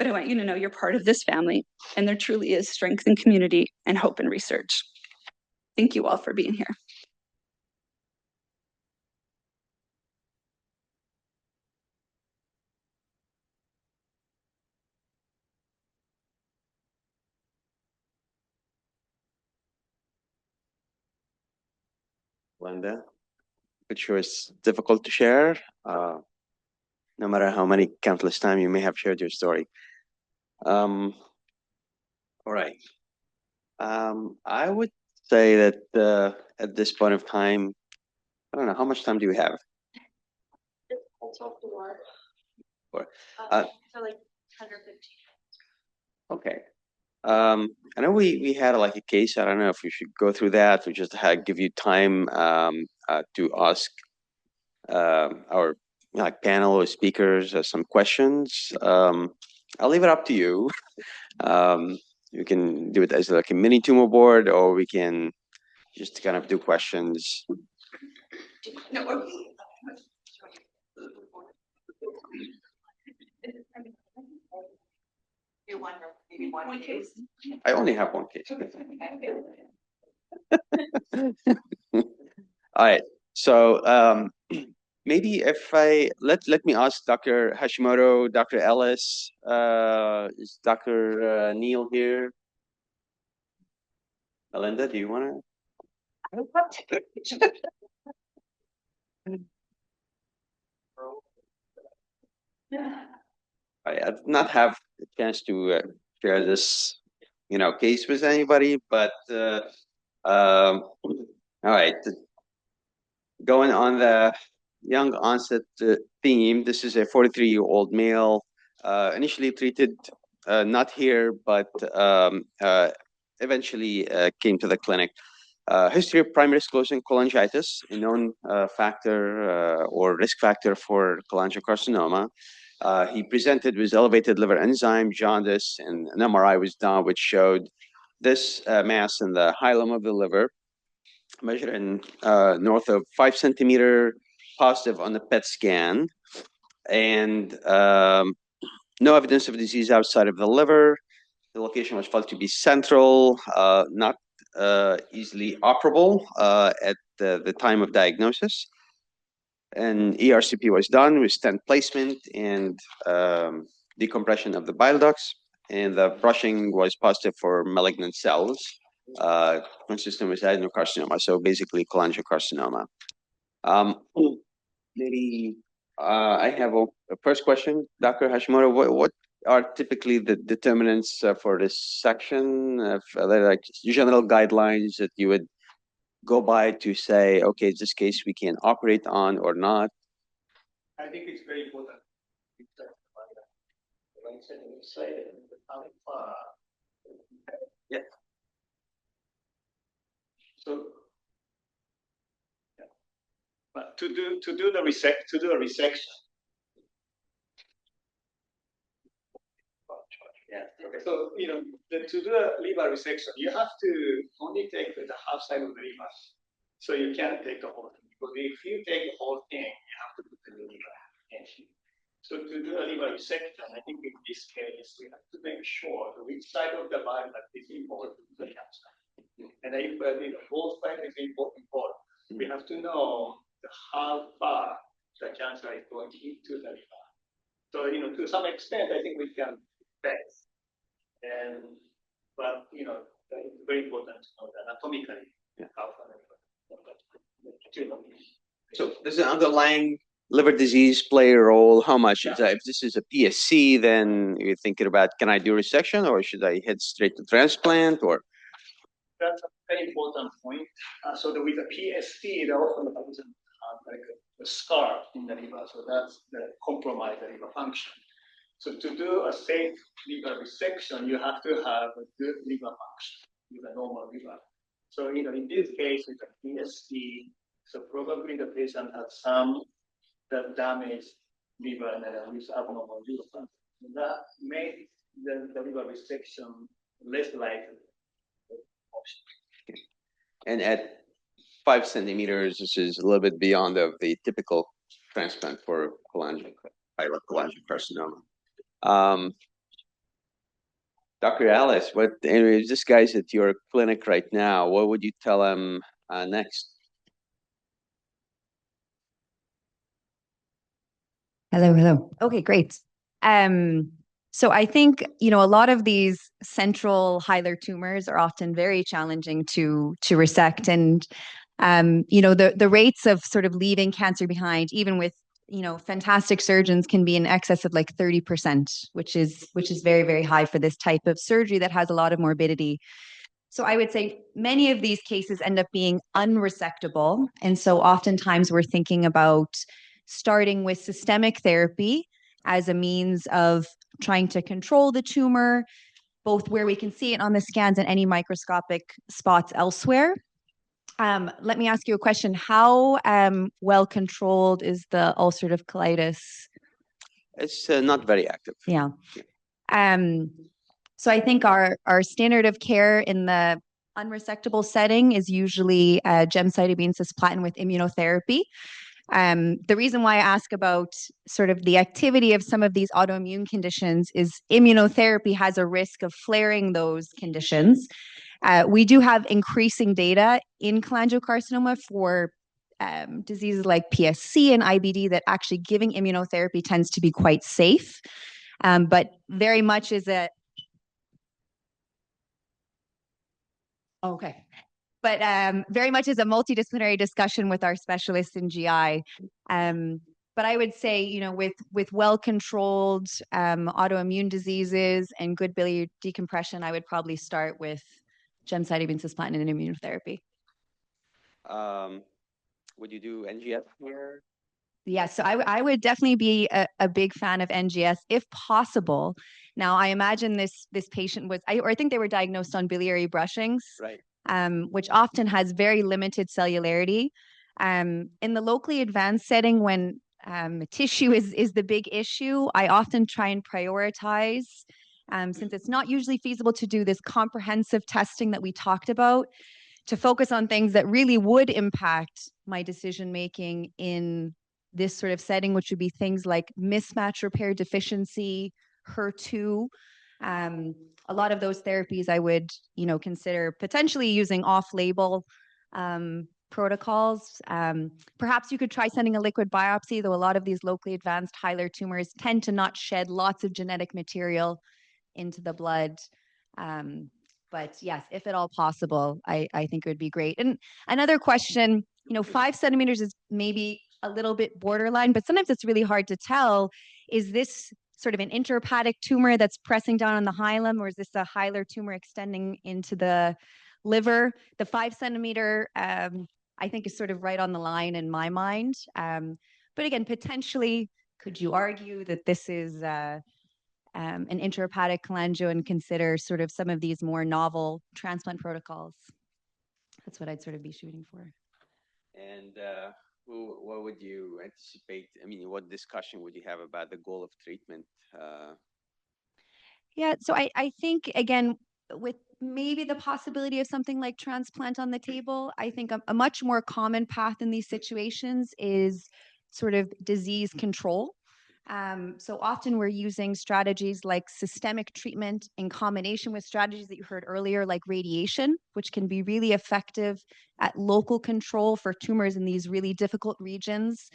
but I want you to know you're part of this family, and there truly is strength in community and hope in research. Thank you all for being here. Linda, which was difficult to share, no matter how many countless times you may have shared your story. All right. I would say that at this point of time, I don't know, how much time do you have? Or, So like 10 or 15. okay. I know we had like a case. I don't know if we should go through that. We just give you time to ask our like panel or speakers some questions. I'll leave it up to you. You can do it as like a mini tumor board, or we can just kind of do questions. No, one case. I only have one case. All right. So maybe if let me ask Dr. Hashimoto, Dr. Ellis, is Dr. Neil here? Melinda, do you want to? I did not have a chance to share this, case with anybody, but all right. Going on the young onset theme, this is a 43-year-old male, initially treated not here, but eventually came to the clinic. History of primary sclerosing cholangitis, a known factor or risk factor for cholangiocarcinoma. He presented with elevated liver enzyme, jaundice, and an MRI was done, which showed this mass in the hilum of the liver, measured in north of 5 centimeter, positive on the PET scan, and no evidence of disease outside of the liver. The location was felt to be central, not easily operable at the time of diagnosis. And ERCP was done with stent placement and decompression of the bile ducts, and the brushing was positive for malignant cells, consistent with adenocarcinoma, so basically cholangiocarcinoma. Maybe I have a first question, Dr. Hashimoto. What are typically the determinants for this section? Are there like general guidelines that you would go by to say, okay, this case we can operate on or not? I think it's very important. Yeah. So, but to do a resection. Yeah. Okay. So to do a liver resection, you have to only take the half side of the liver. So you can't take the whole thing, because if you take the whole thing, you have to put the liver in. So to do a liver resection, I think in this case we have to make sure which side of the body that is important to the cancer. And if both sides is important, we have to know how far the cancer is going into the liver. So to some extent, I think we can test. But it's very important to know anatomically how far the liver. So does the underlying liver disease play a role? How much? If this is a PSC, then you're thinking about, can I do resection, or should I head straight to transplant? Or that's a very important point. So with the PSC, there often happens like a scar in the liver, so that's the compromise the liver function. So to do a safe liver resection, you have to have a good liver function with a normal liver. So in this case, with a PSC, so probably the patient has some damaged liver and with abnormal liver function. That makes the liver resection less likely. and at 5 centimeters, this is a little bit beyond of the typical transplant for cholangiocarcinoma. Dr. Alice, if this guy's at your clinic right now, what would you tell him next? Hello. Okay, great. So I think, a lot of these central hilar tumors are often very challenging to resect. And, the rates of sort of leaving cancer behind, even with, fantastic surgeons, can be in excess of like 30%, which is very, very high for this type of surgery that has a lot of morbidity. So I would say many of these cases end up being unresectable. And so oftentimes we're thinking about starting with systemic therapy as a means of trying to control the tumor, both where we can see it on the scans and any microscopic spots elsewhere. Let me ask you a question. How well controlled is the ulcerative colitis? It's not very active. Yeah. So I think our standard of care in the unresectable setting is usually gemcitabine cisplatin with immunotherapy. The reason why I ask about sort of the activity of some of these autoimmune conditions is immunotherapy has a risk of flaring those conditions. We do have increasing data in cholangiocarcinoma for diseases like PSC and IBD that actually giving immunotherapy tends to be quite safe, but very much is a okay. But very much is a multidisciplinary discussion with our specialists in GI. But I would say, with well-controlled autoimmune diseases and good biliary decompression, I would probably start with gemcitabine cisplatin and immunotherapy. Would you do NGS here? Yeah, so I would definitely be a big fan of NGS if possible. Now, I imagine this patient was, I think they were diagnosed on biliary brushings, right? Which often has very limited cellularity. In the locally advanced setting, when tissue is the big issue, I often try and prioritize, since it's not usually feasible to do this comprehensive testing that we talked about, to focus on things that really would impact my decision making in this sort of setting, which would be things like mismatch repair deficiency, HER2. A lot of those therapies I would, consider potentially using off-label protocols. Perhaps you could try sending a liquid biopsy, though a lot of these locally advanced hilar tumors tend to not shed lots of genetic material into the blood. But yes, if at all possible, I think it would be great. And another question, 5 centimeters is maybe a little bit borderline, but sometimes it's really hard to tell. Is this sort of an intrahepatic tumor that's pressing down on the hilum, or is this a hilar tumor extending into the liver? The 5 centimeter, I think, is sort of right on the line in my mind. But again, potentially, could you argue that this is an intrahepatic cholangio and consider sort of some of these more novel transplant protocols? That's what I'd sort of be shooting for. And what would you anticipate? I mean, what discussion would you have about the goal of treatment? Yeah, so I think, again, with maybe the possibility of something like transplant on the table, I think a much more common path in these situations is sort of disease control. So often we're using strategies like systemic treatment in combination with strategies that you heard earlier, like radiation, which can be really effective at local control for tumors in these really difficult regions,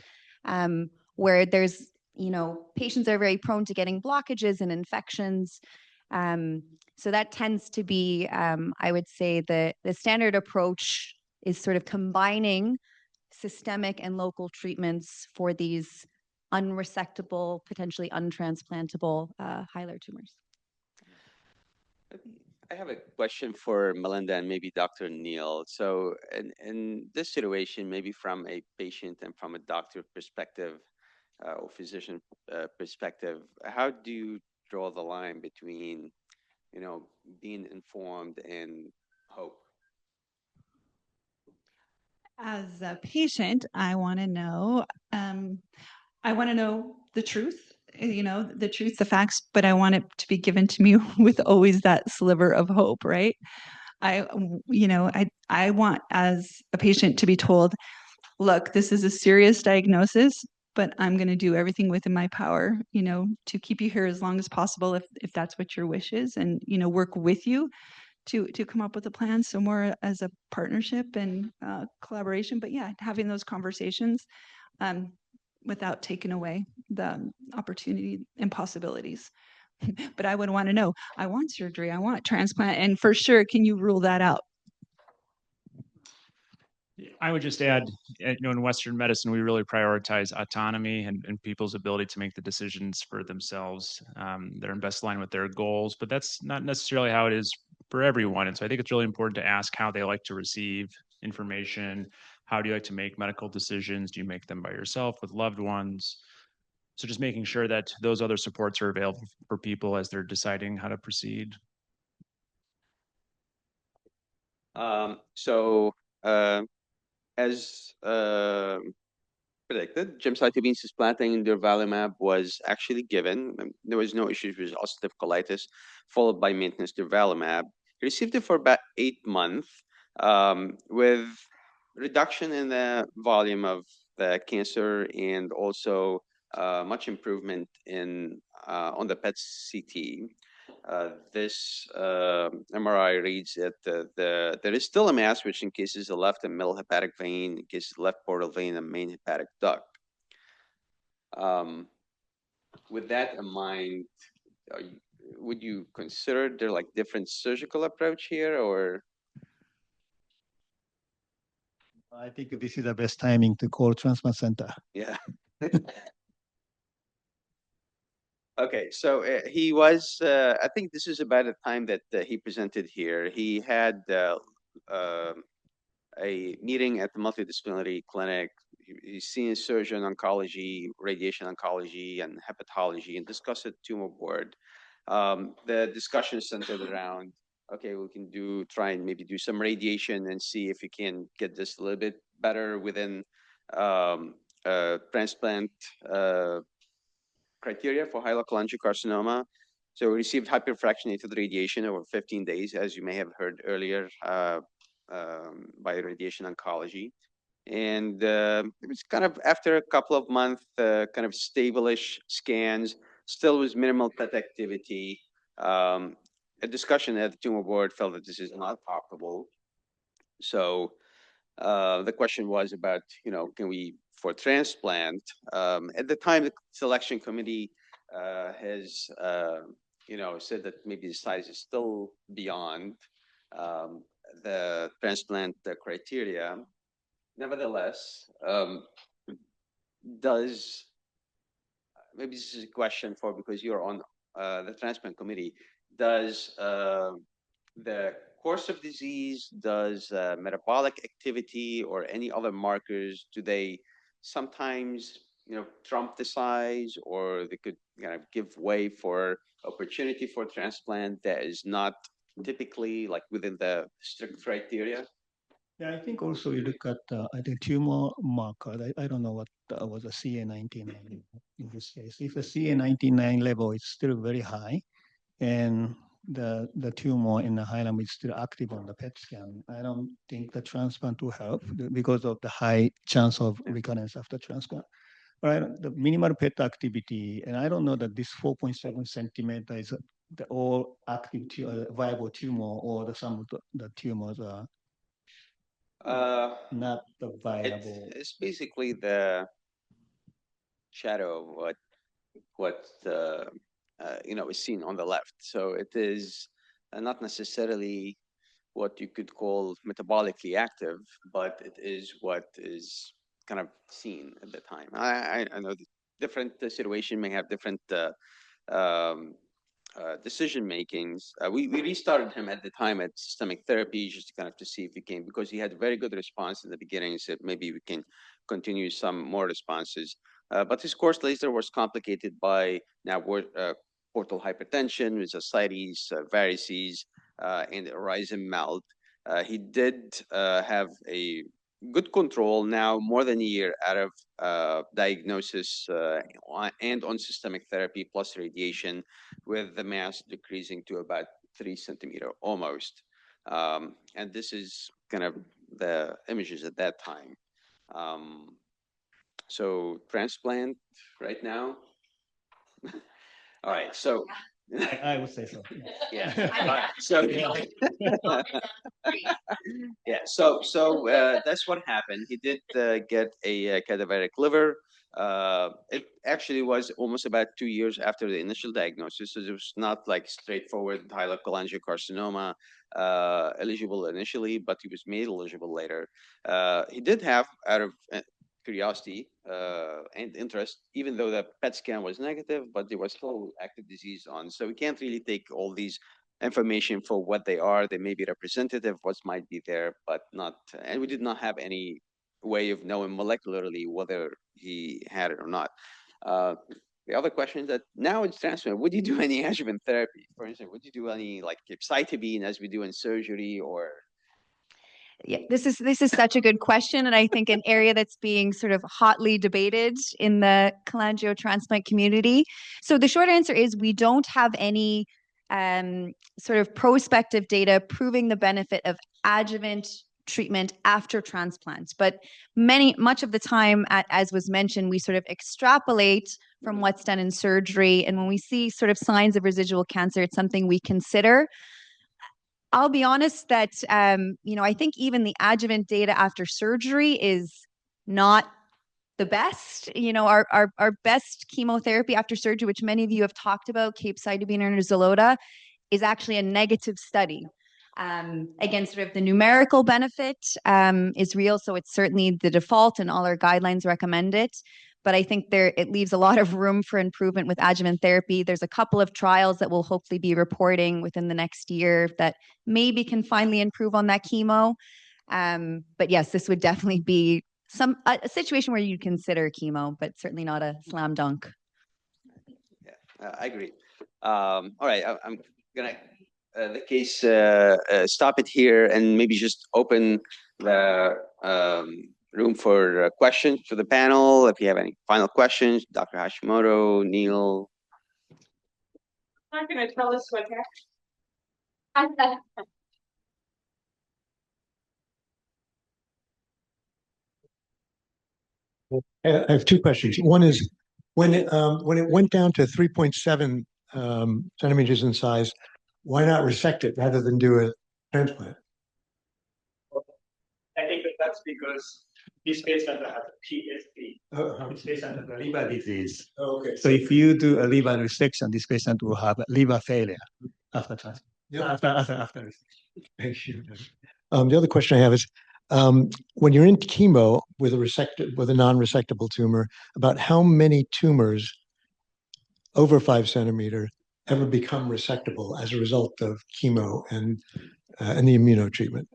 where there's, patients are very prone to getting blockages and infections. So that tends to be, I would say, the standard approach is sort of combining systemic and local treatments for these unresectable, potentially untransplantable hilar tumors. I have a question for Melinda and maybe Dr. Neal. So in this situation, maybe from a patient and from a doctor perspective or physician perspective, how do you draw the line between, being informed and hope? As a patient, I want to know. I want to know the truth, the truth, the facts, but I want it to be given to me with always that sliver of hope, right? I want, as a patient, to be told, look, this is a serious diagnosis, but I'm going to do everything within my power, to keep you here as long as possible if that's what your wish is, and, work with you to come up with a plan. So more as a partnership and collaboration, but yeah, having those conversations without taking away the opportunity and possibilities. But I would want to know, I want surgery, I want transplant, and for sure, can you rule that out? I would just add, in Western medicine, we really prioritize autonomy and people's ability to make the decisions for themselves that are in best line with their goals. But that's not necessarily how it is for everyone. And so I think it's really important to ask how they like to receive information. How do you like to make medical decisions? Do you make them by yourself, with loved ones? So just making sure that those other supports are available for people as they're deciding how to proceed. As predicted, gemcitabine cisplatin and durvalumab was actually given. There was no issues with ulcerative colitis, followed by maintenance durvalumab. He received it for about 8 months with reduction in the volume of the cancer and also much improvement in on the PET CT. This MRI reads that there is still a mass, which encases the left and middle hepatic vein, encases the left portal vein and main hepatic duct. With that in mind, would you consider there like different surgical approach here, or? I think this is the best timing to call transplant center. Yeah. Okay, so he was, I think this is about the time that he presented here. He had a meeting at the multidisciplinary clinic. He's seen a surgeon, oncology, radiation oncology, and hepatology, and discussed it tumor board. The discussion centered around, okay, we can try and maybe do some radiation and see if we can get this a little bit better within transplant criteria for cholangiocarcinoma. So we received hyperfractionated radiation over 15 days, as you may have heard earlier, by radiation oncology. And it was kind of after a couple of months, kind of stable-ish scans, still was minimal PET activity. A discussion at the tumor board felt that this is not operable. So the question was about, can we, for transplant, at the time, the selection committee has, said that maybe the size is still beyond the transplant criteria. Nevertheless, maybe this is a question for, because you're on the transplant committee, does the course of disease, does metabolic activity or any other markers, do they sometimes, trump the size, or they could kind of give way for opportunity for transplant that is not typically like within the strict criteria? Yeah, I think also you look at the tumor marker. I don't know what was a CA19 in this case. If the CA19 level is still very high, and the tumor in the hilum is still active on the PET scan, I don't think the transplant will help because of the high chance of recurrence after transplant. Right, the minimal PET activity, and I don't know that this 4.7 centimeter is the all active viable tumor, or some of the tumors are not the viable. It's basically the shadow of what is seen on the left. So it is not necessarily what you could call metabolically active, but it is what is kind of seen at the time. I know the different situation may have different decision makings. We restarted him at the time at systemic therapy, just kind of to see if he can, because he had a very good response in the beginning. He said maybe we can continue some more responses. But his course later was complicated by now portal hypertension with ascites, varices, and horizon melt. He did have a good control now, more than a year out of diagnosis and on systemic therapy plus radiation, with the mass decreasing to about 3 centimeter almost. And this is kind of the images at that time. So transplant right now. All right, so I would say so. yeah. So yeah, that's what happened. He did get a cadaveric liver. It actually was almost about 2 years after the initial diagnosis, so it was not like straightforward cholangiocarcinoma eligible initially, but he was made eligible later. He did have, out of curiosity and interest, even though the PET scan was negative, but there was still active disease on. So we can't really take all these information for what they are. They may be representative, what might be there, but not, and we did not have any way of knowing molecularly whether he had it or not. The other question is that now it's transplant. Would you do any adjuvant therapy? For instance, would you do any like capecitabine as we do in surgery, or Yeah, this is such a good question, and I think an area that's being sort of hotly debated in the cholangiotransplant community. So the short answer is we don't have any sort of prospective data proving the benefit of adjuvant treatment after transplants. But much of the time, as was mentioned, we sort of extrapolate from what's done in surgery, and when we see sort of signs of residual cancer, it's something we consider. I'll be honest that, I think even the adjuvant data after surgery is not the best. Our best chemotherapy after surgery, which many of you have talked about, capecitabine or Xeloda, is actually a negative study. Again, sort of the numerical benefit is real, so it's certainly the default, and all our guidelines recommend it. But I think it leaves a lot of room for improvement with adjuvant therapy. There's a couple of trials that we'll hopefully be reporting within the next year that maybe can finally improve on that chemo. But yes, this would definitely be a situation where you consider chemo, but certainly not a slam dunk. Yeah, I agree. All right, I'm gonna the case stop it here and maybe just open the room for questions to the panel. If you have any final questions, Dr. Hashimoto, Neil. Not going to tell us what happened. I have two questions. One is when it went down to 3.7 centimeters in size, why not resect it rather than do a transplant? I think that's because this patient has PSP. This patient has a liver disease. Okay. So if you do a liver resection, this patient will have liver failure after transplant. Yeah. After resection. Thank you. The other question I have is, when you're in chemo with a non-resectable tumor, about how many tumors over 5 centimeter ever become resectable as a result of chemo and the immunotreatment?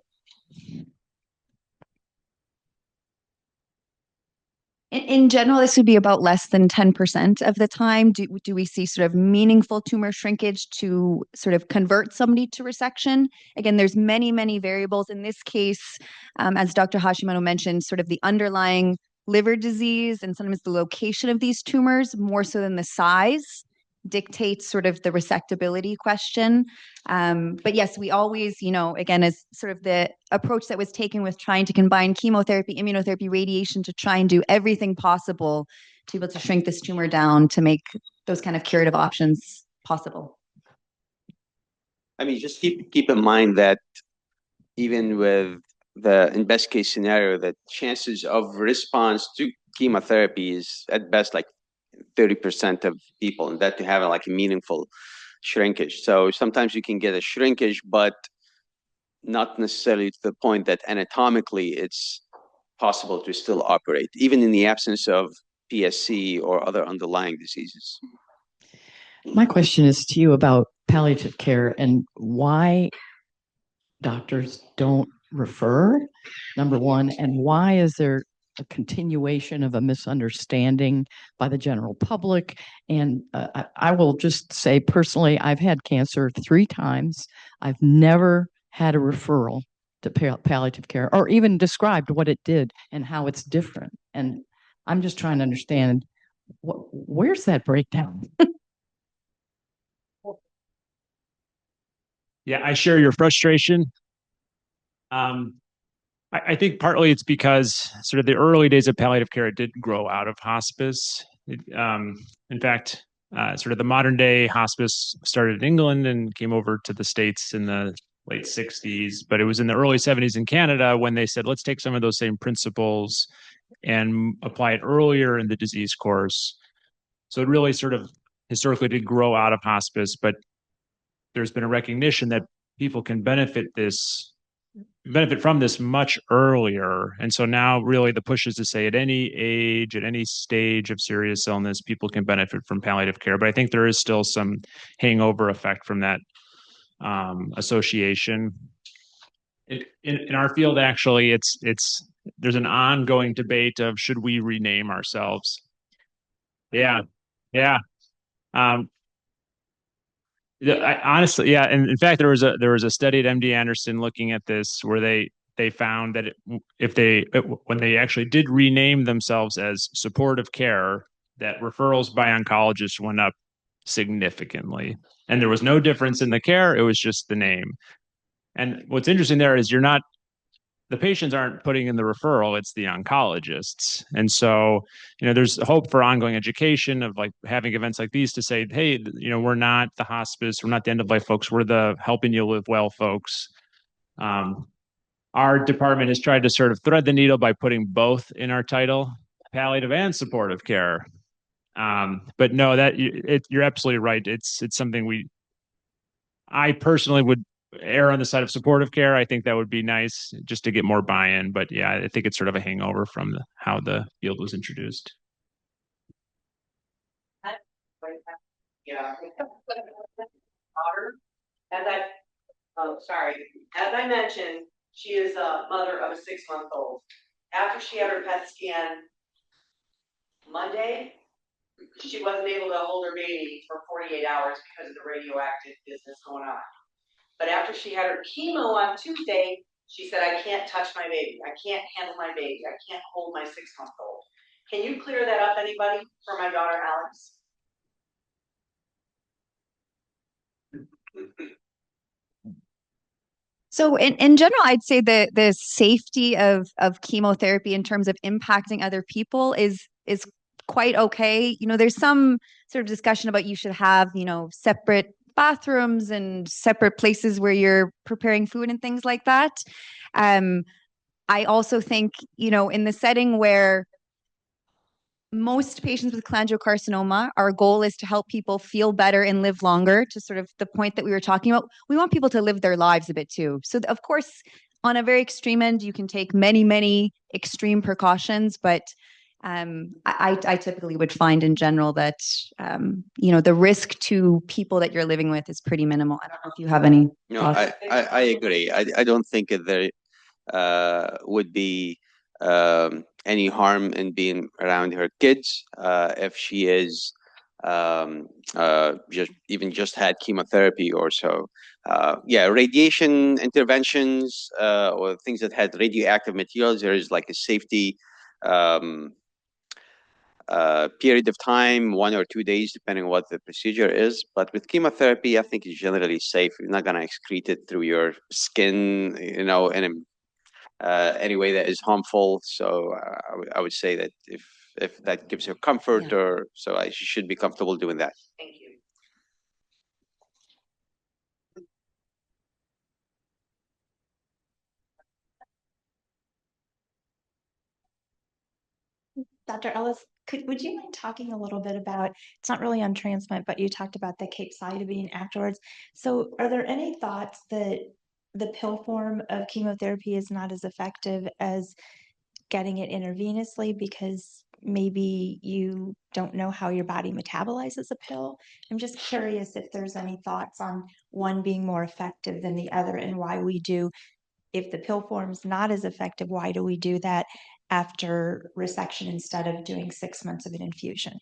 In general, this would be about less than 10% of the time. Do we see sort of meaningful tumor shrinkage to sort of convert somebody to resection? Again, there's many, many variables. In this case, as Dr. Hashimoto mentioned, sort of the underlying liver disease and sometimes the location of these tumors, more so than the size, dictates sort of the resectability question. But yes, we always, again, as sort of the approach that was taken with trying to combine chemotherapy, immunotherapy, radiation to try and do everything possible to be able to shrink this tumor down to make those kind of curative options possible. I mean, just keep in mind that even with in best case scenario, the chances of response to chemotherapy is at best like 30% of people, and that to have like a meaningful shrinkage. So sometimes you can get a shrinkage, but not necessarily to the point that anatomically it's possible to still operate, even in the absence of PSC or other underlying diseases. My question is to you about palliative care and why doctors don't refer, number one, and why is there a continuation of a misunderstanding by the general public? And I will just say personally, I've had cancer 3 times. I've never had a referral to palliative care or even described what it did and how it's different. And I'm just trying to understand where's that breakdown? Yeah, I share your frustration. I think partly it's because sort of the early days of palliative care, it did grow out of hospice. In fact, sort of the modern day hospice started in England and came over to the States in the late 60s, but it was in the early 70s in Canada when they said, let's take some of those same principles and apply it earlier in the disease course. So it really sort of historically did grow out of hospice, but there's been a recognition that people can benefit from this much earlier. And so now really the push is to say at any age, at any stage of serious illness, people can benefit from palliative care. But I think there is still some hangover effect from that association. In our field, actually, there's an ongoing debate of should we rename ourselves? Yeah. Yeah. Honestly, yeah. And in fact, there was a study at MD Anderson looking at this where they found that when they actually did rename themselves as supportive care, that referrals by oncologists went up significantly, and there was no difference in the care. It was just the name. And what's interesting there is the patients aren't putting in the referral, it's the oncologists. And so, there's hope for ongoing education of like having events like these to say, hey, we're not the hospice, we're not the end of life folks, we're the helping you live well folks. Our department has tried to sort of thread the needle by putting both in our title, palliative and supportive care. But no, you're absolutely right. It's something I personally would err on the side of supportive care. I think that would be nice just to get more buy-in. But yeah, I think it's sort of a hangover from how the field was introduced. Yeah. As I mentioned, she is a mother of a 6-month-old. After she had her PET scan Monday, she wasn't able to hold her baby for 48 hours because of the radioactive business going on. But after she had her chemo on Tuesday, she said, I can't touch my baby. I can't handle my baby. I can't hold my 6-month-old. Can you clear that up, anybody, for my daughter, Alex? So in general, I'd say the safety of chemotherapy in terms of impacting other people is quite okay. There's some sort of discussion about you should have, separate bathrooms and separate places where you're preparing food and things like that. I also think, in the setting where most patients with cholangiocarcinoma, our goal is to help people feel better and live longer, to sort of the point that we were talking about. We want people to live their lives a bit too. So of course, on a very extreme end, you can take many, many extreme precautions, but I typically would find in general that, the risk to people that you're living with is pretty minimal. I don't know if you have any thoughts. I agree. I don't think there would be any harm in being around her kids if she is just had chemotherapy or so. Radiation interventions or things that had radioactive materials, there is like a safety period of time, 1 or 2 days, depending on what the procedure is. But with chemotherapy, I think it's generally safe. You're not going to excrete it through your skin, in any way that is harmful. So I would say that if that gives her comfort, or so, she should be comfortable doing that. Thank you. Dr. Ellis, would you mind talking a little bit about, it's not really on transplant, but you talked about the capecitabine afterwards. So are there any thoughts that the pill form of chemotherapy is not as effective as getting it intravenously because maybe you don't know how your body metabolizes a pill? I'm just curious if there's any thoughts on one being more effective than the other, and why we do, if the pill form's not as effective, why do we do that after resection instead of doing 6 months of an infusion?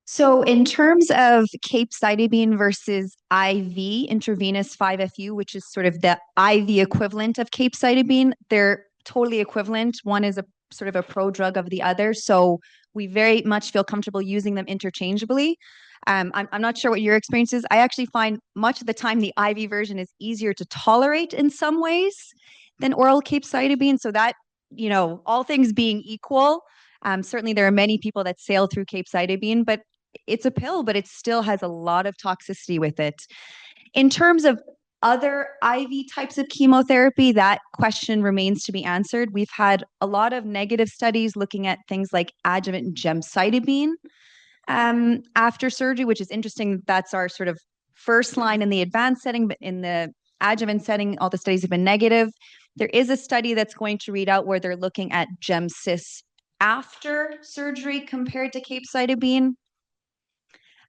So in terms of capecitabine versus IV intravenous 5-FU, which is sort of the IV equivalent of capecitabine, they're totally equivalent. One is a sort of a prodrug of the other. So we very much feel comfortable using them interchangeably. I'm not sure what your experience is. I actually find much of the time the IV version is easier to tolerate in some ways than oral capecitabine. So that, all things being equal, certainly there are many people that sail through capecitabine, but it's a pill, but it still has a lot of toxicity with it. In terms of other IV types of chemotherapy, that question remains to be answered. We've had a lot of negative studies looking at things like adjuvant gemcitabine after surgery, which is interesting. That's our sort of first line in the advanced setting, but in the adjuvant setting, all the studies have been negative. There is a study that's going to read out where they're looking at gemcis after surgery compared to capecitabine.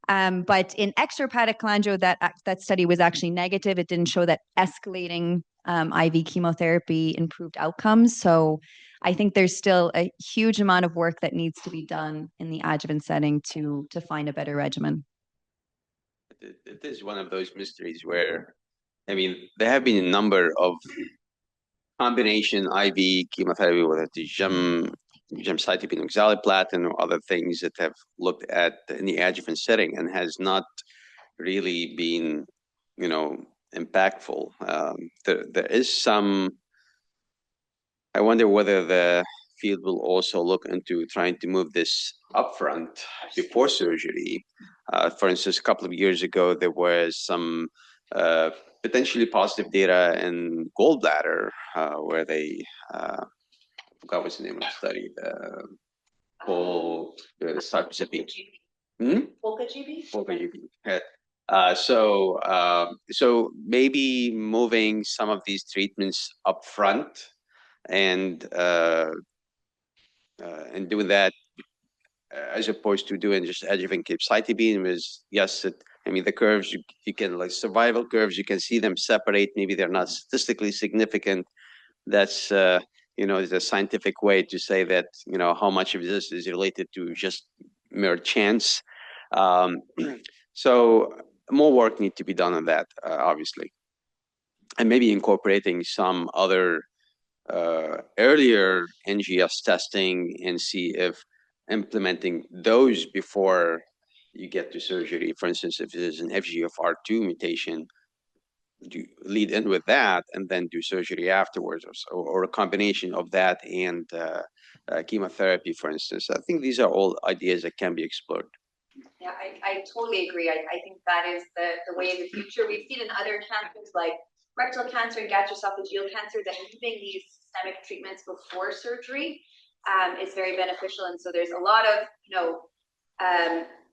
But in extrahepatic cholangio, that study was actually negative. It didn't show that escalating IV chemotherapy improved outcomes. So I think there's still a huge amount of work that needs to be done in the adjuvant setting to find a better regimen. It is one of those mysteries where, I mean, there have been a number of combination IV chemotherapy, whether it's gemcitabine, oxaliplatin, or other things that have looked at in the adjuvant setting and has not really been, impactful. There is some. I wonder whether the field will also look into trying to move this upfront before surgery. For instance, a couple of years ago, there was some potentially positive data in gallbladder where they, I forgot what's the name of the study, the Symposia. So maybe moving some of these treatments up front and doing that as opposed to doing just adjuvant capecitabine was, yes, the curves, you can, like survival curves, you can see them separate. Maybe they're not statistically significant. That's, there's a scientific way to say that, how much of this is related to just mere chance. So more work needs to be done on that, obviously. And maybe incorporating some other earlier NGS testing and see if implementing those before you get to surgery. For instance, if there's an FGFR2 mutation, do lead in with that and then do surgery afterwards, or a combination of that and chemotherapy, for instance. I think these are all ideas that can be explored. Yeah, I totally agree. I think that is the way of the future. We've seen in other cancers like rectal cancer and gastroesophageal cancer that using these systemic treatments before surgery is very beneficial. And so there's a lot of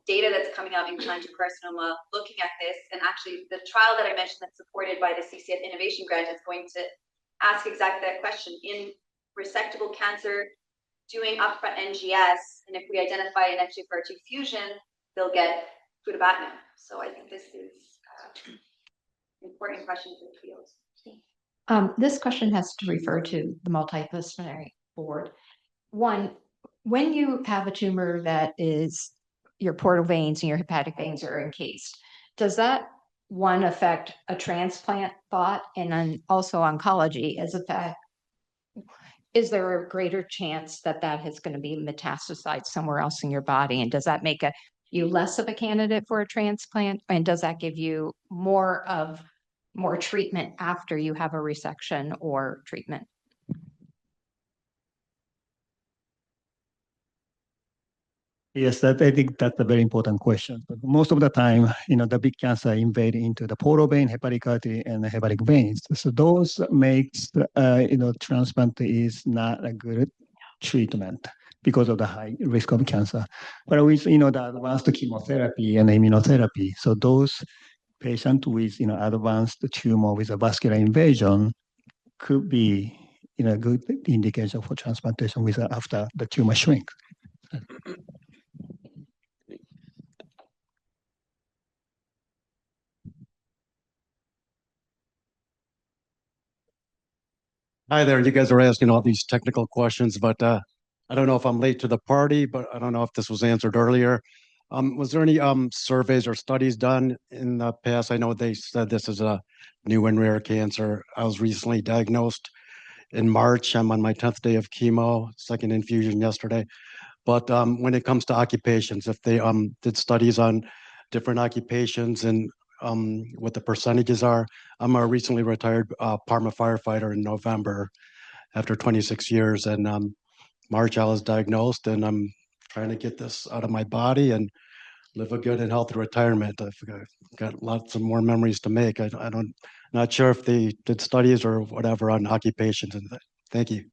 data that's coming out in cholangiocarcinoma looking at this. And actually the trial that I mentioned that's supported by the CCF Innovation Grant is going to ask exactly that question. In resectable cancer, doing upfront NGS, and if we identify an FGFR2 fusion, they'll get futibatinib. So I think this is important question for the field. This question has to refer to the multidisciplinary board. One, when you have a tumor that is your portal veins and your hepatic veins are encased, does that one affect a transplant thought? And then also oncology as a fact, is there a greater chance that that is going to be metastasized somewhere else in your body? And does that make you less of a candidate for a transplant? And does that give you more treatment after you have a resection or treatment? Yes, I think that's a very important question. But most of the time, the big cancer invade into the portal vein, hepatic artery, and the hepatic veins. So those makes, transplant is not a good treatment because of the high risk of cancer. But with, the advanced chemotherapy and immunotherapy, so those patients with, advanced tumor with a vascular invasion could be, a good indication for transplantation after the tumor shrinks. Hi there. You guys are asking all these technical questions, but I don't know if I'm late to the party, but I don't know if this was answered earlier. Was there any surveys or studies done in the past? I know they said this is a new and rare cancer. I was recently diagnosed in March. I'm on my 10th day of chemo, second infusion yesterday. But when it comes to occupations, if they did studies on different occupations and what the percentages are. I'm a recently retired Parma firefighter in November after 26 years, and March I was diagnosed, and I'm trying to get this out of my body and live a good and healthy retirement. I've got lots of more memories to make. I don't, not sure if they did studies or whatever on occupations. And thank you.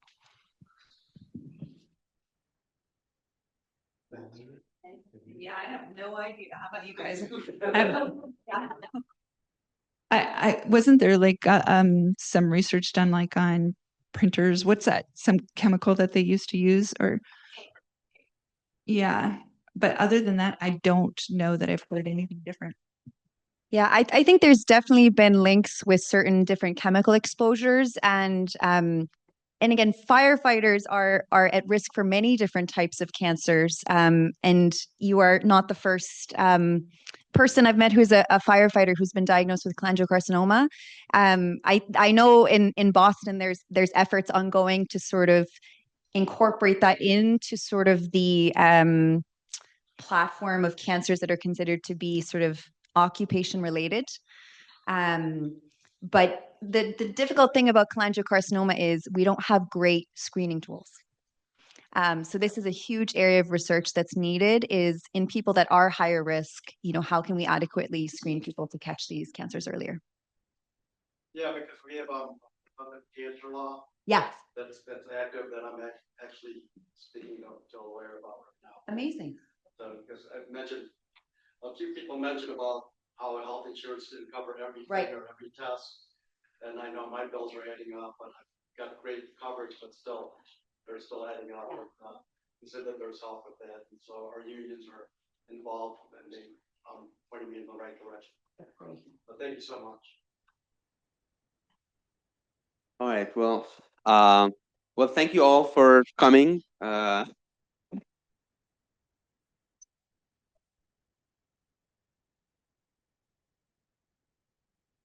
Yeah, I have no idea. How about you guys? I wasn't there like some research done like on printers. What's that? Some chemical that they used to use, or yeah. But other than that, I don't know that I've heard anything different. Yeah, I think there's definitely been links with certain different chemical exposures, and again, firefighters are at risk for many different types of cancers. And you are not the first person I've met who's a firefighter who's been diagnosed with cholangiocarcinoma. I know in Boston there's efforts ongoing to sort of incorporate that into sort of the platform of cancers that are considered to be sort of occupation related. But the difficult thing about cholangiocarcinoma is we don't have great screening tools. So this is a huge area of research that's needed, is in people that are higher risk, how can we adequately screen people to catch these cancers earlier? Yeah, because we have public cancer law. Yes. That's active that I'm actually speaking to a lawyer about right now. Amazing. So, because I've mentioned, a few people mentioned about how health insurance didn't cover everything or every test. And I know my bills are adding up, but I've got great coverage, but still, they're still adding up. He said that there's help with that. And so our unions are involved and they pointing me in the right direction. But thank you so much. All right. Well, thank you all for coming.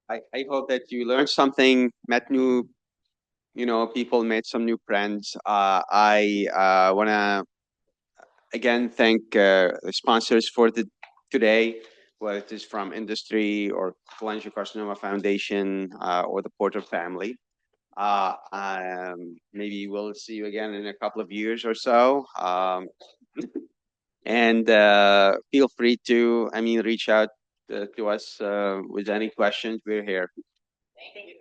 I hope that you learned something, met new, people, made some new friends. I want to again thank the sponsors for today, whether it is from industry or Cholangiocarcinoma Foundation or the Porter family. Maybe we'll see you again in a couple of years or so. And feel free to, reach out to us with any questions. We're here. Thank you.